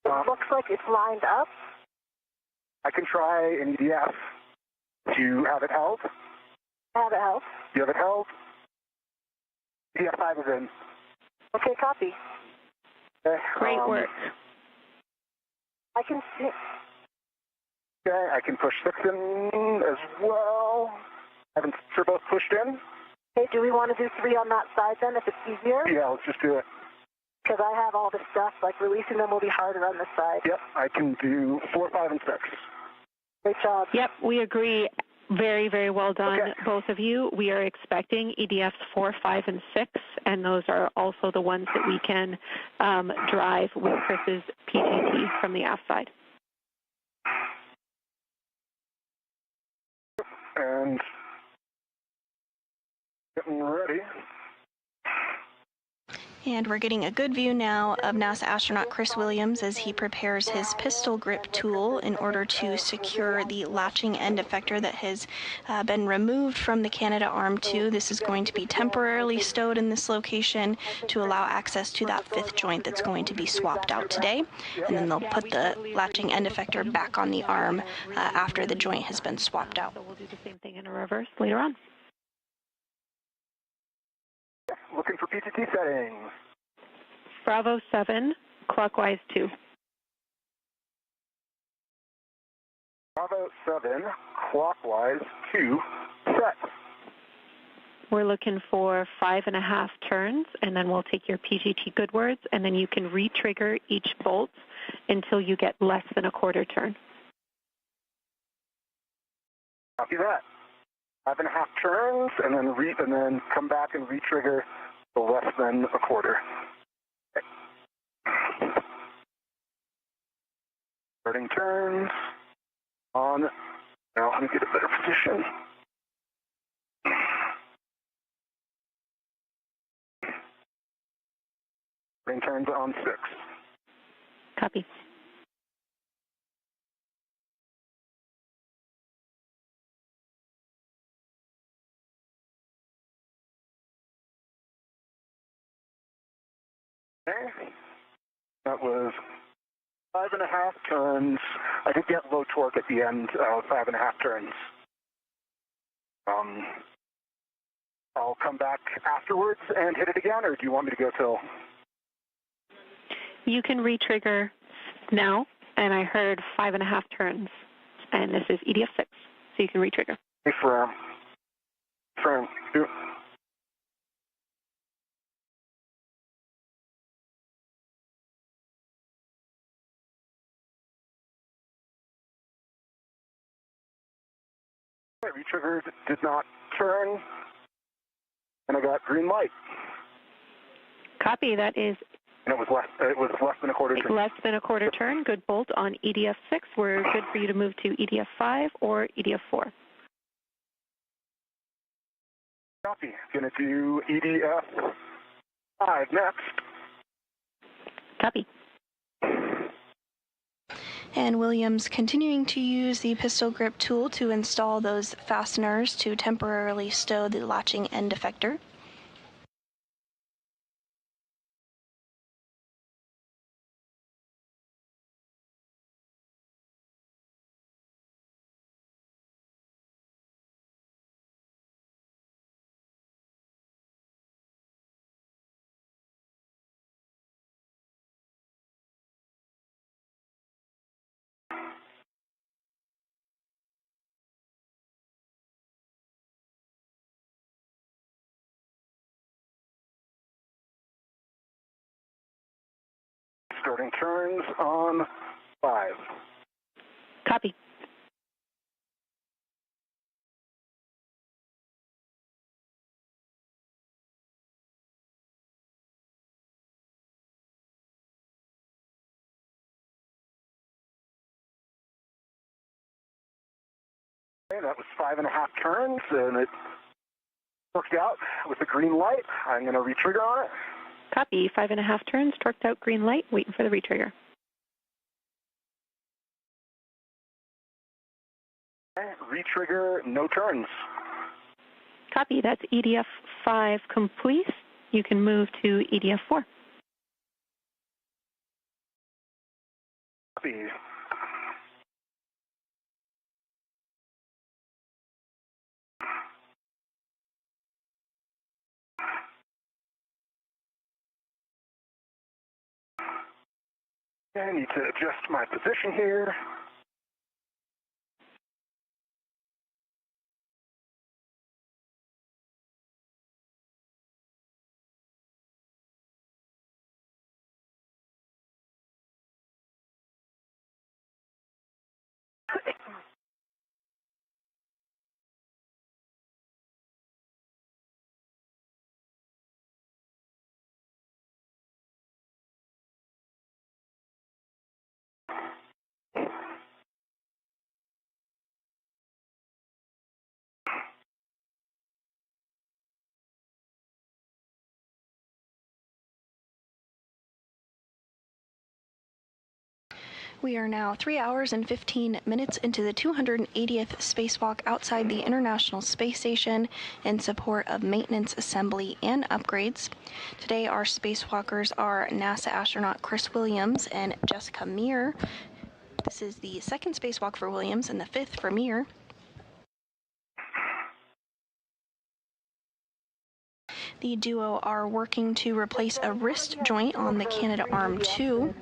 S6: It looks like it's lined up.
S5: I can try an EDF. Do you have it held?
S6: Have it held.
S5: Do you have it held? EDF 5 is in.
S6: Okay, copy.
S5: Okay,
S7: Great work.
S6: I can see.
S5: Okay, I can push 6 in as well. Haven't sure both pushed in?
S6: Hey, do we want to do 3 on that side then, if it's easier?
S5: Yeah, let's just do it.
S6: Because I have all this stuff, like releasing them will be harder on this side.
S5: Yep, I can do 4, 5, and 6.
S6: Great job.
S7: Yep, we agree. Very, very well done,
S5: Okay.
S7: both of you. We are expecting EDFs 4, 5, and 6, and those are also the ones that we can drive with Chris's PTT from the aft side.
S5: And getting ready.
S1: And we're getting a good view now of NASA astronaut Chris Williams as he prepares his pistol grip tool in order to secure the latching end effector that has been removed from the Canadarm2. This is going to be temporarily stowed in this location to allow access to that 5th joint that's going to be swapped out today. And then they'll put the latching end effector back on the arm after the joint has been swapped out.
S7: So we'll do the same thing in a reverse later on.
S5: Looking for PTT settings.
S7: Bravo 7, clockwise 2.
S5: Bravo 7, clockwise 2, set.
S7: We're looking for 5.5 turns, and then we'll take your PGT good words, and then you can re-trigger each bolt until you get less than a quarter turn.
S5: Copy that. 5.5 turns, and then come back and re-trigger the less than a quarter. Okay. Starting turns on. Now let me get a better position. Starting turns on 6.
S7: Copy.
S5: Okay. That was 5.5 turns. I did get low torque at the end of 5.5 turns. I'll come back afterwards and hit it again, or do you want me to go till?
S7: You can re-trigger now, and I heard 5.5 turns, and this is EDF 6, so you can re-trigger.
S5: Firm. Do. Re-triggered, did not turn, and I got green light.
S7: Copy. That is.
S5: And it was less than a quarter turn.
S7: Less than a quarter turn. Good bolt on EDF 6. We're good for you to move to EDF 5 or EDF 4.
S5: Copy. Going to do EDF 5 next.
S7: Copy.
S1: And Williams continuing to use the pistol grip tool to install those fasteners to temporarily stow the latching end effector.
S5: Starting turns on 5.
S7: Copy.
S5: Okay, that was 5.5 turns, and it worked out with a green light. I'm going to retrigger on it.
S7: Copy. 5.5 turns, torqued out, green light, waiting for the retrigger.
S5: Okay, retrigger, no turns.
S7: Copy. That's EDF 5 complete. You can move to EDF 4.
S5: Copy. I need to adjust my position here.
S1: We are now 3 hours and 15 minutes into the 280th spacewalk outside the International Space Station in support of maintenance, assembly, and upgrades. Today, our spacewalkers are NASA astronaut Chris Williams and Jessica Meir. This is the second spacewalk for Williams and the fifth for Meir. The duo are working to replace a wrist joint on the Canadarm2.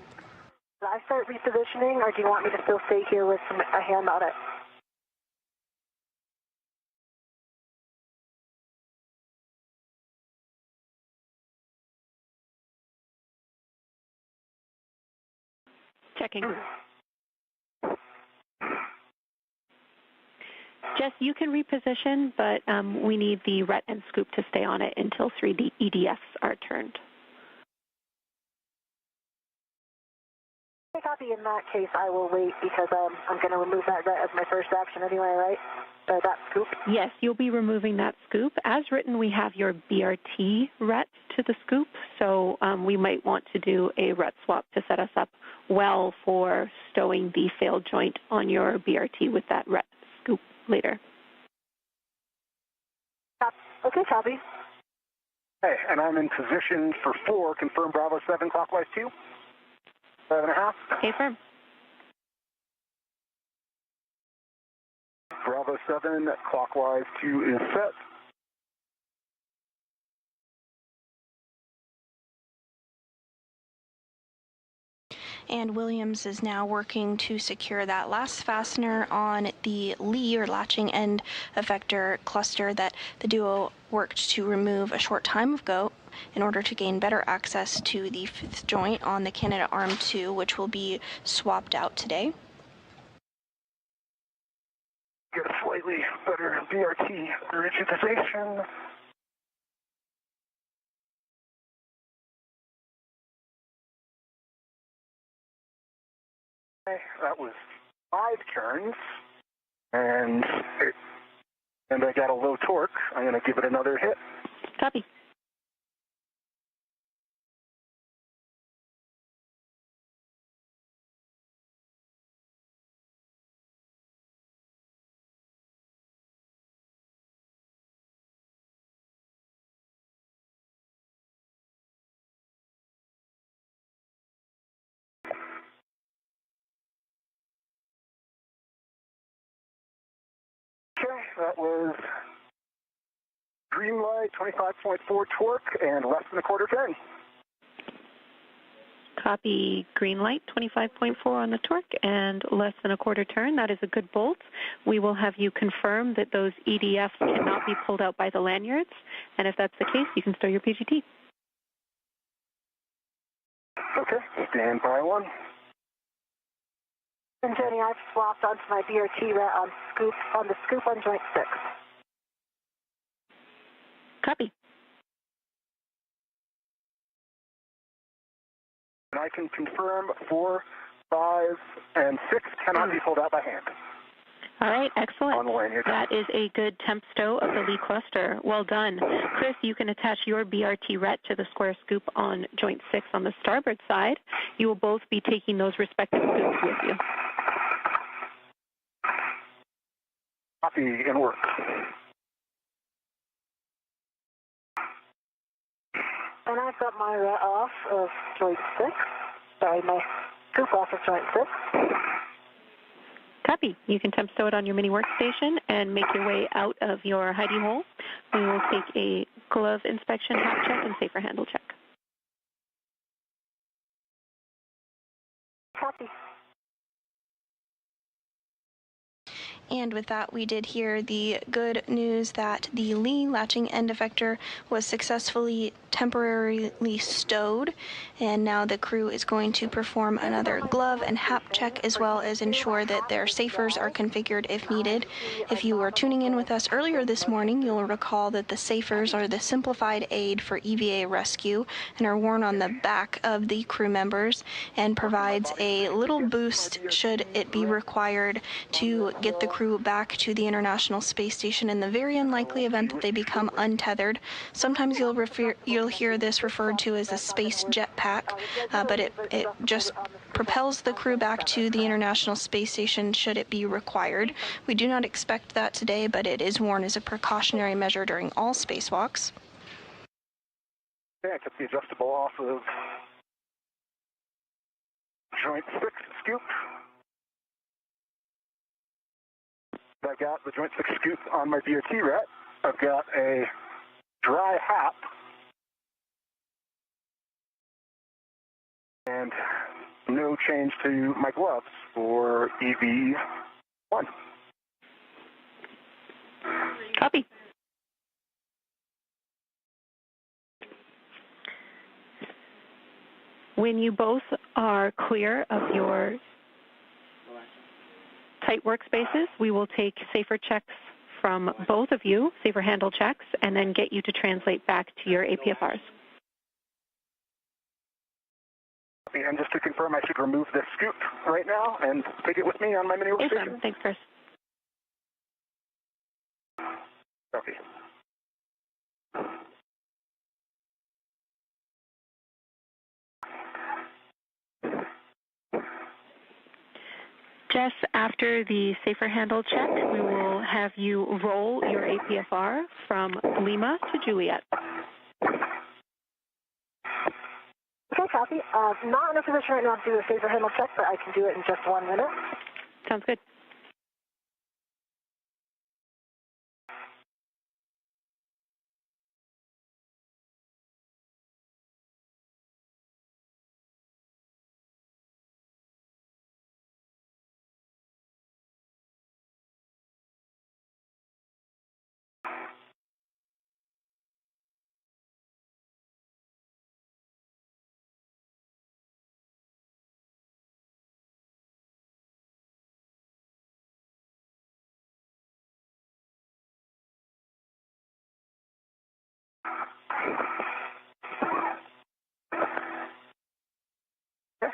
S6: Should I start repositioning, or do you want me to still stay here with a hand on it?
S7: Checking. Jess, you can reposition, but we need the RET and scoop to stay on it until 3D EDFs are turned.
S6: Copy. In that case, I will wait because I'm going to remove that RET as my first action anyway, right? Or that scoop?
S7: Yes, you'll be removing that scoop. As written, we have your BRT RET to the scoop, so we might want to do a RET swap to set us up well for stowing the failed joint on your BRT with that RET scoop later.
S6: Okay, copy.
S5: Hey, and I'm in position for 4. Confirm Bravo 7 clockwise 2. 5.5.
S7: Okay, firm.
S5: Bravo 7 clockwise 2 is set.
S1: And Williams is now working to secure that last fastener on the lee or latching end effector cluster that the duo worked to remove a short time ago in order to gain better access to the fifth joint on the Canadarm2, which will be swapped out today.
S5: Get a slightly better BRT rigidization. Okay, that was 5 turns, and I got a low torque. I'm going to give it another hit.
S7: Copy.
S5: Okay, that was green light, 25.4 torque, and less than a quarter turn.
S7: Copy. Green light, 25.4 on the torque and less than a quarter turn. That is a good bolt. We will have you confirm that those EDFs cannot be pulled out by the lanyards, and if that's the case, you can stow your PGT.
S5: Okay, stand by 1.
S6: And Jenny, I've swapped onto my BRT RET on the scoop on joint 6.
S7: Copy.
S5: And I can confirm 4, 5, and 6 cannot be pulled out by hand.
S7: All right, excellent.
S5: On the lineage.
S7: That is a good temp stow of the Lee cluster. Well done. Chris, you can attach your BRT ret to the square scoop on joint 6 on the starboard side. You will both be taking those respective scoops with you.
S5: Copy and work.
S6: And I've got my ret off of joint 6. Sorry, my scoop off of joint 6.
S7: Copy. You can temp stow it on your mini workstation and make your way out of your hidey hole. We will take a glove inspection, hat check, and safer handle check.
S6: Copy.
S1: And with that, we did hear the good news that the Lee latching end effector was successfully temporarily stowed, and now the crew is going to perform another glove and hap check as well as ensure that their safers are configured if needed. If you were tuning in with us earlier this morning, you'll recall that the safers are the simplified aid for EVA rescue and are worn on the back of the crew members and provides a little boost should it be required to get the crew back to the International Space Station in the very unlikely event that they become untethered. Sometimes you'll hear this referred to as a space jetpack, but it just propels the crew back to the International Space Station should it be required. We do not expect that today, but it is worn as a precautionary measure during all spacewalks.
S5: Okay, I took the adjustable off of joint 6 scoop. I've got the joint 6 scoop on my BRT ret. I've got a dry hap and no change to my gloves for EV1.
S7: Copy. When you both are clear of your tight workspaces, we will take safer checks from both of you, safer handle checks, and then get you to translate back to your APFRs.
S5: And just to confirm, I should remove this scoop right now and take it with me on my mini workstation?
S7: Thanks, Chris.
S5: Copy.
S7: Jess, after the safer handle check, we will have you roll your APFR from Lima to Juliet.
S6: Okay, copy. Not in a position right now to do a safer handle check, but I can do it in just 1 minute.
S7: Sounds good.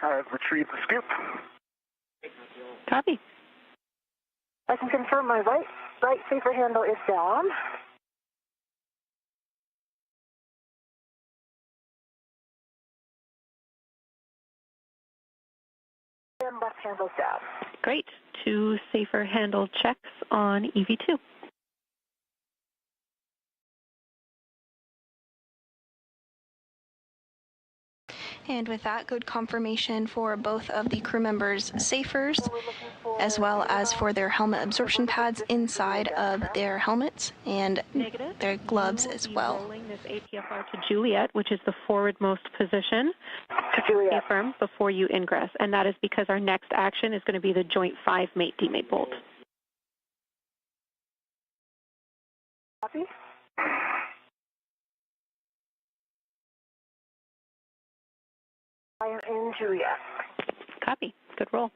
S5: I've retrieved the scoop.
S7: Copy.
S6: I can confirm my right safer handle is down. And left handle's down.
S7: Great. 2 safer handle checks on EV2.
S1: And with that, good confirmation for both of the crew members' safers, as well as for their helmet absorption pads inside of their helmets and their gloves as well.
S7: Rolling this APFR to Juliet, which is the forwardmost position,
S6: to Juliet.
S7: Affirm before you ingress, and that is because our next action is going to be the joint 5 mate demate bolt.
S6: Copy. I am in Juliet.
S7: Copy. Good roll.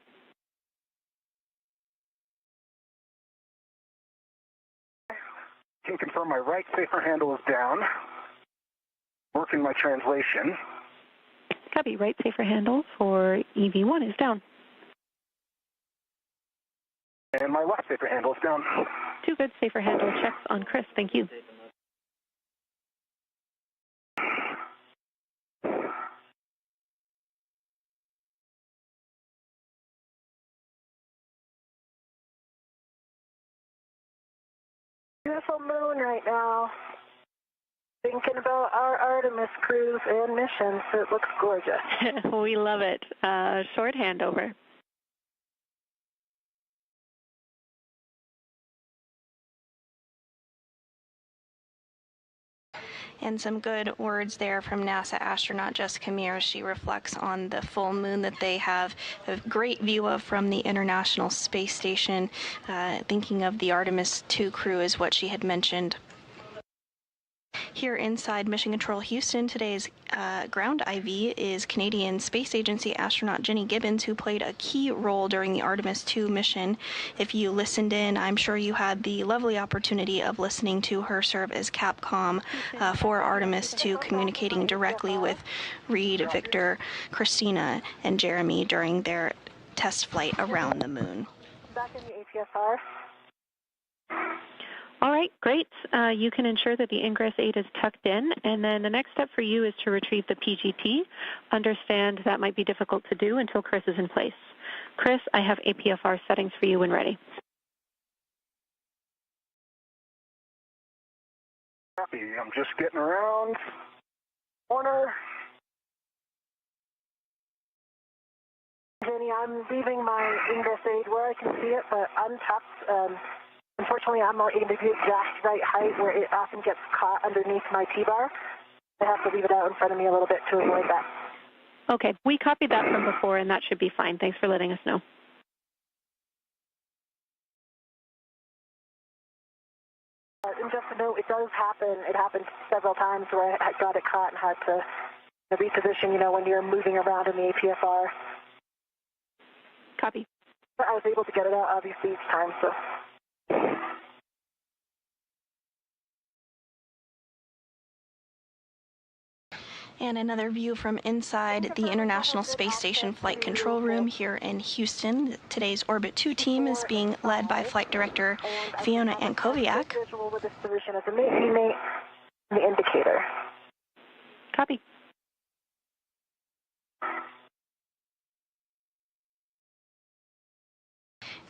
S5: Can confirm my right safer handle is down. Working my translation.
S7: Copy. Right safer handle for EV1 is down.
S5: And my left safer handle is down.
S7: 2 good safer handle checks on Chris. Thank you.
S6: Beautiful moon right now. Thinking about our Artemis cruise and missions. It looks gorgeous.
S7: We love it. Short handover.
S1: And some good words there from NASA astronaut Jessica Mears. She reflects on the full moon that they have a great view of from the International Space Station. Thinking of the Artemis II crew is what she had mentioned. Here inside Mission Control Houston, today's ground IV is Canadian Space Agency astronaut Jenny Gibbons, who played a key role during the Artemis II mission. If you listened in, I'm sure you had the lovely opportunity of listening to her serve as Capcom for Artemis II, communicating directly with Reed, Victor, Christina, and Jeremy during their test flight around the moon.
S6: Back in the APSR.
S7: All right, great. You can ensure that the ingress aid is tucked in, and then the next step for you is to retrieve the PGT. Understand that might be difficult to do until Chris is in place. Chris, I have APFR settings for you when ready.
S5: Copy. I'm just getting around. Corner.
S6: Jenny, I'm leaving my ingress aid where I can see it, but untucked. Unfortunately, I'm not able to get exact right height where it often gets caught underneath my T-bar. I have to leave it out in front of me a little bit to avoid that.
S7: Okay, we copied that from before, and that should be fine. Thanks for letting us know.
S6: And just to note, it does happen. It happened several times where I got it caught and had to reposition, you know, when you're moving around in the APFR.
S7: Copy.
S6: But I was able to get it out, obviously, each time, so...
S1: And another view from inside the International Space Station Flight Control Room here in Houston. Today's Orbit 2 team is being led by Flight Director Fiona Ankoviak.
S6: Visual with this position as a mate, the indicator.
S7: Copy.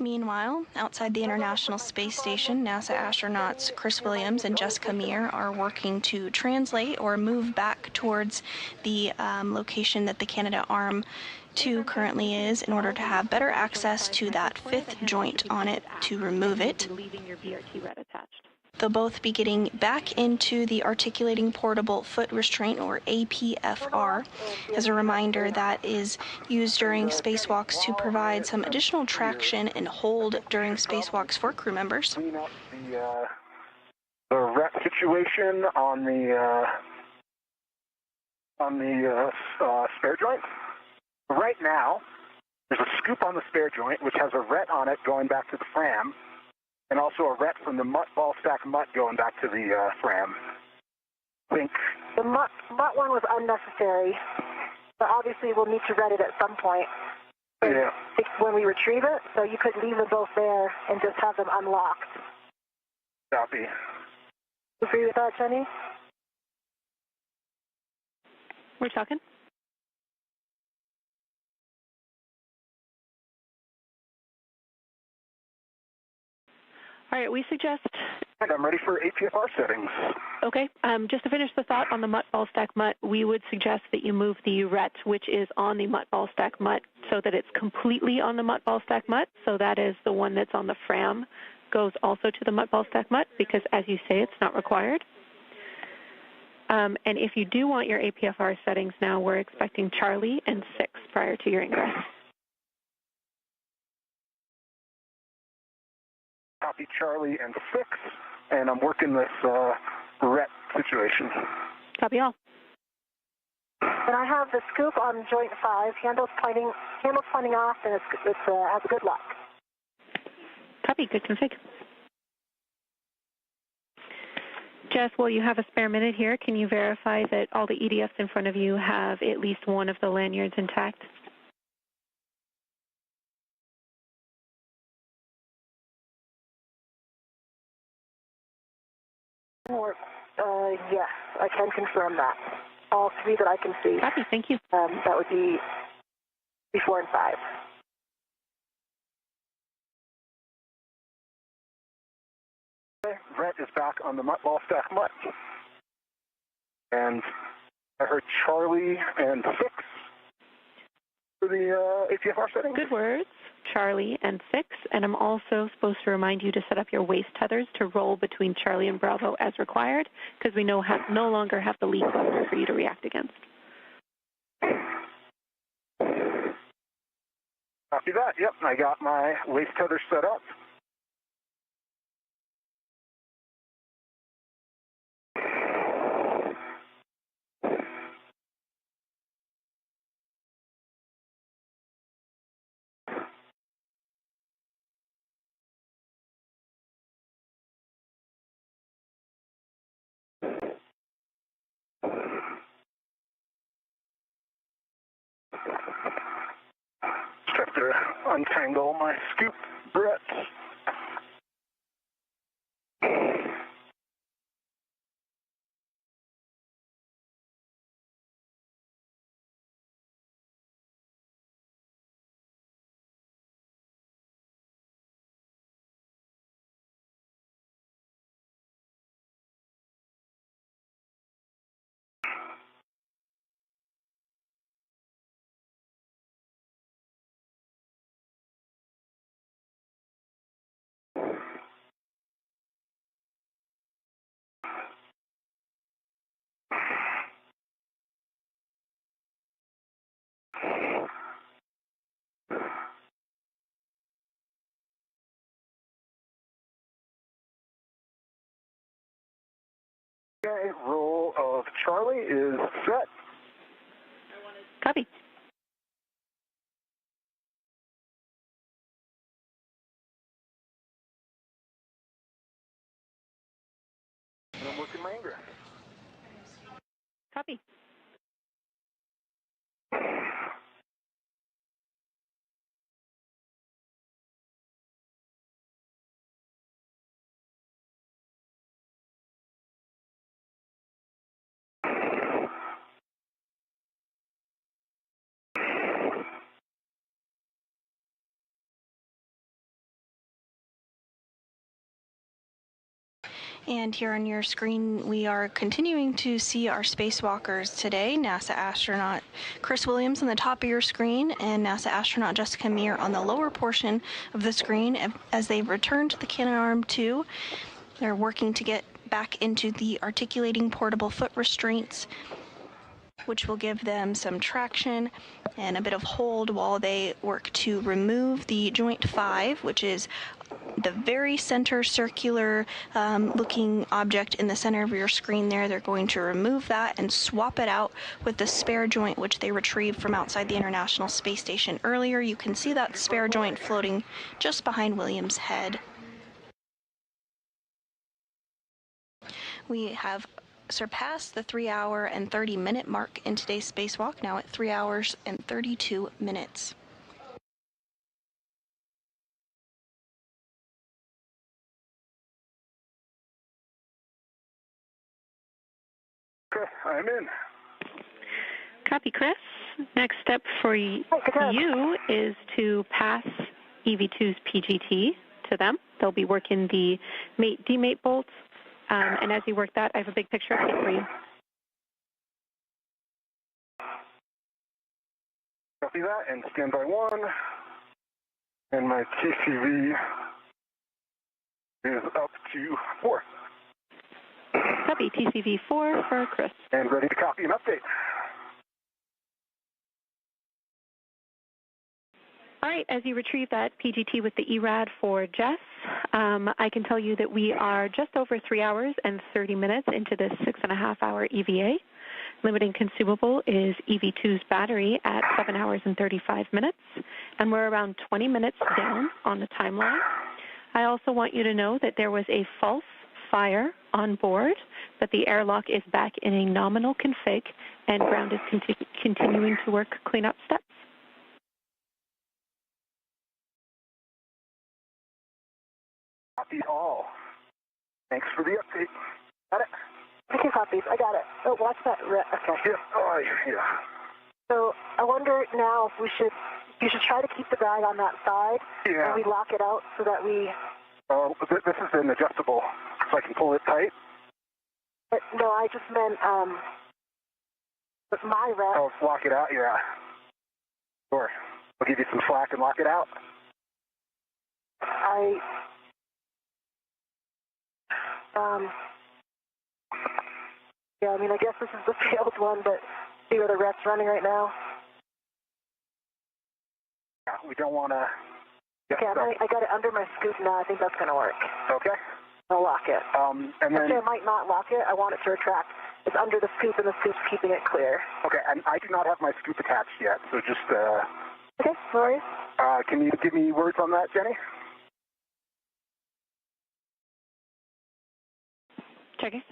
S1: Meanwhile, outside the International Space Station, NASA astronauts Chris Williams and Jessica Mears are working to translate or move back towards the location that the Canadarm2 currently is in order to have better access to that 5th joint on it to remove it.
S7: Leaving your BRT red attached.
S1: They'll both be getting back into the Articulating Portable Foot Restraint, or APFR. As a reminder, that is used during spacewalks to provide some additional traction and hold during spacewalks for crew members.
S5: Clean up the rep situation on the spare joint. Right now, there's a scoop on the spare joint which has a ret on it going back to the fram, and also a ret from the ball stack mutt going back to the fram. Think.
S6: The mutt one was unnecessary, but obviously we'll need to ret it at some point.
S5: Yeah.
S6: When we retrieve it, so you could leave them both there and just have them unlocked.
S5: Copy.
S6: Agree with that, Jenny?
S7: We're talking. All right, we suggest...
S5: I'm ready for APFR settings.
S7: Okay, just to finish the thought on the mutt ball stack mutt, we would suggest that you move the ret, which is on the mutt ball stack mutt, so that it's completely on the mutt ball stack mutt. So that is the one that's on the fram, goes also to the mutt ball stack mutt, because as you say, it's not required. And if you do want your APFR settings now, we're expecting Charlie and 6 prior to your ingress.
S5: Copy Charlie and 6, and I'm working this ret situation.
S7: Copy all.
S6: And I have the scoop on joint 5, handles pointing off, and it has a good lock.
S7: Copy, good config. Jess, while you have a spare minute here, can you verify that all the EDFs in front of you have at least one of the lanyards intact?
S6: Or, yes, I can confirm that. All three that I can see.
S7: Copy, thank you.
S6: That would be 3, 4, and 5.
S5: Brett is back on the ball stack mutt. And I heard Charlie and 6 for the APFR setting.
S7: Good words, Charlie and 6. And I'm also supposed to remind you to set up your waist tethers to roll between Charlie and Bravo as required, because we no longer have the lead cluster for you to react against.
S5: Copy that. Yep, I got my waist tether set up. Just have to untangle my scoop Brett. Okay, roll of Charlie is set.
S7: Copy.
S5: And I'm working my ingress.
S7: Copy.
S1: And here on your screen, we are continuing to see our spacewalkers today. NASA astronaut Chris Williams on the top of your screen and NASA astronaut Jessica Meir on the lower portion of the screen as they return to the Canadarm2. They're working to get back into the articulating portable foot restraints, which will give them some traction and a bit of hold while they work to remove the joint 5, which is the very center circular looking object in the center of your screen there. They're going to remove that and swap it out with the spare joint, which they retrieved from outside the International Space Station earlier. You can see that spare joint floating just behind Williams' head. We have surpassed the 3-hour and 30-minute mark in today's spacewalk, now at 3 hours and 32 minutes.
S5: Okay, I'm in.
S7: Copy, Chris. Next step for you is to pass EV2's PGT to them. They'll be working the mate-demate bolts. And as you work that, I have a big picture update for you.
S5: Copy that, and standby 1. And my TCV is up to 4.
S7: Copy, TCV 4 for Chris.
S5: And ready to copy an update.
S7: All right, as you retrieve that PGT with the ERAD for Jess, I can tell you that we are just over 3 hours and 30 minutes into this 6.5-hour EVA. Limiting consumable is EV2's battery at 7 hours and 35 minutes, and we're around 20 minutes down on the timeline. I also want you to know that there was a false fire on board, but the airlock is back in a nominal config, and ground is continuing to work cleanup steps.
S5: Copy all. Thanks for the update.
S6: Got it. Okay, copies. I got it. Oh, watch that. Okay.
S5: Yeah. Oh, yeah.
S6: So I wonder now if you should try to keep the bag on that side.
S5: Yeah.
S6: And we lock it out so that we...
S5: Oh, this is an adjustable, so I can pull it tight?
S6: No, I just meant, with my rest.
S5: Oh, lock it out? Yeah. Sure. I'll give you some slack and lock it out.
S6: Yeah, I mean, I guess this is the failed one, but see where the ret's running right now?
S5: Yeah, we don't want to...
S6: Okay, I got it under my scoop now. I think that's going to work.
S5: Okay.
S6: I'll lock it.
S5: And then...
S6: Actually, I might not lock it. I want it to retract. It's under the scoop, and the scoop's keeping it clear.
S5: Okay, and I do not have my scoop attached yet, so just...
S6: Okay, no worries.
S5: Can you give me words on that, Jenny?
S7: Checking.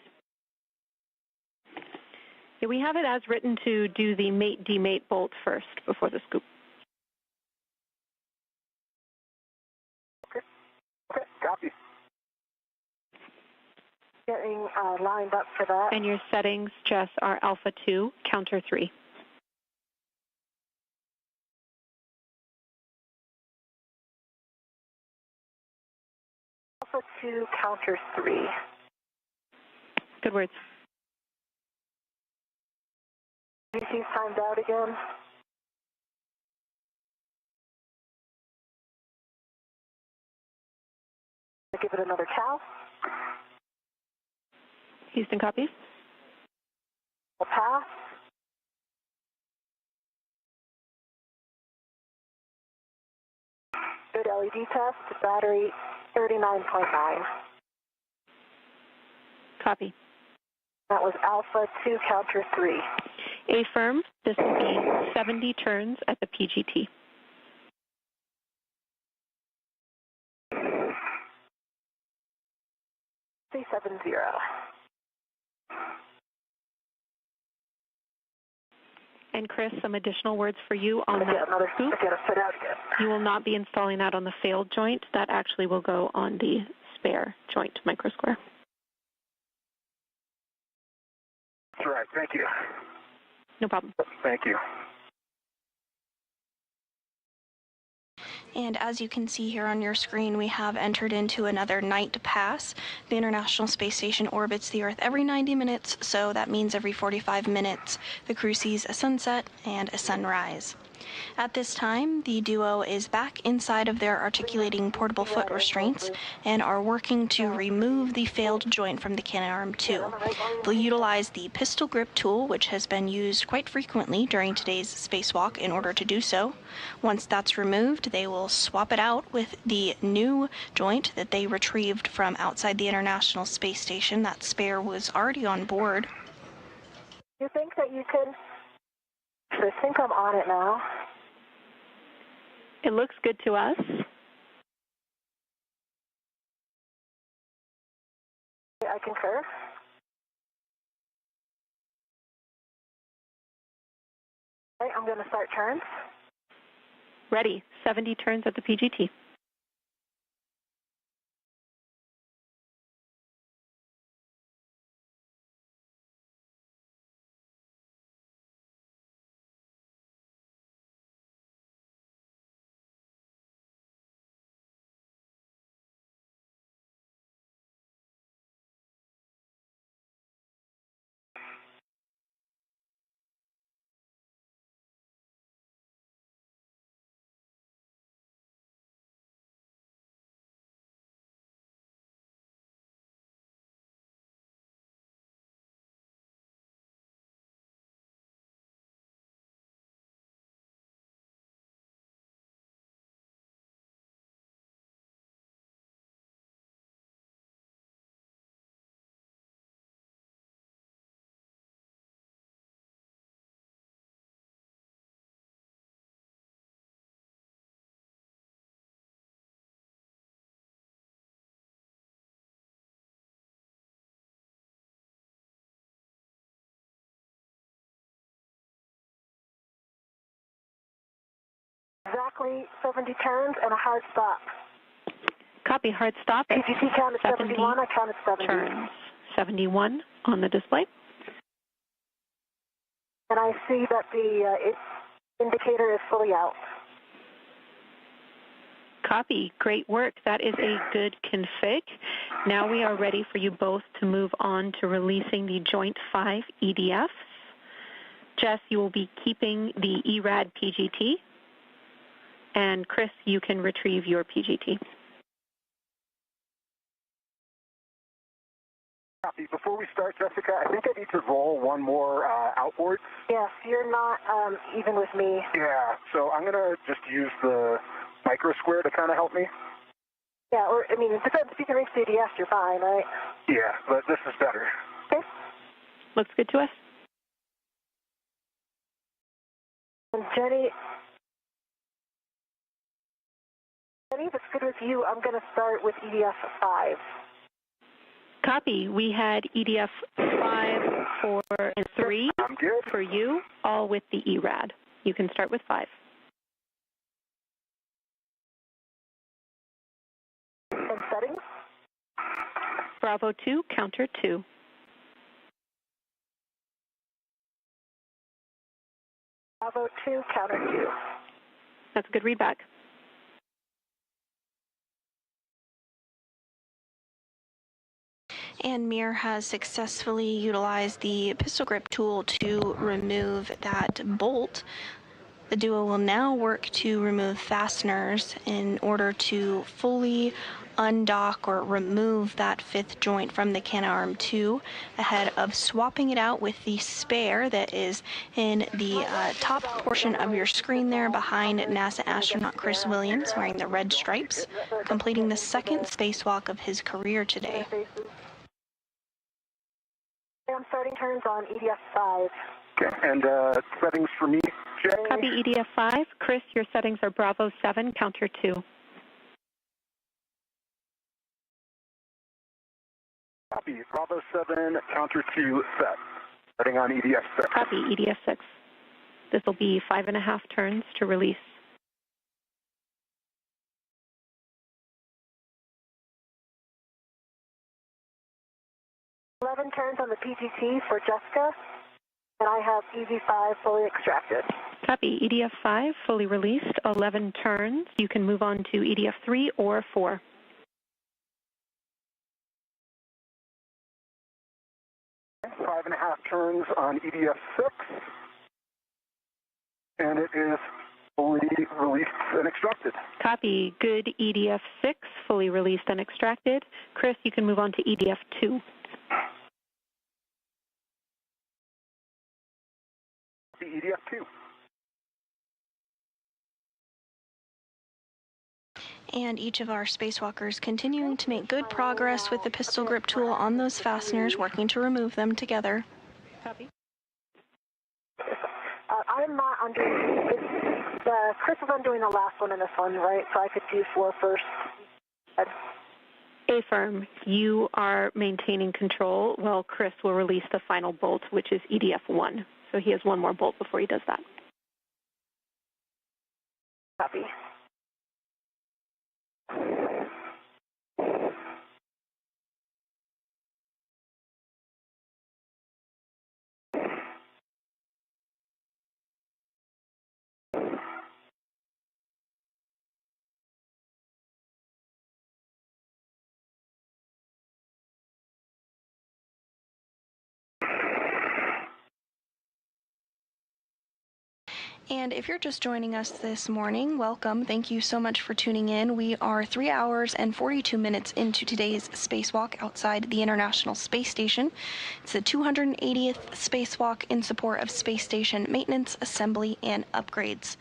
S7: Yeah, we have it as written to do the mate-demate bolt first before the scoop.
S5: Okay, copy.
S6: Getting lined up for that.
S7: And your settings, Jess, are Alpha 2, Counter 3.
S6: Alpha 2, Counter 3.
S7: Good words.
S6: VC's timed out again. Give it another cow.
S7: Houston copies.
S6: A pass. Good LED test. Battery 39.9.
S7: Copy.
S6: That was Alpha 2, Counter 3.
S7: Affirm, this will be 70 turns at the PGT.
S6: C70.
S7: And Chris, some additional words for you on that scoop. You will not be installing that on the failed joint. That actually will go on the spare joint microsquare.
S5: That's right. Thank you.
S7: No problem.
S5: Thank you.
S1: And as you can see here on your screen, we have entered into another night pass. The International Space Station orbits the Earth every 90 minutes, so that means every 45 minutes the crew sees a sunset and a sunrise. At this time, the duo is back inside of their articulating portable foot restraints and are working to remove the failed joint from the Canadarm2. They'll utilize the pistol grip tool, which has been used quite frequently during today's spacewalk, in order to do so. Once that's removed, they will swap it out with the new joint that they retrieved from outside the International Space Station. That spare was already on board.
S6: You think that you could... I think I'm on it now.
S7: It looks good to us.
S6: I concur. Okay, I'm going to start turns.
S7: Ready. 70 turns at the PGT.
S6: Exactly 70 turns and a hard stop.
S7: Copy. Hard stop.
S6: PGT counted 71. I counted 70.
S7: Turns. 71 on the display.
S6: And I see that the indicator is fully out.
S7: Copy. Great work. That is a good config. Now we are ready for you both to move on to releasing the Joint 5 EDFs. Jess, you will be keeping the ERAD PGT. And Chris, you can retrieve your PGT.
S5: Before we start, Jessica, I think I need to roll one more outboard.
S6: Yes, you're not even with me.
S5: Yeah, so I'm going to just use the micro square to kind of help me.
S6: Yeah, or, I mean, if you can reach the EDF, you're fine, right?
S5: Yeah, but this is better.
S6: Okay.
S7: Looks good to us.
S6: And Jenny, if it's good with you, I'm going to start with EDF 5.
S7: Copy. We had EDF 5, 4, and 3 for you, all with the ERAD. You can start with 5.
S6: And settings?
S7: Bravo 2, counter 2.
S6: Bravo 2, counter 2.
S7: That's a good readback.
S1: And Mir has successfully utilized the pistol grip tool to remove that bolt. The duo will now work to remove fasteners in order to fully undock or remove that fifth joint from the Canadarm 2 ahead of swapping it out with the spare that is in the top portion of your screen there behind NASA astronaut Chris Williams wearing the red stripes, completing the second spacewalk of his career today.
S6: I'm starting turns on EDF 5.
S5: Okay, and settings for me, Jay?
S7: Copy EDF 5. Chris, your settings are Bravo 7, counter 2.
S5: Copy, Bravo 7, counter 2 set. Setting on EDF 6.
S7: Copy, EDF 6. This will be 5.5 turns to release.
S6: Turns on the PGT for Jessica, and I have EV5 fully extracted.
S7: Copy. EDF 5 fully released, 11 turns. You can move on to EDF 3 or 4.
S5: Five and a half turns on EDF 6, and it is fully released and extracted.
S7: Copy. Good. EDF 6 fully released and extracted. Chris, you can move on to EDF 2.
S5: The EDF 2.
S1: And each of our spacewalkers continuing to make good progress with the pistol grip tool on those fasteners, working to remove them together.
S7: Copy.
S6: I'm not undoing Chris is undoing the last one in this one, right? So I could do 4 first.
S7: Affirm. You are maintaining control while Chris will release the final bolt, which is EDF 1. So he has one more bolt before he does that.
S6: Copy.
S1: And if you're just joining us this morning, welcome. Thank you so much for tuning in. We are 3 hours and 42 minutes into today's spacewalk outside the International Space Station. It's the 280th spacewalk in support of space station maintenance, assembly, and upgrades.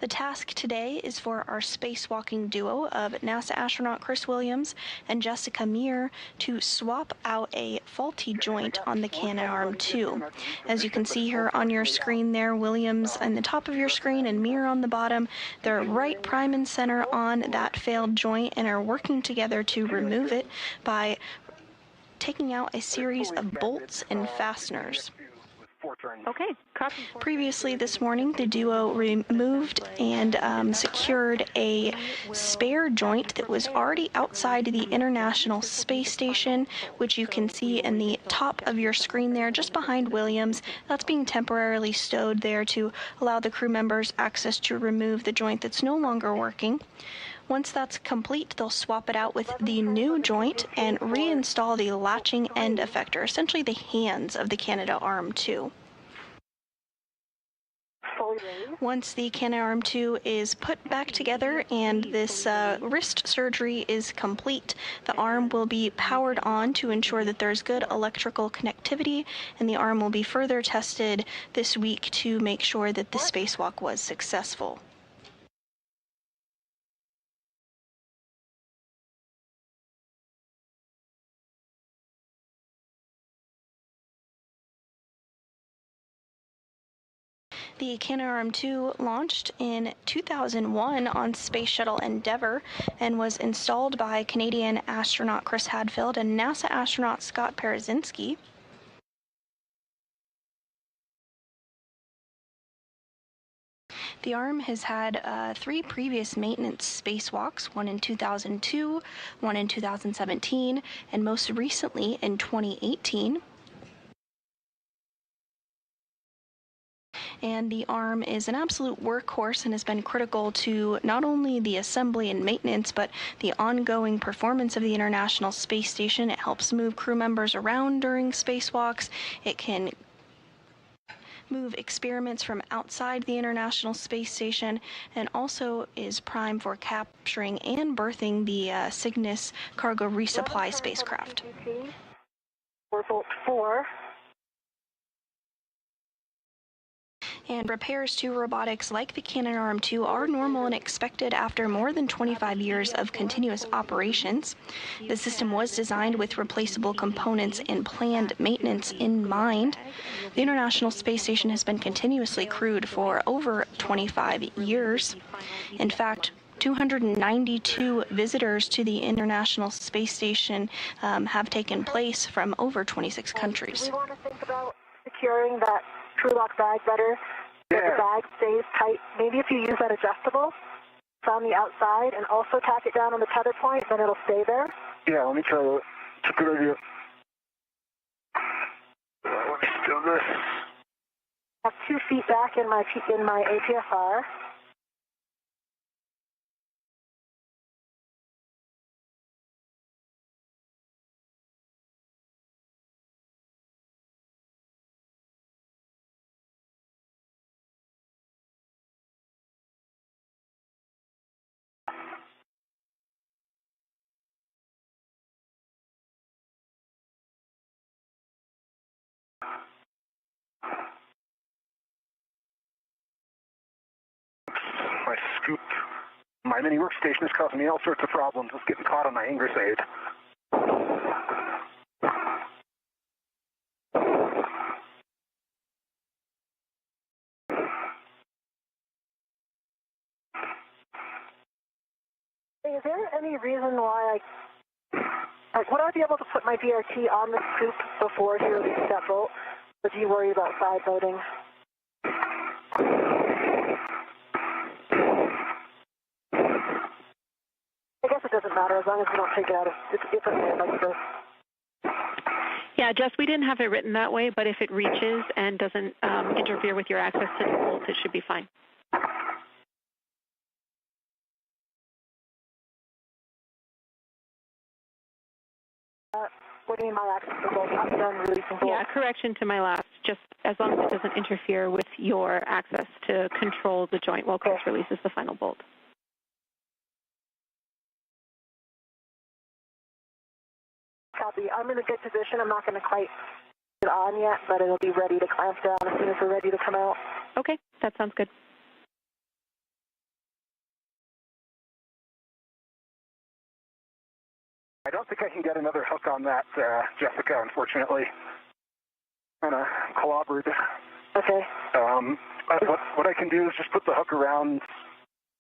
S1: The task today is for our spacewalking duo of NASA astronaut Chris Williams and Jessica Mir to swap out a faulty joint on the Canadarm 2. As you can see here on your screen there, Williams on the top of your screen and Mir on the bottom, they're right prime and center on that failed joint and are working together to remove it by taking out a series of bolts and fasteners.
S5: 4 turns.
S7: Okay. Copy.
S1: Previously this morning, the duo removed and secured a spare joint that was already outside the International Space Station, which you can see in the top of your screen there, just behind Williams. That's being temporarily stowed there to allow the crew members access to remove the joint that's no longer working. Once that's complete, they'll swap it out with the new joint and reinstall the latching end effector, essentially the hands of the Canadarm2. Once the Canadarm2 is put back together and this wrist surgery is complete, the arm will be powered on to ensure that there's good electrical connectivity, and the arm will be further tested this week to make sure that the spacewalk was successful. The Canadarm2 launched in 2001 on Space Shuttle Endeavour and was installed by Canadian astronaut Chris Hadfield and NASA astronaut Scott Parazynski. The arm has had 3 previous maintenance spacewalks, one in 2002, one in 2017, and most recently in 2018. And the arm is an absolute workhorse and has been critical to not only the assembly and maintenance, but the ongoing performance of the International Space Station. It helps move crew members around during spacewalks. It can move experiments from outside the International Space Station, and also is prime for capturing and berthing the Cygnus cargo resupply spacecraft.
S6: 4.
S1: And repairs to robotics like the Canadarm2 are normal and expected after more than 25 years of continuous operations. The system was designed with replaceable components and planned maintenance in mind. The International Space Station has been continuously crewed for over 25 years. In fact, 292 visitors to the International Space Station have taken place from over 26 countries.
S6: Do we want to think about securing that crew lock bag better? So the bag stays tight. Maybe if you use that adjustable on the outside and also tack it down on the tether point, then it'll stay there.
S5: Yeah, let me try that. It's a good idea. Let me do this.
S6: I have 2 feet back in my APFR.
S5: My scoop, my mini workstation is causing me all sorts of problems. It's getting caught on my ingress aid.
S6: Is there any reason why would I be able to put my DRT on the scoop before he releases that bolt? Or do you worry about side loading? I guess it doesn't matter as long as we don't take it out of it's okay like this.
S7: Yeah, Jess, we didn't have it written that way, but if it reaches and doesn't interfere with your access to the bolt, it should be fine.
S6: What do you mean my access to the bolt? I'm done releasing bolt.
S7: Yeah, correction to my last. Just as long as it doesn't interfere with your access to control the joint while Chris releases the final bolt.
S6: Copy. I'm in a good position. I'm not going to quite get it on yet, but it'll be ready to clamp down as soon as we're ready to come out.
S7: Okay, that sounds good.
S5: I don't think I can get another hook on that, Jessica, unfortunately. Kind of clobbered.
S6: Okay.
S5: What I can do is just put the hook around.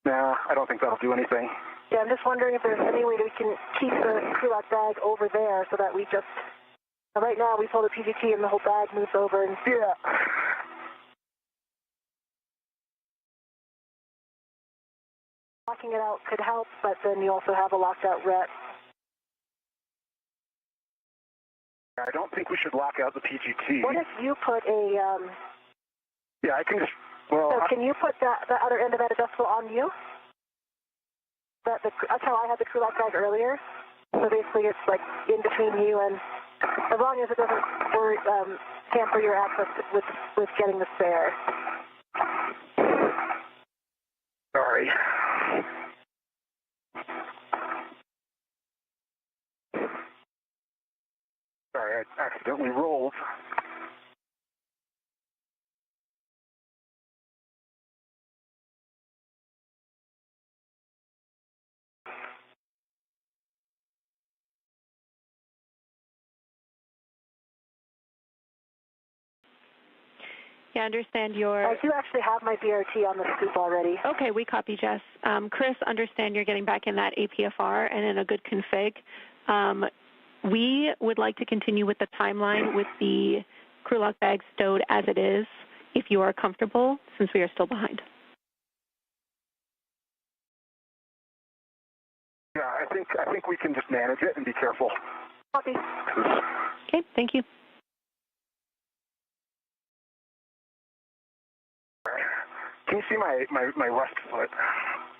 S5: Nah, I don't think that'll do anything.
S6: Yeah, I'm just wondering if there's any way that we can keep the crew lock bag over there so that we just... Right now, we pull the PGT and the whole bag moves over. And
S5: yeah.
S6: locking it out could help, but then you also have a locked out ret.
S5: I don't think we should lock out the PGT.
S6: What if you put a...
S5: Yeah, I can just... Well,
S6: so can you put the other end of that adjustable on you? That's how I had the crew lock bag earlier. So basically it's like in between you and... As long as it doesn't hamper your access with getting the spare.
S5: Sorry. Sorry, I accidentally rolled.
S7: Yeah, I understand your...
S6: I do actually have my BRT on the scoop already.
S7: Okay, we copy, Jess. Chris, understand you're getting back in that APFR and in a good config. We would like to continue with the timeline with the crew lock bag stowed as it is, if you are comfortable, since we are still behind.
S5: Yeah, I think we can just manage it and be careful.
S6: Copy.
S7: Okay, thank you.
S5: Can you see my left foot?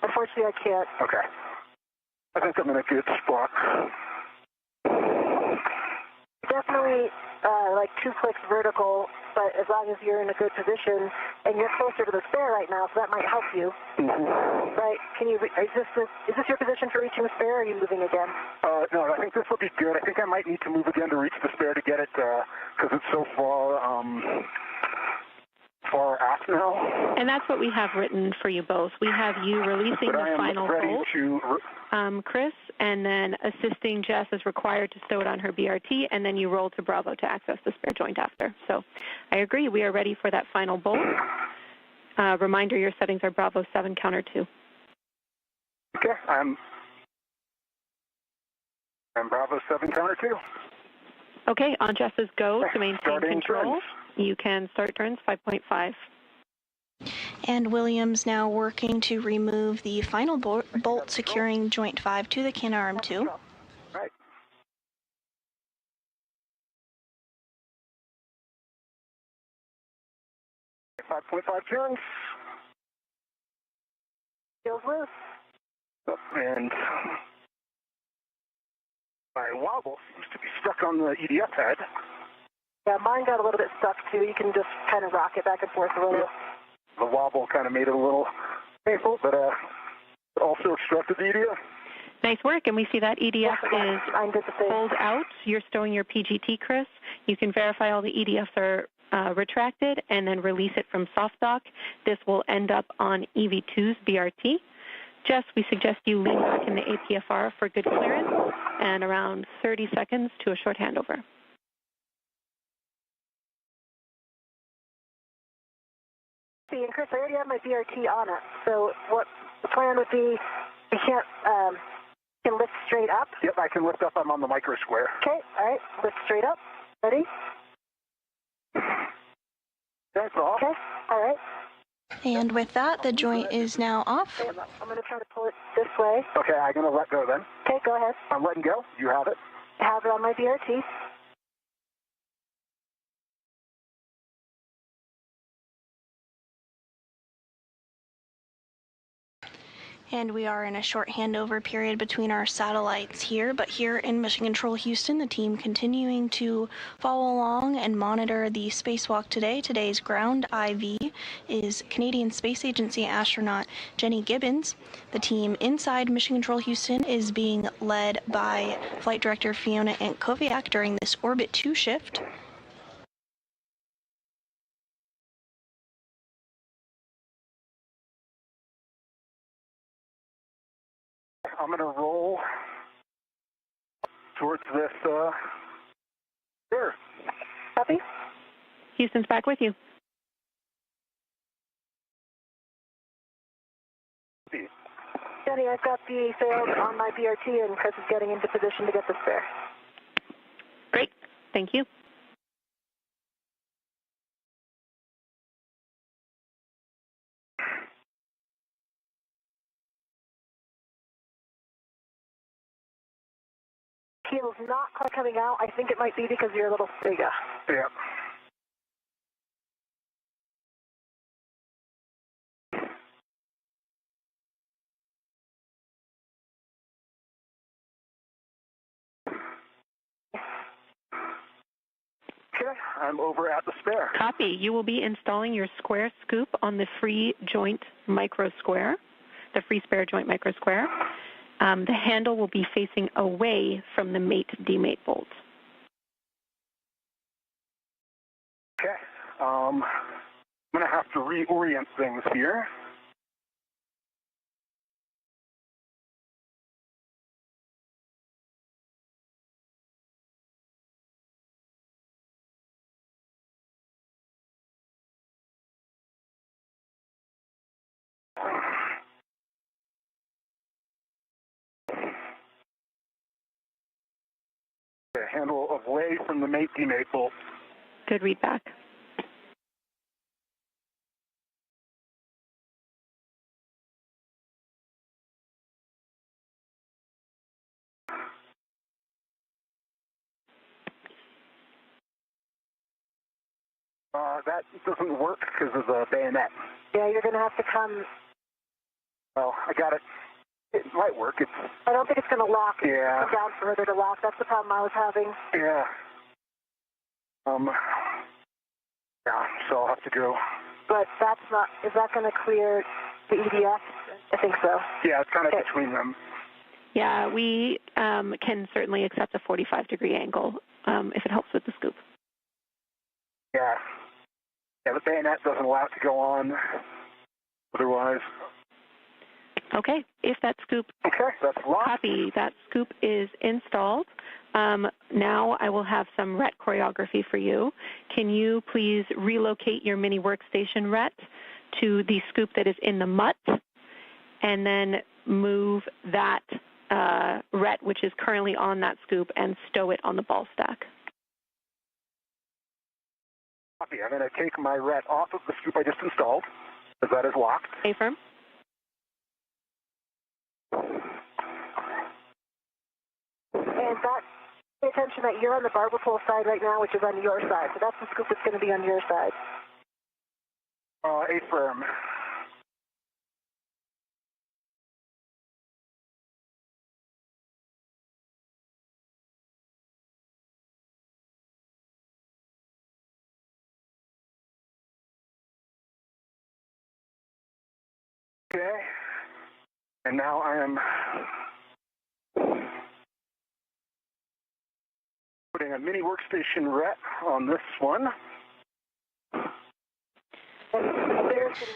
S6: Unfortunately, I can't.
S5: Okay. I think I'm in a good spot.
S6: Definitely like 2 clicks vertical, but as long as you're in a good position, and you're closer to the spare right now, so that might help you.
S5: Mm-hmm.
S6: Right? Is this your position for reaching the spare, or are you moving again?
S5: No, I think this will be good. I think I might need to move again to reach the spare to get it, because it's so far aft now.
S7: And that's what we have written for you both. We have you releasing the final bolt, Chris, and then assisting Jess as required to stow it on her BRT, and then you roll to Bravo to access the spare joint after. So I agree. We are ready for that final bolt. Reminder, your settings are Bravo 7, counter 2.
S5: Okay, I'm Bravo 7, counter 2.
S7: Okay, on Jess's go to maintain
S5: Starting
S7: control.
S5: turns.
S7: You can start turns 5.5.
S1: And Williams now working to remove the final bolt securing joint 5 to the Canadarm 2.
S5: Right. .5 turns.
S6: Feels loose.
S5: And my wobble seems to be stuck on the EDF head.
S6: Yeah, mine got a little bit stuck too. You can just kind of rock it back and forth a little.
S5: The wobble kind of made it a little painful, but it also obstructed the EDF.
S7: Nice work, and we see that EDF is pulled out. You're stowing your PGT, Chris. You can verify all the EDFs are retracted and then release it from soft dock. This will end up on EV2's BRT. Jess, we suggest you lean back in the APFR for good clearance and around 30 seconds to a short handover.
S6: And Chris, I already have my BRT on it. So what the plan would be, you can lift straight up.
S5: Yep, I can lift up. I'm on the micro square.
S6: Okay, all right. Lift straight up. Ready?
S5: That's all.
S6: Okay, all right.
S1: And with that, the joint is now off.
S6: Okay, I'm going to try to pull it this way.
S5: Okay, I'm going to let go then.
S6: Okay, go ahead.
S5: I'm letting go. You have it.
S6: I have it on my BRT.
S1: And we are in a short handover period between our satellites here, but here in Mission Control Houston, the team continuing to follow along and monitor the spacewalk today. Today's ground IV is Canadian Space Agency astronaut Jenny Gibbons. The team inside Mission Control Houston is being led by Flight Director Fiona Antkowiak during this Orbit 2 shift.
S5: I'm going to roll towards this there.
S6: Copy?
S7: Houston's back with you.
S6: Jenny, I've got the sails on my BRT, and Chris is getting into position to get the spare.
S7: Great. Thank you.
S6: keel's not quite coming out. I think it might be because you're a little bigger.
S5: Yeah. Okay, I'm over at the spare.
S7: Copy. You will be installing your square scoop on the free joint micro square, the free spare joint micro square. The handle will be facing away from the mate-demate bolt.
S5: Okay, I'm going to have to reorient things here. Okay, handle away from the mate-demate bolt.
S7: Good read back.
S5: That doesn't work because of the bayonet.
S6: Yeah, you're going to have to come.
S5: Well, I got it. It might work.
S6: I don't think it's going to lock.
S5: Yeah.
S6: Come down further to lock. That's the problem I was having.
S5: Yeah. Yeah, so I'll have to go.
S6: But that's not, is that going to clear the EDF? I think so.
S5: Yeah, it's kind of between them.
S7: Yeah, we can certainly accept a 45-degree angle if it helps with the scoop.
S5: Yeah. Yeah, the bayonet doesn't allow it to go on otherwise.
S7: Okay, if that scoop...
S5: Okay, that's locked.
S7: Copy. That scoop is installed. Now I will have some RET choreography for you. Can you please relocate your mini workstation RET to the scoop that is in the MUT, and then move that RET, which is currently on that scoop, and stow it on the ball stack?
S5: Copy. I'm going to take my RET off of the scoop I just installed, because that is locked.
S7: Stay firm.
S6: And that, pay attention that you're on the barber pole side right now, which is on your side. So that's the scoop that's going to be on your side.
S5: A firm. Okay. And now I am putting a mini workstation RET on this one.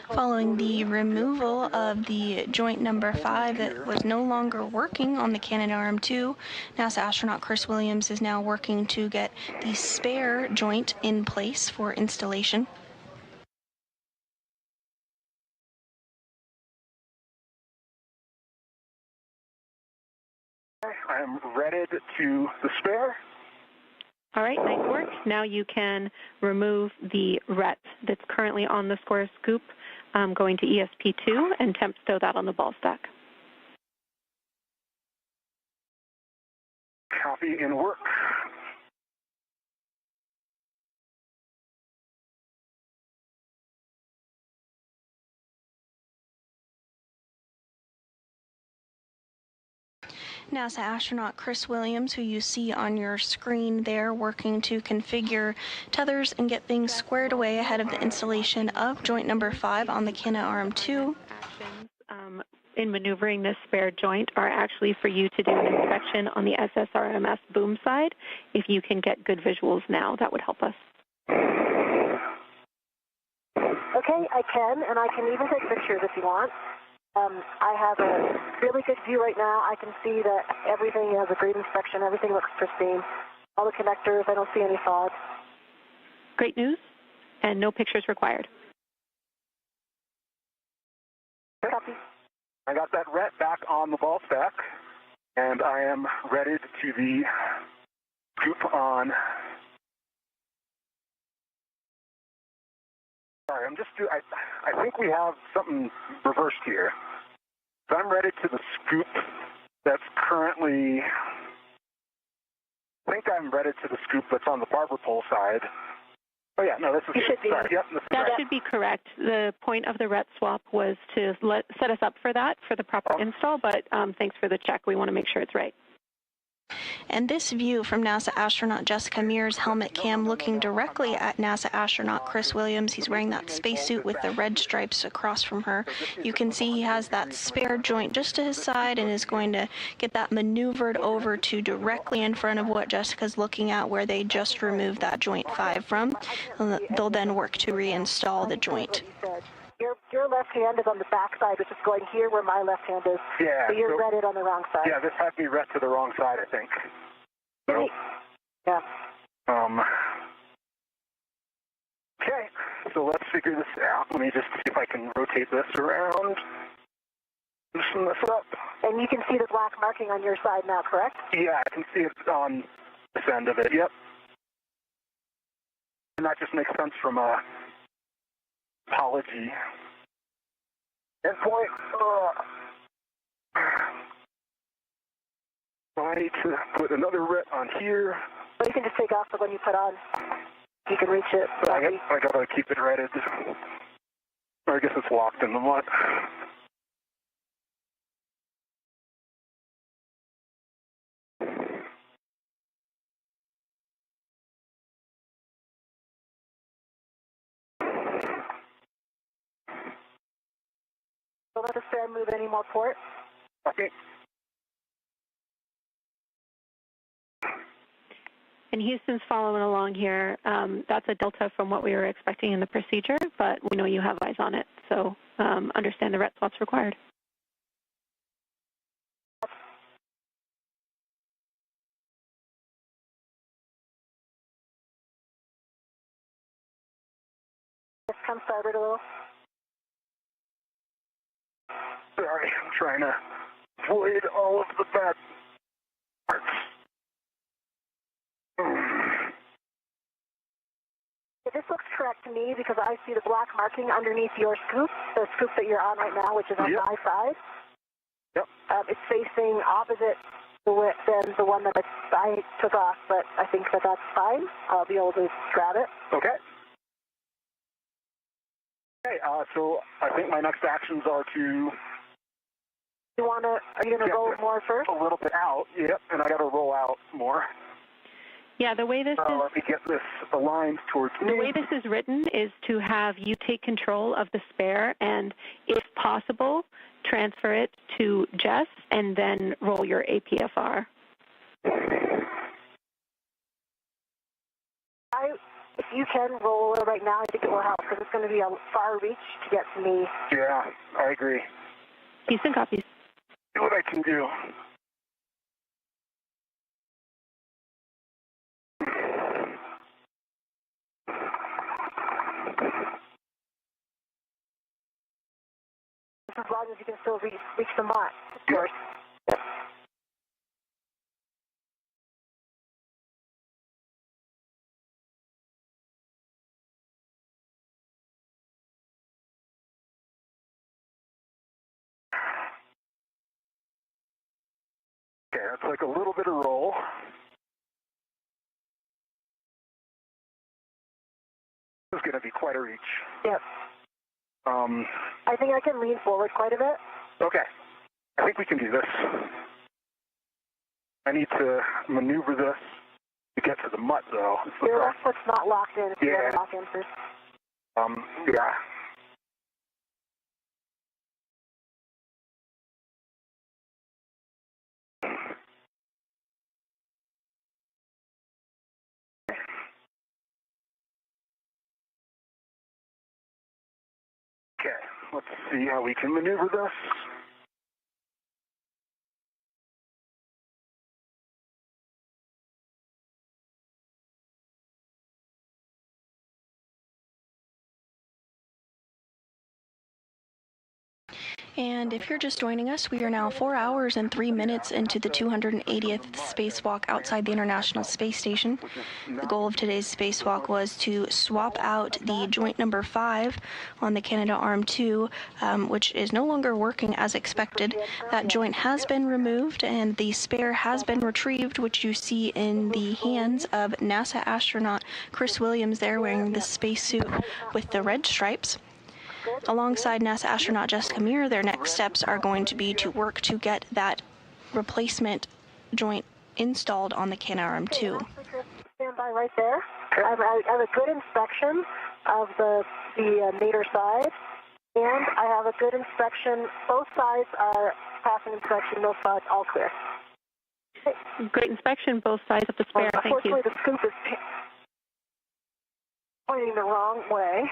S1: Following the removal of the joint number 5 that was no longer working on the Canadarm2, NASA astronaut Chris Williams is now working to get the spare joint in place for installation.
S5: I am readied to the spare.
S7: All right, nice work. Now you can remove the RET that's currently on the square scoop, going to ESP2, and temp stow that on the ball stack.
S5: Copy and work.
S1: NASA astronaut Chris Williams, who you see on your screen there, working to configure tethers and get things squared away ahead of the installation of joint number 5 on the Canadarm2.
S7: Actions in maneuvering this spare joint are actually for you to do an inspection on the SSRMS boom side. If you can get good visuals now, that would help us.
S6: Okay, I can, and I can even take pictures if you want. I have a really good view right now. I can see that everything has a great inspection. Everything looks pristine. All the connectors, I don't see any fog.
S7: Great news, and no pictures required.
S6: Copy.
S5: I got that RET back on the ball stack, and I am ready to the scoop on. Sorry, I think we have something reversed here. So I'm ready to the scoop that's currently I think I'm ready to the scoop that's on the barber pole side. Oh, yeah, no, this is
S6: should be.
S5: sorry. Yep, this is
S7: That
S5: right.
S7: should be correct. The point of the RET swap was to set us up for that, for the proper install, but thanks for the check. We want to make sure it's right.
S1: And this view from NASA astronaut Jessica Mears' helmet cam looking directly at NASA astronaut Chris Williams. He's wearing that spacesuit with the red stripes across from her. You can see he has that spare joint just to his side and is going to get that maneuvered over to directly in front of what Jessica's looking at, where they just removed that joint 5 from. They'll then work to reinstall the joint.
S6: Your left hand is on the back side, which is going here where my left hand is.
S5: Yeah.
S6: So you're read it on the wrong side.
S5: Yeah, this had me read to the wrong side, I think. So,
S6: yeah.
S5: Okay, so let's figure this out. Let me just see if I can rotate this around. Loosen this up.
S6: And you can see the black marking on your side now, correct?
S5: Yeah, I can see it on this end of it, yep. And that just makes sense from a topology endpoint. I need to put another RET on here.
S6: Well, you can just take off the one you put on. You can reach it.
S5: I gotta keep it redded. Or I guess it's locked in the mud.
S6: Don't let the fan move any more port.
S5: Okay.
S7: And Houston's following along here. That's a delta from what we were expecting in the procedure, but we know you have eyes on it, so understand the RET swap's required.
S6: Just come forward a little.
S5: Sorry, I'm trying to avoid all of the bad parts.
S6: This looks correct to me because I see the black marking underneath your scoop, the scoop that you're on right now, which is on my side.
S5: Yep.
S6: It's facing opposite than the one that I took off, but I think that that's fine. I'll be able to grab it.
S5: Okay. Okay, so I think my next actions are to...
S6: Are you going to roll more first?
S5: A little bit out, yep, and I got to roll out more.
S7: Yeah, the way this is...
S5: Let me get this aligned towards me.
S7: The way this is written is to have you take control of the spare and, if possible, transfer it to Jess and then roll your APFR.
S6: If you can roll it right now, I think it will help because it's going to be a far reach to get to me.
S5: Yeah, I agree.
S7: Houston copies.
S5: See what I can do.
S6: As long as you can still reach the mark, of course. Yep.
S5: Okay, that's like a little bit of roll. This is going to be quite a reach.
S6: Yep.
S5: I
S6: think I can lean forward quite a bit.
S5: Okay. I think we can do this. I need to maneuver this to get to the mutt, though.
S6: Your left foot's not locked in. If you
S5: Yeah.
S6: want to lock in first.
S5: Yeah. Okay, let's see how we can maneuver this.
S1: And if you're just joining us, we are now 4 hours and 3 minutes into the 280th spacewalk outside the International Space Station. The goal of today's spacewalk was to swap out the joint number 5 on the Canadarm2, which is no longer working as expected. That joint has been removed and the spare has been retrieved, which you see in the hands of NASA astronaut Chris Williams there wearing the spacesuit with the red stripes. Alongside NASA astronaut Jessica Meir, their next steps are going to be to work to get that replacement joint installed on the Canadarm2.
S6: Stand by right there. I have a good inspection of the mater side, and I have a good inspection. Both sides are passing inspection. Both sides all clear.
S7: Great inspection, both sides of the spare. Thank you.
S6: Unfortunately, the scoop is pointing the wrong way.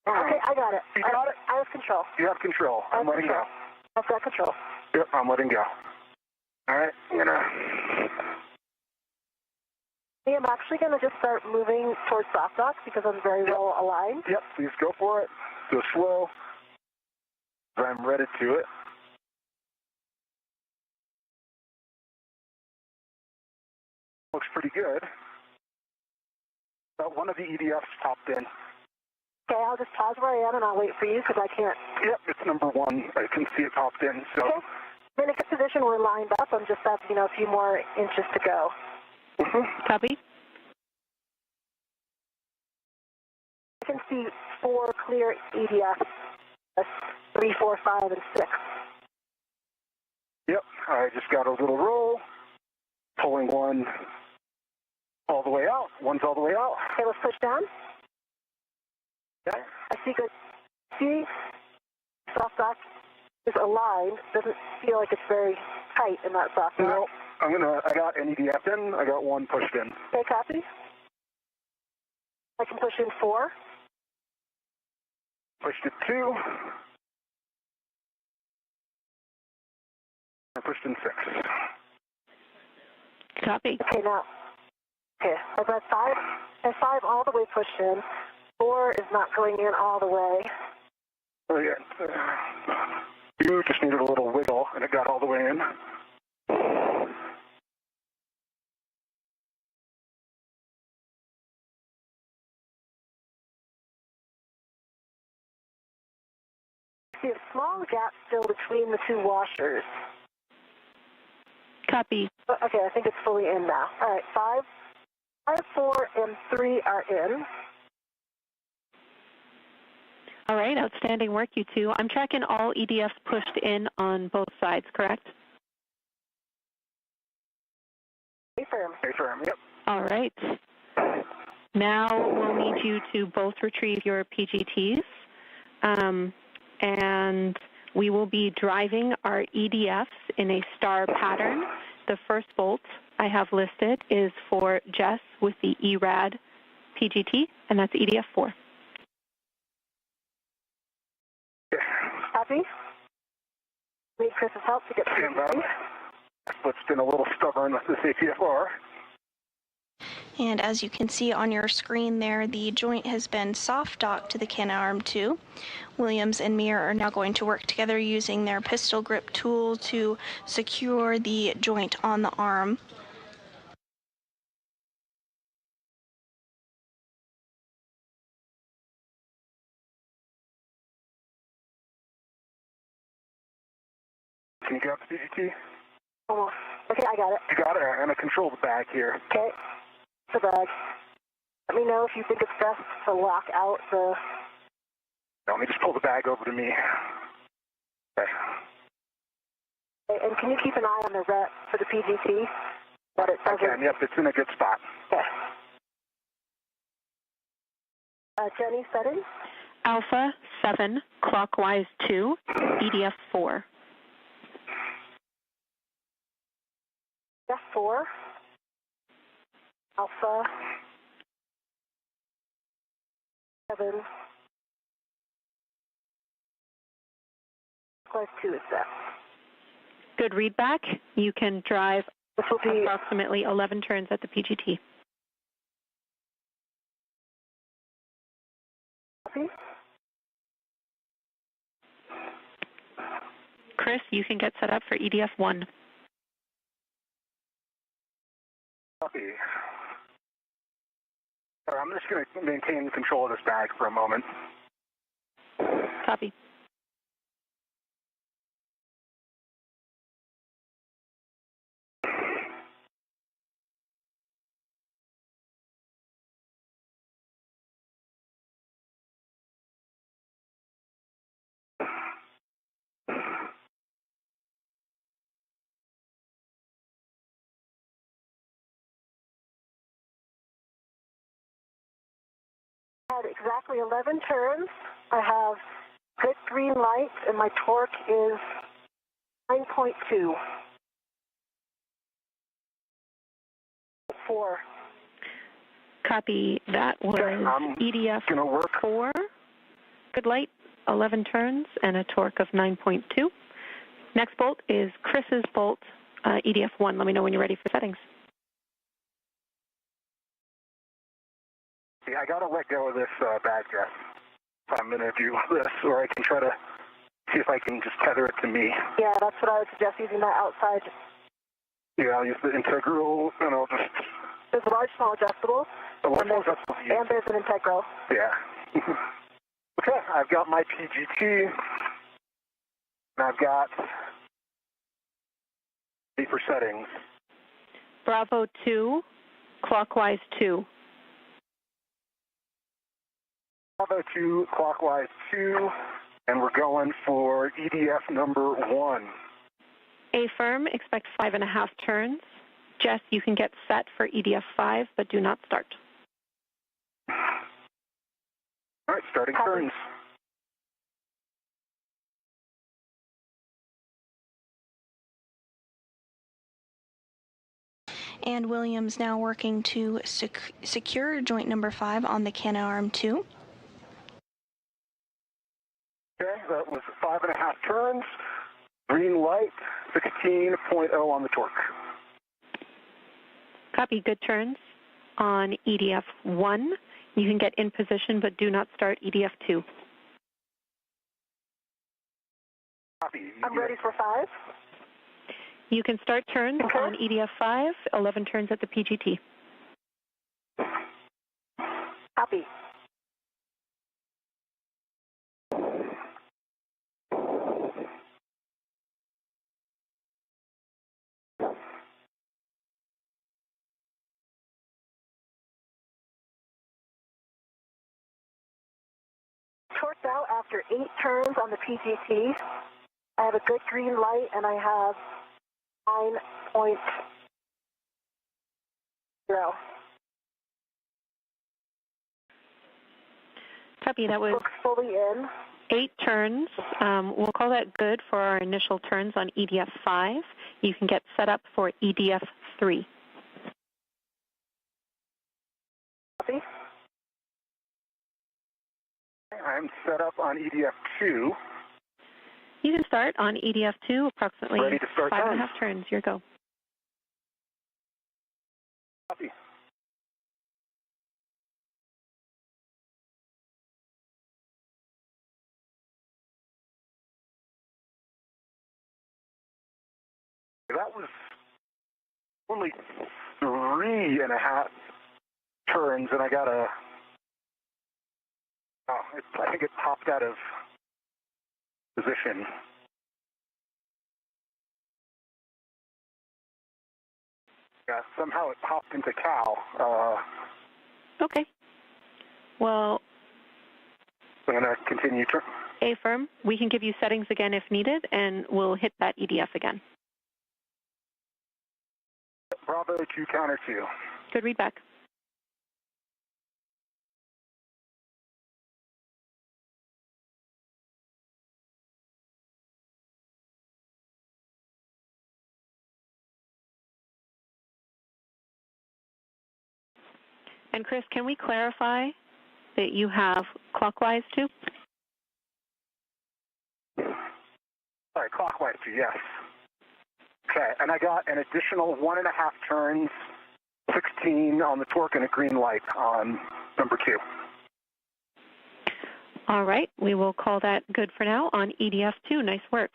S6: Okay, I got it.
S5: You got it?
S6: I have control.
S5: You have control. I'm letting go.
S6: I've got control.
S5: Yep, I'm letting go. All right, I'm
S6: actually going to just start moving towards soft dock because I'm very well aligned.
S5: Yep, please go for it. Go slow. I'm ready to it. Looks pretty good. One of the EDFs popped in.
S6: Okay, I'll just pause where I am and I'll wait for you because I can't.
S5: Yep, it's number 1. I can see it popped in. So.
S6: Okay. In a good position, we're lined up. I'm just have a few more inches to go.
S7: Copy.
S6: I can see 4 clear EDFs. 3, 4, 5, and 6.
S5: Yep, I just got a little roll. Pulling one all the way out. One's all the way out.
S6: Okay, let's push down.
S5: Okay.
S6: I see good. See, soft dock is aligned. Doesn't feel like it's very tight in that soft dock.
S5: No, I got an EDF in. I got 1 pushed in.
S6: Okay, copy. I can push in 4.
S5: Pushed it 2. I pushed in 6.
S7: Copy.
S6: Okay, now. Okay, I've got 5. And 5 all the way pushed in. 4 is not going in all the way.
S5: Oh, yeah. You just needed a little wiggle, and it got all the way in.
S6: I see a small gap still between the 2 washers.
S7: Copy.
S6: Okay, I think it's fully in now. All right, 5, 4, and 3 are in.
S7: All right, outstanding work, you two. I'm tracking all EDFs pushed in on both sides, correct?
S6: Stay firm.
S5: Stay firm, yep.
S7: All right. Now we'll need you to both retrieve your PGTs, and we will be driving our EDFs in a star pattern. The first bolt I have listed is for Jess with the ERAD PGT, and that's EDF 4.
S6: Copy. Need Chris's help to get through.
S5: It's been a little stubborn with this APFR.
S1: And as you can see on your screen there, the joint has been soft docked to the Canadarm2. Williams and Meir are now going to work together using their pistol grip tool to secure the joint on the arm.
S5: Can you grab the PGT?
S6: Almost. Okay, I got it.
S5: You got it? I'm going to control the bag here.
S6: Okay. The bag. Let me know if you think it's best to lock out the...
S5: No, let me just pull the bag over to me. Okay.
S6: And can you keep an eye on the ret for the PGT? That it doesn't...
S5: I can, yep, it's in a good spot.
S6: Okay. Jenny, setting?
S7: Alpha 7, clockwise 2, EDF 4.
S6: F4, Alpha 7, clockwise 2 is set.
S7: Good readback. You can drive
S6: This will be
S7: approximately 11 turns at the PGT.
S6: copy.
S7: Chris, you can get set up for EDF 1.
S5: Copy. I'm just going to maintain control of this bag for a moment.
S7: Copy.
S6: I had exactly 11 turns. I have good green light, and my torque is 9.2. 4.
S7: Copy. That was EDF 4. Good light, 11 turns, and a torque of 9.2. Next bolt is Chris's bolt, EDF 1. Let me know when you're ready for settings.
S5: I got to let go of this bag dress. I'm going to do this, or I can try to see if I can just tether it to me.
S6: Yeah, that's what I would suggest, using that outside.
S5: Yeah, I'll use the integral, and I'll just...
S6: There's a large, small adjustable, and there's an integral.
S5: Yeah. Okay, I've got my PGT, and I've got deeper settings.
S7: Bravo 2, clockwise 2.
S5: Bravo 2, clockwise 2, and we're going for EDF number 1.
S7: A-firm, expect 5.5 turns. Jess, you can get set for EDF 5, but do not start.
S5: All right, starting turns.
S1: And Williams now working to secure joint number 5 on the Canadarm 2.
S5: Okay, that was 5.5 turns. Green light, 16.0 on the torque.
S7: Copy. Good turns on EDF 1. You can get in position, but do not start EDF 2.
S5: Copy.
S6: I'm ready for 5.
S7: You can start turns on EDF 5, 11 turns at the PGT.
S6: Copy. Torqued out after 8 turns on the PGT. I have a good green light, and I have 9.0.
S7: Copy. That was
S6: Looks fully in.
S7: 8 turns. We'll call that good for our initial turns on EDF 5. You can get set up for EDF 3.
S6: Copy.
S5: I'm set up on EDF 2.
S7: You can start on EDF 2, approximately
S5: Ready to start
S7: 5.5 turns. Your go.
S5: Copy. That was only 3.5 turns, and I got a... I think it popped out of position. Yeah, somehow it popped into cow.
S7: Okay. Well,
S5: I'm going to continue.
S7: A-firm, we can give you settings again if needed, and we'll hit that EDF again.
S5: Bravo 2, counter 2.
S7: Good read back. And Chris, can we clarify that you have clockwise 2?
S5: Sorry, clockwise 2, yes. Okay, and I got an additional 1.5 turns, 16 on the torque, and a green light on number 2.
S7: All right, we will call that good for now on EDF2. Nice work.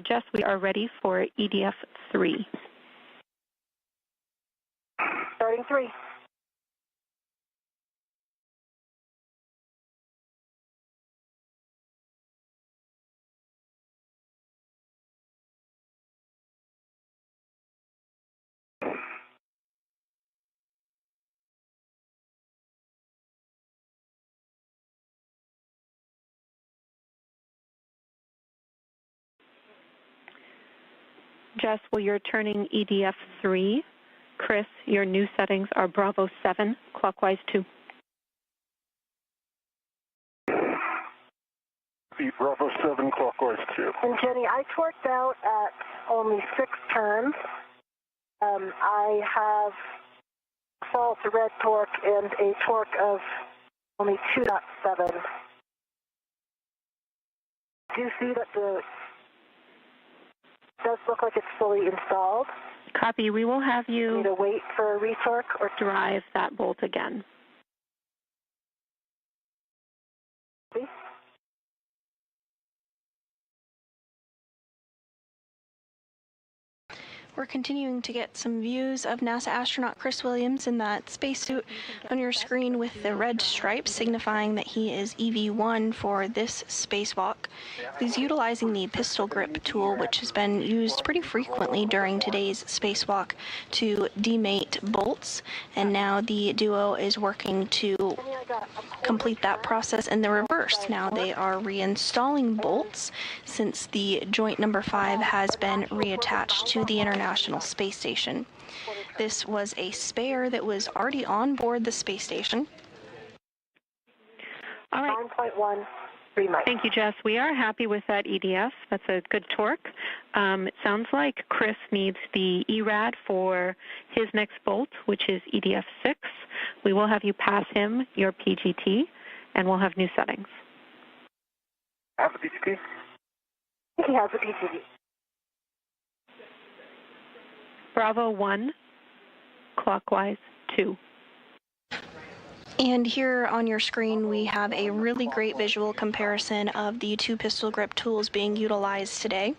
S7: Jess, we are ready for EDF3.
S6: Starting 3.
S7: Jess, well, you're turning EDF3. Chris, your new settings are Bravo 7, clockwise 2.
S5: Bravo 7, clockwise 2.
S6: And Jenny, I torqued out at only 6 turns. I have false red torque and a torque of only 2.7. Do you see that the does look like it's fully installed?
S7: Copy. We will have you
S6: need to wait for a retorque or
S7: drive that bolt again.
S6: See?
S1: We're continuing to get some views of NASA astronaut Chris Williams in that spacesuit on your screen with the red stripes signifying that he is EV1 for this spacewalk. He's utilizing the pistol grip tool, which has been used pretty frequently during today's spacewalk to demate bolts, and now the duo is working to complete that process in the reverse. Now they are reinstalling bolts since the joint number 5 has been reattached to the International Space Station. This was a spare that was already on board the space station.
S6: All right. 9.1.
S7: Thank you, Jess. We are happy with that EDF. That's a good torque. It sounds like Chris needs the ERAD for his next bolt, which is EDF 6. We will have you pass him your PGT, and we'll have new settings.
S5: Have the PGT?
S6: He has the PGT.
S7: Bravo 1, clockwise 2.
S1: And here on your screen, we have a really great visual comparison of the 2 pistol grip tools being utilized today.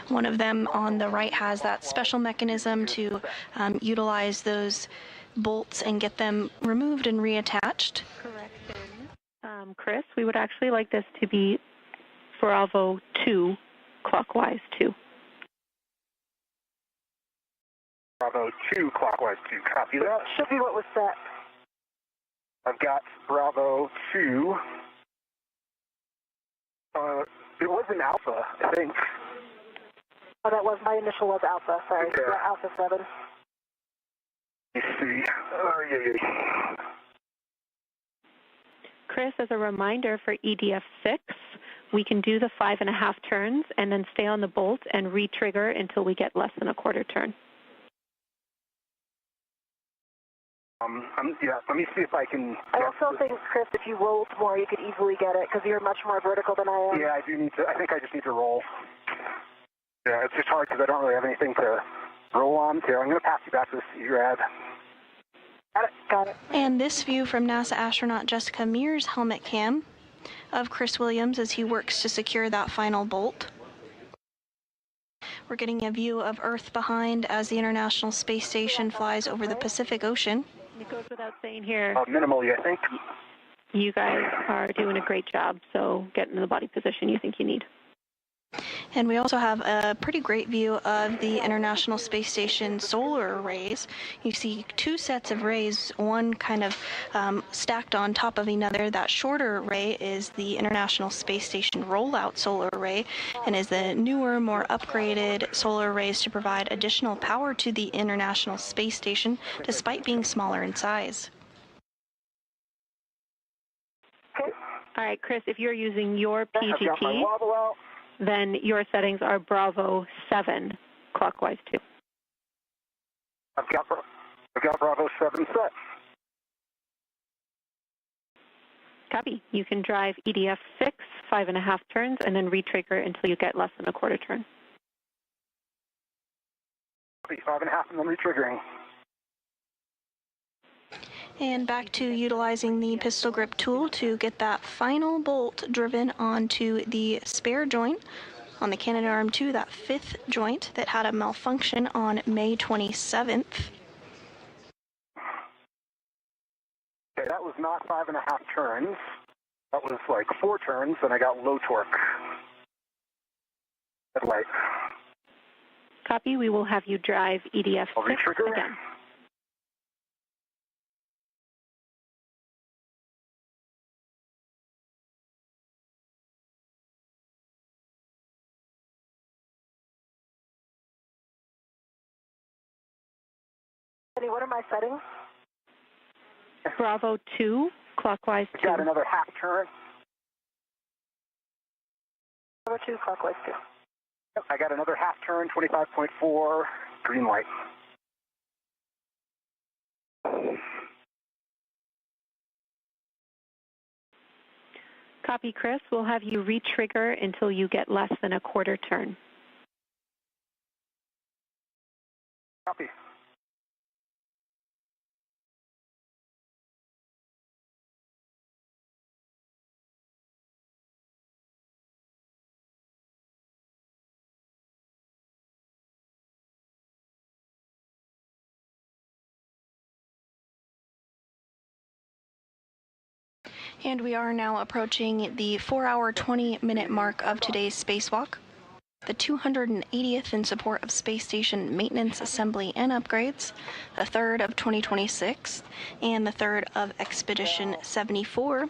S1: One of them on the right has that special mechanism to utilize those bolts and get them removed and reattached.
S7: Correction. Chris, we would actually like this to be Bravo 2, clockwise 2.
S5: Bravo 2, clockwise 2. Copy that.
S6: Should be what was set.
S5: I've got Bravo 2. It was an Alpha, I think.
S6: Oh, that was, my initial was Alpha, sorry.
S5: Okay.
S6: Yeah, Alpha 7.
S5: Let me see. Yeah.
S7: Chris, as a reminder for EDF 6, we can do the 5.5 turns and then stay on the bolt and re-trigger until we get less than a quarter turn.
S5: Yeah, let me see if I can...
S6: I also think, Chris, if you rolled more, you could easily get it, because you're much more vertical than I am.
S5: Yeah, I do need to... I think I just need to roll. Yeah, it's just hard because I don't really have anything to roll on. So I'm going to pass you back to this ERAD.
S6: Got it.
S1: And this view from NASA astronaut Jessica Mears' helmet cam of Chris Williams as he works to secure that final bolt. We're getting a view of Earth behind as the International Space Station flies over the Pacific Ocean.
S7: It goes without saying here,
S5: Minimally, I think.
S7: You guys are doing a great job, so get into the body position you think you need.
S1: And we also have a pretty great view of the International Space Station solar arrays. You see 2 sets of rays, one kind of stacked on top of another. That shorter array is the International Space Station rollout solar array and is the newer, more upgraded solar arrays to provide additional power to the International Space Station despite being smaller in size.
S6: Okay.
S7: All right, Chris, if you're using your
S6: I've got my
S7: PGT,
S6: wobble out.
S7: then your settings are Bravo 7, clockwise 2.
S5: I've got Bravo 7 set.
S7: Copy. You can drive EDF 6, 5.5 turns, and then re-trigger until you get less than a quarter turn.
S5: 5.5 and then re-triggering.
S1: And back to utilizing the pistol grip tool to get that final bolt driven onto the spare joint on the Canadarm2, that fifth joint that had a malfunction on May 27th.
S5: Okay, that was not 5.5 turns. That was like 4 turns, and I got low torque at light.
S7: Copy. We will have you drive EDF 6 again.
S6: What are my settings?
S7: Bravo 2, clockwise 2.
S5: Got another half turn.
S6: Bravo 2, clockwise 2.
S5: Yep, I got another half turn, 25.4, green light.
S7: Copy, Chris. We'll have you re-trigger until you get less than a quarter turn.
S5: Copy.
S1: And we are now approaching the 4-hour, 20-minute mark of today's spacewalk, the 280th in support of space station maintenance, assembly, and upgrades, the 3rd of 2026, and the 3rd of Expedition 74.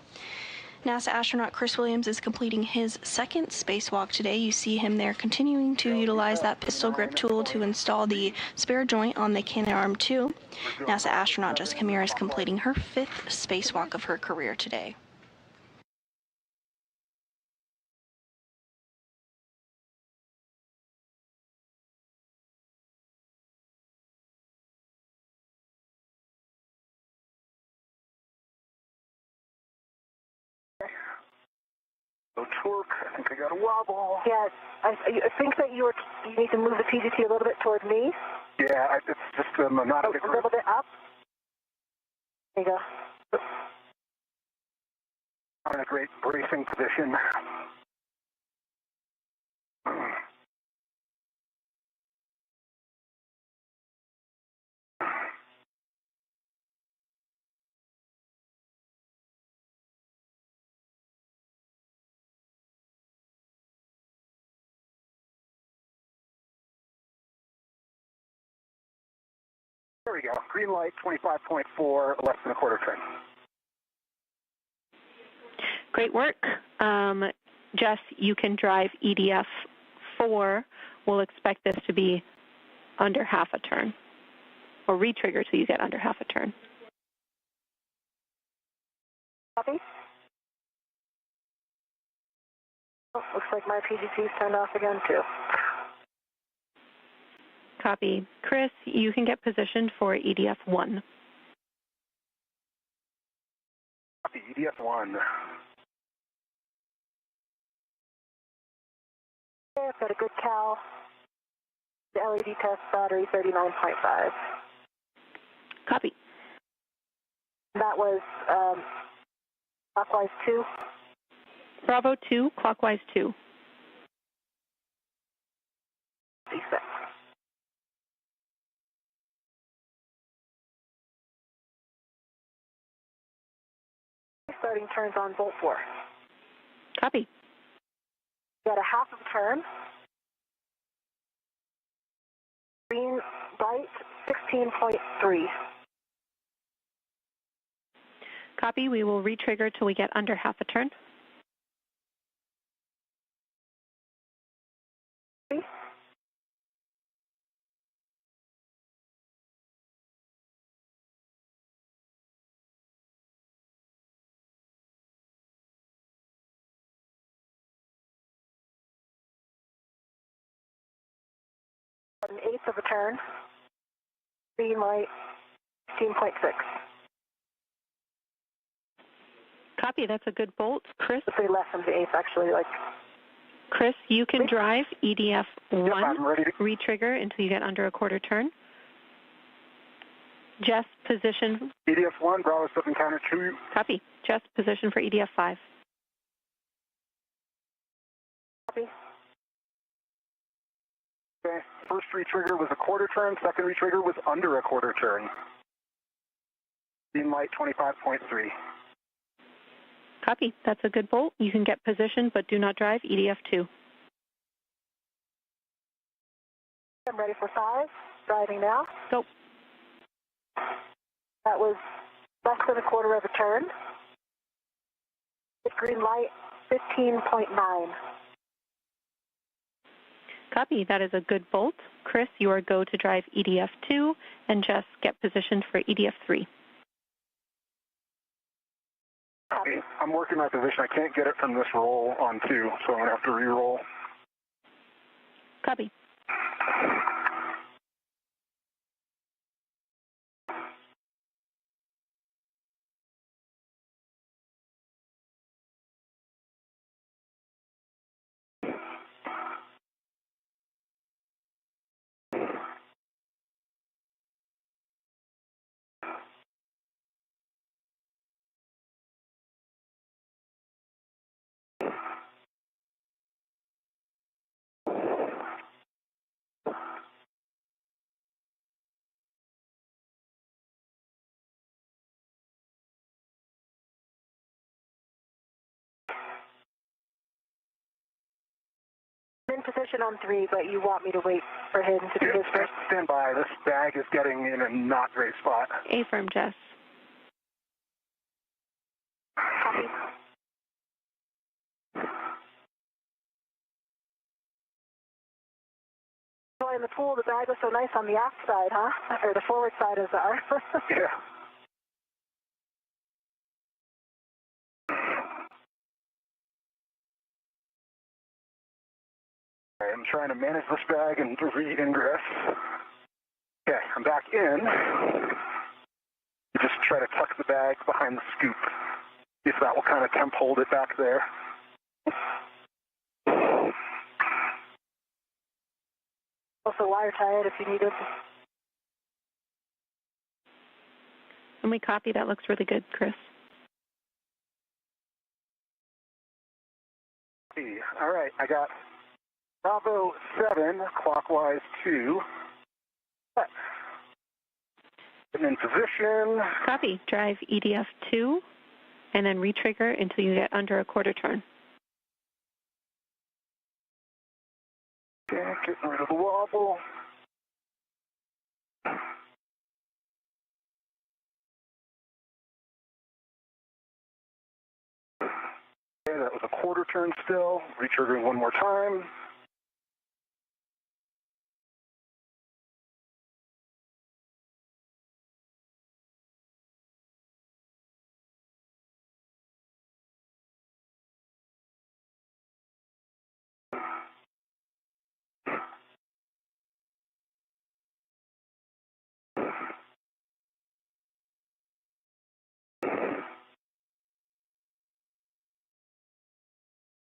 S1: NASA astronaut Chris Williams is completing his 2nd spacewalk today. You see him there continuing to utilize that pistol grip tool to install the spare joint on the Canadarm2. NASA astronaut Jessica Meir is completing her 5th spacewalk of her career today.
S5: No torque. I think I got a wobble.
S6: Yeah, I think that you need to move the PGT a little bit toward me.
S5: Yeah, it's just not
S6: a little bit up. There you go.
S5: I'm in a great bracing position. There we go. Green light, 25.4, less than a quarter turn.
S7: Great work. Jess, you can drive EDF 4. We'll expect this to be under half a turn, or re-trigger till you get under half a turn.
S6: Copy. Oh, looks like my PGC's turned off again, too.
S7: Copy. Chris, you can get positioned for EDF 1.
S5: Copy, EDF 1.
S6: Okay, I've got a good cal. The LED test battery 39.5.
S7: Copy.
S6: That was clockwise 2.
S7: Bravo 2, clockwise 2.
S6: D6. Starting turns on Volt 4.
S7: Copy.
S6: Got a half of a turn. Green light 16.3.
S7: Copy. We will re-trigger till we get under half a turn.
S6: An eighth of a turn. Green light 16.6.
S7: Copy. That's a good bolt. Chris?
S6: Let's say less than the eighth, actually.
S7: Chris, you can drive EDF 1.
S5: Yep, I'm ready to...
S7: Re-trigger until you get under a quarter turn. Jess, position.
S5: EDF-1, Bravo 7 counter 2.
S7: Copy. Jess, position for EDF-5.
S6: Copy.
S5: Okay, first retrigger was a quarter turn, second retrigger was under a quarter turn. Green light 25.3.
S7: Copy. That's a good bolt. You can get position, but do not drive EDF-2.
S6: I'm ready for 5. Driving now.
S7: Go.
S6: That was less than a quarter of a turn. Green light 15.9.
S7: Copy. That is a good bolt. Chris, you are go to drive EDF-2, and Jess, get positioned for EDF-3.
S5: I'm working my position. I can't get it from this roll on 2, so I'm going to have to re-roll.
S7: Copy.
S6: In position on 3, but you want me to wait for him to do his first?
S5: Stand by. This bag is getting in a not great spot.
S7: Affirm, Jess.
S6: Copy. Boy, in the pool, the bag was so nice on the aft side, huh? Or the forward side as our.
S5: Yeah. I'm trying to manage this bag and re-ingress. Okay, I'm back in. Just try to tuck the bag behind the scoop. See if that will kind of temp hold it back there.
S6: Also wire tie it if you need it.
S7: And we copy. That looks really good, Chris.
S5: All right, I got Bravo 7, clockwise 2. And in position.
S7: Copy. Drive EDF-2, and then retrigger until you get under a quarter turn.
S5: Okay, getting rid of the wobble. Okay, that was a quarter turn still. Retriggering one more time.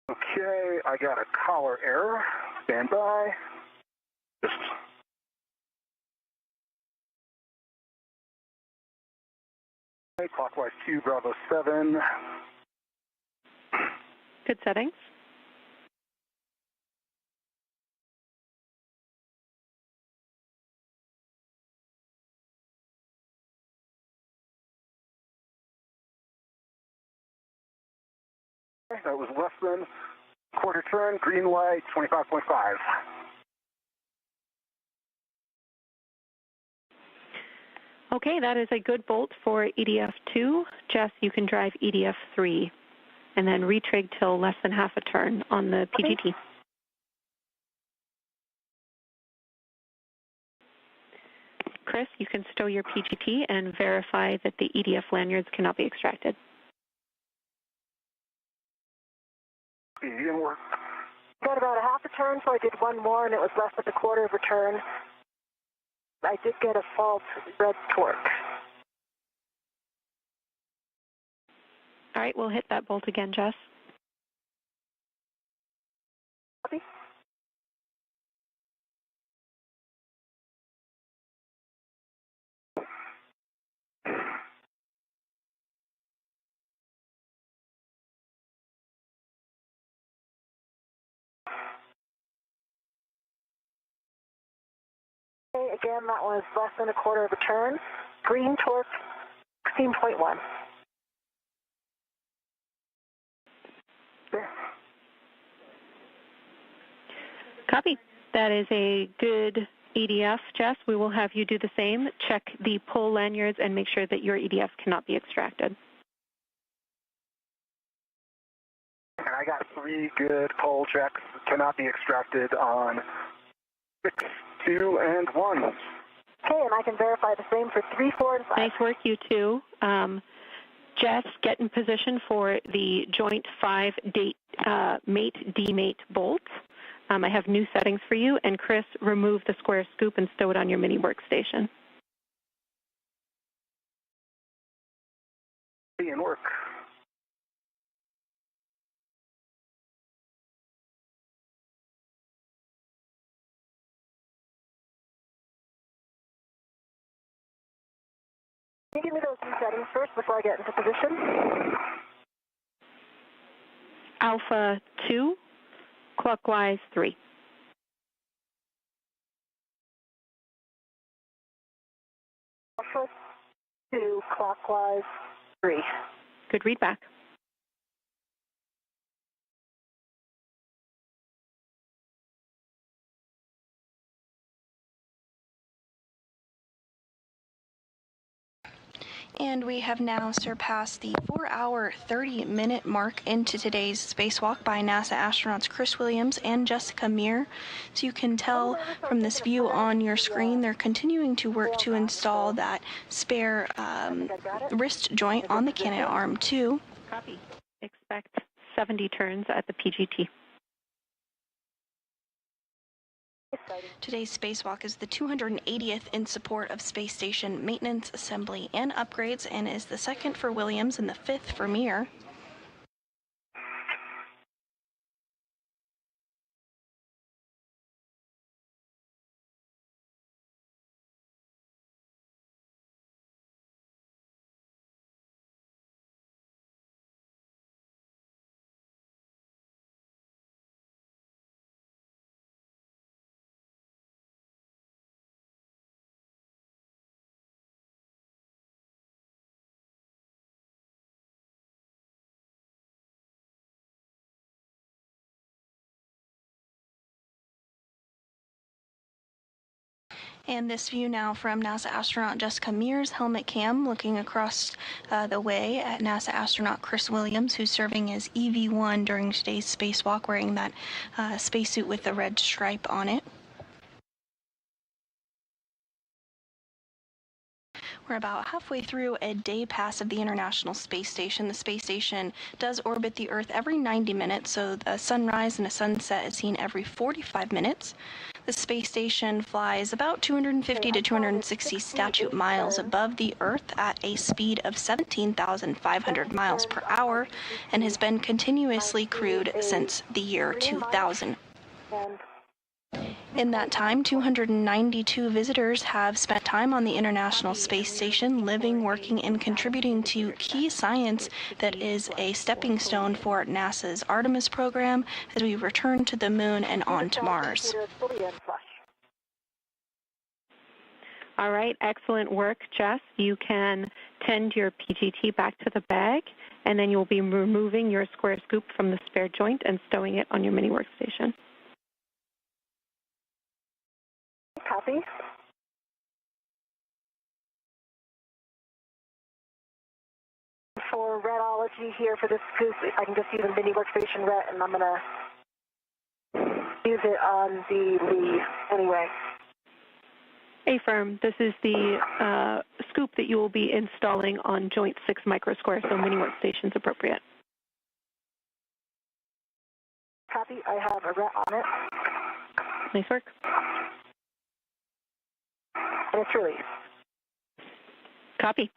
S5: Okay, I got a collar error. Stand by. Just okay, clockwise 2, Bravo 7.
S7: Good settings.
S5: That was less than quarter turn, green light, 25.5.
S7: Okay, that is a good bolt for EDF-2. Jess, you can drive EDF-3, and then retrig till less than half a turn on the PGT. Chris, you can stow your PGT and verify that the EDF lanyards cannot be extracted.
S5: Didn't work.
S6: Got about a half a turn, so I did one more, and it was less than a quarter of a turn. I did get a false red torque.
S7: All right, we'll hit that bolt again, Jess.
S6: Copy. again, that was less than a quarter of a turn. Green torque, 16.1.
S7: Copy. That is a good EDF, Jess. We will have you do the same. Check the pull lanyards and make sure that your EDF cannot be extracted.
S5: And I got 3 good pull checks. Cannot be extracted on 6, 2, and 1.
S6: Okay, and I can verify the same for 3, 4, and 5.
S7: Nice work, you two. Jess, get in position for the joint 5 mate demate bolts. I have new settings for you. And Chris, remove the square scoop and stow it on your mini workstation.
S5: And work.
S6: Can you give me those new settings first before I get into position?
S7: Alpha 2, clockwise 3.
S6: Alpha 2, clockwise 3.
S7: Good readback.
S1: And we have now surpassed the 4-hour, 30-minute mark into today's spacewalk by NASA astronauts Chris Williams and Jessica Meir. So you can tell from this view on your screen, they're continuing to work to install that spare wrist joint on the Canadarm2.
S7: Copy. Expect 70 turns at the PGT.
S1: Today's spacewalk is the 280th in support of space station maintenance, assembly, and upgrades, and is the 2nd for Williams and the 5th for Meir. And this view now from NASA astronaut Jessica Meir's helmet cam, looking across the way at NASA astronaut Chris Williams, who's serving as EV1 during today's spacewalk, wearing that spacesuit with the red stripe on it. We're about halfway through a day pass of the International Space Station. The space station does orbit the Earth every 90 minutes, so a sunrise and a sunset is seen every 45 minutes. The space station flies about 250 to 260 statute miles above the Earth at a speed of 17,500 miles per hour and has been continuously crewed since the year 2000. In that time, 292 visitors have spent time on the International Space Station, living, working, and contributing to key science that is a stepping stone for NASA's Artemis program as we return to the Moon and on to Mars.
S7: All right, excellent work, Jess. You can tend your PGT back to the bag, and then you'll be removing your square scoop from the spare joint and stowing it on your mini workstation.
S6: Copy. For retology here for this scoop, I can just use a mini workstation ret, and I'm going to use it on the lead anyway.
S7: Affirm. This is the scoop that you will be installing on joint 6 microsquare, so mini workstation's appropriate.
S6: Copy. I have a ret on it.
S7: Nice work.
S6: And it's released.
S7: Copy.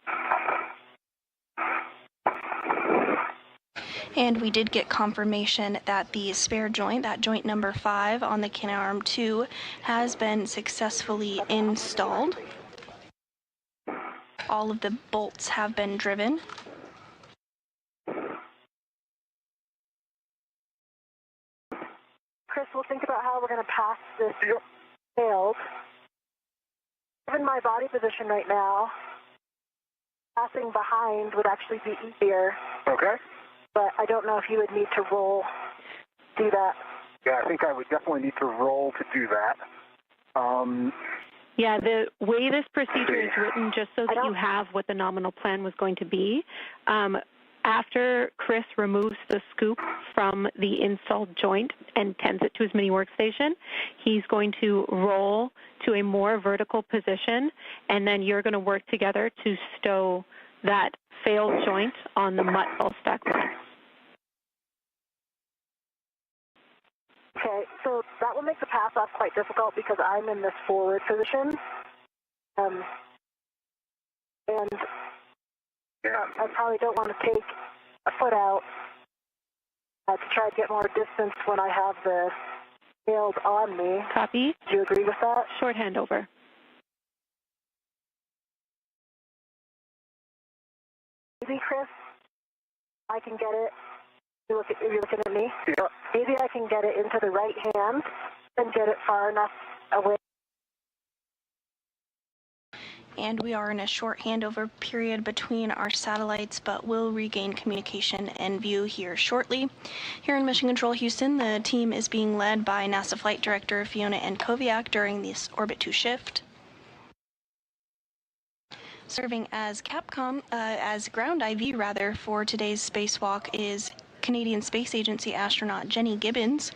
S1: And we did get confirmation that the spare joint, that joint number 5 on the Canadarm2, has been successfully installed. All of the bolts have been driven.
S6: Chris, we'll think about how we're going to pass this failed. Given my body position right now, passing behind would actually be easier.
S5: Okay.
S6: But I don't know if you would need to roll to do that.
S5: Yeah, I think I would definitely need to roll to do that.
S7: Yeah, the way this procedure is written, just so that you have what the nominal plan was going to be, after Chris removes the scoop from the installed joint and tends it to his mini workstation, he's going to roll to a more vertical position, and then you're going to work together to stow that failed joint on the mutt ball stack line.
S6: Okay, so that will make the pass-off quite difficult because I'm in this forward position. And I probably don't want to take a foot out to try to get more distance when I have the nails on me.
S7: Copy.
S6: Do you agree with that?
S7: Short handover.
S6: Maybe, Chris, I can get it. You're looking at me?
S5: Yeah.
S6: Maybe I can get it into the right hand and get it far enough away.
S1: And we are in a short handover period between our satellites, but will regain communication and view here shortly. Here in Mission Control Houston, the team is being led by NASA Flight Director Fiona Ankoviak during this Orbit 2 shift. Serving as ground IV for today's spacewalk is Canadian Space Agency astronaut Jenny Gibbons.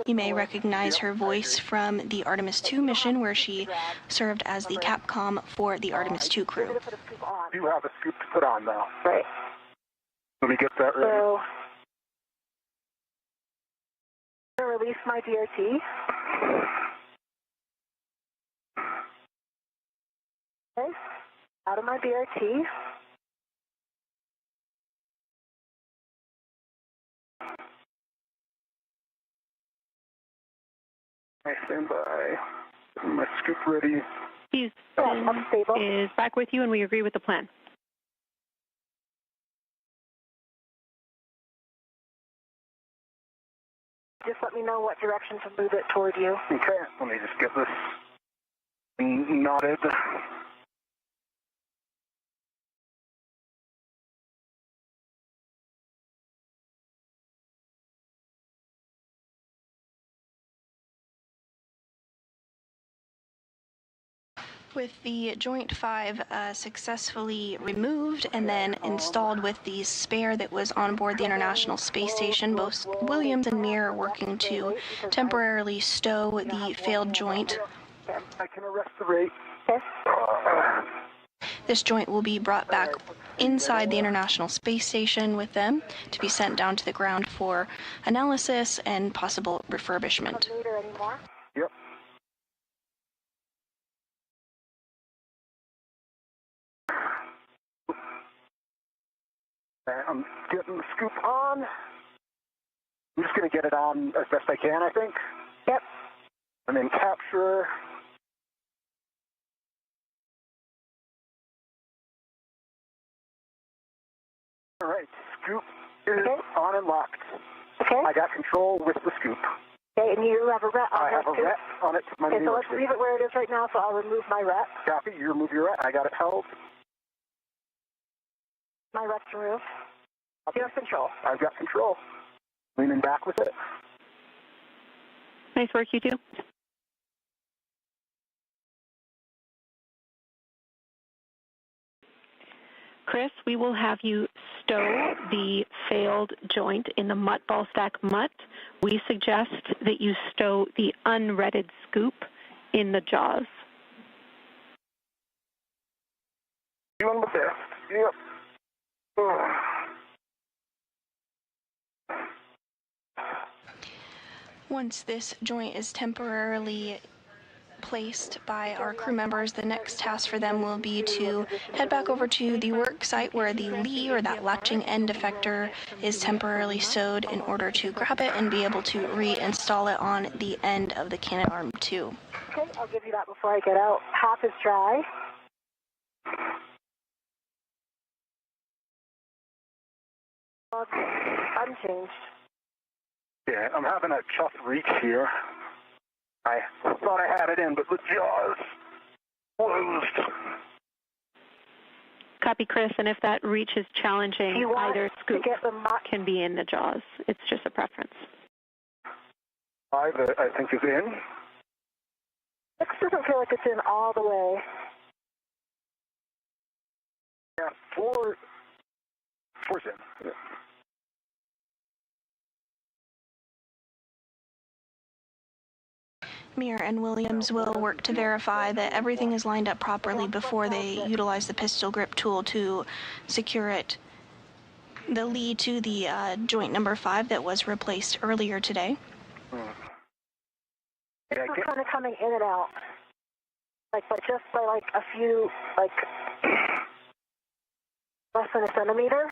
S1: You may recognize her voice from the Artemis 2 mission, where she served as the Capcom for the Artemis 2 crew.
S5: You have a scoop to put on now.
S6: Right.
S5: Let me get that ready.
S6: So, I'm going to release my DRT. Okay. Out of my DRT.
S5: I stand by. My scoop ready.
S7: Houston is back with you, and we agree with the plan.
S6: Just let me know what direction to move it toward you.
S5: Okay, let me just get this knotted.
S1: With the Joint 5 successfully removed and then installed with the spare that was on board the International Space Station, both Williams and Meir are working to temporarily stow the failed joint.
S5: I can arrest the rate.
S1: This joint will be brought back inside the International Space Station with them to be sent down to the ground for analysis and possible refurbishment.
S5: Yep. I'm getting the scoop on. I'm just going to get it on as best I can, I think.
S6: Yep.
S5: And then capture. All right, scoop is on and locked.
S6: Okay.
S5: I got control with the scoop.
S6: Okay, and you have a ret on it.
S5: I have a ret on it.
S6: Okay, so let's leave it where it is right now, so I'll remove my ret.
S5: Copy, you remove your ret. I got it held.
S6: My ret's removed. You have control.
S5: I've got control. Leaning back with it.
S7: Nice work, you two. Chris, we will have you stow the failed joint in the mutt ball stack mutt. We suggest that you stow the unretted scoop in the jaws.
S5: Doing my best. Yep.
S1: Once this joint is temporarily placed by our crew members, the next task for them will be to head back over to the work site where the lee, or that latching end effector, is temporarily sewed in order to grab it and be able to reinstall it on the end of the cannon arm 2.
S6: Okay, I'll give you that before I get out. Half is dry. Unchanged.
S5: Yeah, I'm having a tough reach here. I thought I had it in, but the jaws Closed.
S7: Copy, Chris, and if that reach is challenging, either scoop can be in the jaws. It's just a preference.
S5: 5, I think, is in.
S6: 6 doesn't feel like it's in all the way.
S5: Yeah, 4's in. Yeah.
S1: Meir and Williams will work to verify that everything is lined up properly before they utilize the pistol grip tool to secure it. The lead to the joint number 5 that was replaced earlier today.
S6: It's kind of coming in and out, but just by like a few, like less than a centimeter.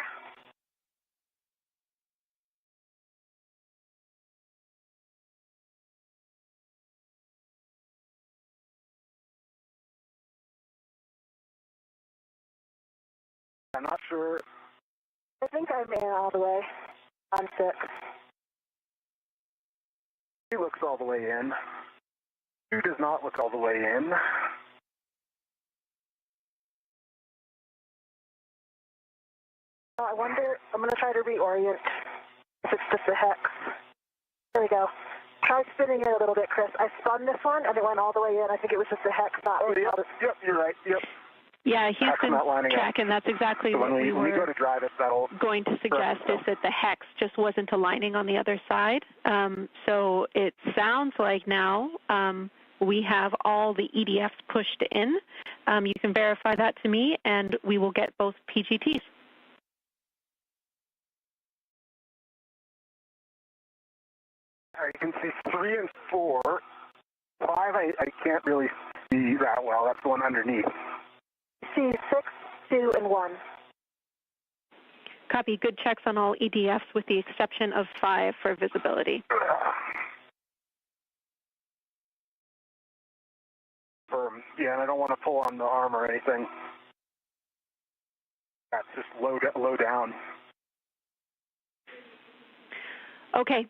S5: I'm not sure.
S6: I think I'm in all the way on 6.
S5: He looks all the way in. 2 does not look all the way in.
S6: I wonder, I'm going to try to reorient if it's just a hex. There we go. Try spinning it a little bit, Chris. I spun this one and it went all the way in. I think it was just a hex, not
S5: Yep, you're right. Yep.
S7: Yeah, Houston check, and that's exactly what we were
S5: go to drive it,
S7: going to suggest is that the hex just wasn't aligning on the other side. So it sounds like now we have all the EDFs pushed in. You can verify that to me, and we will get both PGTs.
S5: You can see 3 and 4. 5, I can't really see that well. That's the one underneath.
S6: See 6, 2, and 1.
S7: Copy. Good checks on all EDFs with the exception of 5 for visibility.
S5: Yeah, and I don't want to pull on the arm or anything. That's just low down.
S7: Okay,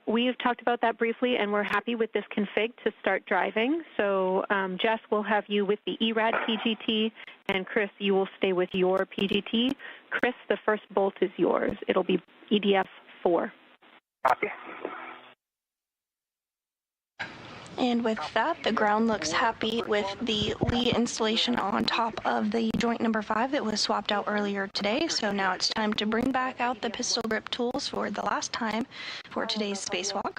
S7: we've talked about that briefly, and we're happy with this config to start driving. So Jess will have you with the ERAD PGT, and Chris, you will stay with your PGT. Chris, the first bolt is yours. It'll be EDF 4.
S5: Copy.
S1: And with that, the ground looks happy with the lead installation on top of the joint number 5 that was swapped out earlier today. So now it's time to bring back out the pistol grip tools for the last time for today's spacewalk.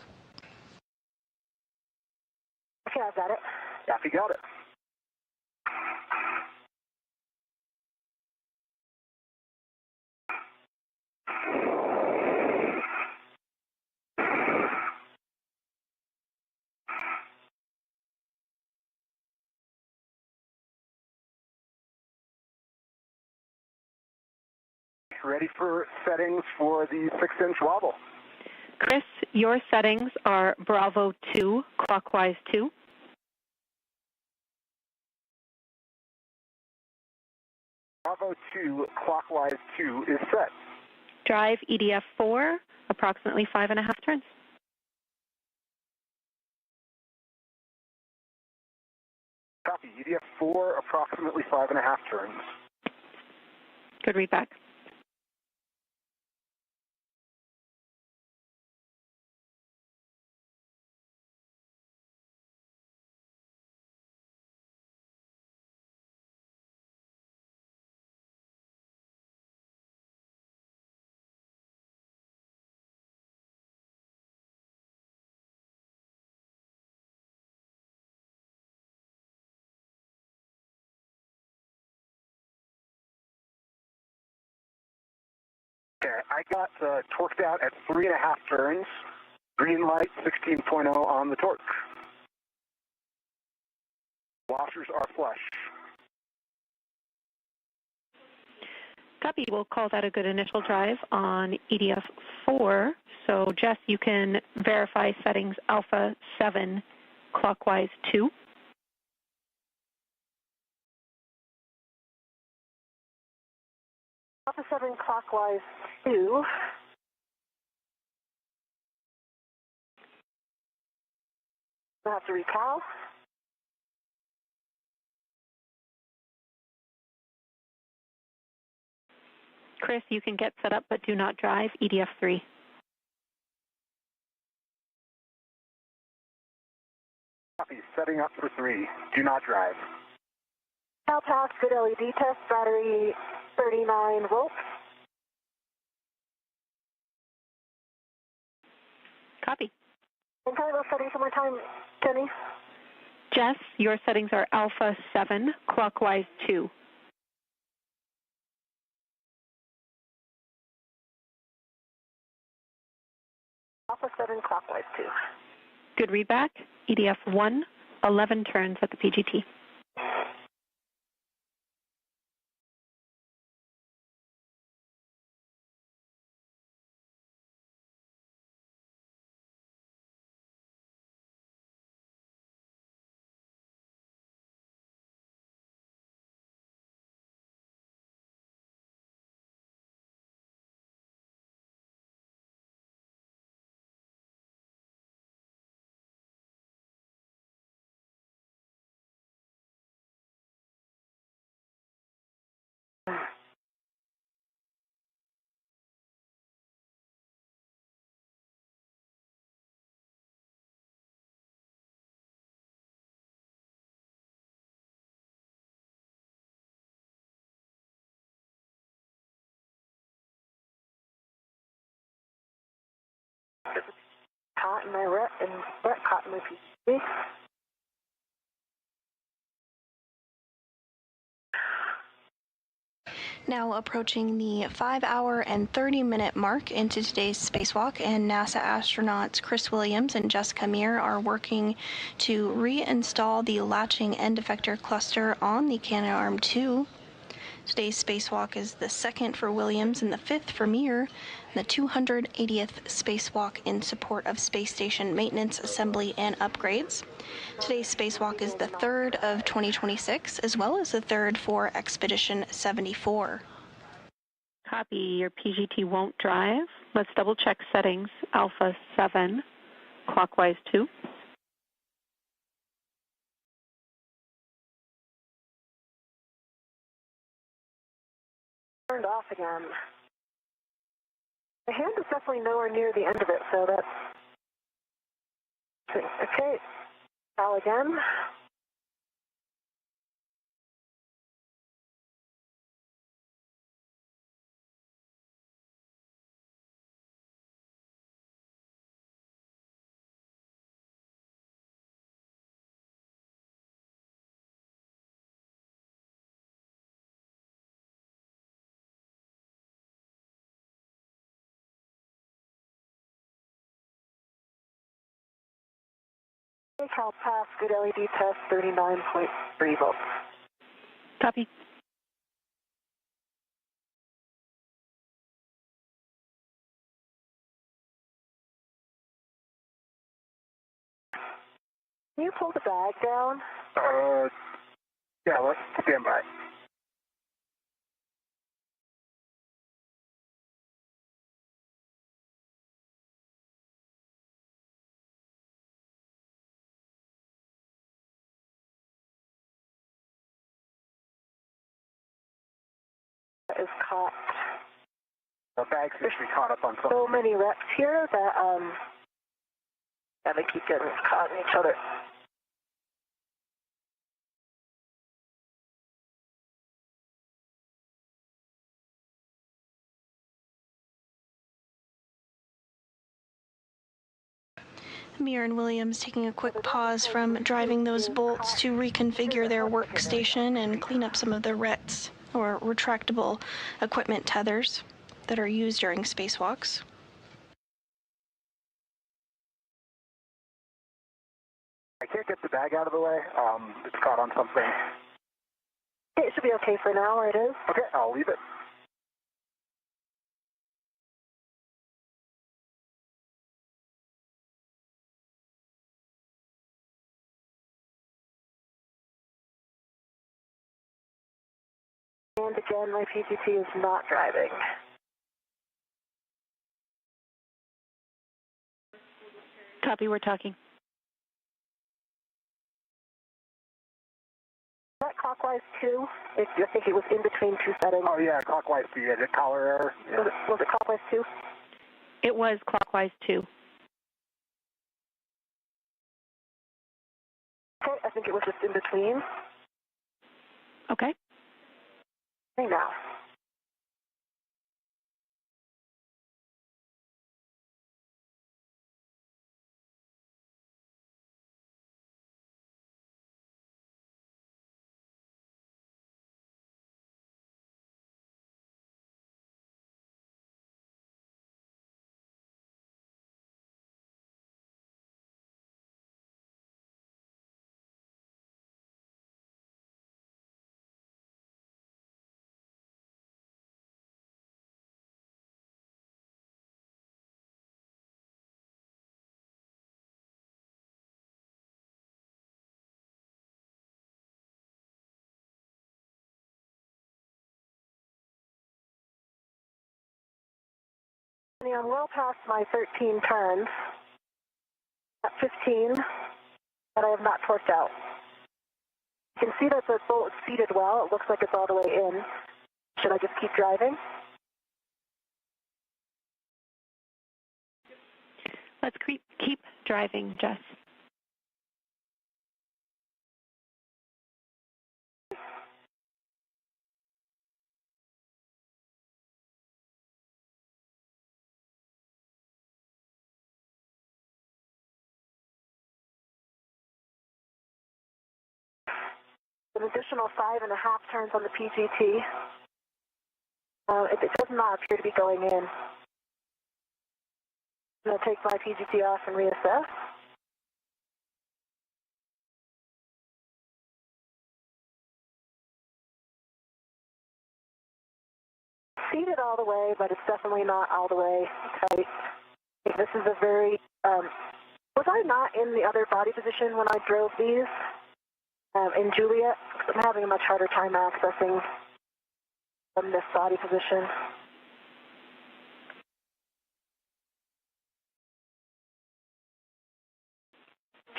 S6: Okay, I've got it.
S5: Copy, got it. Ready for settings for the 6-inch wobble.
S7: Chris, your settings are Bravo 2, clockwise 2.
S5: Bravo 2, clockwise 2 is set.
S7: Drive EDF 4, approximately 5.5 turns.
S5: Copy. EDF 4, approximately 5.5 turns.
S7: Good read back.
S5: Okay, I got torqued out at 3.5 turns. Green light, 16.0 on the torque. Washers are flush.
S7: Copy. We'll call that a good initial drive on EDF 4. So, Jess, you can verify settings Alpha 7, clockwise 2.
S6: Alpha 7 clockwise 2. I have to recal.
S7: Chris, you can get set up but do not drive, EDF 3.
S5: Copy, setting up for 3. Do not drive.
S6: Now pass, good LED test, battery 39 volts.
S7: Copy.
S6: And can I go settings one more time, Jenny?
S7: Jess, your settings are alpha 7, clockwise 2.
S6: Alpha 7, clockwise 2.
S7: Good readback, EDF 1, 11 turns at the PGT.
S6: Caught in my rep and Brett caught in my PGT.
S1: Now approaching the 5-hour and 30-minute mark into today's spacewalk, and NASA astronauts Chris Williams and Jessica Meir are working to reinstall the latching end effector cluster on the Canadarm2. Today's spacewalk is the second for Williams and the fifth for Meir, the 280th spacewalk in support of space station maintenance, assembly, and upgrades. Today's spacewalk is the third of 2026, as well as the third for Expedition 74.
S7: Copy, your PGT won't drive. Let's double check settings, alpha 7, clockwise 2.
S6: Turned off again. The hand is definitely nowhere near the end of it, so that's... Okay, try again. Cal pass, good LED test, 39.3 volts.
S7: Copy.
S6: Can you pull the bag down?
S5: Yeah, let's stand by.
S6: Is caught.
S5: The bag's usually caught up on something.
S6: So many reps here that yeah, they keep getting caught in each other.
S1: Meir and Williams taking a quick pause from driving those bolts to reconfigure their workstation and clean up some of the RETs, or retractable equipment tethers, that are used during spacewalks.
S5: I can't get the bag out of the way. It's caught on something.
S6: It should be okay for now, where it is.
S5: Okay, I'll leave it.
S6: And again, my PGT is not driving.
S7: Copy, we're talking.
S6: That clockwise 2? I think it was in between two settings.
S5: Oh, yeah, clockwise 2. Yeah, the color error. Yeah.
S6: Was it clockwise 2?
S7: It was clockwise 2.
S6: Okay, I think it was just in between.
S7: Okay.
S6: Okay, now. I'm well past my 13 turns. At 15, but I have not torqued out. You can see that the bolt is seated well. It looks like it's all the way in. Should I just keep driving?
S7: Let's keep driving, Jess.
S6: An additional 5.5 turns on the PGT. It does not appear to be going in. I'm going to take my PGT off and reassess. Seated all the way, but it's definitely not all the way tight. This is a very... was I not in the other body position when I drove these? In Juliet, I'm having a much harder time accessing from this body position.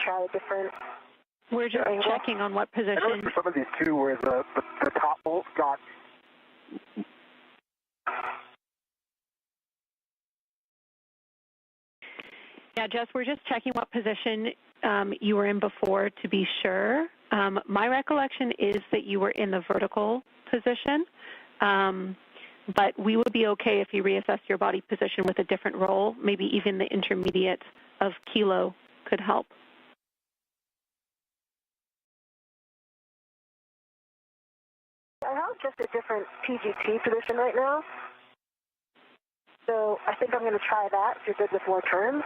S6: Try a different...
S7: We're just checking on what position.
S5: I noticed for some of these too, where the top bolt got...
S7: Yeah, Jess, we're just checking what position you were in before to be sure. My recollection is that you were in the vertical position, but we would be okay if you reassess your body position with a different roll. Maybe even the intermediate of kilo could help.
S6: I have just a different PGT position right now, so I think I'm going to try that if you're good with more turns.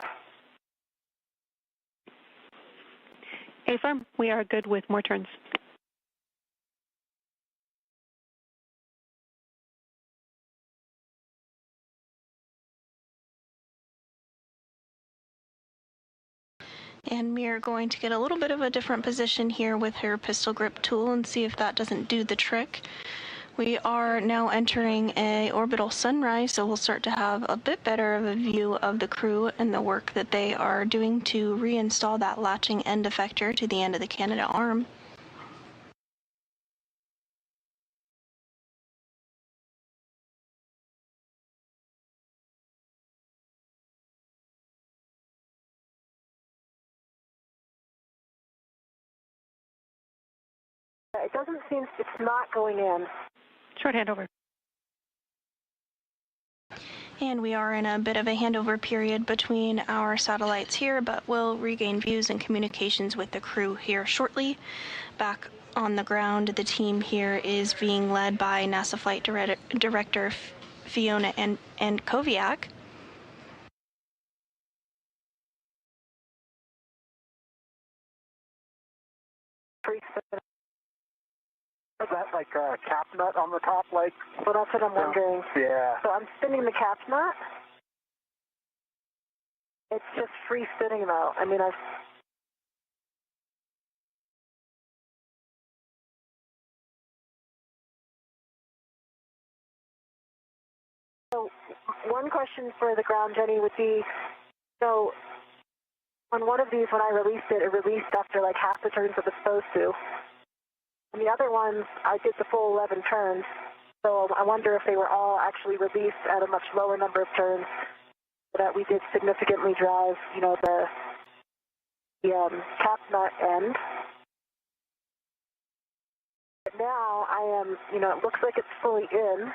S7: Affirm, we are good with more turns.
S1: And we are going to get a little bit of a different position here with her pistol grip tool and see if that doesn't do the trick. We are now entering a orbital sunrise, so we'll start to have a bit better of a view of the crew and the work that they are doing to reinstall that latching end effector to the end of the Canada arm.
S6: It doesn't seem, it's not going in.
S7: Short handover.
S1: And we are in a bit of a handover period between our satellites here, but we'll regain views and communications with the crew here shortly. Back on the ground, the team here is being led by NASA Flight Director Fiona and Koviak.
S5: Is that like a cap nut on the top? Like,
S6: well, that's what I'm wondering.
S5: Yeah.
S6: So I'm spinning the cap nut. It's just free spinning though. I mean, So one question for the ground, Jenny, would be, so on one of these, when I released it, it released after like half the turns it was supposed to. And the other ones, I did the full 11 turns, so I wonder if they were all actually released at a much lower number of turns, so that we did significantly drive, you know, the cap nut end. But now I am, you know, it looks like it's fully in,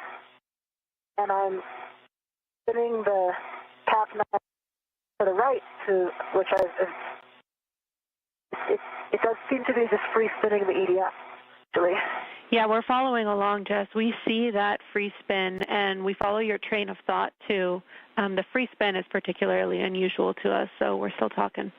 S6: and I'm spinning the cap nut to the right, to which it does seem to be just free spinning the EDF, actually.
S7: Yeah, we're following along, Jess. We see that free spin, and we follow your train of thought, too. The free spin is particularly unusual to us, so we're still talking.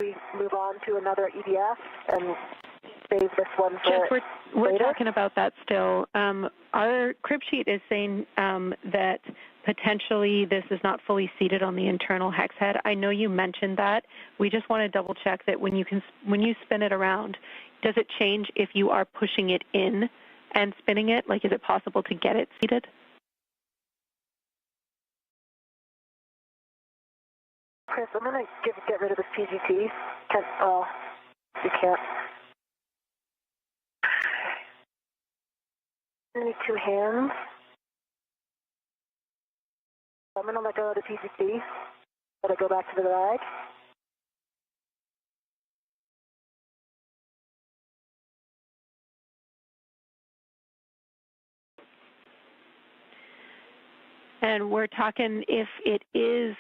S6: We move on to another EDF and save this one for
S7: Jess, we're
S6: later.
S7: talking about that still. Our crib sheet is saying that potentially this is not fully seated on the internal hex head. I know you mentioned that. We just want to double check that when you spin it around, does it change if you are pushing it in and spinning it? Like, is it possible to get it seated?
S6: Chris, I'm going to get rid of this PGT. You can't. I need two hands. I'm going to let go of the PGT. Let it go back to the bag.
S7: And we're talking if it is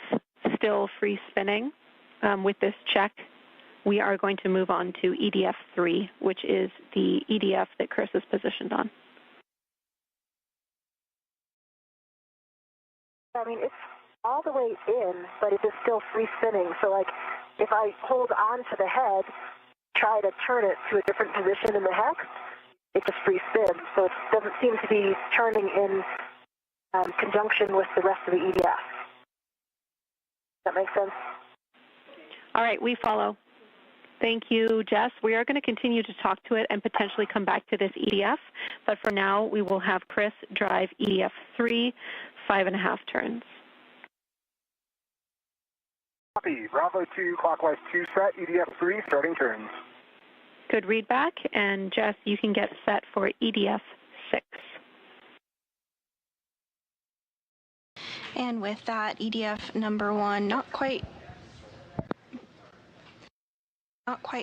S7: still free spinning with this check, we are going to move on to EDF 3, which is the EDF that Chris is positioned on.
S6: I mean, it's all the way in, but it is still free spinning. So, like, if I hold on to the head, try to turn it to a different position in the hex, it just free spins. So it doesn't seem to be turning in conjunction with the rest of the EDF. That makes sense?
S7: All right, we follow. Thank you, Jess. We are going to continue to talk to it and potentially come back to this EDF, but for now we will have Chris drive EDF 3, 5.5 turns.
S5: Copy. Bravo 2, clockwise 2 set, EDF 3, starting turns.
S7: Good read back, and Jess, you can get set for EDF 6.
S1: And with that, EDF number 1 not quite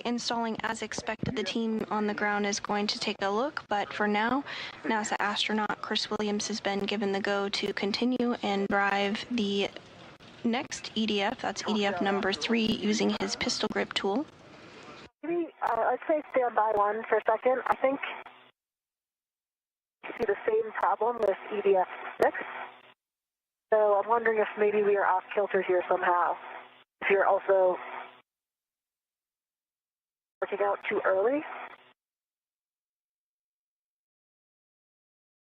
S1: installing as expected. The team on the ground is going to take a look, but for now, NASA astronaut Chris Williams has been given the go to continue and drive the next EDF, that's EDF number 3, using his pistol grip tool.
S6: Maybe, I'd say stand by one for a second. I think you see the same problem with EDF 6. So I'm wondering if maybe we are off kilter here somehow. If you're also working out too early.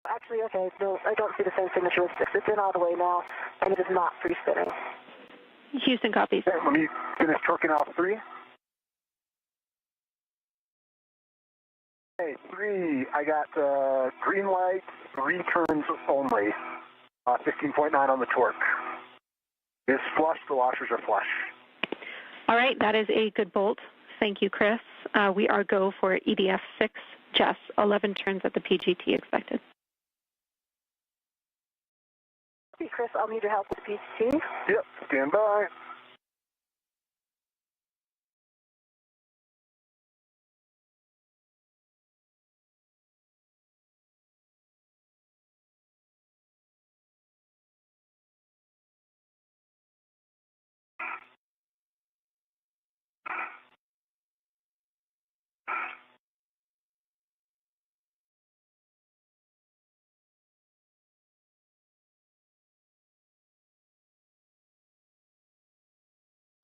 S6: Actually, okay, no, I don't see the same signature with 6. It's in all the way now, and it is not free spinning.
S7: Houston copies.
S5: Okay, let me finish torquing off 3. Okay, 3, I got green light, 3 turns only. 15.9 on the torque. It's flush, the washers are flush.
S7: All right, that is a good bolt. Thank you, Chris. We are go for EDF 6, Jess, 11 turns at the PGT expected.
S6: Okay, Chris, I'll need your help with the PGT.
S5: Yep, stand by.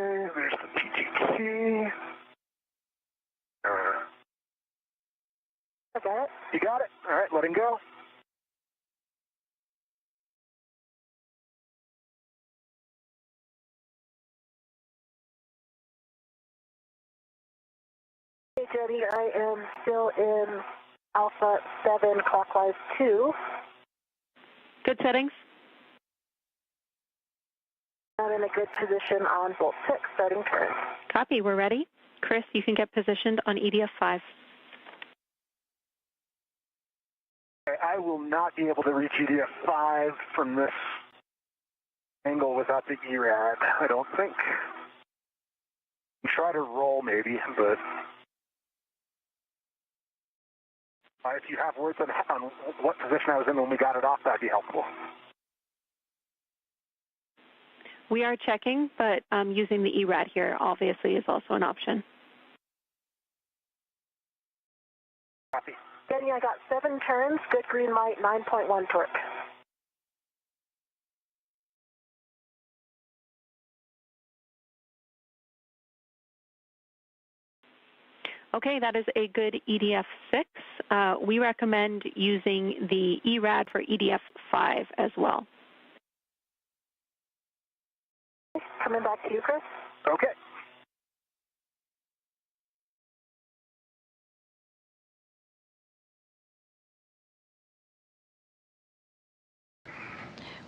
S5: Okay, there's the PGT. You got it. All right, letting go.
S6: Hey, Jenny, I am still in Alpha 7 clockwise 2.
S7: Good settings.
S6: I'm in a good position on Bolt 6, starting turn.
S7: Copy, we're ready. Chris, you can get positioned on EDF 5.
S5: I will not be able to reach EDF 5 from this angle without the ERAD, I don't think. Try to roll maybe, but if you have words on what position I was in when we got it off, that'd be helpful.
S7: We are checking, but using the ERAD here obviously is also an option.
S5: Copy.
S6: Jenny, I got 7 turns, good green light, 9.1 torque.
S7: Okay, that is a good EDF 6. We recommend using the ERAD for EDF 5 as well.
S6: Coming back to you, Chris.
S5: Okay.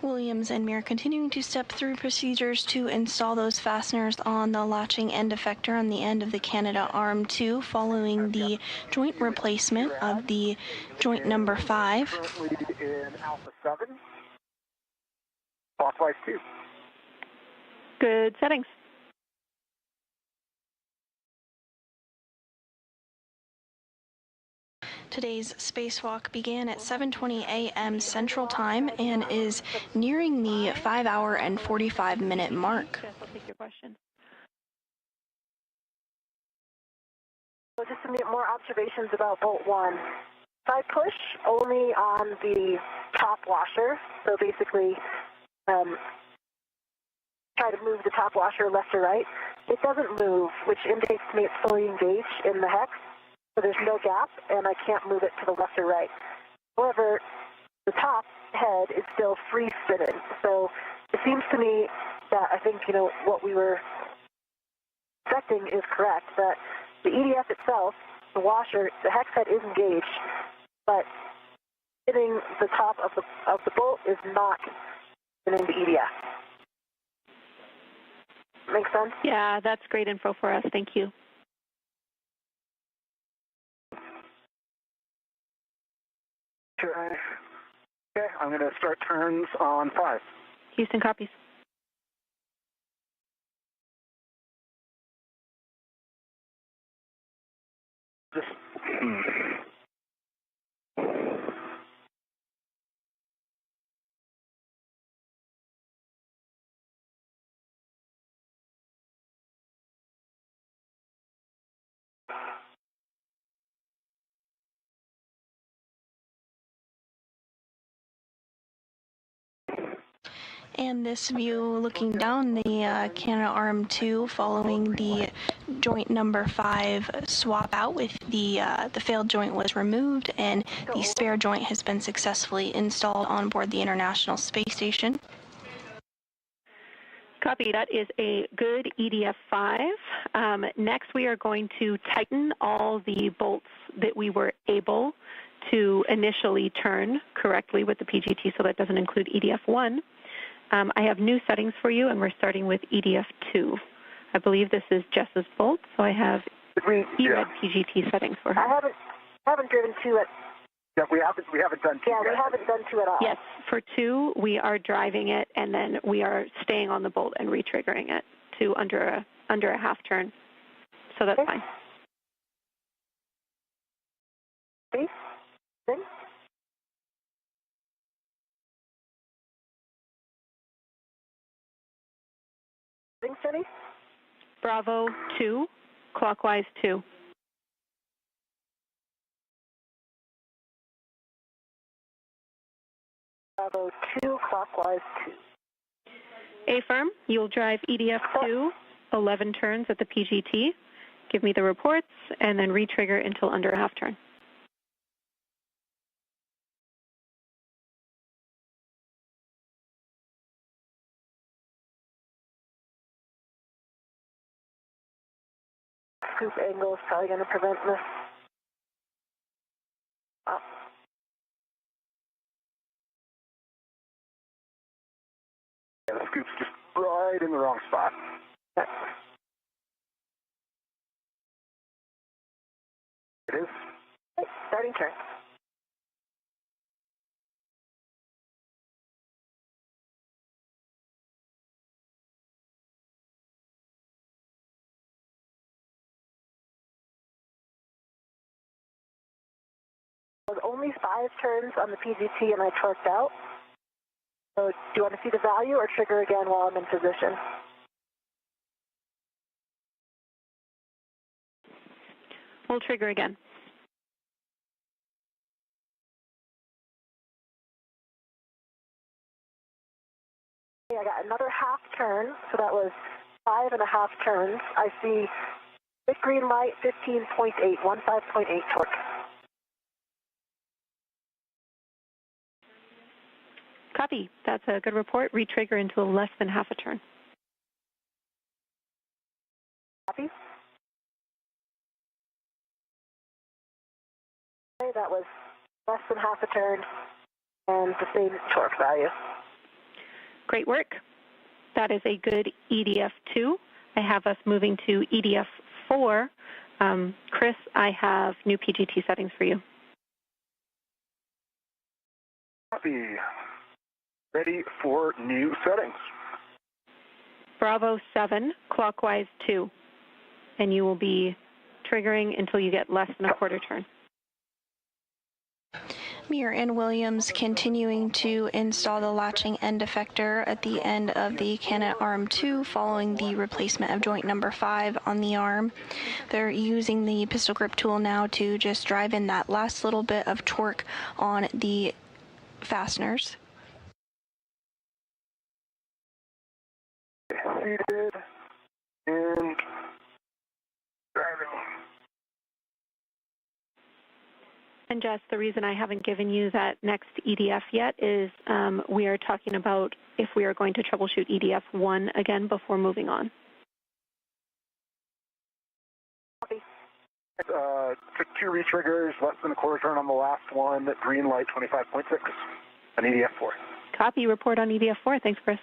S1: Williams and Meir continuing to step through procedures to install those fasteners on the latching end effector on the end of the Canada Arm 2 following the joint replacement of the joint number 5.
S5: Currently in Alpha 7, clockwise 2.
S7: Good settings.
S1: Today's spacewalk began at 7:20 a.m. Central Time and is nearing the 5-hour and 45-minute mark.
S7: Yes, I'll take your question.
S6: So just some more observations about Bolt 1. If I push only on the top washer, so basically try to move the top washer left or right, it doesn't move, which indicates to me it's fully engaged in the hex. So there's no gap, and I can't move it to the left or right. However, the top head is still free spinning. So it seems to me that I think, what we were expecting is correct, that the EDF itself, the washer, the hex head is engaged, but spinning the top of the bolt is not spinning the EDF. Make sense?
S7: Yeah, that's great info for us. Thank you.
S5: Okay, I'm going to start turns on 5.
S7: Houston copies.
S5: Just,
S1: And this view looking down the Canada Arm 2 following the joint number 5 swap out with the failed joint was removed and the spare joint has been successfully installed on board the International Space Station.
S7: Copy. That is a good EDF 5. Next, we are going to tighten all the bolts that we were able to initially turn correctly with the PGT, so that doesn't include EDF 1. I have new settings for you, and we're starting with EDF 2. I believe this is Jess's bolt, so I have ERAD PGT settings for her.
S6: I haven't driven 2 at.
S5: Yeah, we haven't done 2
S6: Yeah,
S5: yet.
S6: we haven't done 2 at all.
S7: Yes, for 2, we are driving it, and then we are staying on the bolt and retriggering it to under a half turn. So that's fine.
S6: Okay. Good. Thanks, Jenny.
S7: Bravo 2, clockwise 2.
S6: Bravo 2, clockwise 2.
S7: A-firm, you'll drive EDF 2, 11 turns at the PGT. Give me the reports, and then retrigger until under a half turn.
S6: scoop angle is probably going to prevent this.
S5: Yeah, the scoop's just right in the wrong spot.
S6: Okay.
S5: It is.
S6: Okay, starting turn. There's only 5 turns on the PGT and I torqued out. So do you want to see the value or trigger again while I'm in position?
S7: We'll trigger again.
S6: Okay, I got another half turn, so that was 5.5 turns. I see big green light, 15.8, 15.8 torque.
S7: Copy. That's a good report. Retrigger into less than half a turn.
S6: Copy. Okay, that was less than half a turn and the same torque value.
S7: Great work. That is a good EDF2. I have us moving to EDF4. Chris, I have new PGT settings for you.
S5: Copy. Ready for new settings.
S7: Bravo 7, clockwise 2. And you will be triggering until you get less than a quarter turn.
S1: Meir and Williams continuing to install the latching end effector at the end of the cannon arm 2 following the replacement of joint number 5 on the arm. They're using the pistol grip tool now to just drive in that last little bit of torque on the fasteners.
S5: Seated and driving.
S7: And Jess, the reason I haven't given you that next EDF yet is we are talking about if we are going to troubleshoot EDF 1 again before moving on.
S5: Took 2 retriggers, less than a quarter turn on the last one, green light 25.6 on EDF 4.
S7: Copy, report on EDF 4. Thanks, Chris.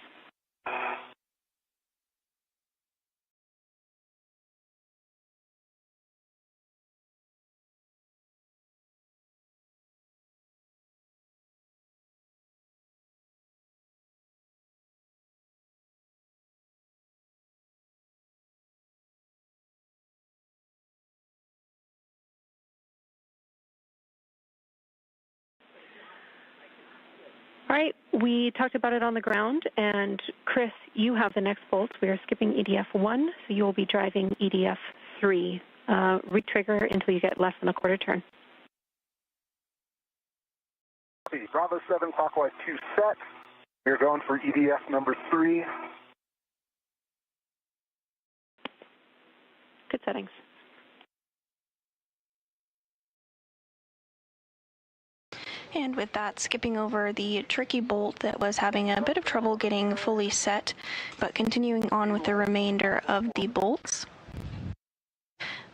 S7: All right, we talked about it on the ground, and Chris, you have the next bolts. We are skipping EDF 1, so you will be driving EDF 3. Retrigger until you get less than a quarter turn.
S5: Bravo 7, clockwise 2 set. We're going for EDF number 3.
S7: Good settings.
S1: And with that, skipping over the tricky bolt that was having a bit of trouble getting fully set, but continuing on with the remainder of the bolts.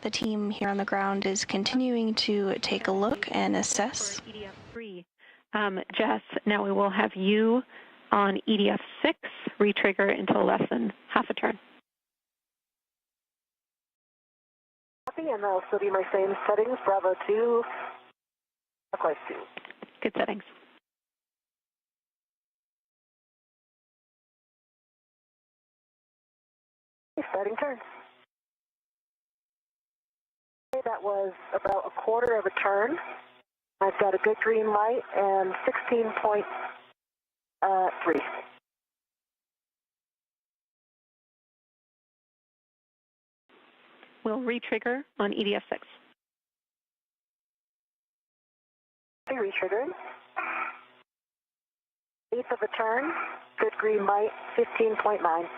S1: The team here on the ground is continuing to take a look and assess.
S7: EDF 3. Jess, now we will have you on EDF 6, retrigger until less than half a turn.
S6: Copy, and that'll still be my same settings, Bravo 2, clockwise 2.
S7: Good settings.
S6: Starting turn. Okay, that was about a quarter of a turn. I've got a good green light and 16.3.
S7: We'll retrigger on EDF 6.
S6: Retriggering. Eighth of a turn, good green light, 15.9.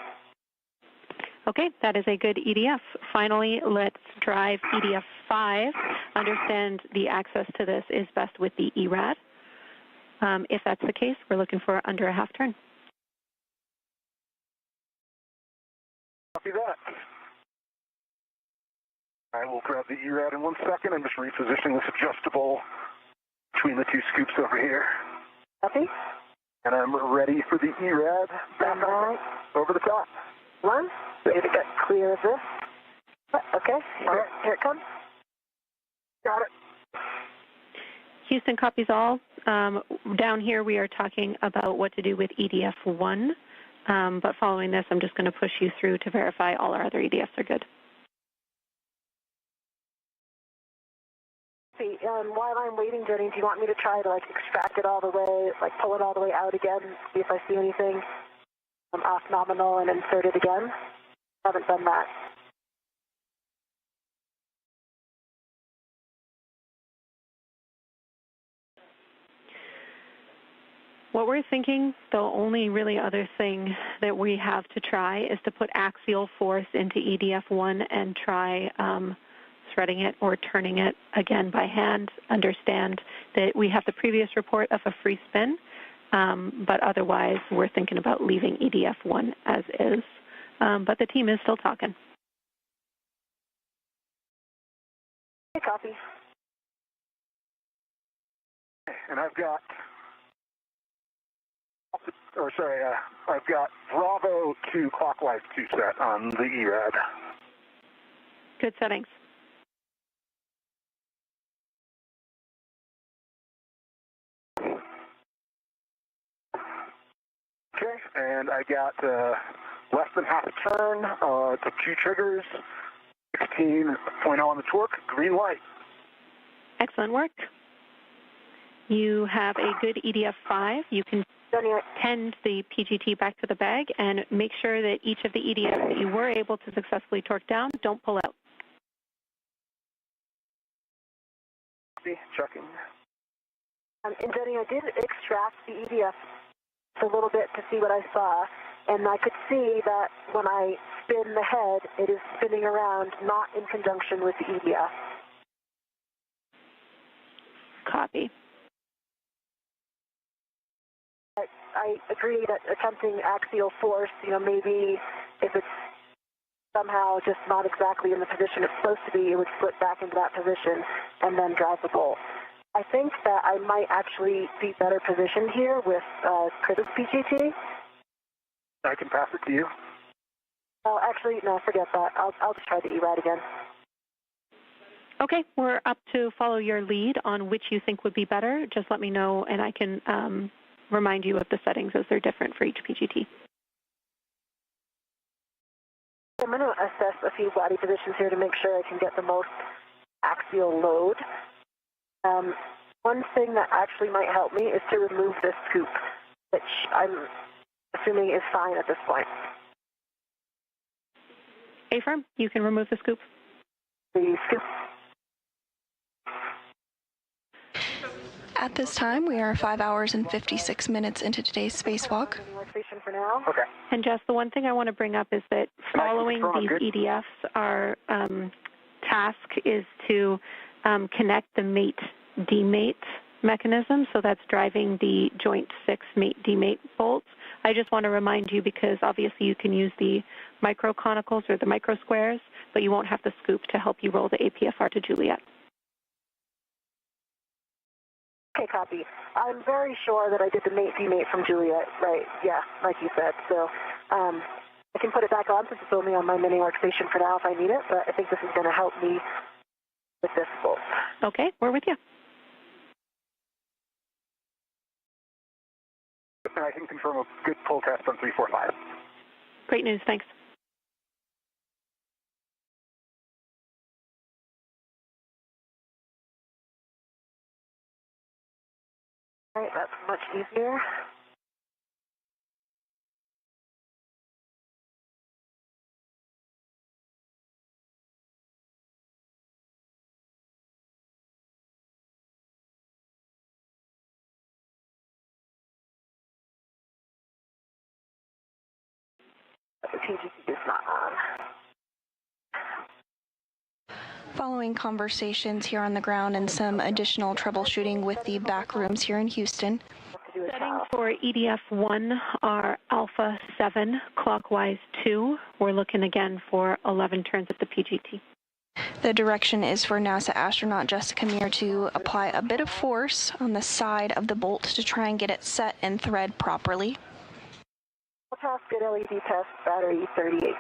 S7: Okay, that is a good EDF. Finally, let's drive EDF 5. Understand the access to this is best with the ERAD. If that's the case, we're looking for under a half turn.
S5: Copy that. I will grab the ERAD in 1 second. I'm just repositioning this adjustable between the two scoops over here.
S6: Copy.
S5: And I'm ready for the ERAD.
S6: Stand by.
S5: Over the top.
S6: 1. Need to get clear of this. Okay. Here it comes.
S5: Got it.
S7: Houston copies all. Down here we are talking about what to do with EDF1, but following this I'm just going to push you through to verify all our other EDFs are good.
S6: See, while I'm waiting, Jenny, do you want me to try to extract it all the way, pull it all the way out again, see if I see anything off nominal and insert it again? Haven't done that.
S7: What we're thinking, the only really other thing that we have to try is to put axial force into EDF1 and try threading it or turning it again by hand. Understand that we have the previous report of a free spin, but otherwise we're thinking about leaving EDF1 as is. But the team is still talking.
S6: Copy.
S5: And I've got Bravo 2 clockwise 2 set on the ERAD.
S7: Good settings.
S5: Okay, and I got less than half a turn to 2 triggers, 16.0 on the torque, green light.
S7: Excellent work. You have a good EDF5. You can tend the PGT back to the bag and make sure that each of the EDFs that you were able to successfully torque down don't pull out.
S5: Checking.
S6: And Jenny, I did extract the EDF a little bit to see what I saw, and I could see that when I spin the head, it is spinning around not in conjunction with the EDF.
S7: Copy.
S6: I agree that attempting axial force, maybe if it's somehow just not exactly in the position it's supposed to be, it would slip back into that position and then drive the bolt. I think that I might actually be better positioned here with Chris' PGT.
S5: I can pass it to you.
S6: Oh, actually, no, forget that. I'll just try the ERAD again.
S7: Okay, we're up to follow your lead on which you think would be better. Just let me know, and I can remind you of the settings as they're different for each PGT.
S6: I'm going to assess a few body positions here to make sure I can get the most axial load. One thing that actually might help me is to remove this scoop, which I'm assuming is fine at this point.
S7: A-firm, you can remove the scoop.
S6: The scoop.
S1: At this time, we are 5 hours and 56 minutes into today's spacewalk.
S6: For now.
S5: Okay.
S7: And just the one thing I want to bring up is that following these EDFs, our task is to connect the mate-demate mechanism, so that's driving the joint 6 mate-demate bolts. I just want to remind you, because obviously you can use the micro-conicals or the micro-squares, but you won't have the scoop to help you roll the APFR to Juliet.
S6: Okay, copy. I'm very sure that I did the mate-demate from Juliet, right? Yeah, like you said. So I can put it back on since it's only on my mini workstation for now if I need it, but I think this is going to help me with this bolt.
S7: Okay, we're with you.
S5: And I can confirm a good pull test on 345.
S7: Great news, thanks.
S6: All right, that's much easier. The PGT is not on.
S1: Following conversations here on the ground and some additional troubleshooting with the back rooms here in Houston.
S7: Settings for EDF1 are alpha 7, clockwise 2. We're looking again for 11 turns at the PGT.
S1: The direction is for NASA astronaut Jessica Meir to apply a bit of force on the side of the bolt to try and get it set and thread properly.
S6: Task good LED test, battery 38.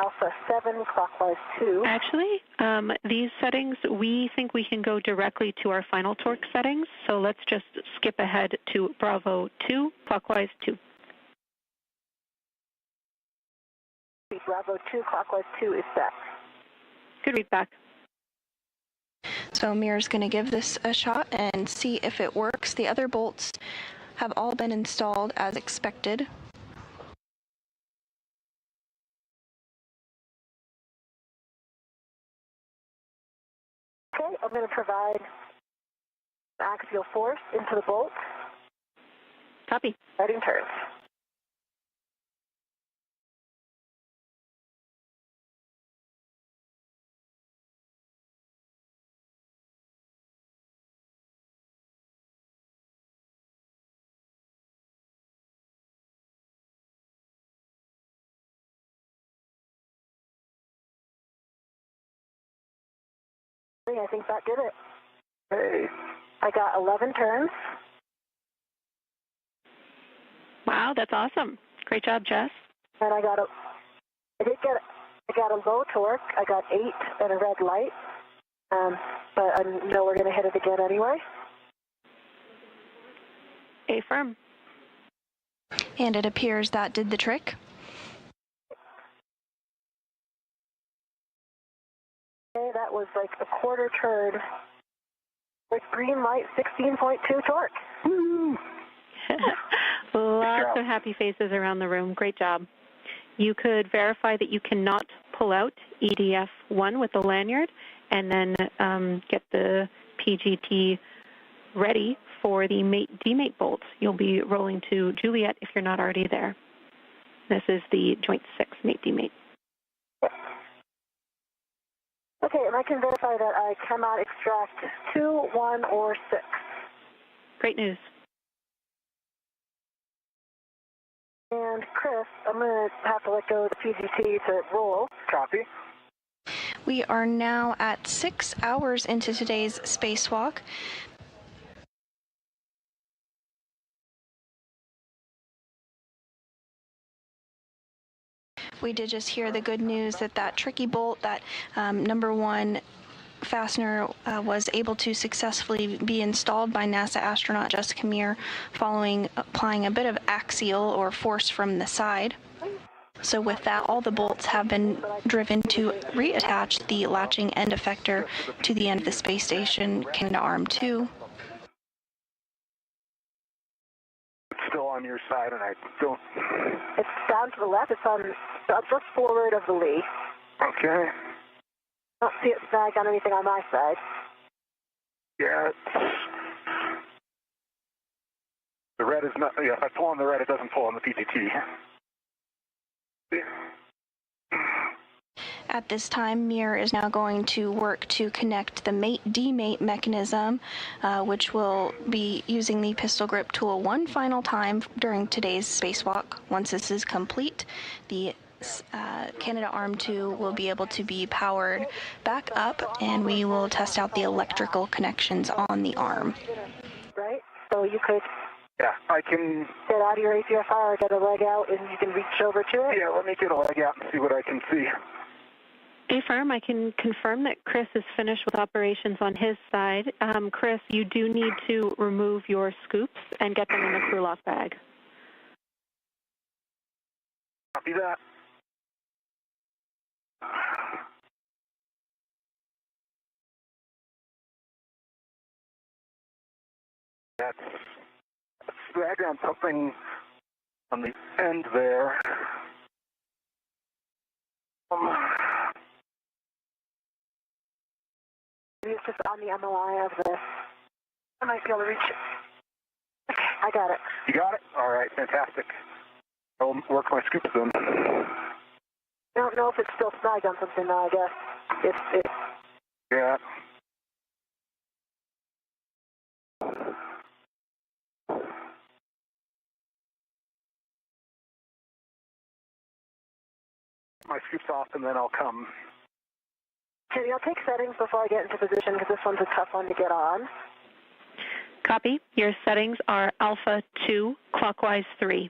S6: Alpha 7, clockwise 2.
S7: Actually, these settings, we think we can go directly to our final torque settings, so let's just skip ahead to Bravo 2, clockwise 2.
S6: Bravo 2, clockwise 2 is set.
S7: Good read back.
S1: So Meir's going to give this a shot and see if it works. The other bolts have all been installed as expected.
S6: Okay, I'm going to provide axial force into the bolt.
S7: Copy.
S6: Starting turns. I think that did it.
S5: Hey.
S6: I got 11 turns.
S7: Wow, that's awesome. Great job, Jess.
S6: And I got a low torque. I got 8 and a red light. But I know we're going to hit it again anyway.
S7: Affirm.
S1: And it appears that did the trick.
S6: Okay, that was like a quarter turn with green light, 16.2 torque.
S5: Woo!
S7: Lots of happy faces around the room. Great job. You could verify that you cannot pull out EDF1 with the lanyard and then get the PGT ready for the mate-demate bolt. You'll be rolling to Juliet if you're not already there. This is the Joint 6 mate-demate.
S6: Okay, and I can verify that I cannot extract 2, 1, or 6.
S7: Great news.
S6: And Chris, I'm going to have to let go of the PGT to roll.
S5: Copy.
S1: We are now at 6 hours into today's spacewalk. We did just hear the good news that that tricky bolt, that number 1 fastener was able to successfully be installed by NASA astronaut Jessica Meir following applying a bit of axial or force from the side. So with that, all the bolts have been driven to reattach the latching end effector to the end of the space station, Canadarm2.
S5: It's still on your side, and I don't...
S6: It's down to the left. It's on just forward of the lee.
S5: Okay.
S6: I don't see it snagged on anything on my side.
S5: Yeah, the red is not... Yeah, if I pull on the red, it doesn't pull on the PGT.
S1: At this time, Meir is now going to work to connect the mate-demate mechanism, which will be using the pistol grip tool one final time during today's spacewalk. Once this is complete, the Canadarm2 will be able to be powered back up, and we will test out the electrical connections on the arm.
S6: Right? So you could...
S5: Yeah, I can...
S6: Get out of your APFR, get a leg out, and you can reach over to it?
S5: Yeah, let me get a leg out and see what I can see.
S7: Affirm, I can confirm that Chris is finished with operations on his side. Chris, you do need to remove your scoops and get them in the crew lock bag.
S5: Copy that. That's drag on something on the end there.
S6: It's just on the MOI of the... I might be able to reach it. Okay, I got it.
S5: You got it? All right, fantastic. I'll work my scoops then.
S6: I don't know if it's still snagged on something now, I guess.
S5: Yeah. My scoops off, and then I'll come
S6: Okay, I'll take settings before I get into position because this one's a tough one to get on.
S7: Copy. Your settings are Alpha 2, clockwise 3.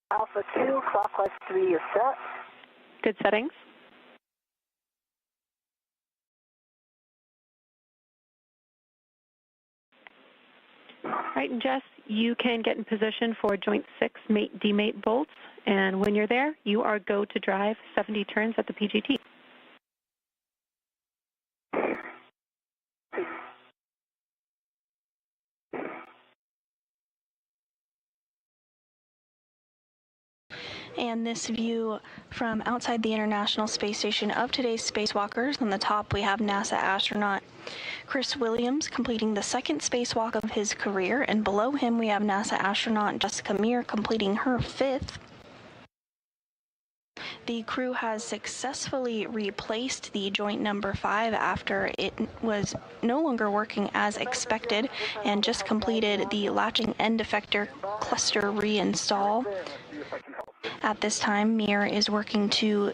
S6: Alpha 2, clockwise 3 is set.
S7: Good settings. All right, and Jess, you can get in position for joint 6 mate demate bolts, and when you're there, you are go to drive 70 turns at the PGT.
S1: And this view from outside the International Space Station of today's spacewalkers. On the top, we have NASA astronaut Chris Williams completing the second spacewalk of his career, and below him we have NASA astronaut Jessica Meir completing her 5th. The crew has successfully replaced the joint number 5 after it was no longer working as expected, and just completed the latching end effector cluster reinstall. At this time, Meir is working to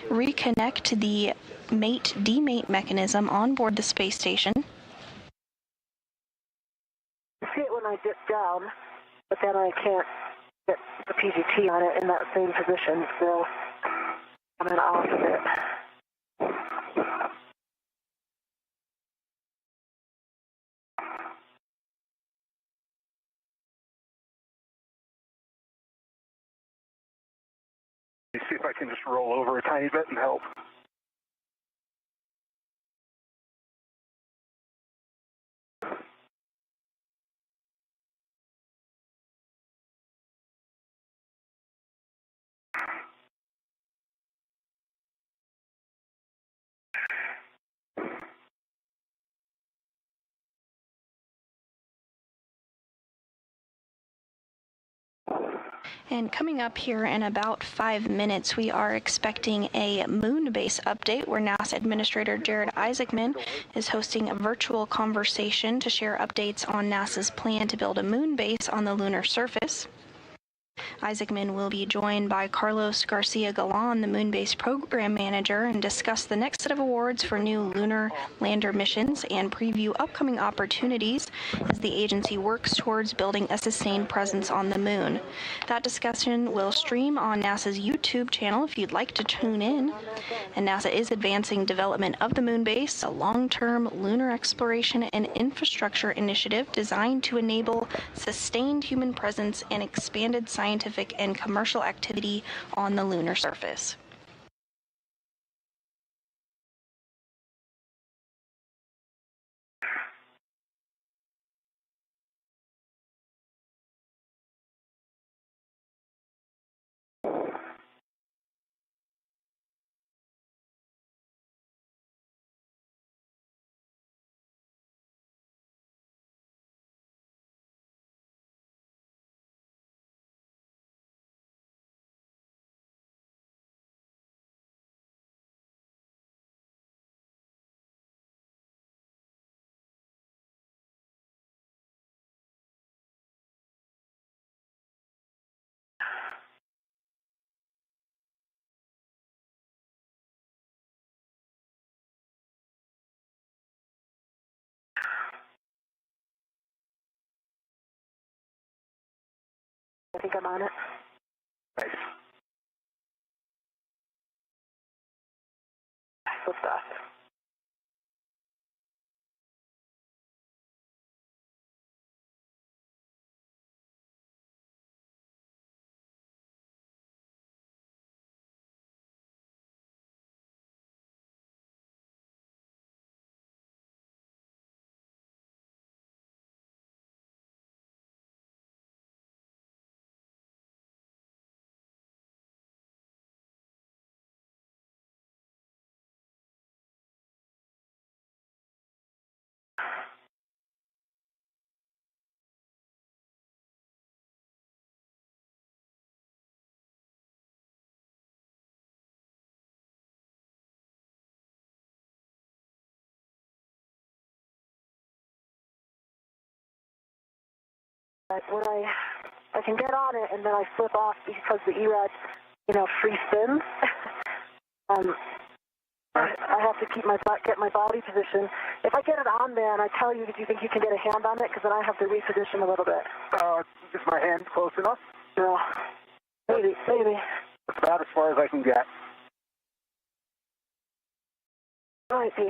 S1: reconnect the mate-demate mechanism on board the space station.
S6: I see it when I dip down, but then I can't get the PGT on it in that same position, so I'm off of it.
S5: Let me see if I can just roll over a tiny bit and help.
S1: And coming up here in about 5 minutes, we are expecting a moon base update where NASA Administrator Jared Isaacman is hosting a virtual conversation to share updates on NASA's plan to build a moon base on the lunar surface. Isaacman will be joined by Carlos Garcia Galan, the Moonbase Program Manager, and discuss the next set of awards for new lunar lander missions and preview upcoming opportunities as the agency works towards building a sustained presence on the moon. That discussion will stream on NASA's YouTube channel if you'd like to tune in. And NASA is advancing development of the Moonbase, a long-term lunar exploration and infrastructure initiative designed to enable sustained human presence and expanded scientific and commercial activity on the lunar surface.
S6: I think I'm on it.
S5: Nice.
S6: So fast. When I I can get on it and then I slip off because the ERAD, free spins. I have to get my body position. If I get it on there and I tell you, do you think you can get a hand on it? Because then I have to reposition a little bit.
S5: Is my hand close enough?
S6: No. Maybe.
S5: That's about as far as I can get.
S6: Might be.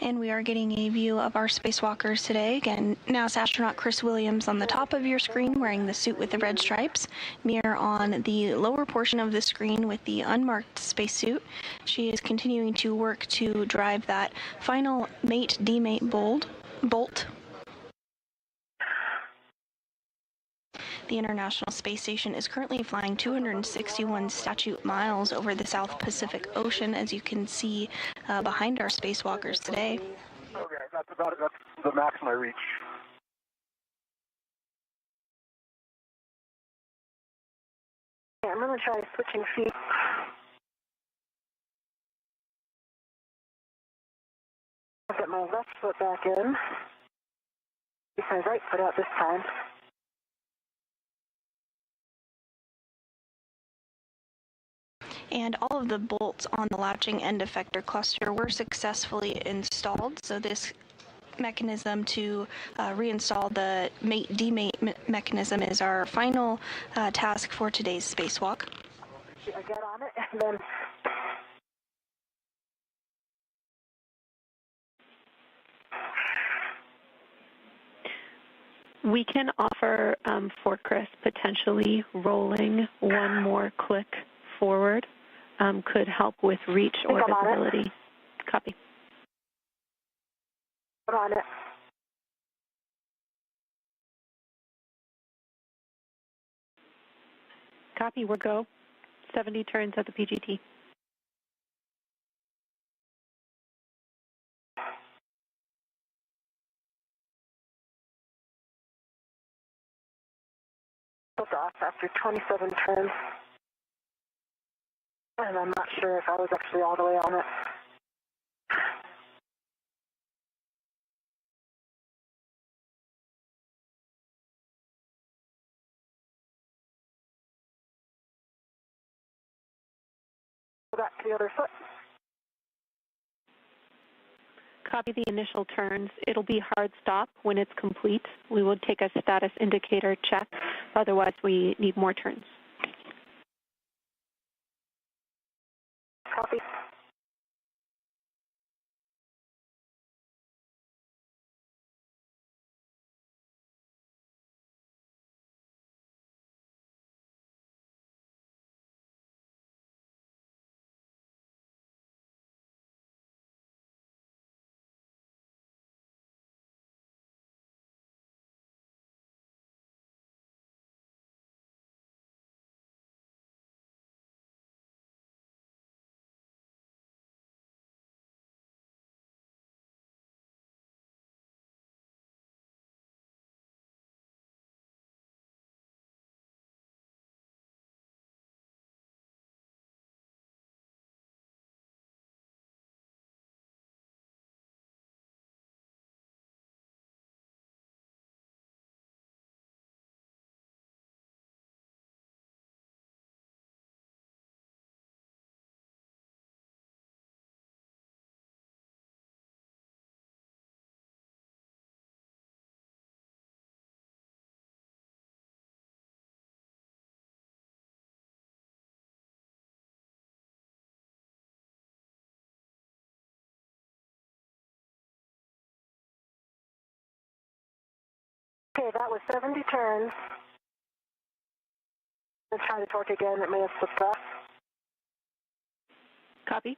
S1: And we are getting a view of our spacewalkers today. Again, NASA astronaut Chris Williams on the top of your screen wearing the suit with the red stripes. Mir on the lower portion of the screen with the unmarked spacesuit. She is continuing to work to drive that final mate-demate bolt. The International Space Station is currently flying 261 statute miles over the South Pacific Ocean, as you can see behind our spacewalkers today.
S5: Okay, that's about it. That's the max my reach.
S6: Yeah, I'm going to try switching feet. I'll get my left foot back in. Get my right foot out this time.
S1: And all of the bolts on the latching end effector cluster were successfully installed. So this mechanism to reinstall the mate-demate mechanism is our final task for today's spacewalk.
S6: I get on it and then...
S7: We can offer for Chris potentially rolling one more click forward. Could help with reach or visibility. Copy.
S6: I'm on it.
S7: Copy, we're go. 70 turns at the PGT.
S6: Took off after 27 turns. And I'm not sure if I was actually all the way on it. Go back to the other foot.
S7: Copy the initial turns. It'll be hard stop when it's complete. We will take a status indicator check. Otherwise, we need more turns.
S6: Copy. Okay, that was 70 turns. Let's try the torque again. It may have slipped off.
S7: Copy.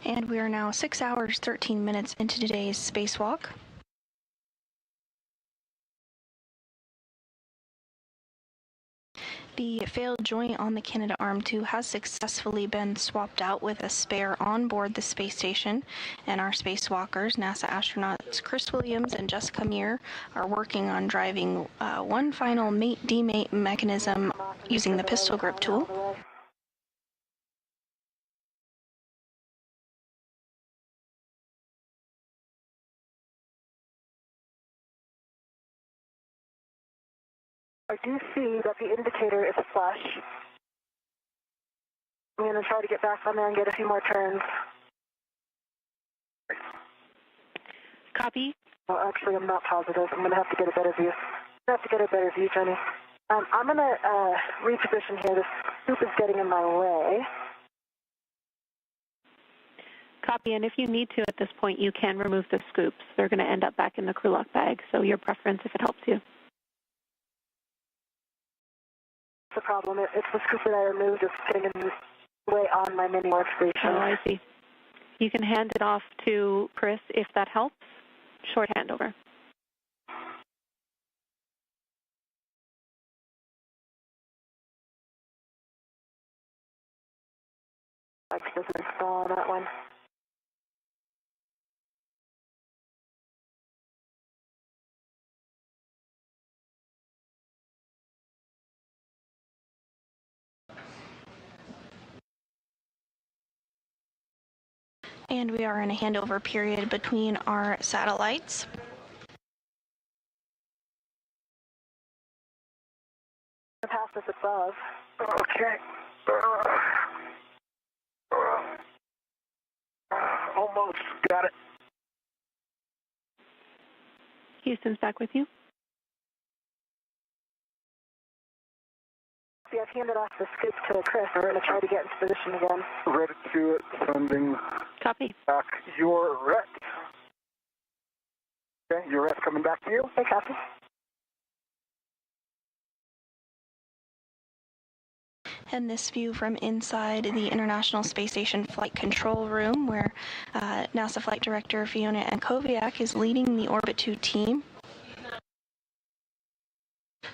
S1: And we are now 6 hours, 13 minutes into today's spacewalk. The failed joint on the Canadarm2 has successfully been swapped out with a spare on board the space station, and our spacewalkers, NASA astronauts Chris Williams and Jessica Meir, are working on driving one final mate-demate mechanism using the pistol grip tool.
S6: I do see that the indicator is flush. I'm going to try to get back on there and get a few more turns.
S7: Copy.
S6: Well, actually, I'm not positive. I'm going to have to get a better view. Jenny. I'm going to reposition here. This scoop is getting in my way.
S7: Copy, and if you need to at this point, you can remove the scoops. They're going to end up back in the crew lock bag, so your preference if it helps you.
S6: The problem. It's the scoop that I removed is getting in the way on my mini workstation.
S7: Oh, I see. You can hand it off to Chris if that helps. Short handover.
S6: Doesn't install on that one.
S1: And we are in a handover period between our satellites.
S6: The path is above.
S5: Okay. Almost got it.
S7: Houston's back with you.
S6: See, I've handed off the scoop to Chris. We're going to try to get into position again.
S5: Ready to it. Sending
S7: Copy.
S5: back your rec. Okay, your rec coming back to you.
S6: Hey, copy.
S1: And this view from inside the International Space Station Flight Control Room, where NASA Flight Director Fiona Ankoviak is leading the Orbit 2 team,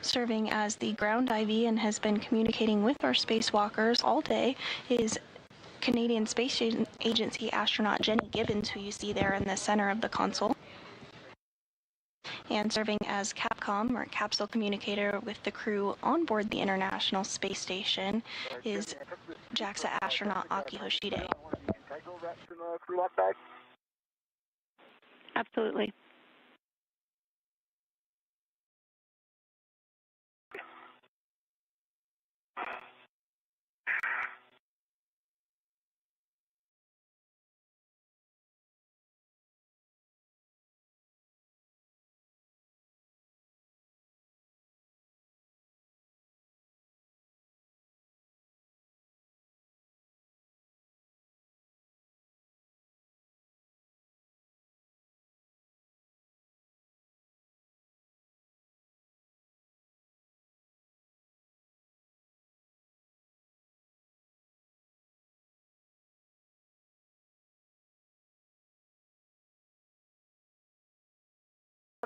S1: serving as the ground IV and has been communicating with our spacewalkers all day, is Canadian Space Agency astronaut Jenny Gibbons, who you see there in the center of the console. And serving as Capcom, or capsule communicator with the crew on board the International Space Station, is JAXA astronaut Aki Hoshide.
S7: Absolutely.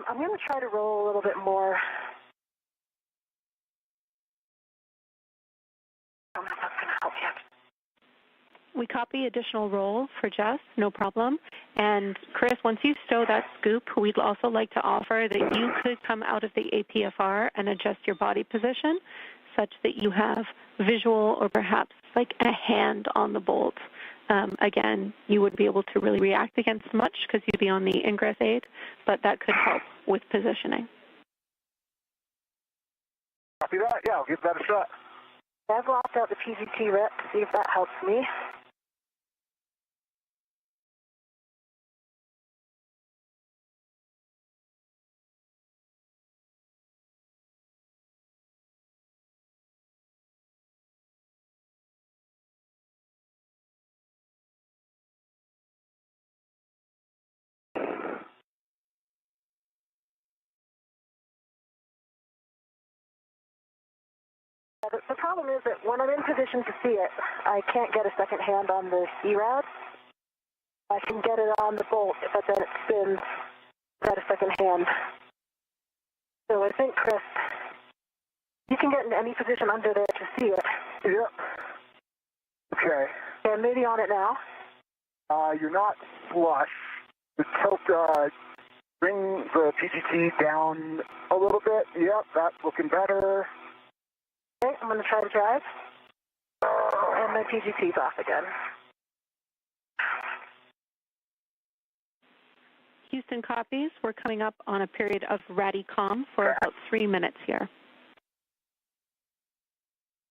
S6: I'm going to try to roll a little bit more. I don't know if that's going to help yet.
S7: We copy additional roll for Jess, no problem. And Chris, once you stow that scoop, we'd also like to offer that you could come out of the APFR and adjust your body position such that you have visual or perhaps like a hand on the bolt. Again, you would be able to really react against much because you'd be on the ingress aid, but that could help with positioning.
S5: Copy that? Yeah, I'll give that a shot.
S6: I've locked out the PGT rep to see if that helps me. The problem is that when I'm in position to see it, I can't get a second hand on the ERAD. I can get it on the bolt, but then it spins without a second hand. So I think, Chris, you can get in any position under there to see it.
S5: Yep. Okay.
S6: And maybe on it now.
S5: You're not flush. Just tilt, bring the PGT down a little bit. Yep, that's looking better.
S6: Okay, I'm going to try to drive. And my PGT's off again.
S7: Houston copies. We're coming up on a period of RADICOM for about 3 minutes here.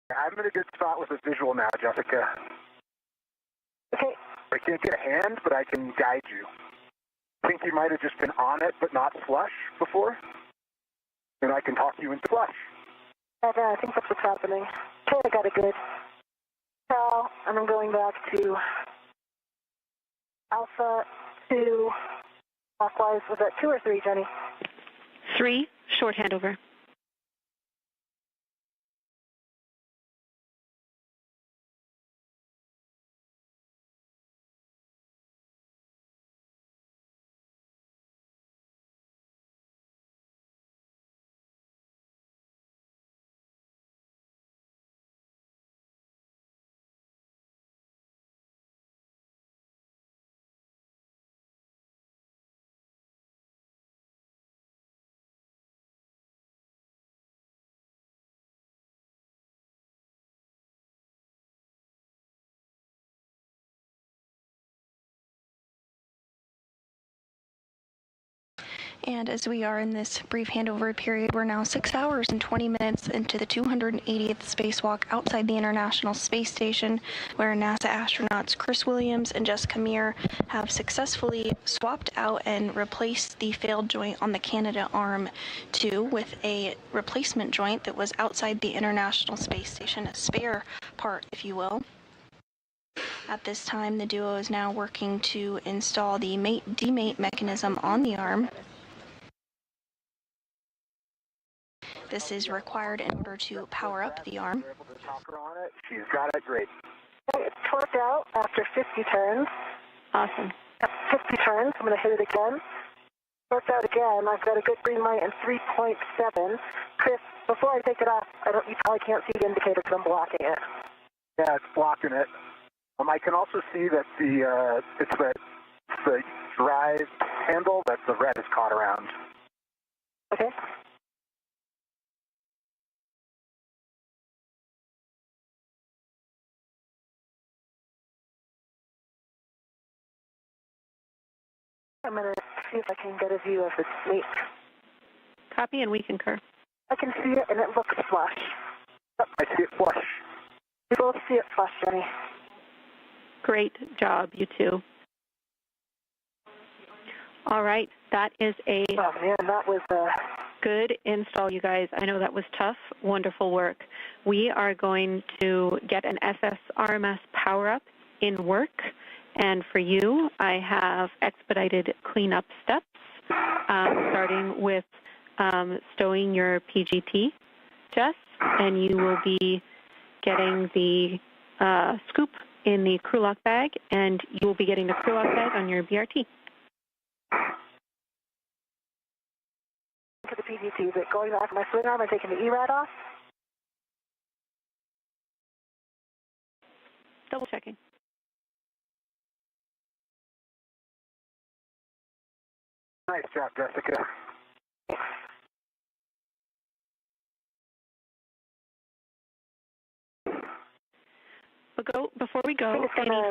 S5: I'm in a good spot with the visual now, Jessica.
S6: Okay.
S5: I can't get a hand, but I can guide you. I think you might have just been on it, but not flush before. And I can talk you into flush.
S6: I think that's what's happening. Okay, I got a good tell, and I'm going back to Alpha 2 clockwise. Was that 2 or 3, Jenny?
S7: 3, short handover.
S1: And as we are in this brief handover period, we're now 6 hours and 20 minutes into the 280th spacewalk outside the International Space Station, where NASA astronauts Chris Williams and Jessica Meir have successfully swapped out and replaced the failed joint on the Canadarm2 with a replacement joint that was outside the International Space Station, a spare part, if you will. At this time, the duo is now working to install the mate-demate mechanism on the arm. This is required in order to power up the arm.
S5: She's got it great.
S6: It's torqued out after 50 turns.
S7: Awesome.
S6: 50 turns. I'm going to hit it again. Torqued out again. I've got a good green light and 3.7. Chris, before I take it off, you probably can't see the indicator because I'm blocking it.
S5: Yeah, it's blocking it. I can also see that it's the drive handle that the red is caught around.
S6: Okay. I'm going to see if I can get a view of its mate.
S7: Copy, and we concur.
S6: I can see it, and it looks flush.
S5: Yep, I see it flush.
S6: We both see it flush, Jenny.
S7: Great job, you two. All right, that is a
S6: that was
S7: good install, you guys. I know that was tough. Wonderful work. We are going to get an SSRMS power-up in work. And for you, I have expedited cleanup steps, starting with stowing your PGT, Jess, and you will be getting the scoop in the crew lock bag, and you will be getting the crew lock bag on your BRT.
S6: To the PGT, is it going off my swing arm and taking the ERAD off?
S7: Double checking.
S5: Nice job, Jessica.
S7: Before we go any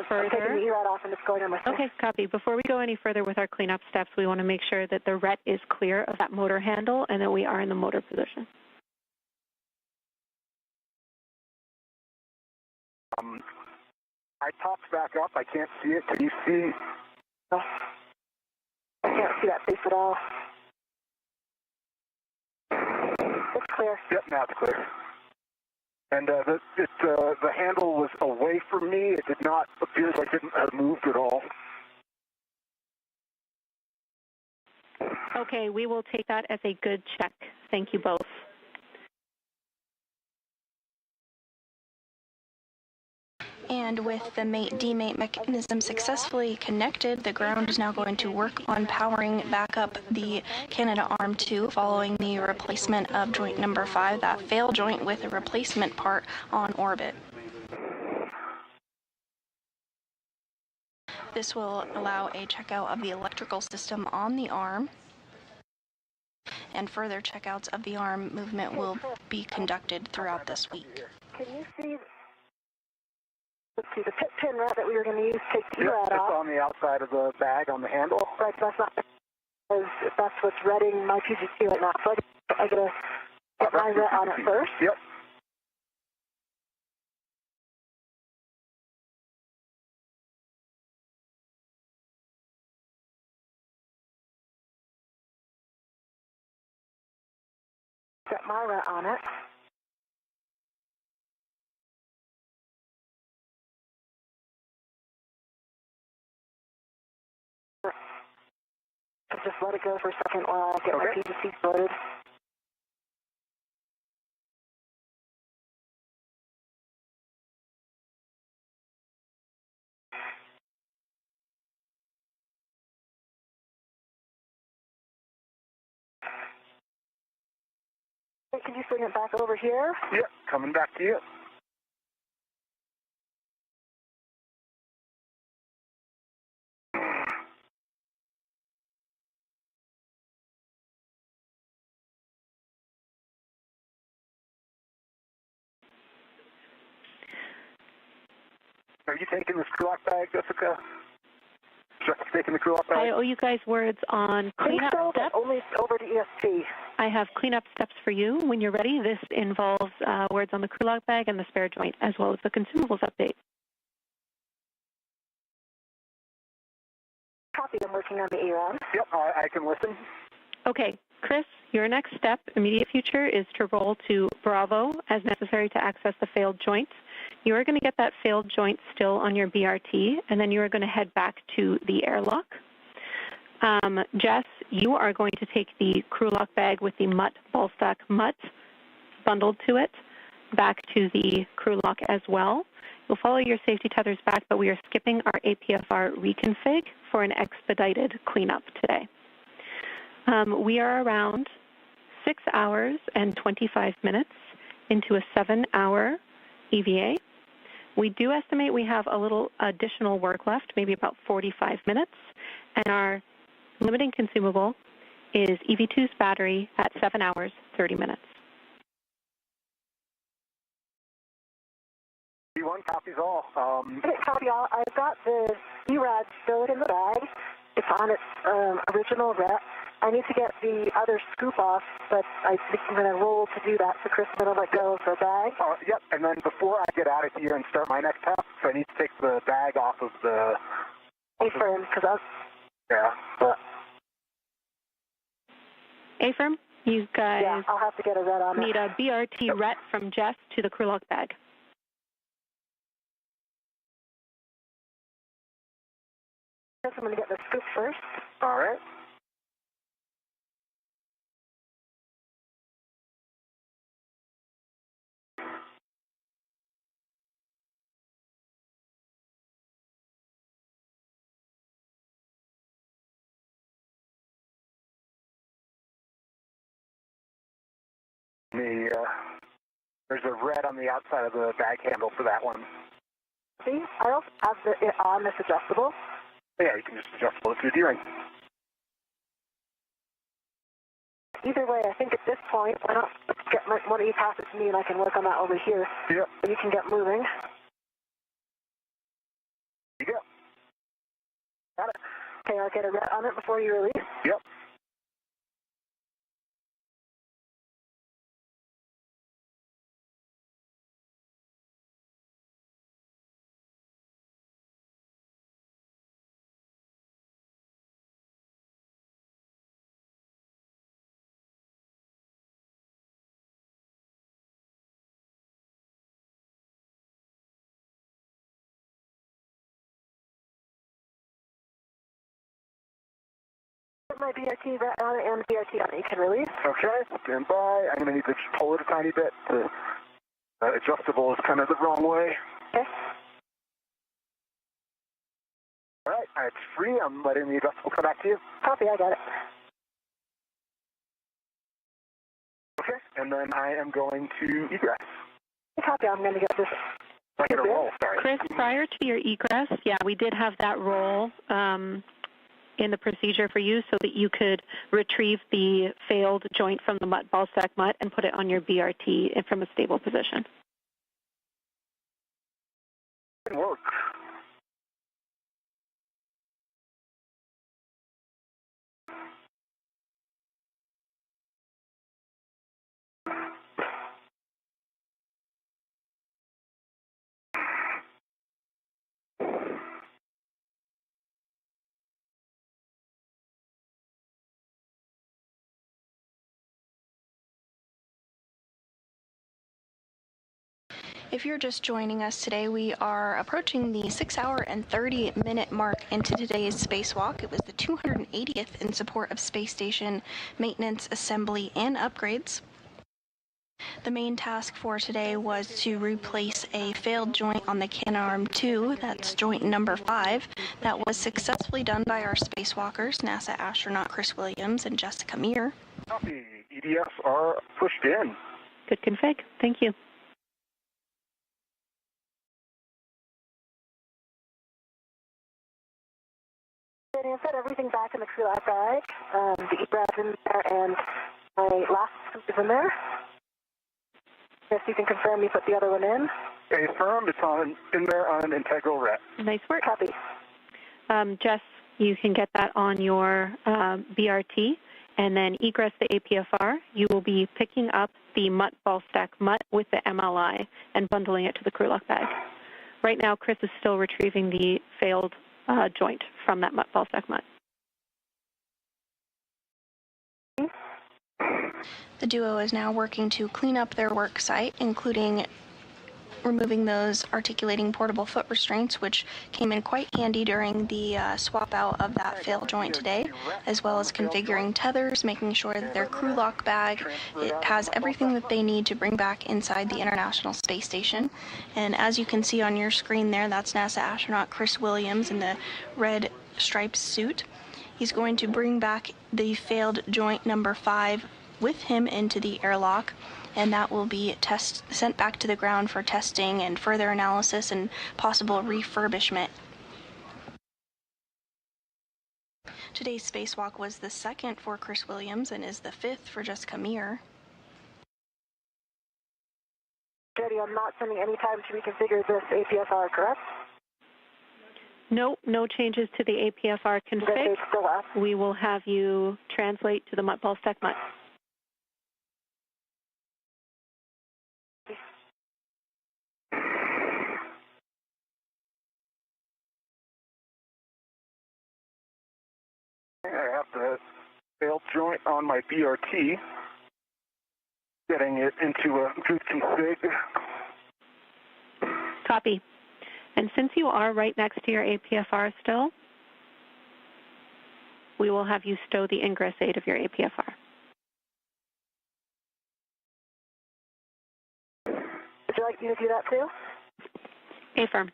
S7: further, okay, copy. Before we go any further with our cleanup steps, we want to make sure that the RET is clear of that motor handle and that we are in the motor position.
S5: I popped back up. I can't see it. Can you see?
S6: No. I can't see that face at all. It's clear.
S5: Yep, now it's clear. And the handle was away from me. It did not appear like it had moved at all.
S7: Okay, we will take that as a good check. Thank you both.
S1: And with the mate-demate mechanism successfully connected, the ground is now going to work on powering back up the Canadarm2 following the replacement of joint number 5, that failed joint with a replacement part on orbit. This will allow a checkout of the electrical system on the arm, and further checkouts of the arm movement will be conducted throughout this week.
S6: Can you see? Let's see, the pin rod that we were going to use takes the rod off.
S5: It's on the outside of the bag on the handle.
S6: Right, that's not, if that's what's reading my PGC right now. So I got to get my ret on it first.
S5: Yep.
S6: Get my ret on it. Just let it go for a second while I get my PGC sorted. Hey, can you bring it back over here?
S5: Yep, coming back to you. Are you taking this crew lock bag, Jessica? Taking the crew lock bag?
S7: I owe you guys words on cleanup steps.
S6: Only over to ESP.
S7: I have cleanup steps for you when you're ready. This involves words on the crew lock bag and the spare joint, as well as the consumables update.
S6: Copy, I'm working on the ERON.
S5: Yep, I can listen.
S7: Okay, Chris, your next step, immediate future, is to roll to Bravo as necessary to access the failed joint. You are going to get that failed joint still on your BRT, and then you are going to head back to the airlock. Jess, you are going to take the crew lock bag with the MUT ball stack MUT bundled to it back to the crew lock as well. You'll follow your safety tethers back, but we are skipping our APFR reconfig for an expedited cleanup today. We are around 6 hours and 25 minutes into a 7-hour EVA. We do estimate we have a little additional work left, maybe about 45 minutes, and our limiting consumable is EV2's battery at 7 hours, 30 minutes.
S5: V1 copies all.
S6: Copy all. I've got the ERAD still in the bag. It's on its original ret. I need to get the other scoop off, but I think I'm going to roll to do that, so Chris is going to let go of the bag.
S5: Yep, and then before I get out of here and start my next task, so I need to take the bag off of the...
S6: A-firm, because I was...
S5: Yeah.
S7: A-firm, you guys
S6: yeah, I'll have to get a ret on
S7: need a BRT ret from Jess to the crew lock bag.
S6: I'm going to get the scoop first.
S5: All right. There's a red on the outside of the bag handle for that one.
S6: See, I also have it on this adjustable.
S5: Yeah, you can just adjust it to the D-ring.
S6: Either way, I think at this point, why not get one of you pass it to me and I can work on that over here.
S5: Yep.
S6: So you can get moving.
S5: There you go. Got it.
S6: Okay, I'll get a ret on it before you release.
S5: Yep.
S6: My BRT on and BRT on. You can release.
S5: Okay, stand by. I'm going to need to just pull it a tiny bit. The adjustable is kind of the wrong way.
S6: Okay.
S5: All right, it's free. I'm letting the adjustable come back to you.
S6: Copy, I got it.
S5: Okay, and then I am going to egress.
S6: Copy, I'm going to get this.
S5: I'm going to roll, sorry.
S7: Chris, prior to your egress, yeah, we did have that roll in the procedure for you so that you could retrieve the failed joint from the ball stack mutt and put it on your BRT from a stable position.
S5: Good work.
S1: If you're just joining us today, we are approaching the 6-hour and 30-minute mark into today's spacewalk. It was the 280th in support of space station maintenance, assembly, and upgrades. The main task for today was to replace a failed joint on the Canadarm2, that's joint number 5, that was successfully done by our spacewalkers, NASA astronaut Chris Williams and Jessica Meir.
S5: Copy. EDFs are pushed in.
S7: Good config. Thank you.
S6: I set everything back in the crew lab bag. The egress in there and my last scoop is in there. Yes, you can confirm you put the other one in.
S5: Affirmed. It's in there on integral ret.
S7: Nice work.
S6: Copy.
S7: Jess, you can get that on your BRT and then egress the APFR. You will be picking up the mutt ball stack mutt with the MLI and bundling it to the crew lock bag. Right now, Chris is still retrieving the failed joint from that mutt ball stack mutt.
S1: The duo is now working to clean up their work site, including removing those articulating portable foot restraints, which came in quite handy during the swap out of that failed joint today, as well as configuring tethers, making sure that their crew lock bag, it has everything that they need to bring back inside the International Space Station. And as you can see on your screen there, that's NASA astronaut Chris Williams in the red striped suit. He's going to bring back the failed joint number 5 with him into the airlock, and that will be sent back to the ground for testing and further analysis and possible refurbishment. Today's spacewalk was the 2nd for Chris Williams and is the 5th for Jessica Meir.
S6: Jody, I'm not spending any time to reconfigure this APFR, correct?
S7: No, no changes to the APFR config. We will have you translate to the mutt ball stack mutt.
S5: I have the failed joint on my BRT, getting it into a good config.
S7: Copy. And since you are right next to your APFR still, we will have you stow the ingress aid of your APFR.
S6: Would you like me to do that too?
S7: Affirm.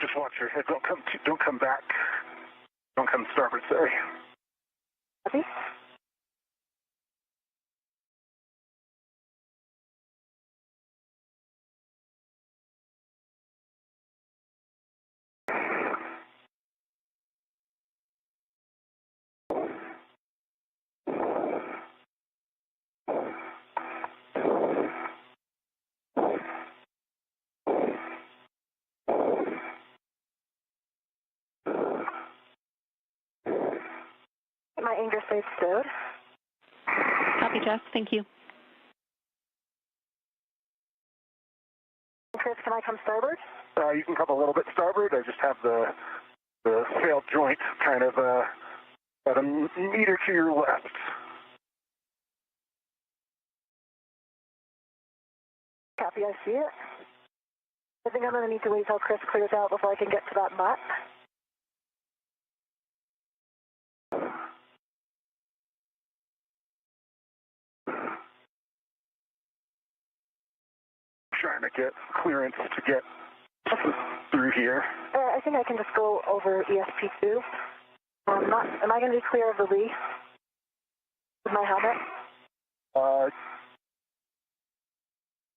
S5: Just watch your head. Don't come back. Don't come starboard, sorry.
S6: Copy. My ingress aid stowed.
S7: Copy, Jess. Thank you.
S6: Chris, can I come starboard?
S5: You can come a little bit starboard. I just have the failed joint kind of About a meter to your left.
S6: Copy, I see it. I think I'm going to need to wait till Chris clears out before I can get to that mutt.
S5: Trying to get clearance to get through here.
S6: I think I can just go over ESP2. Am I going to be clear of the lee with my helmet?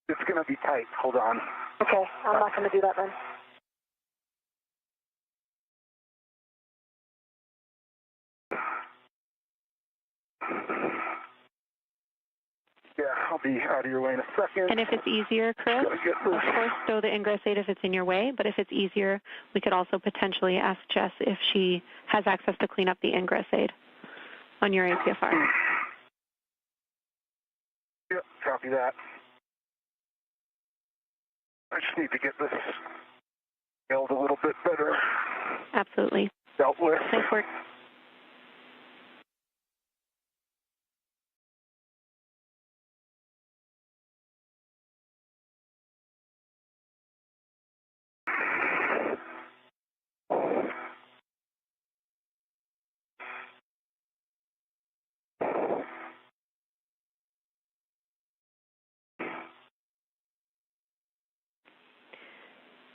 S5: It's going to be tight. Hold on.
S6: Okay, I'm not going to do that then.
S5: Yeah, I'll be out of your way in a second.
S7: And if it's easier, Chris, of course, stow the ingress aid if it's in your way, but if it's easier, we could also potentially ask Jess if she has access to clean up the ingress aid on your APFR.
S5: Yep, copy that. I just need to get this held a little bit better.
S7: Absolutely.
S5: Dealt with.
S7: Nice work.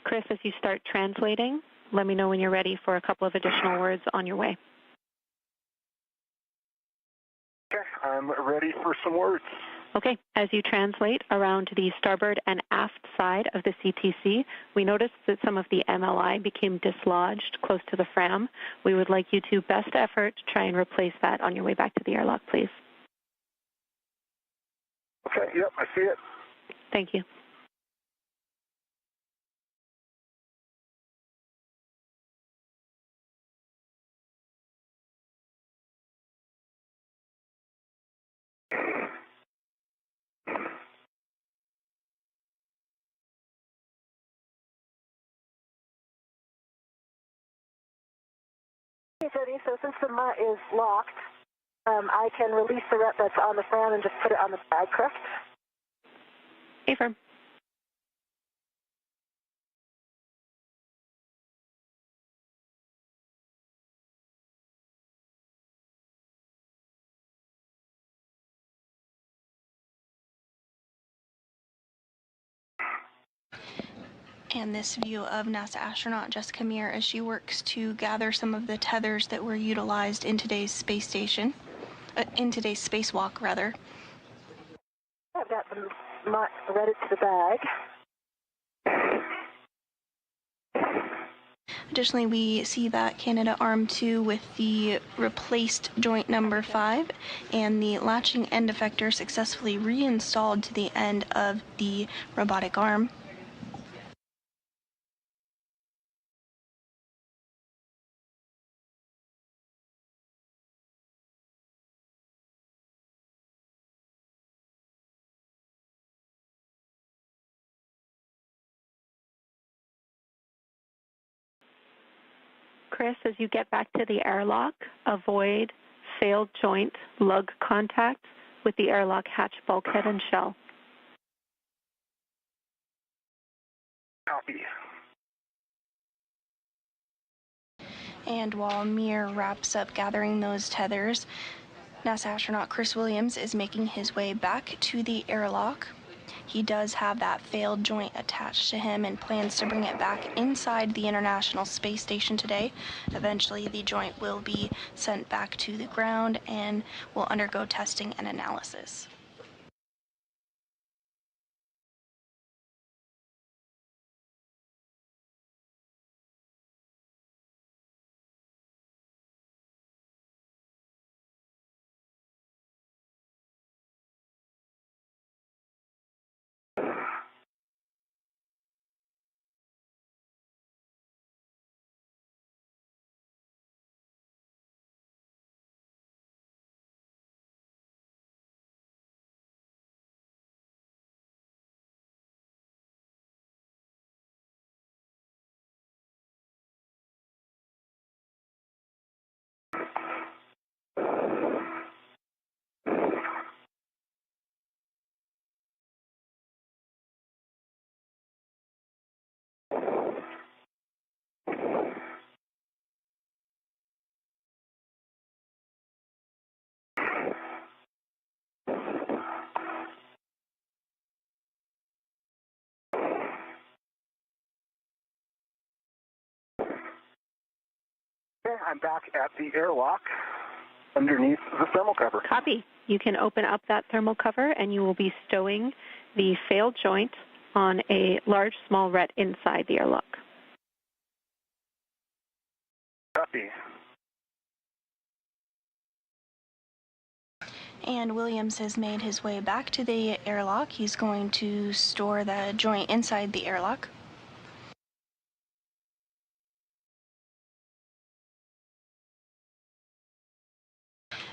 S7: Chris, as you start translating, let me know when you're ready for a couple of additional words on your way.
S5: Okay, I'm ready for some words.
S7: Okay, as you translate around the starboard and aft side of the CTC, we noticed that some of the MLI became dislodged close to the FRAM. We would like you to best effort to try and replace that on your way back to the airlock, please.
S5: Okay, yep, I see it.
S7: Thank you.
S6: Okay, Jody, so since the mutt is locked, I can release the rep that's on the FRAM and just put it on the bag, correct?
S7: Affirm.
S1: And this view of NASA astronaut Jessica Meir as she works to gather some of the tethers that were utilized in today's space station, in today's spacewalk, rather.
S6: I've got the mutt ready to the bag.
S1: Additionally, we see that Canada Arm 2 with the replaced joint number 5 and the latching end effector successfully reinstalled to the end of the robotic arm.
S7: Chris, as you get back to the airlock, avoid failed joint lug contact with the airlock hatch bulkhead and shell.
S5: Copy.
S1: And while Meir wraps up gathering those tethers, NASA astronaut Chris Williams is making his way back to the airlock. He does have that failed joint attached to him and plans to bring it back inside the International Space Station today. Eventually, the joint will be sent back to the ground and will undergo testing and analysis.
S5: I'm back at the airlock underneath the thermal cover.
S7: Copy. You can open up that thermal cover and you will be stowing the failed joint on a large small ret inside the airlock.
S5: Copy.
S1: And Williams has made his way back to the airlock. He's going to store the joint inside the airlock.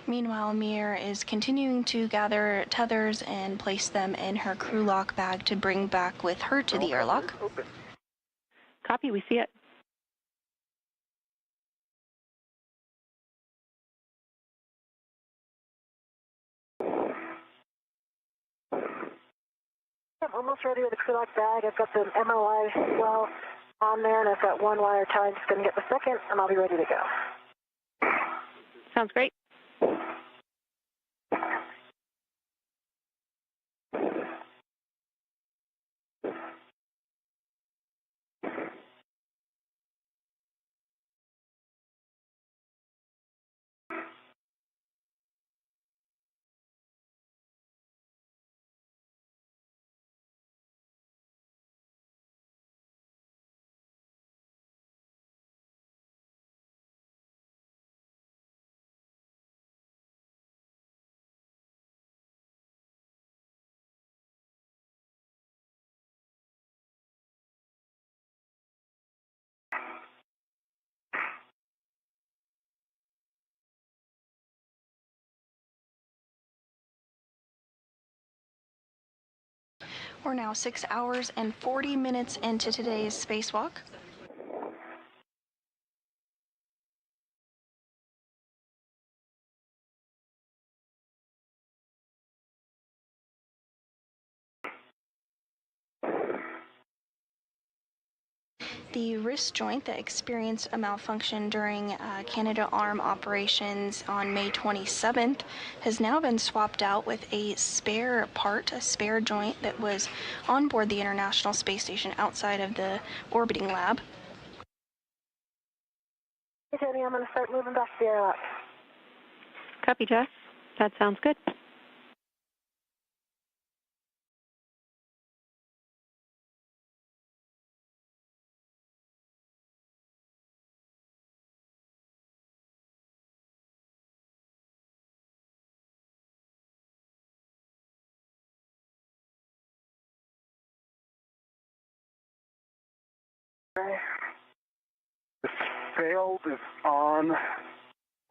S1: Meanwhile, Mir is continuing to gather tethers and place them in her crew lock bag to bring back with her to the airlock.
S7: Copy, we see it.
S6: I'm almost ready with the crew lock bag. I've got the MOI well on there, and I've got one wire tied. I'm just going to get the second, and I'll be ready to go.
S7: Sounds great.
S1: We're now 6 hours and 40 minutes into today's spacewalk. The wrist joint that experienced a malfunction during Canadarm operations on May 27th has now been swapped out with a spare part, a spare joint that was on board the International Space Station outside of the orbiting lab.
S6: Hey, Jenny, I'm going to start moving back to the airlock.
S7: Copy, Jess. That sounds good.
S5: The failed is on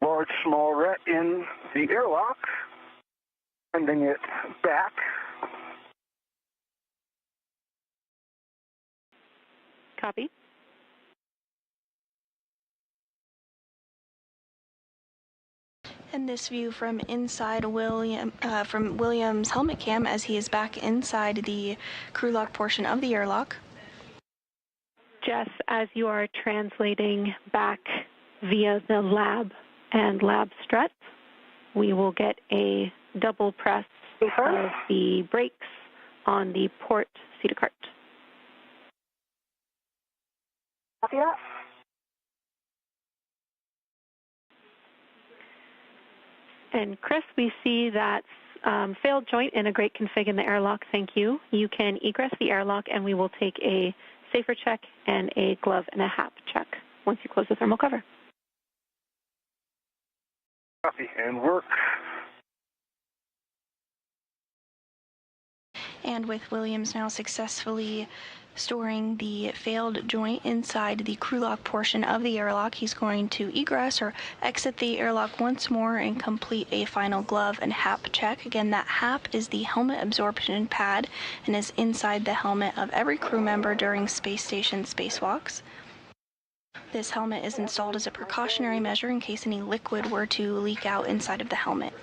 S5: large small ret in the airlock, sending it back.
S7: Copy.
S1: And this view from inside from William's helmet cam as he is back inside the crew lock portion of the airlock.
S7: Jess, as you are translating back via the lab and lab struts, we will get a double press of the brakes on the port seat cart.
S6: Copy that.
S7: And Chris, we see that failed joint in a great config in the airlock. Thank you. You can egress the airlock, and we will take a safer check and a glove and a HAP check once you close the thermal cover.
S5: Copy and work.
S1: And with Williams now successfully storing the failed joint inside the crew lock portion of the airlock, he's going to egress or exit the airlock once more and complete a final glove and HAP check. Again, that HAP is the helmet absorption pad and is inside the helmet of every crew member during space station spacewalks. This helmet is installed as a precautionary measure in case any liquid were to leak out inside of the helmet.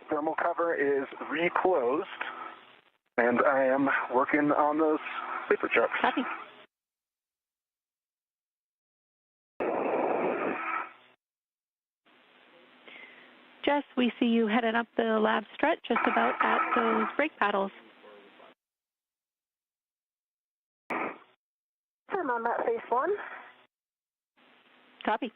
S5: Thermal cover is reclosed, and I am working on those sleeper chucks.
S7: Copy. Jess, we see you headed up the lab strut just about at those brake paddles.
S6: I'm on that phase 1.
S7: Copy.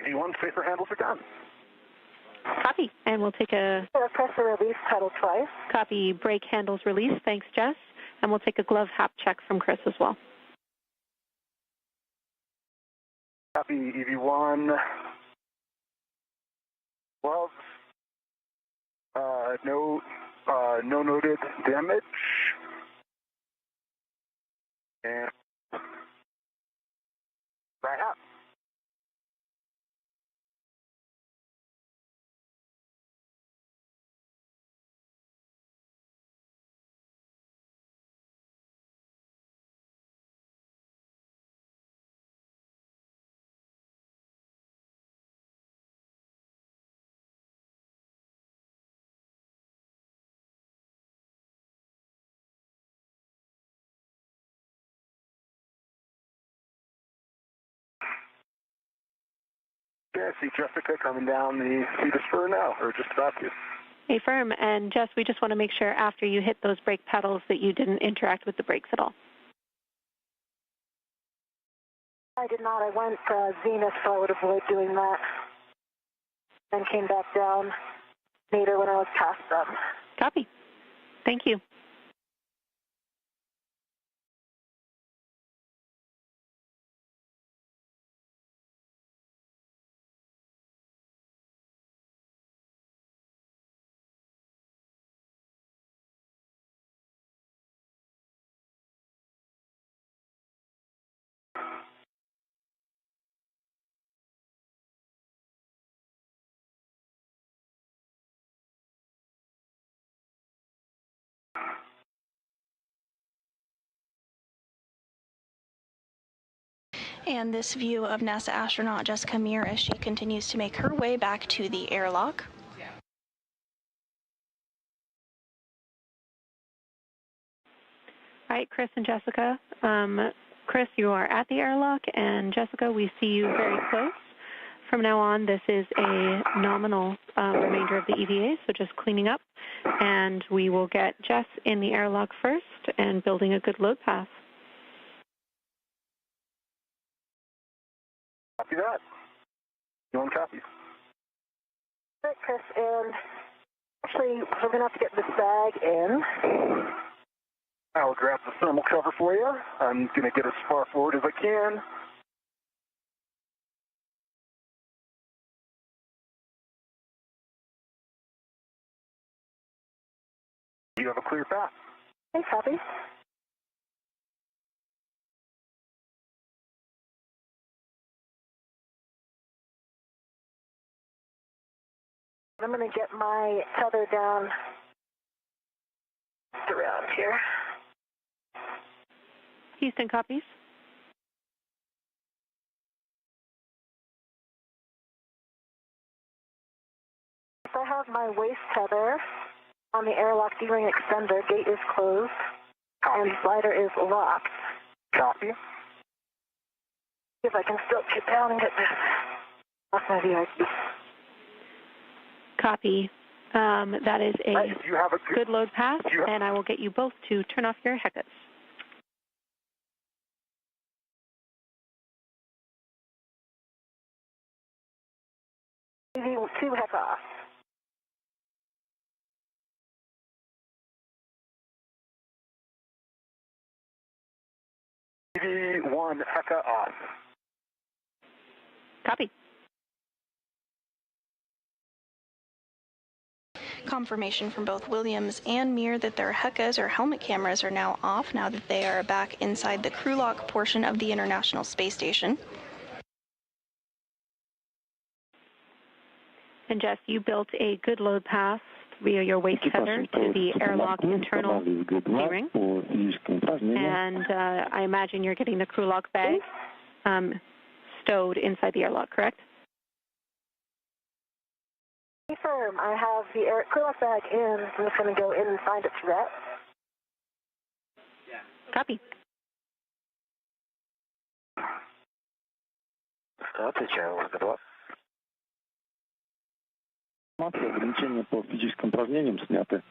S5: V1 safer handles are done.
S7: Copy. And we'll take a
S6: Press the release pedal twice.
S7: copy brake handles release. Thanks, Jess. And we'll take a glove hap check from Chris as well.
S5: Copy EV1. Gloves. No noted damage. And right up. Yeah, I see Jessica coming down the Cedar Spur now, or just about to.
S7: Hey, firm. And Jess, we just want to make sure after you hit those brake pedals that you didn't interact with the brakes at all.
S6: I did not. I went zenith, so I would avoid doing that. Then came back down later when I was past them.
S7: Copy. Thank you.
S1: And this view of NASA astronaut Jessica Meir as she continues to make her way back to the airlock.
S7: All right, Chris and Jessica. Chris, you are at the airlock, and Jessica, we see you very close. From now on, this is a nominal remainder of the EVA, so just cleaning up, and we will get Jess in the airlock first and building a good load path.
S5: Copy that. You want copies?
S6: All right, Chris, and actually, we're going to have to get this bag in.
S5: I'll grab the thermal cover for you. I'm going to get as far forward as I can. You have a clear path.
S6: Thanks, Happy. I'm going to get my tether down just around here.
S7: Houston, copies.
S6: I have my waist tether on the airlock D-ring extender. Gate is closed.
S5: Copy.
S6: And slider is locked.
S5: Copy.
S6: See if I can still get down and get this. Off my VRT.
S7: Copy. That is a
S5: you have a
S7: good load pass, and I will get you both to turn off your HECAs.
S6: Two HECA off.
S5: TV1 HECA off.
S7: Copy.
S1: Confirmation from both Williams and Mir that their HECAs or helmet cameras are now off now that they are back inside the crew lock portion of the International Space Station.
S7: And Jess, you built a good load pass via your waist tether to the airlock internal D-ring. And I imagine you're getting the crew lock bag stowed inside the airlock, correct?
S6: Confirm. I have the crew lock bag in. I'm just going to go in and find its rep.
S7: Copy.
S9: Ограничения по физическим упражнениям сняты.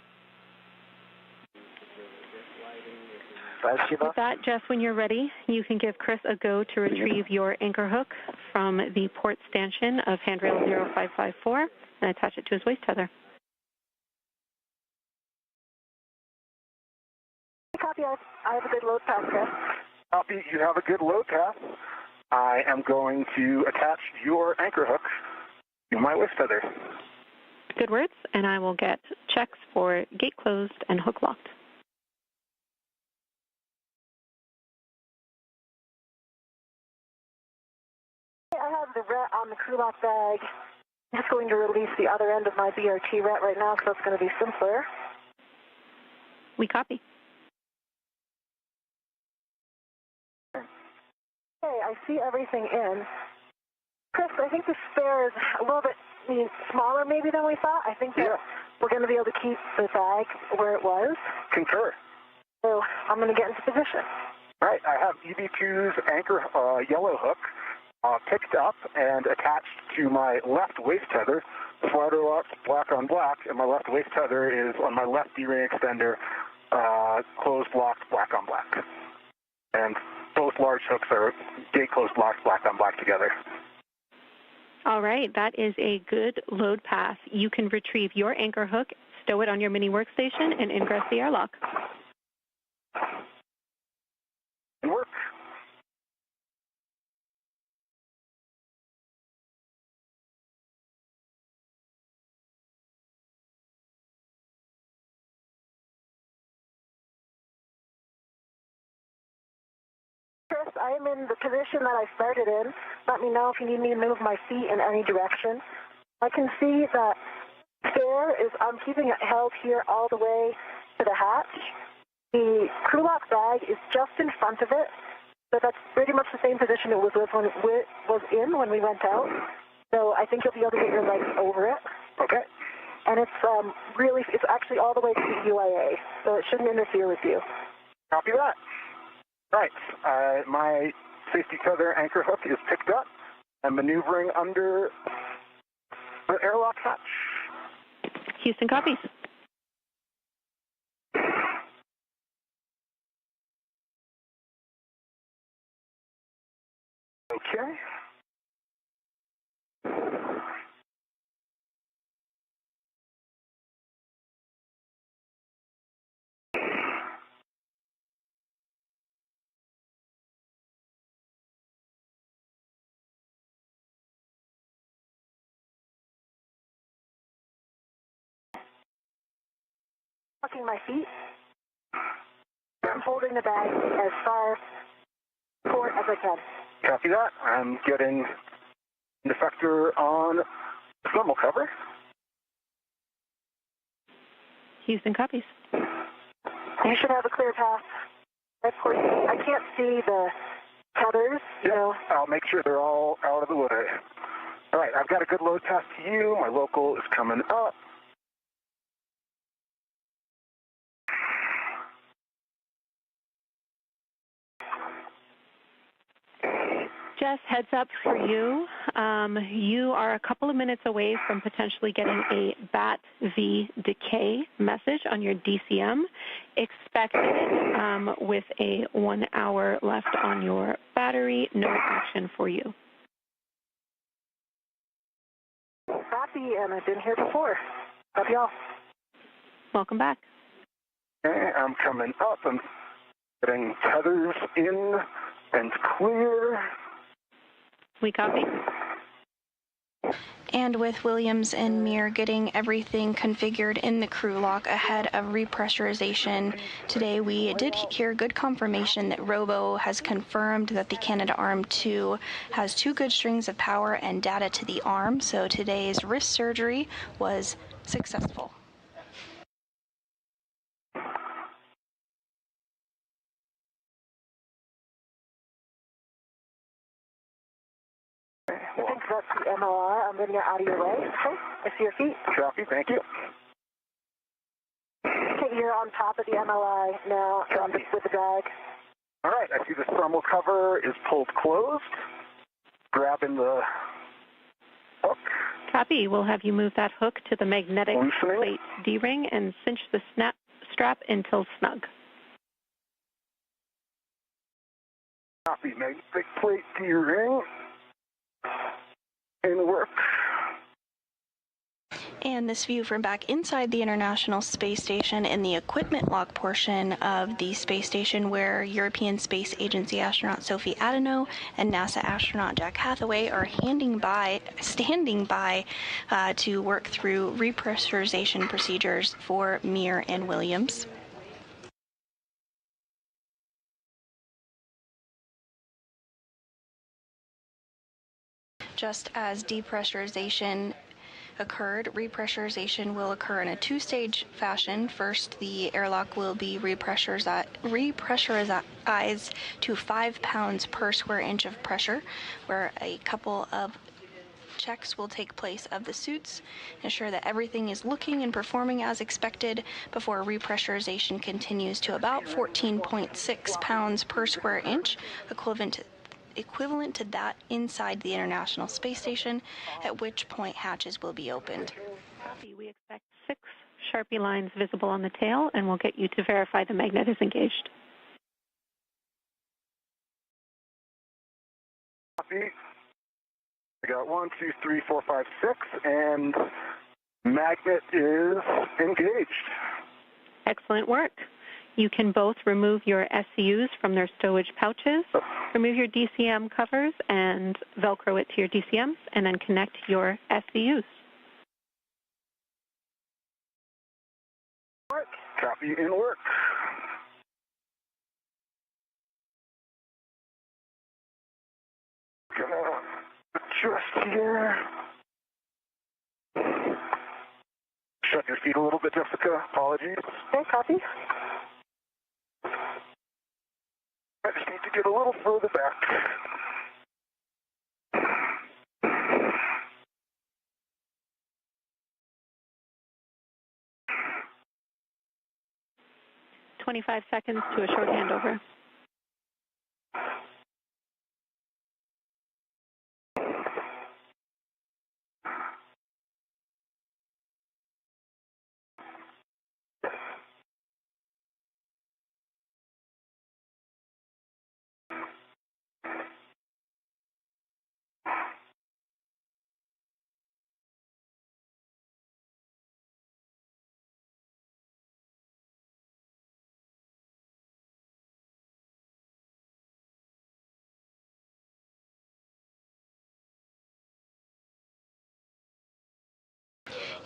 S7: With that, Jess, when you're ready, you can give Chris a go to retrieve your anchor hook from the port stanchion of handrail 0554 and attach it to his waist tether.
S6: Copy. I have a good load pass, Chris.
S5: Copy. You have a good load pass. I am going to attach your anchor hook to my waist tether.
S7: Good words, and I will get checks for gate closed and hook locked.
S6: I have the ret on the crew lock bag. I'm just going to release the other end of my BRT ret right now because that's going to be simpler.
S7: We copy.
S6: Okay, I see everything in. Chris, I think the spare is a little bit smaller maybe than we thought. I think that we're going to be able to keep the bag where it was.
S5: Concur.
S6: So I'm going to get into position.
S5: All right, I have EV2's anchor yellow hook picked up and attached to my left waist tether. Slider locked black on black, and my left waist tether is on my left D-ring extender, closed locked black on black. And both large hooks are gate closed locked black on black together.
S7: All right, that is a good load pass. You can retrieve your anchor hook, stow it on your mini workstation, and ingress the airlock.
S5: Good work.
S6: Chris, I am in the position that I started in. Let me know if you need me to move my feet in any direction. I can see that I'm keeping it held here all the way to the hatch. The crew lock bag is just in front of it, so that's pretty much the same position it was in when we went out. So I think you'll be able to get your legs over it.
S5: Okay.
S6: And it's actually all the way to the UIA, so it shouldn't interfere with you.
S5: Copy that. Right. My safety tether anchor hook is picked up and maneuvering under the airlock hatch.
S7: Houston copies.
S5: Okay.
S6: Locking my feet. I'm holding the bag as far forward as I can.
S5: Copy that. I'm getting the defector on the thermal cover.
S7: Houston copies.
S6: You should have a clear path. Of course, I can't see the tethers, you know.
S5: I'll make sure they're all out of the way. All right, I've got a good load pass to you. My local is coming up.
S7: Jess, heads up for you. You are a couple of minutes away from potentially getting a BAT-V decay message on your DCM. Expect it with a 1 hour left on your battery. No action for you.
S6: Copy, and I've been here before. Love y'all.
S7: Welcome back.
S5: Okay, I'm coming up. I'm getting tethers in and clear.
S7: We copy.
S1: And with Williams and Mir getting everything configured in the crew lock ahead of repressurization, today we did hear good confirmation that Robo has confirmed that the Canadarm2 has 2 good strings of power and data to the arm, so today's wrist surgery was successful.
S6: I think that's the MLR. I'm getting it out of your way. Okay, I see your feet.
S5: Copy, thank you.
S6: Okay, you're on top of the MLI now with the drag.
S5: All right, I see the thermal cover is pulled closed. Grabbing the hook.
S7: Copy. We'll have you move that hook to the magnetic plate D-ring and cinch the strap until snug.
S5: Copy, magnetic plate D-ring. In work.
S1: And this view from back inside the International Space Station in the equipment lock portion of the space station, where European Space Agency astronaut Sophie Adenau and NASA astronaut Jack Hathaway are standing by to work through repressurization procedures for Mir and Williams. Just as depressurization occurred, repressurization will occur in a 2-stage fashion. First, the airlock will be repressurized to 5 pounds per square inch of pressure, where a couple of checks will take place of the suits, ensure that everything is looking and performing as expected before repressurization continues to about 14.6 pounds per square inch, equivalent to that inside the International Space Station, at which point hatches will be opened.
S7: Copy. We expect 6 Sharpie lines visible on the tail, and we'll get you to verify the magnet is engaged.
S5: Copy. We got 1, 2, 3, 4, 5, 6, and magnet is engaged.
S7: Excellent work. You can both remove your SCUs from their stowage pouches, remove your DCM covers, and Velcro it to your DCMs, and then connect your SCUs.
S5: Work. Copy in work. Gonna adjust here. Shut your feet a little bit, Jessica. Apologies.
S6: Okay, copy.
S5: I just need to get a little further back.
S7: "25 seconds to a short handover.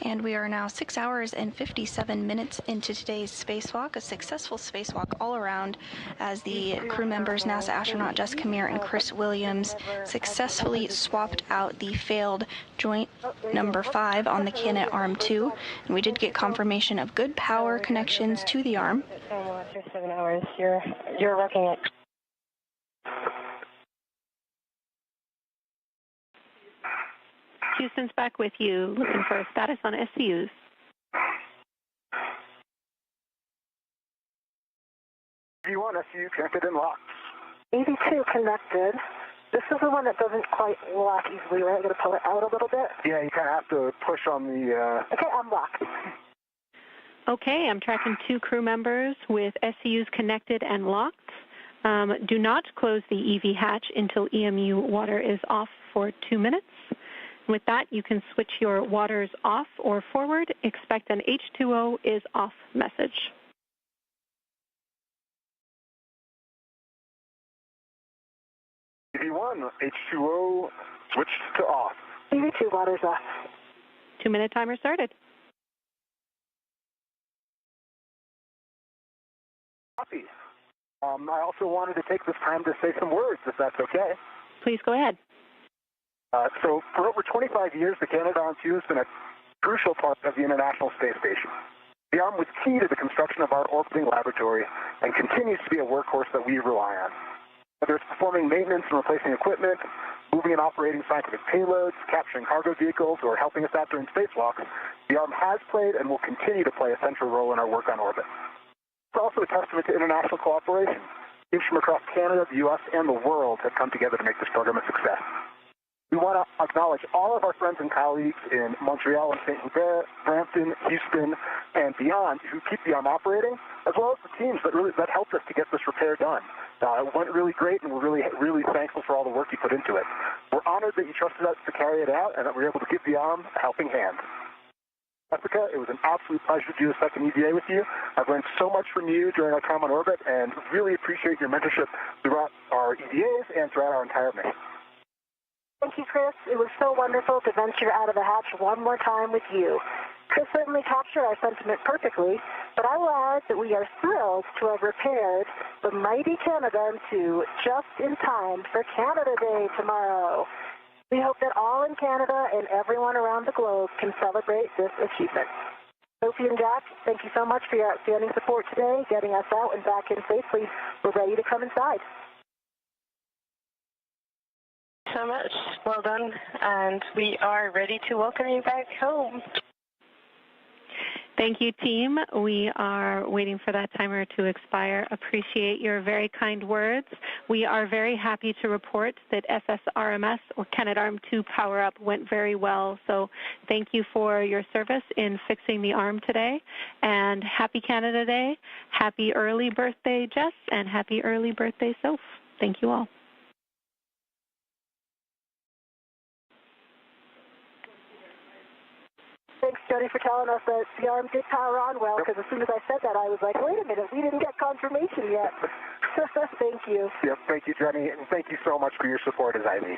S1: And we are now 6 hours and 57 minutes into today's spacewalk, a successful spacewalk all around, as the crew members, NASA astronaut Jessica Mir and Chris Williams, successfully swapped out the failed joint number 5 on the Canadarm2. And we did get confirmation of good power connections to the arm.
S2: After 7 hours, you're working it.
S7: Houston's back with you, looking for a status on SCUs.
S5: V1 SCU connected and locked.
S6: 82 connected. This is the one that doesn't quite lock easily, right? I'm going to pull it out a little bit.
S5: Yeah, you kind of have to push on the...
S6: Okay, I'm locked.
S7: Okay, I'm tracking 2 crew members with SCUs connected and locked. Do not close the EV hatch until EMU water is off for 2 minutes. With that, you can switch your waters off or forward. Expect an H2O is off message.
S5: EV1, H2O switched to off.
S6: EV2 water's off.
S7: 2-minute timer started.
S5: Copy. I also wanted to take this time to say some words, if that's okay.
S7: Please go ahead.
S5: So for over 25 years, the Canadarm2 has been a crucial part of the International Space Station. The arm was key to the construction of our orbiting laboratory and continues to be a workhorse that we rely on. Whether it's performing maintenance and replacing equipment, moving and operating scientific payloads, capturing cargo vehicles, or helping us out during spacewalks, the arm has played and will continue to play a central role in our work on orbit. It's also a testament to international cooperation. Teams from across Canada, the U.S., and the world have come together to make this program a success. We want to acknowledge all of our friends and colleagues in Montreal and St. Hubert, Brampton, Houston, and beyond who keep the arm operating, as well as the teams that helped us to get this repair done. It went really great, and we're really thankful for all the work you put into it. We're honored that you trusted us to carry it out and that we were able to give the arm a helping hand. Jessica, it was an absolute pleasure to do a second EVA with you. I've learned so much from you during our time on orbit and really appreciate your mentorship throughout our EVAs and throughout our entire mission.
S6: Thank you, Chris. It was so wonderful to venture out of the hatch one more time with you. Chris certainly captured our sentiment perfectly, but I will add that we are thrilled to have repaired the mighty Canadarm2 just in time for Canada Day tomorrow. We hope that all in Canada and everyone around the globe can celebrate this achievement. Sophie and Jack, thank you so much for your outstanding support today, getting us out and back in safely. We're ready to come inside.
S2: So much. Well done. And we are ready to welcome you back home.
S7: Thank you, team. We are waiting for that timer to expire. Appreciate your very kind words. We are very happy to report that SSRMS, or Canadarm2 power-up, went very well. So thank you for your service in fixing the arm today. And happy Canada Day. Happy early birthday, Jess, and happy early birthday, Soph. Thank you all.
S6: Thanks, Jody, for telling us that the arm did power on well, because as soon as I said that, I was like, wait a minute, we didn't get confirmation yet. Thank you.
S5: Yep, thank you, Jenny, and thank you so much for your support as Ivy.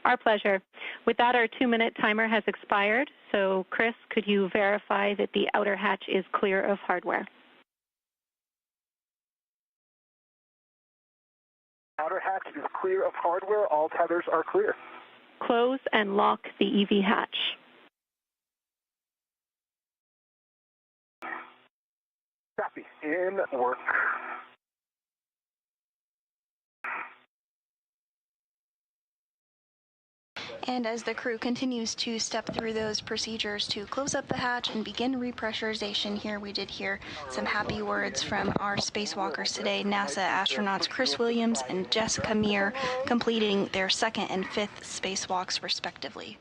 S7: Our pleasure. With that, our 2-minute timer has expired. So, Chris, could you verify that the outer hatch is clear of hardware?
S5: Outer hatch is clear of hardware. All tethers are clear.
S7: Close and lock the EV hatch.
S5: Copy. In work.
S1: And as the crew continues to step through those procedures to close up the hatch and begin repressurization here, we did hear some happy words from our spacewalkers today, NASA astronauts Chris Williams and Jessica Meir, completing their 2nd and 5th spacewalks respectively.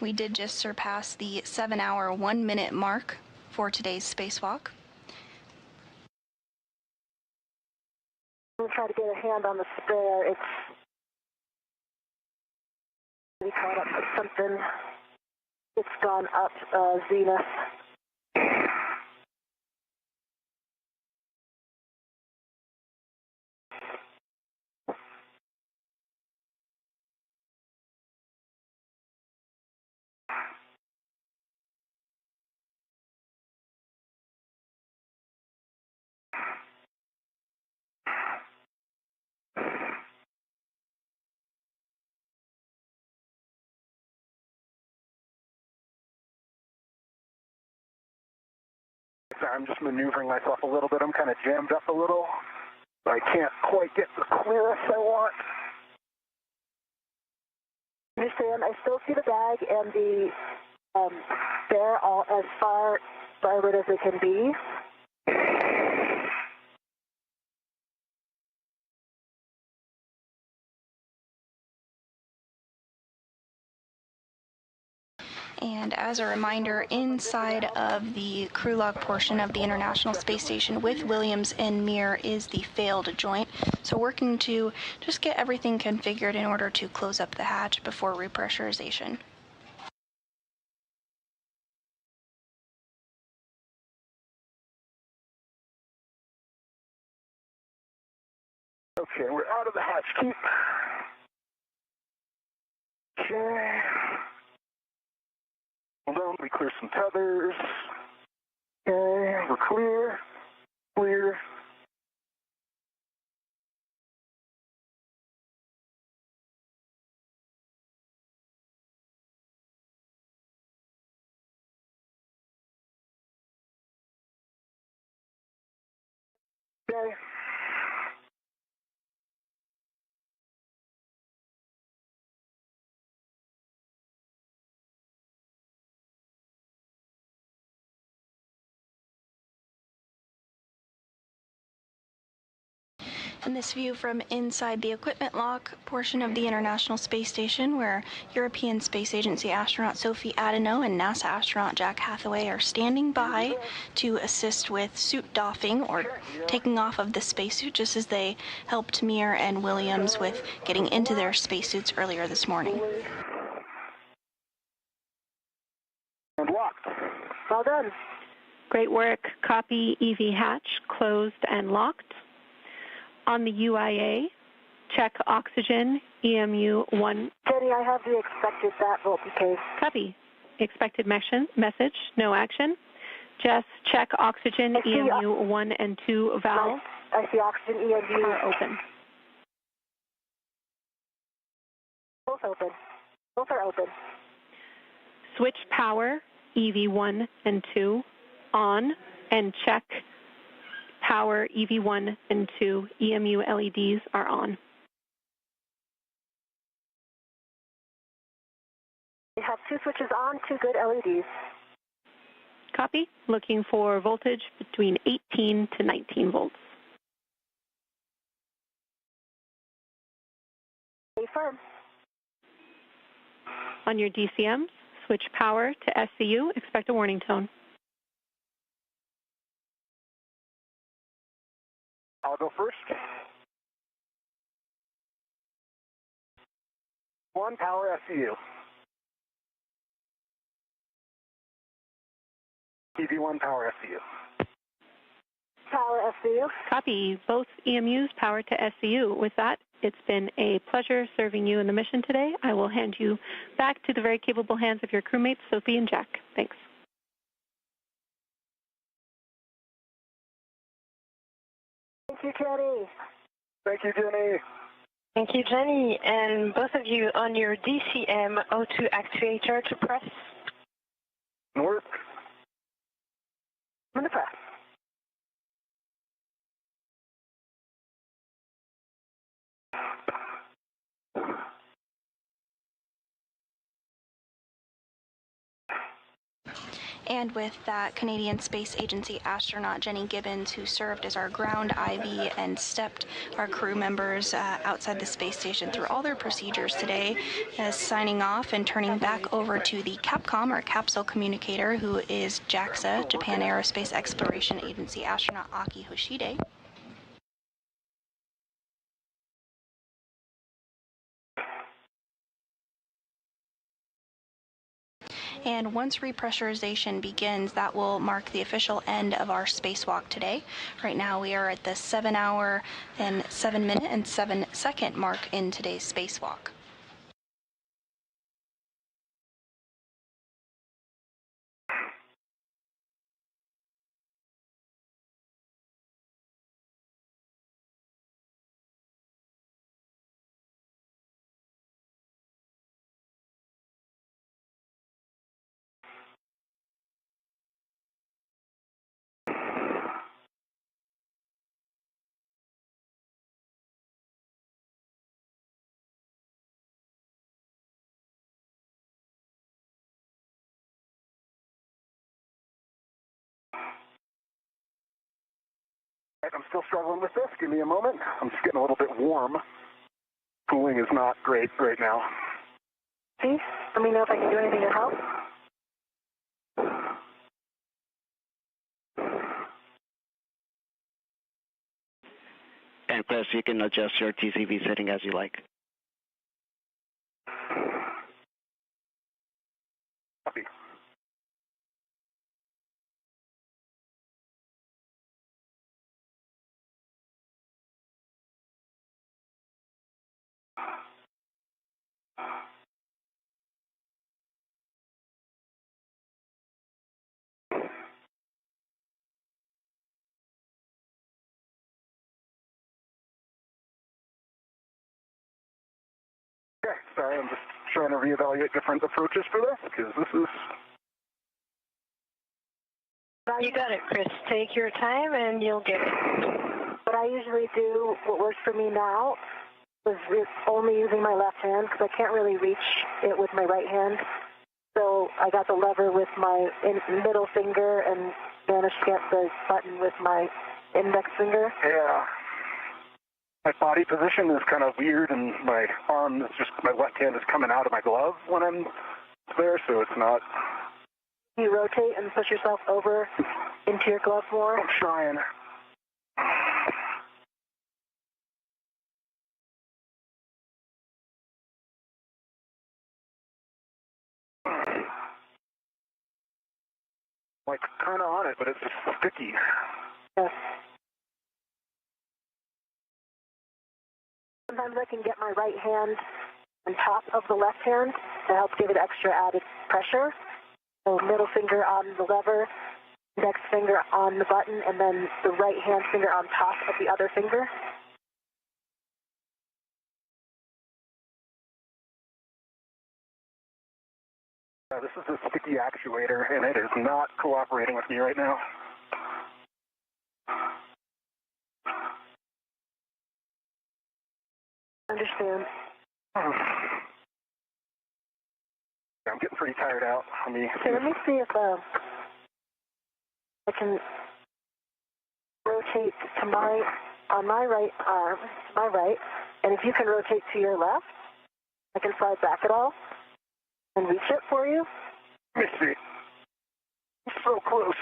S1: We did just surpass the 7-hour, 1-minute mark for today's spacewalk.
S6: I'm trying to get a hand on the spare. It's caught up with something. It's gone up zenith.
S5: I'm just maneuvering myself a little bit. I'm kind of jammed up a little. I can't quite get the clearance I want.
S6: I understand. I still see the bag and the spare all as far forward as it can be.
S1: And as a reminder, inside of the crew lock portion of the International Space Station with Williams and Mir is the failed joint. So working to just get everything configured in order to close up the hatch before repressurization.
S5: Okay, we're out of the hatch key. Okay. Hold on, we clear some tethers. Okay, we're clear. Clear. Okay.
S1: And this view from inside the equipment lock portion of the International Space Station, where European Space Agency astronaut Sophie Adeno and NASA astronaut Jack Hathaway are standing by to assist with suit doffing or taking off of the spacesuit, just as they helped Mir and Williams with getting into their spacesuits earlier this morning.
S5: And locked.
S6: Well done.
S7: Great work. Copy EV hatch closed and locked. On the UIA, check oxygen, EMU 1.
S6: Jenny, I have the expected that voltage case.
S7: Copy. Expected message, no action. Just check oxygen, EMU 1 and 2 valves.
S6: I see oxygen, EMU.
S7: Are open.
S6: Both open. Both are open.
S7: Switch power, EV 1 and 2 on, and check power EV1 and 2 EMU LEDs are on.
S6: We have 2 switches on, 2 good LEDs.
S7: Copy. Looking for voltage between 18 to 19 volts.
S6: Confirm.
S7: On your DCMs, switch power to SCU. Expect a warning tone.
S5: I'll go first. 1, power SCU. EV1, power SCU.
S6: Power SCU.
S7: Copy. Both EMUs power to SCU. With that, it's been a pleasure serving you in the mission today. I will hand you back to the very capable hands of your crewmates, Sophie and Jack. Thanks.
S6: Thank you, Jenny.
S5: Thank you, Jenny.
S2: Thank you, Jenny. And both of you on your DCM O2 actuator to press.
S5: Work.
S6: I'm going to press.
S1: And with that, Canadian Space Agency astronaut Jenny Gibbons, who served as our ground IV and stepped our crew members outside the space station through all their procedures today, is signing off and turning back over to the Capcom, or capsule communicator, who is JAXA, Japan Aerospace Exploration Agency astronaut Aki Hoshide. And once repressurization begins, that will mark the official end of our spacewalk today. Right now we are at the 7 hour and 7 minute and 7 second mark in today's spacewalk.
S5: I'm still struggling with this. Give me a moment. I'm just getting a little bit warm. Cooling is not great right now.
S6: Please, let me know if I can do anything to help.
S4: And Chris, you can adjust your TCV setting as you like.
S5: Copy. Okay, sorry, I'm just trying to reevaluate different approaches for this, because this is...
S2: You got it, Chris. Take your time and you'll get it.
S6: What I usually do, what works for me now, is only using my left hand, because I can't really reach it with my right hand. So I got the lever with my middle finger and managed to get the button with my index finger.
S5: Yeah. My body position is kind of weird, and my arm is just, my left hand is coming out of my glove when I'm there, so it's not...
S6: You rotate and push yourself over into your glove more?
S5: I'm trying. Like, kind of on it, but it's just sticky.
S6: Yes. Sometimes I can get my right hand on top of the left hand to help give it extra added pressure. So middle finger on the lever, index finger on the button, and then the right hand finger on top of the other finger.
S5: This is a sticky actuator, and it is not cooperating with me right now.
S6: Understand.
S5: I'm getting pretty tired out.
S6: Okay, let me see if I can rotate to on my right arm, to my right, and if you can rotate to your left, I can slide back at all and reach it for you.
S5: Let me see. It's so close.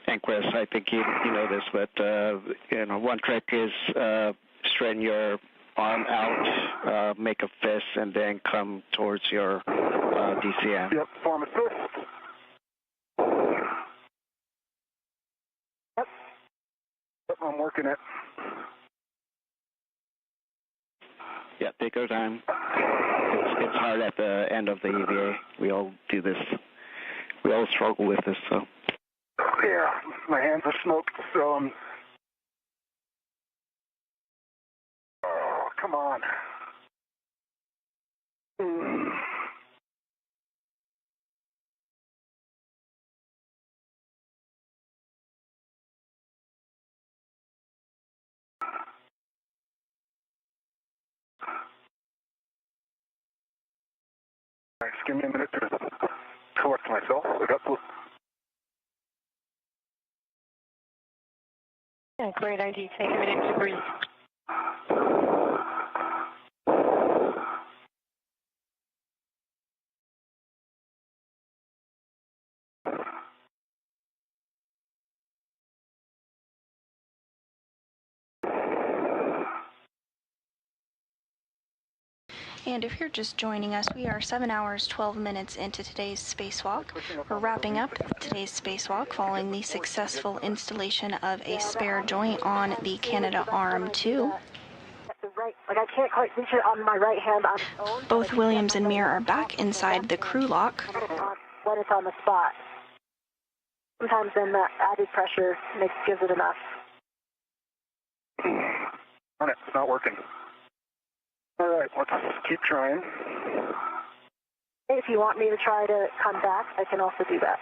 S4: And Chris, I think you know this, but one trick is straighten your arm out, make a fist, and then come towards your DCM.
S5: Yep, form a fist.
S6: Yep.
S5: Yep, I'm working it.
S4: Yeah, take your time. It's hard at the end of the EVA. We all do this. We all struggle with this, so.
S5: Yeah, my hands are smoked, so oh, come on. Just give me a minute to collect myself.
S2: Yeah, great idea. Take a minute to breathe.
S1: And if you're just joining us, we are 7 hours, 12 minutes into today's spacewalk. We're wrapping up today's spacewalk following the successful installation of a spare joint on the Canadarm2.
S6: Like I can't quite reach it on my right hand on its own.
S1: Both Williams and Meir are back inside the crew lock.
S6: When it's on the spot. Sometimes then that added pressure gives it enough.
S5: On it, it's not working. All right, let's keep trying.
S6: If you want me to try to come back, I can also do that.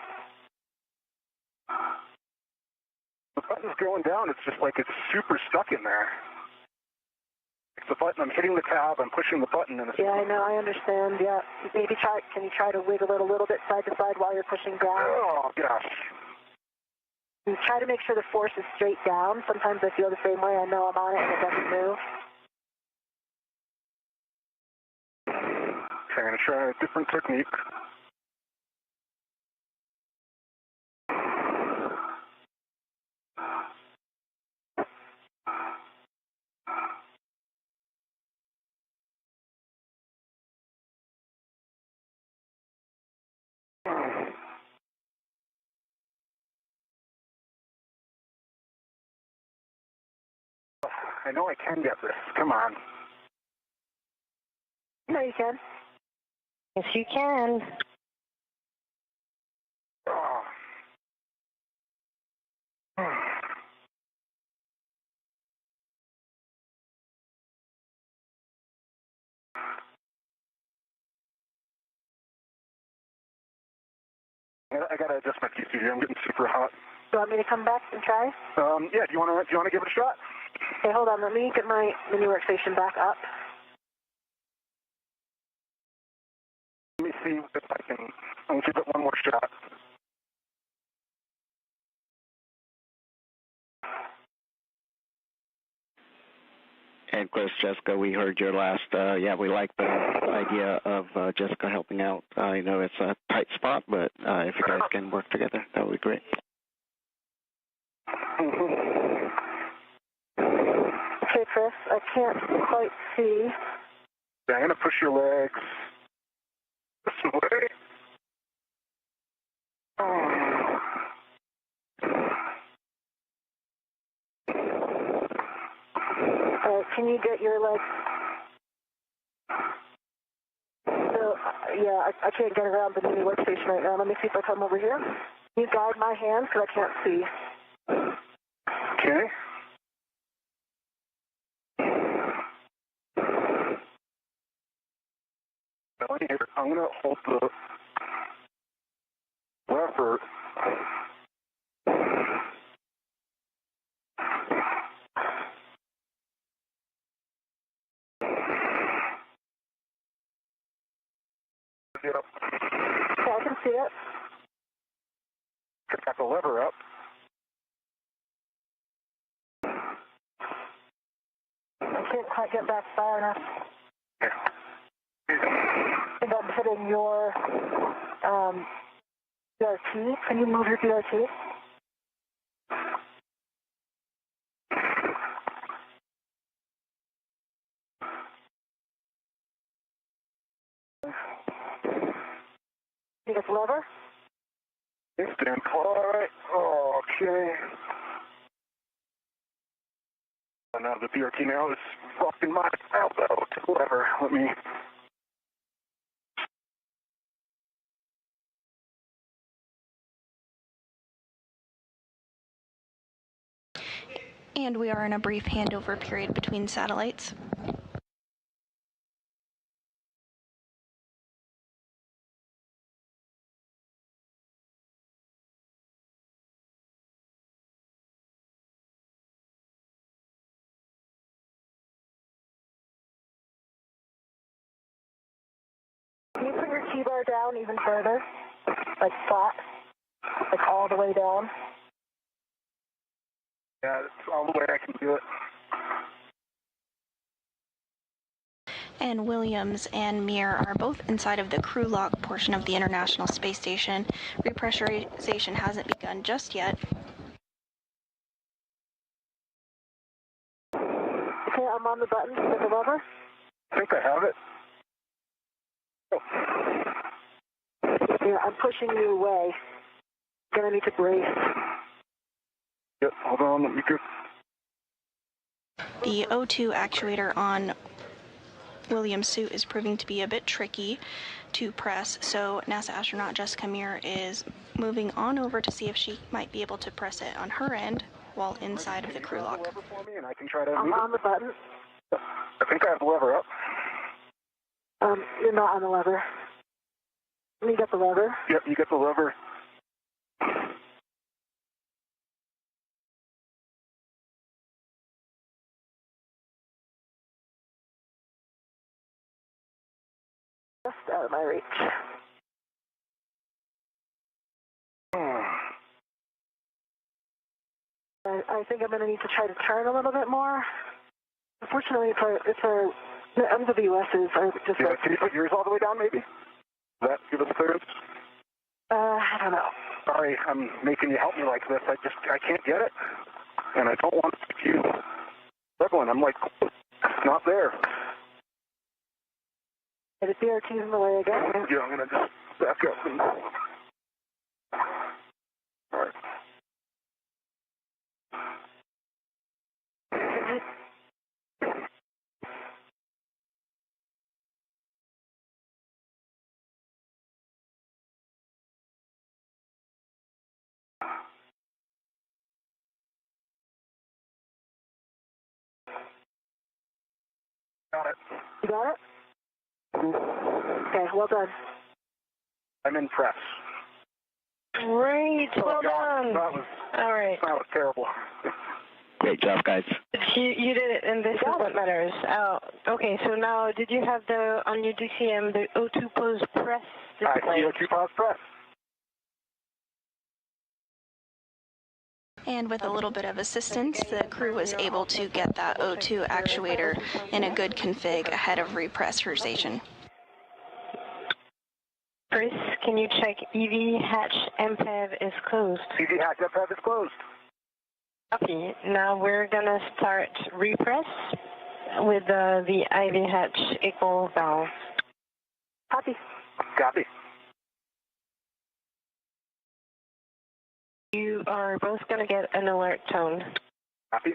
S5: The button's going down. It's just like it's super stuck in there. It's the button. I'm hitting the tab. I'm pushing the button. And
S6: yeah, I know. I understand. Yeah. Maybe can you try to wiggle it a little bit side to side while you're pushing down?
S5: Oh, gosh.
S6: And try to make sure the force is straight down. Sometimes I feel the same way. I know I'm on it and it doesn't move.
S5: Okay, I'm going to try a different technique. I know I can get this. Come on.
S6: No, you can.
S2: Yes, you can.
S5: Oh. I gotta adjust my PC here. I'm getting super hot.
S6: Do you want me to come back and try?
S5: Yeah. Do you wanna give it a shot?
S6: Okay, hold on. Let me get my mini workstation back up.
S5: Let me see if I can. I'll give it one more shot.
S4: And of course, Jessica, we heard your last, we like the idea of Jessica helping out. I know it's a tight spot, but if you guys can work together, that would be great.
S6: Okay, Chris, I can't quite see.
S5: Yeah, I'm going to push your legs this way.
S6: Can you get your legs? So, yeah, I can't get around the mini workstation right now. Let me see if I come over here. Can you guide my hands because I can't see?
S5: Okay. I'm going to hold the lever.
S6: Yeah, I can see it.
S5: Got the lever up.
S6: I can't quite get back far enough.
S5: Yeah.
S6: I think I'm hitting your DRT. Can you move your DRT? You got the lever?
S5: Stand all right. Oh, okay. And now the DRT now is rocking my elbow to the lever. Let me.
S1: And we are in a brief handover period between satellites.
S6: Can you put your T-bar down even further? Like flat? Like all the way down?
S5: Yeah, it's all the way I can do it.
S1: And Williams and Mir are both inside of the crew lock portion of the International Space Station. Repressurization hasn't begun just yet.
S6: Okay, I'm on the button with the lever.
S5: I think I have it. Oh.
S6: Yeah, I'm pushing you away. Gonna need to brace.
S5: Yep, hold on, let me go.
S1: The O2 actuator on Williams' suit is proving to be a bit tricky to press, so NASA astronaut Jessica Mir is moving on over to see if she might be able to press it on her end while inside of the crew lock.
S6: I'm on the button.
S5: I think I have the lever up.
S6: You're not on the lever. Let me get the lever.
S5: Yep, you get the lever.
S6: Just out of my reach. I think I'm going to need to try to turn a little bit more. Unfortunately, the MWSs are just
S5: yeah, can you put yours all the way down, maybe? Does that give us clearance?
S6: I don't know.
S5: Sorry, I'm making you help me like this. I can't get it. And I don't want to keep you struggling. I'm like, it's not there.
S6: The DRT's in the way again.
S5: Yeah, I'm going to just back up and Got it.
S6: You got it? Okay, well done.
S5: I'm in press.
S2: Great, well done. All right.
S5: That was terrible.
S4: Great job, guys.
S2: You did it, and this is what matters. Okay, so now, did you have on your DCM, the O2 pose press display?
S5: I see O2 pose press.
S1: And with a little bit of assistance, the crew was able to get that O2 actuator in a good config ahead of repressurization.
S2: Chris, can you check EV hatch MPEV is closed?
S5: EV hatch MPEV is closed.
S2: Copy. Now we're going to start repress with the IV hatch equal valve.
S6: Copy.
S5: Copy.
S2: You are both going to get an alert tone.
S5: Copy.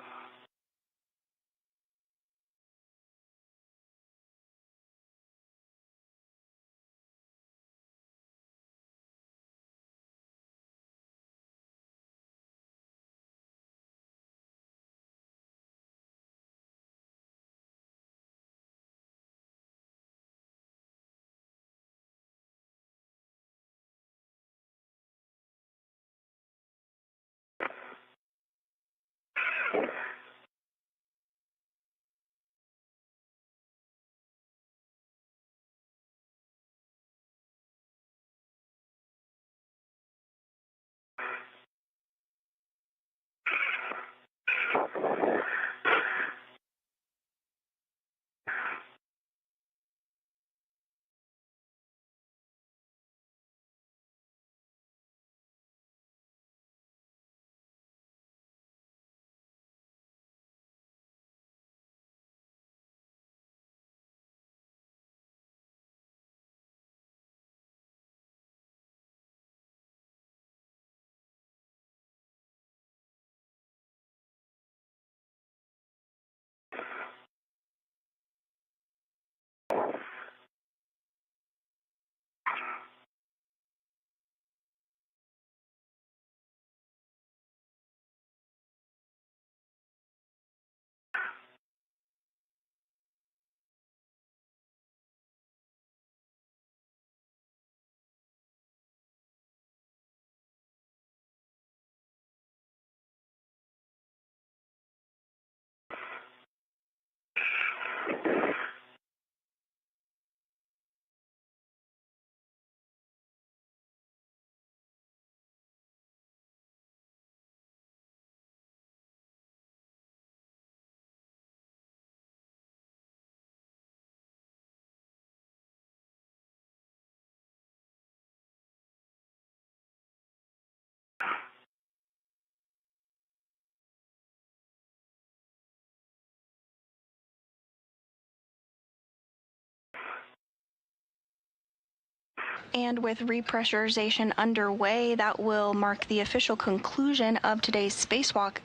S1: And with repressurization underway, that will mark the official conclusion of today's spacewalk.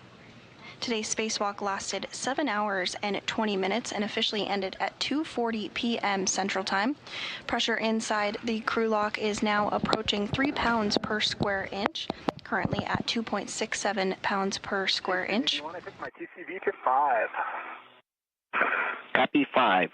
S1: Today's spacewalk lasted 7 hours and 20 minutes and officially ended at 2:40 p.m. Central Time. Pressure inside the crew lock is now approaching 3 pounds per square inch, currently at 2.67 pounds per square inch.
S5: I took my TCV to 5.
S4: Copy 5.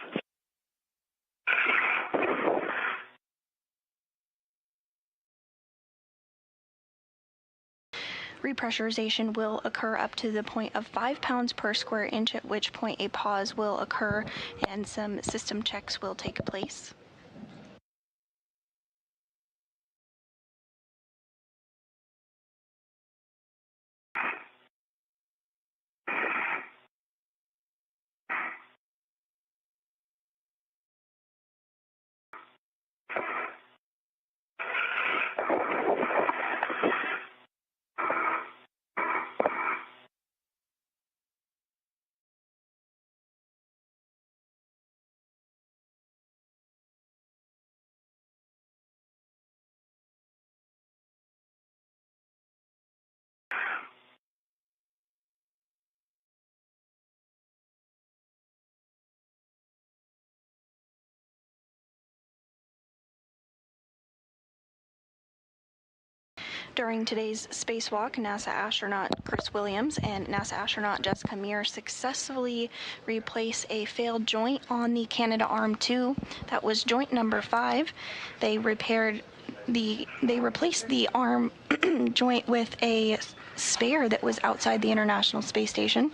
S1: Repressurization will occur up to the point of 5 pounds per square inch, at which point a pause will occur and some system checks will take place. During today's spacewalk, NASA astronaut Chris Williams and NASA astronaut Jessica Meir successfully replaced a failed joint on the Canadarm2. That was joint number 5. They replaced the arm joint with a spare that was outside the International Space Station.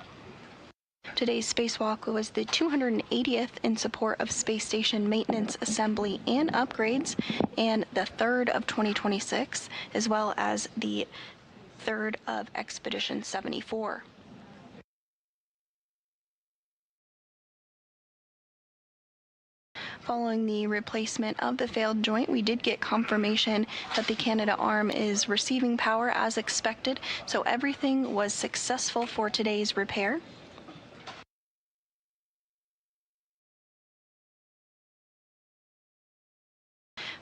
S1: Today's spacewalk was the 280th in support of space station maintenance, assembly, and upgrades, and the 3rd of 2026, as well as the 3rd of Expedition 74. Following the replacement of the failed joint, we did get confirmation that the Canadarm is receiving power as expected, so everything was successful for today's repair.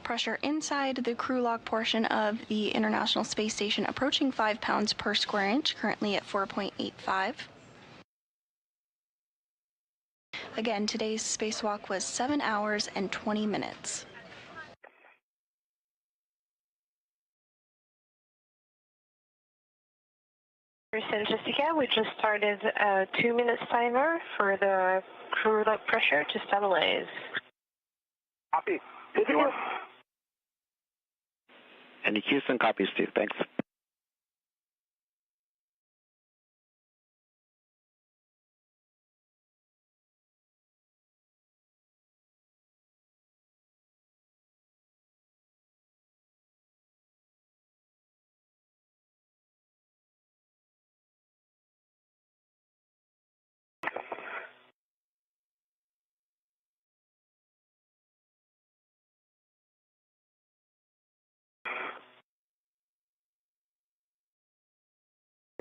S1: Pressure inside the crew lock portion of the International Space Station approaching 5 pounds per square inch, currently at 4.85. Again, today's spacewalk was 7 hours and 20 minutes.
S2: And Jessica, we just started a 2-minute timer for the crew lock pressure to stabilize.
S5: Copy.
S4: And Houston copies too. Thanks.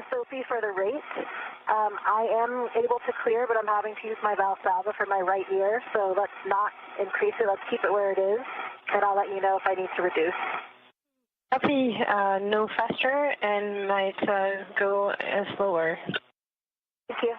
S6: Sophie, for the rate, I am able to clear, but I'm having to use my Valsalva for my right ear, so let's not increase it. Let's keep it where it is, and I'll let you know if I need to reduce.
S2: Copy, no faster, and might go slower.
S6: Thank you.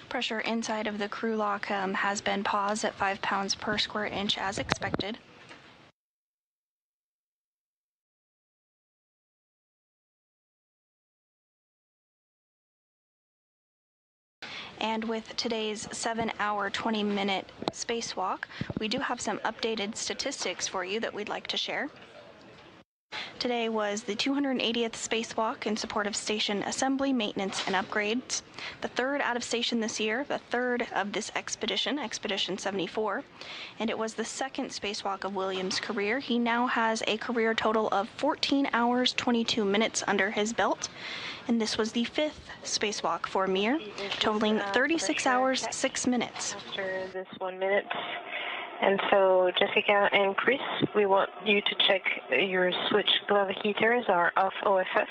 S1: Pressure inside of the crew lock has been paused at 5 pounds per square inch as expected. And with today's 7-hour, 20-minute spacewalk, we do have some updated statistics for you that we'd like to share. Today was the 280th spacewalk in support of station assembly, maintenance, and upgrades. The 3rd out of station this year, the 3rd of this expedition, Expedition 74, and it was the 2nd spacewalk of Williams' career. He now has a career total of 14 hours, 22 minutes under his belt, and this was the 5th spacewalk for Meir, totaling 36 hours, 6 minutes.
S2: After this 1 minute. And so, Jessica and Chris, we want you to check your switch glove heaters are off OFF.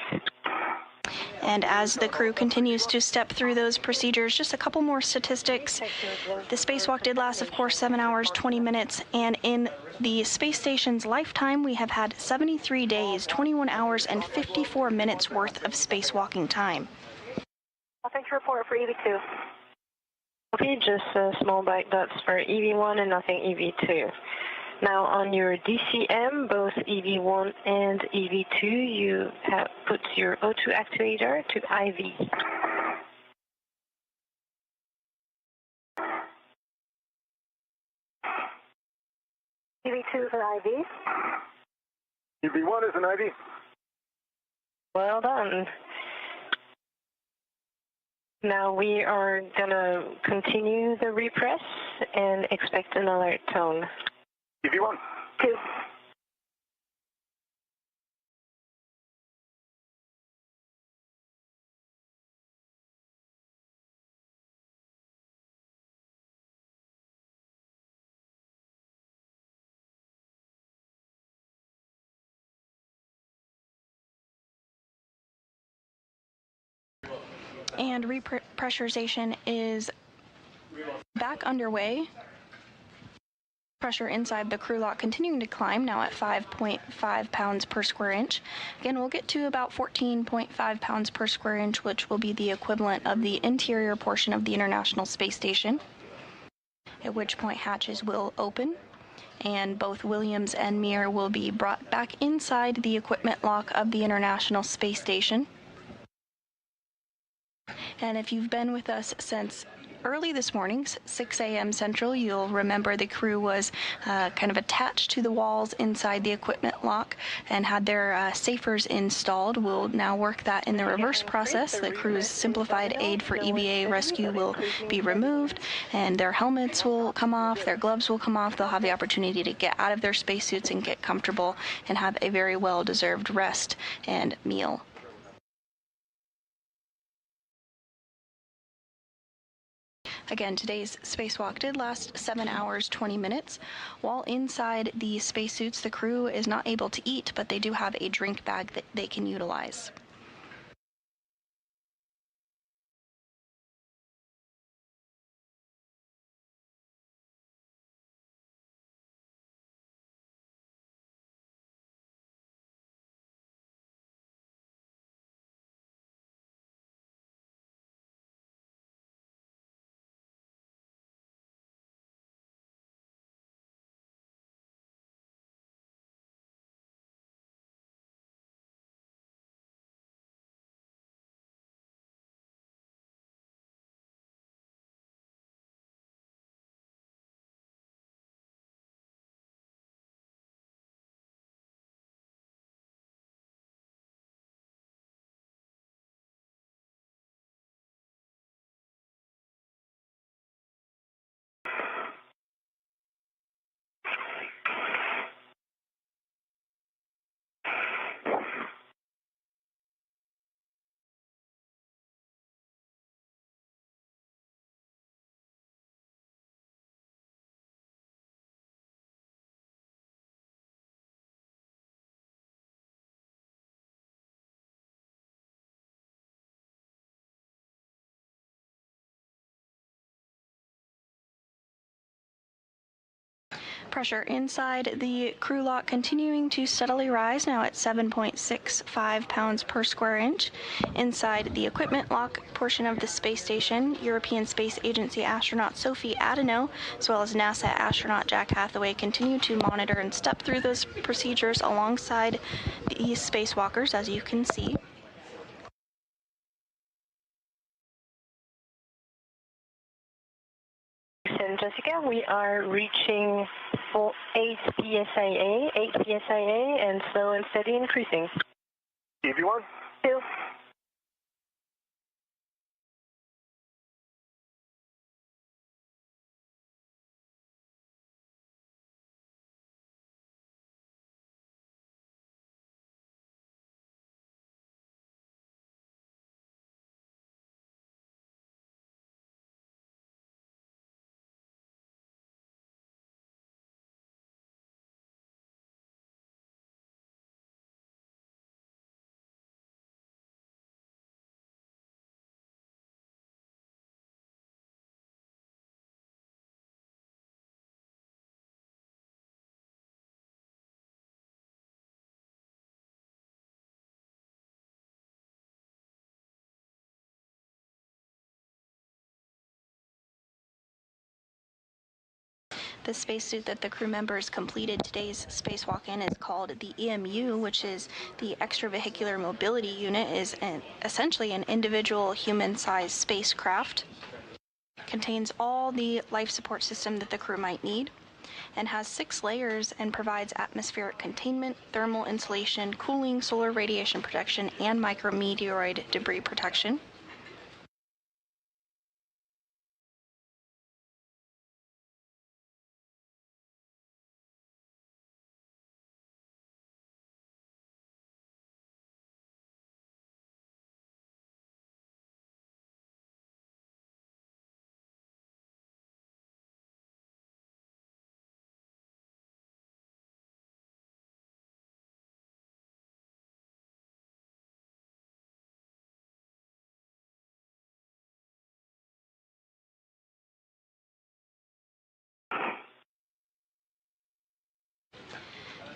S1: And as the crew continues to step through those procedures, just a couple more statistics. The spacewalk did last, of course, 7 hours, 20 minutes, and in the space station's lifetime, we have had 73 days, 21 hours, and 54 minutes worth of spacewalking time.
S6: Thanks for report for EV2.
S2: Okay, just small black dots for EV1 and nothing EV2. Now on your DCM, both EV1 and EV2, you have put your O2 activator to IV.
S6: EV2 is an IV.
S5: EV1 is an IV.
S2: Well done. Now we are going to continue the repress and expect an alert tone.
S5: EV1.
S6: 2.
S1: And repressurization is back underway. Pressure inside the crew lock continuing to climb, now at 5.5 pounds per square inch. Again, we'll get to about 14.5 pounds per square inch, which will be the equivalent of the interior portion of the International Space Station, at which point hatches will open, and both Williams and Mir will be brought back inside the equipment lock of the International Space Station. And if you've been with us since early this morning, 6 a.m. Central, you'll remember the crew was kind of attached to the walls inside the equipment lock and had their safers installed. We'll now work that in the reverse process. The crew's simplified aid for EVA rescue will be removed, and their helmets will come off, their gloves will come off. They'll have the opportunity to get out of their spacesuits and get comfortable and have a very well-deserved rest and meal. Again, today's spacewalk did last 7 hours, 20 minutes. While inside the spacesuits, the crew is not able to eat, but they do have a drink bag that they can utilize. Pressure inside the crew lock continuing to steadily rise, now at 7.65 pounds per square inch. Inside the equipment lock portion of the space station, European Space Agency astronaut Sophie Adeno, as well as NASA astronaut Jack Hathaway, continue to monitor and step through those procedures alongside these spacewalkers, as you can see.
S2: And Jessica, we are reaching for 8 psia, and slow and steady increasing.
S5: EV1?
S6: 2.
S1: The spacesuit that the crew members completed today's spacewalk in is called the EMU, which is the Extravehicular Mobility Unit, is essentially an individual human-sized spacecraft. Contains all the life support system that the crew might need, and has 6 layers and provides atmospheric containment, thermal insulation, cooling, solar radiation protection, and micrometeoroid debris protection.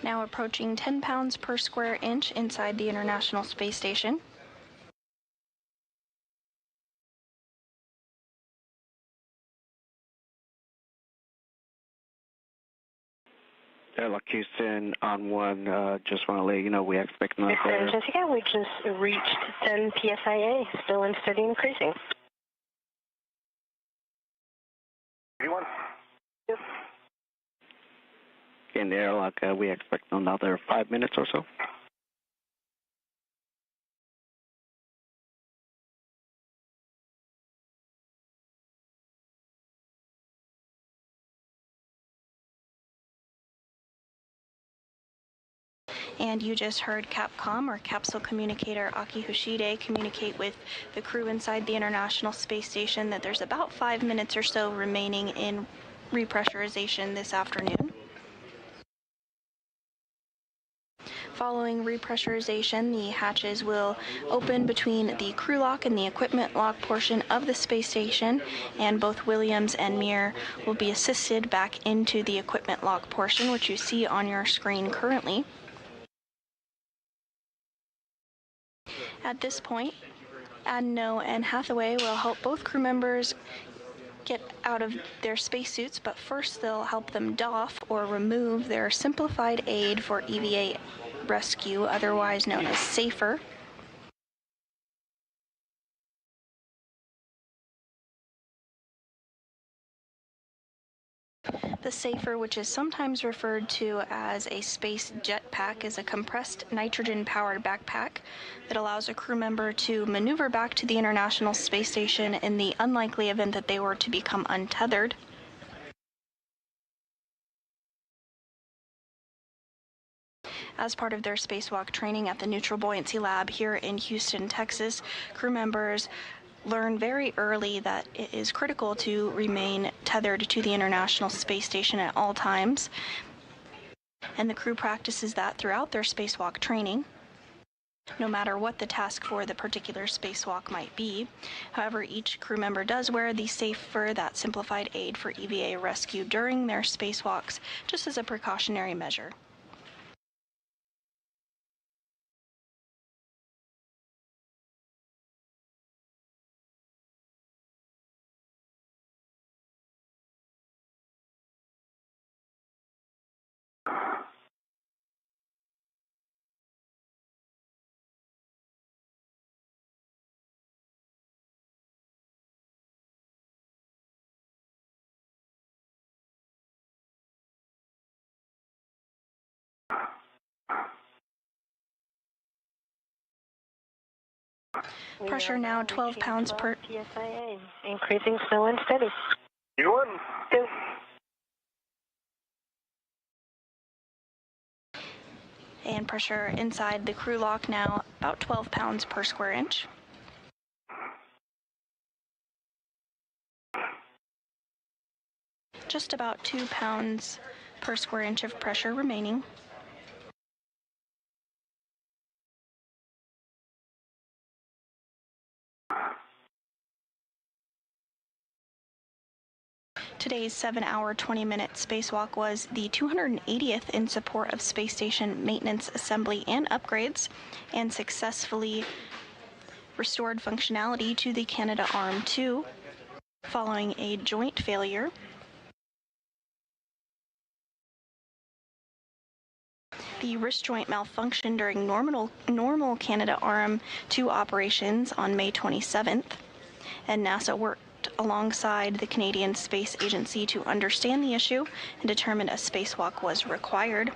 S1: Now approaching 10 pounds per square inch inside the International Space Station.
S4: Airlock Houston on 1, just want to let you know we expect another.
S2: Jessica, we just reached 10 PSIA, still and steady increasing.
S5: Anyone? Yes.
S4: In the airlock, we expect another 5 minutes or so.
S1: And you just heard Capcom, or Capsule Communicator Aki Hoshide, communicate with the crew inside the International Space Station that there's about 5 minutes or so remaining in repressurization this afternoon. Following repressurization, the hatches will open between the crew lock and the equipment lock portion of the space station, and both Williams and Meir will be assisted back into the equipment lock portion, which you see on your screen currently. At this point, Adno and Hathaway will help both crew members get out of their spacesuits, but first they'll help them doff or remove their simplified aid for EVA rescue, otherwise known as SAFER. The SAFER, which is sometimes referred to as a space jetpack, is a compressed nitrogen-powered backpack that allows a crew member to maneuver back to the International Space Station in the unlikely event that they were to become untethered. As part of their spacewalk training at the Neutral Buoyancy Lab here in Houston, Texas, crew members learn very early that it is critical to remain tethered to the International Space Station at all times, and the crew practices that throughout their spacewalk training, no matter what the task for the particular spacewalk might be. However, each crew member does wear the SAFER, that simplified aid for EVA rescue, during their spacewalks, just as a precautionary measure. Pressure now 12 pounds per...
S2: PSIA, increasing slow and steady.
S5: You won.
S2: Two.
S1: And pressure inside the crew lock now about 12 pounds per square inch. Just about 2 pounds per square inch of pressure remaining. Today's 7-hour, 20-minute spacewalk was the 280th in support of space station maintenance, assembly, and upgrades, and successfully restored functionality to the Canadarm2 following a joint failure The wrist joint malfunctioned during normal Canadarm2 operations on May 27th, and NASA worked alongside the Canadian Space Agency to understand the issue and determined a spacewalk was required.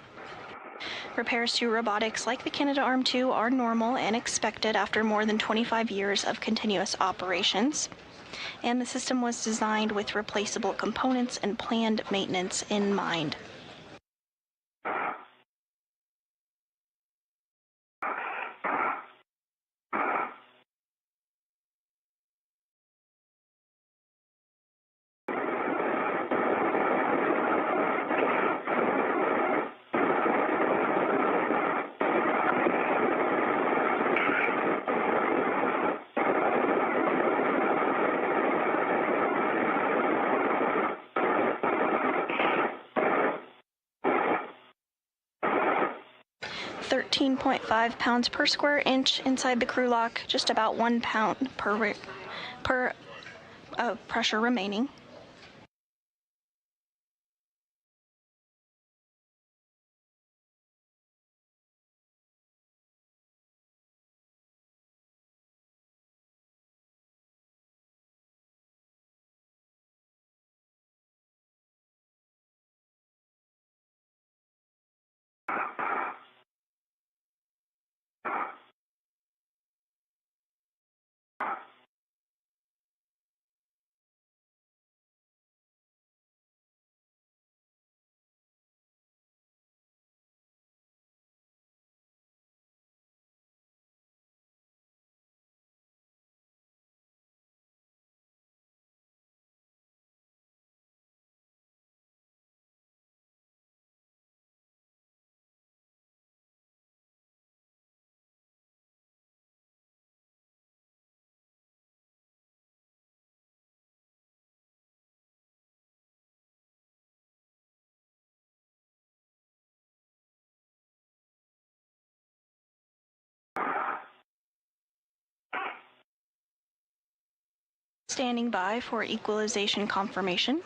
S1: Repairs to robotics like the Canadarm2 are normal and expected after more than 25 years of continuous operations, and the system was designed with replaceable components and planned maintenance in mind. .5 pounds per square inch inside the crew lock, just about 1 pound per pressure remaining. Standing by for equalization confirmation.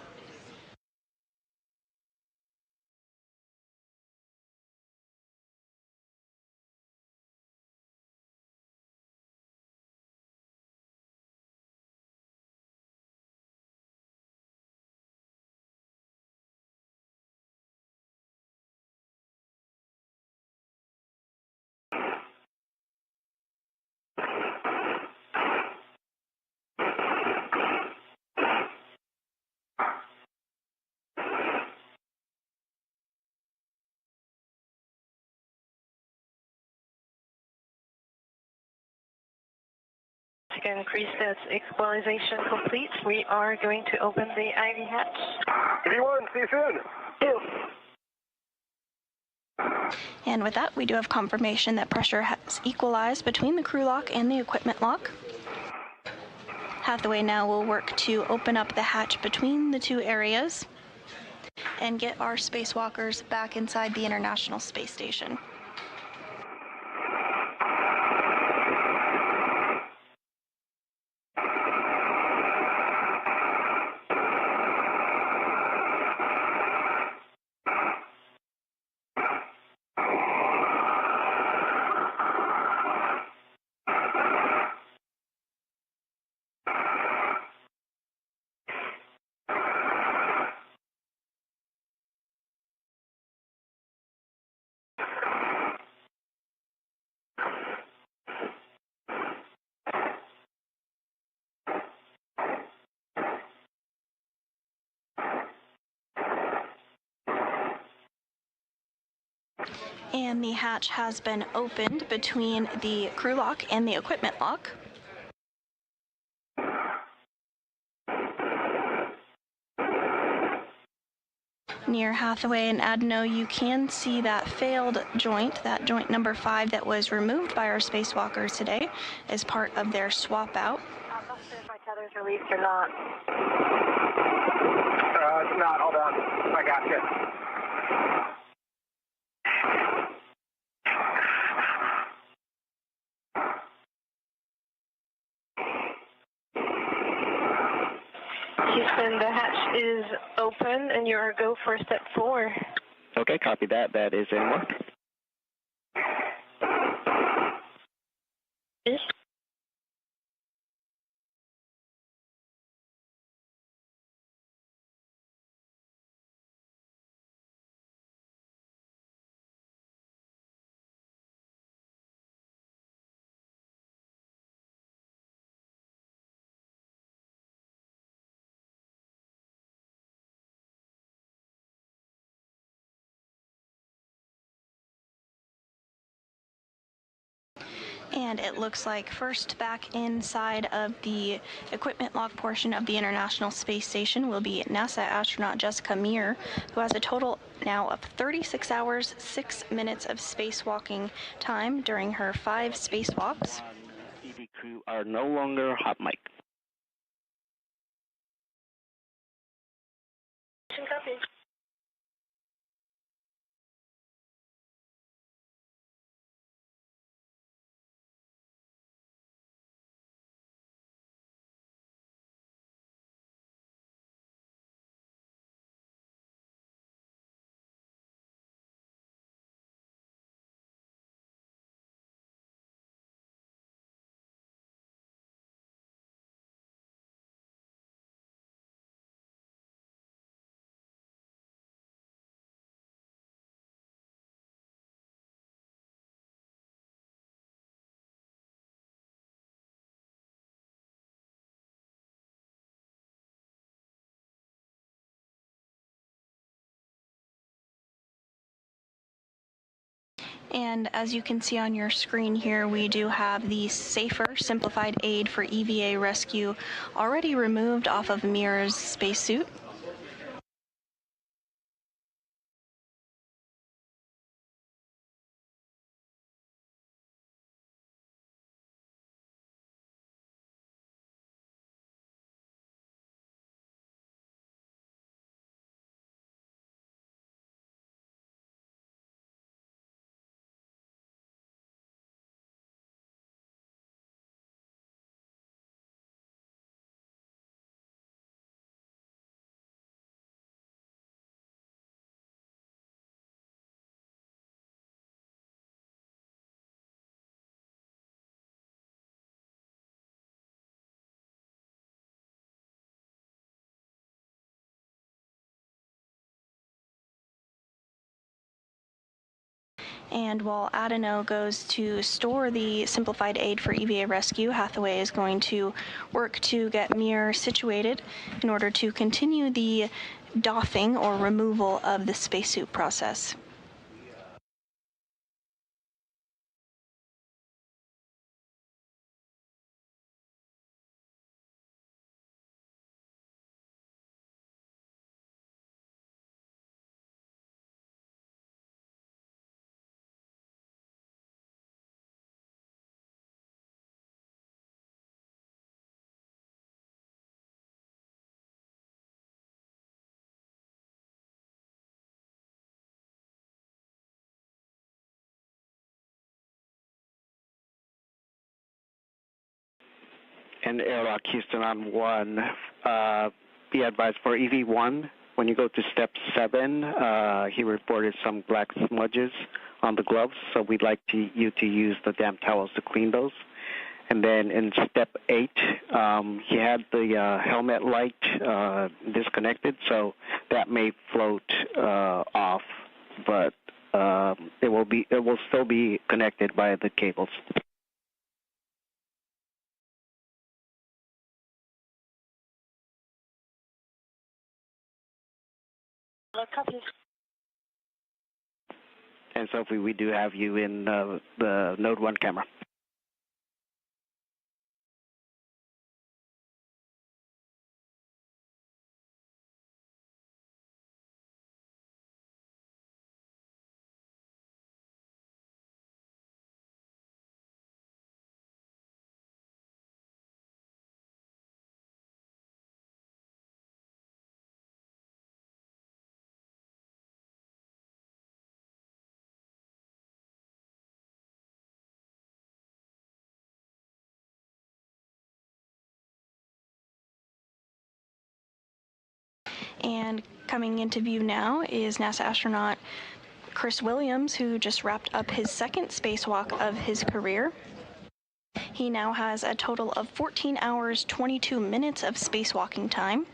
S2: To increase that equalization complete, we are going to open the IV hatch.
S5: V1, see you soon.
S1: And with that, we do have confirmation that pressure has equalized between the crew lock and the equipment lock. Hathaway now will work to open up the hatch between the two areas and get our spacewalkers back inside the International Space Station. And the hatch has been opened between the crew lock and the equipment lock. Near Hathaway and Adno, you can see that failed joint, that joint number 5 that was removed by our spacewalkers today as part of their swap out.
S6: I'm not sure if my tether's released or not.
S5: It's not. Hold on. I got you.
S2: Houston, the hatch is open and you are go for step 4.
S4: Okay, copy that. That is in work.
S1: And it looks like first back inside of the equipment lock portion of the International Space Station will be NASA astronaut Jessica Meir, who has a total now of 36 hours, 6 minutes of spacewalking time during her 5 spacewalks.
S4: CD crew are no longer hot mic.
S1: And as you can see on your screen here, we do have the safer, simplified aid for EVA rescue already removed off of Meir's spacesuit. And while Adeno goes to store the simplified aid for EVA rescue, Hathaway is going to work to get Meir situated in order to continue the doffing or removal of the spacesuit process.
S4: And Airlock Houston on 1, be advised for EV1, when you go to step 7, he reported some black smudges on the gloves, so we'd like you to use the damp towels to clean those. And then in step 8, he had the helmet light disconnected, so that may float off, but it will still be connected by the cables. And Sophie, we do have you in the Node 1 camera.
S1: And coming into view now is NASA astronaut Chris Williams, who just wrapped up his second spacewalk of his career. He now has a total of 14 hours, 22 minutes of spacewalking time.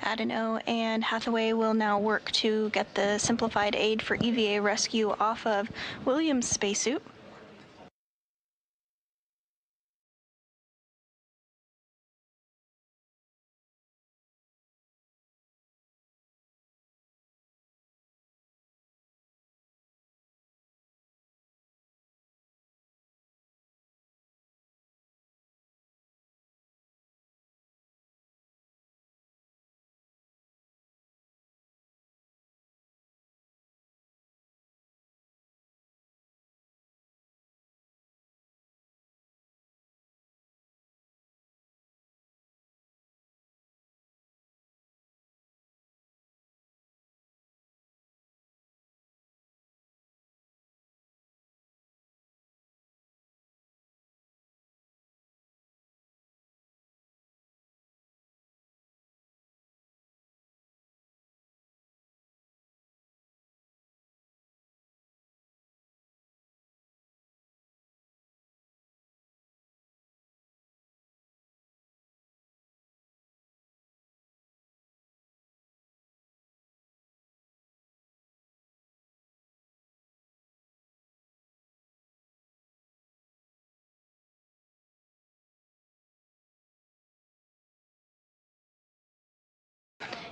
S1: Add an O, and Hathaway will now work to get the simplified aid for EVA rescue off of Williams' spacesuit.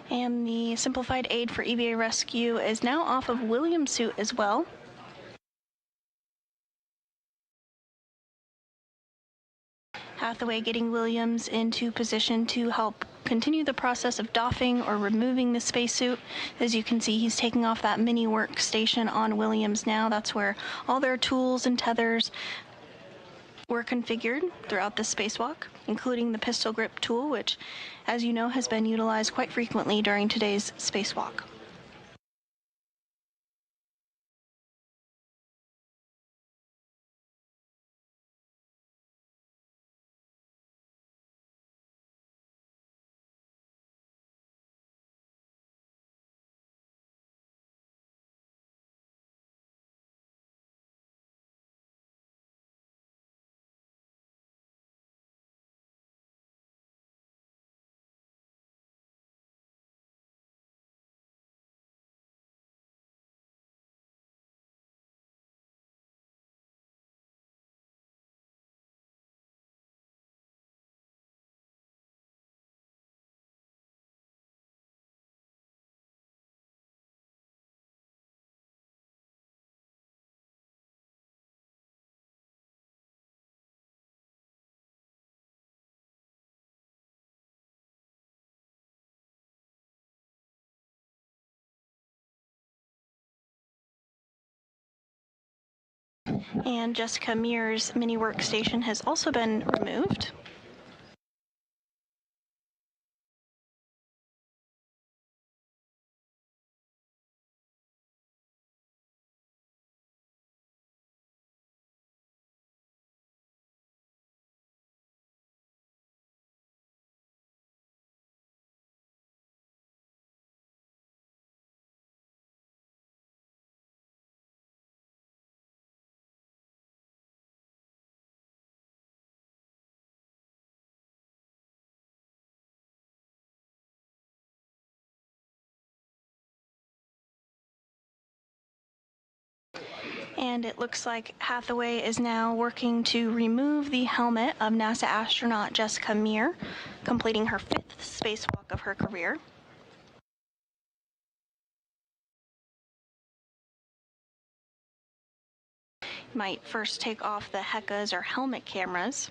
S1: And the simplified aid for EVA rescue is now off of Williams' suit as well. Hathaway getting Williams into position to help continue the process of doffing or removing the spacesuit. As you can see, he's taking off that mini workstation on Williams now. That's where all their tools and tethers were configured throughout the spacewalk, including the pistol grip tool, which, as you know, has been utilized quite frequently during today's spacewalk. And Jessica Mears' mini workstation has also been removed. And it looks like Hathaway is now working to remove the helmet of NASA astronaut Jessica Meir, completing her 5th spacewalk of her career. Might first take off the HECAs or helmet cameras.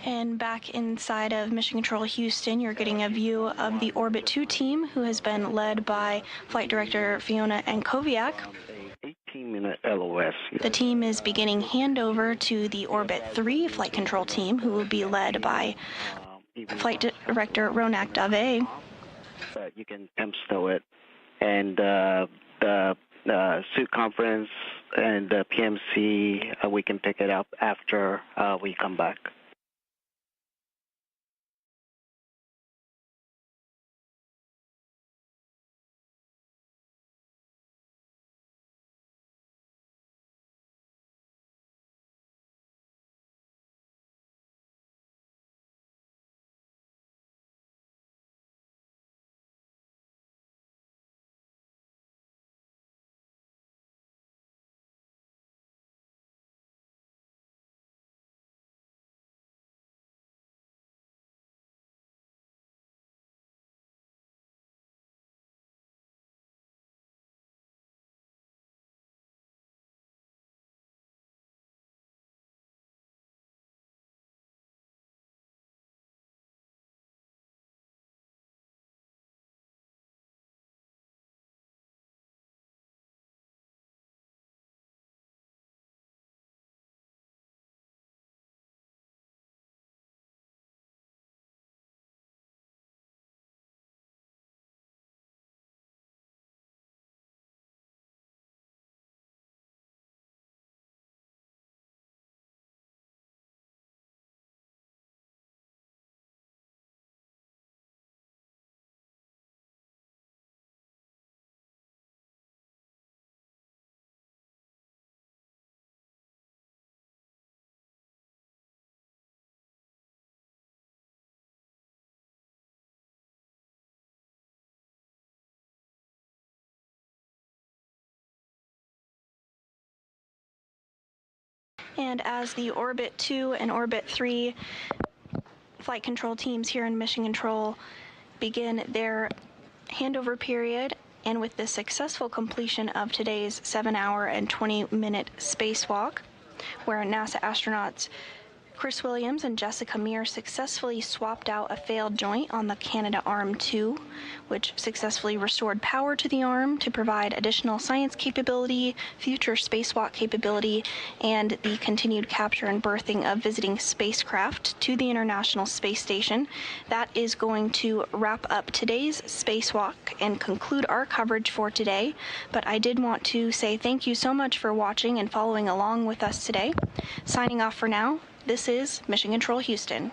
S1: And back inside of Mission Control Houston, you're getting a view of the Orbit 2 team, who has been led by Flight Director Fiona Ankoviak.
S4: 18-minute LOS.
S1: The team is beginning handover to the Orbit 3 Flight Control team, who will be led by Flight Director Ronak Dave.
S4: You can temp stow it. And the suit conference and the PMC, we can pick it up after we come back.
S1: And as the Orbit 2 and Orbit 3 flight control teams here in Mission Control begin their handover period, and with the successful completion of today's 7-hour and 20-minute spacewalk, where NASA astronauts Chris Williams and Jessica Meir successfully swapped out a failed joint on the Canadarm2, which successfully restored power to the arm to provide additional science capability, future spacewalk capability, and the continued capture and berthing of visiting spacecraft to the International Space Station. That is going to wrap up today's spacewalk and conclude our coverage for today. But I did want to say thank you so much for watching and following along with us today. Signing off for now. This is Mission Control Houston.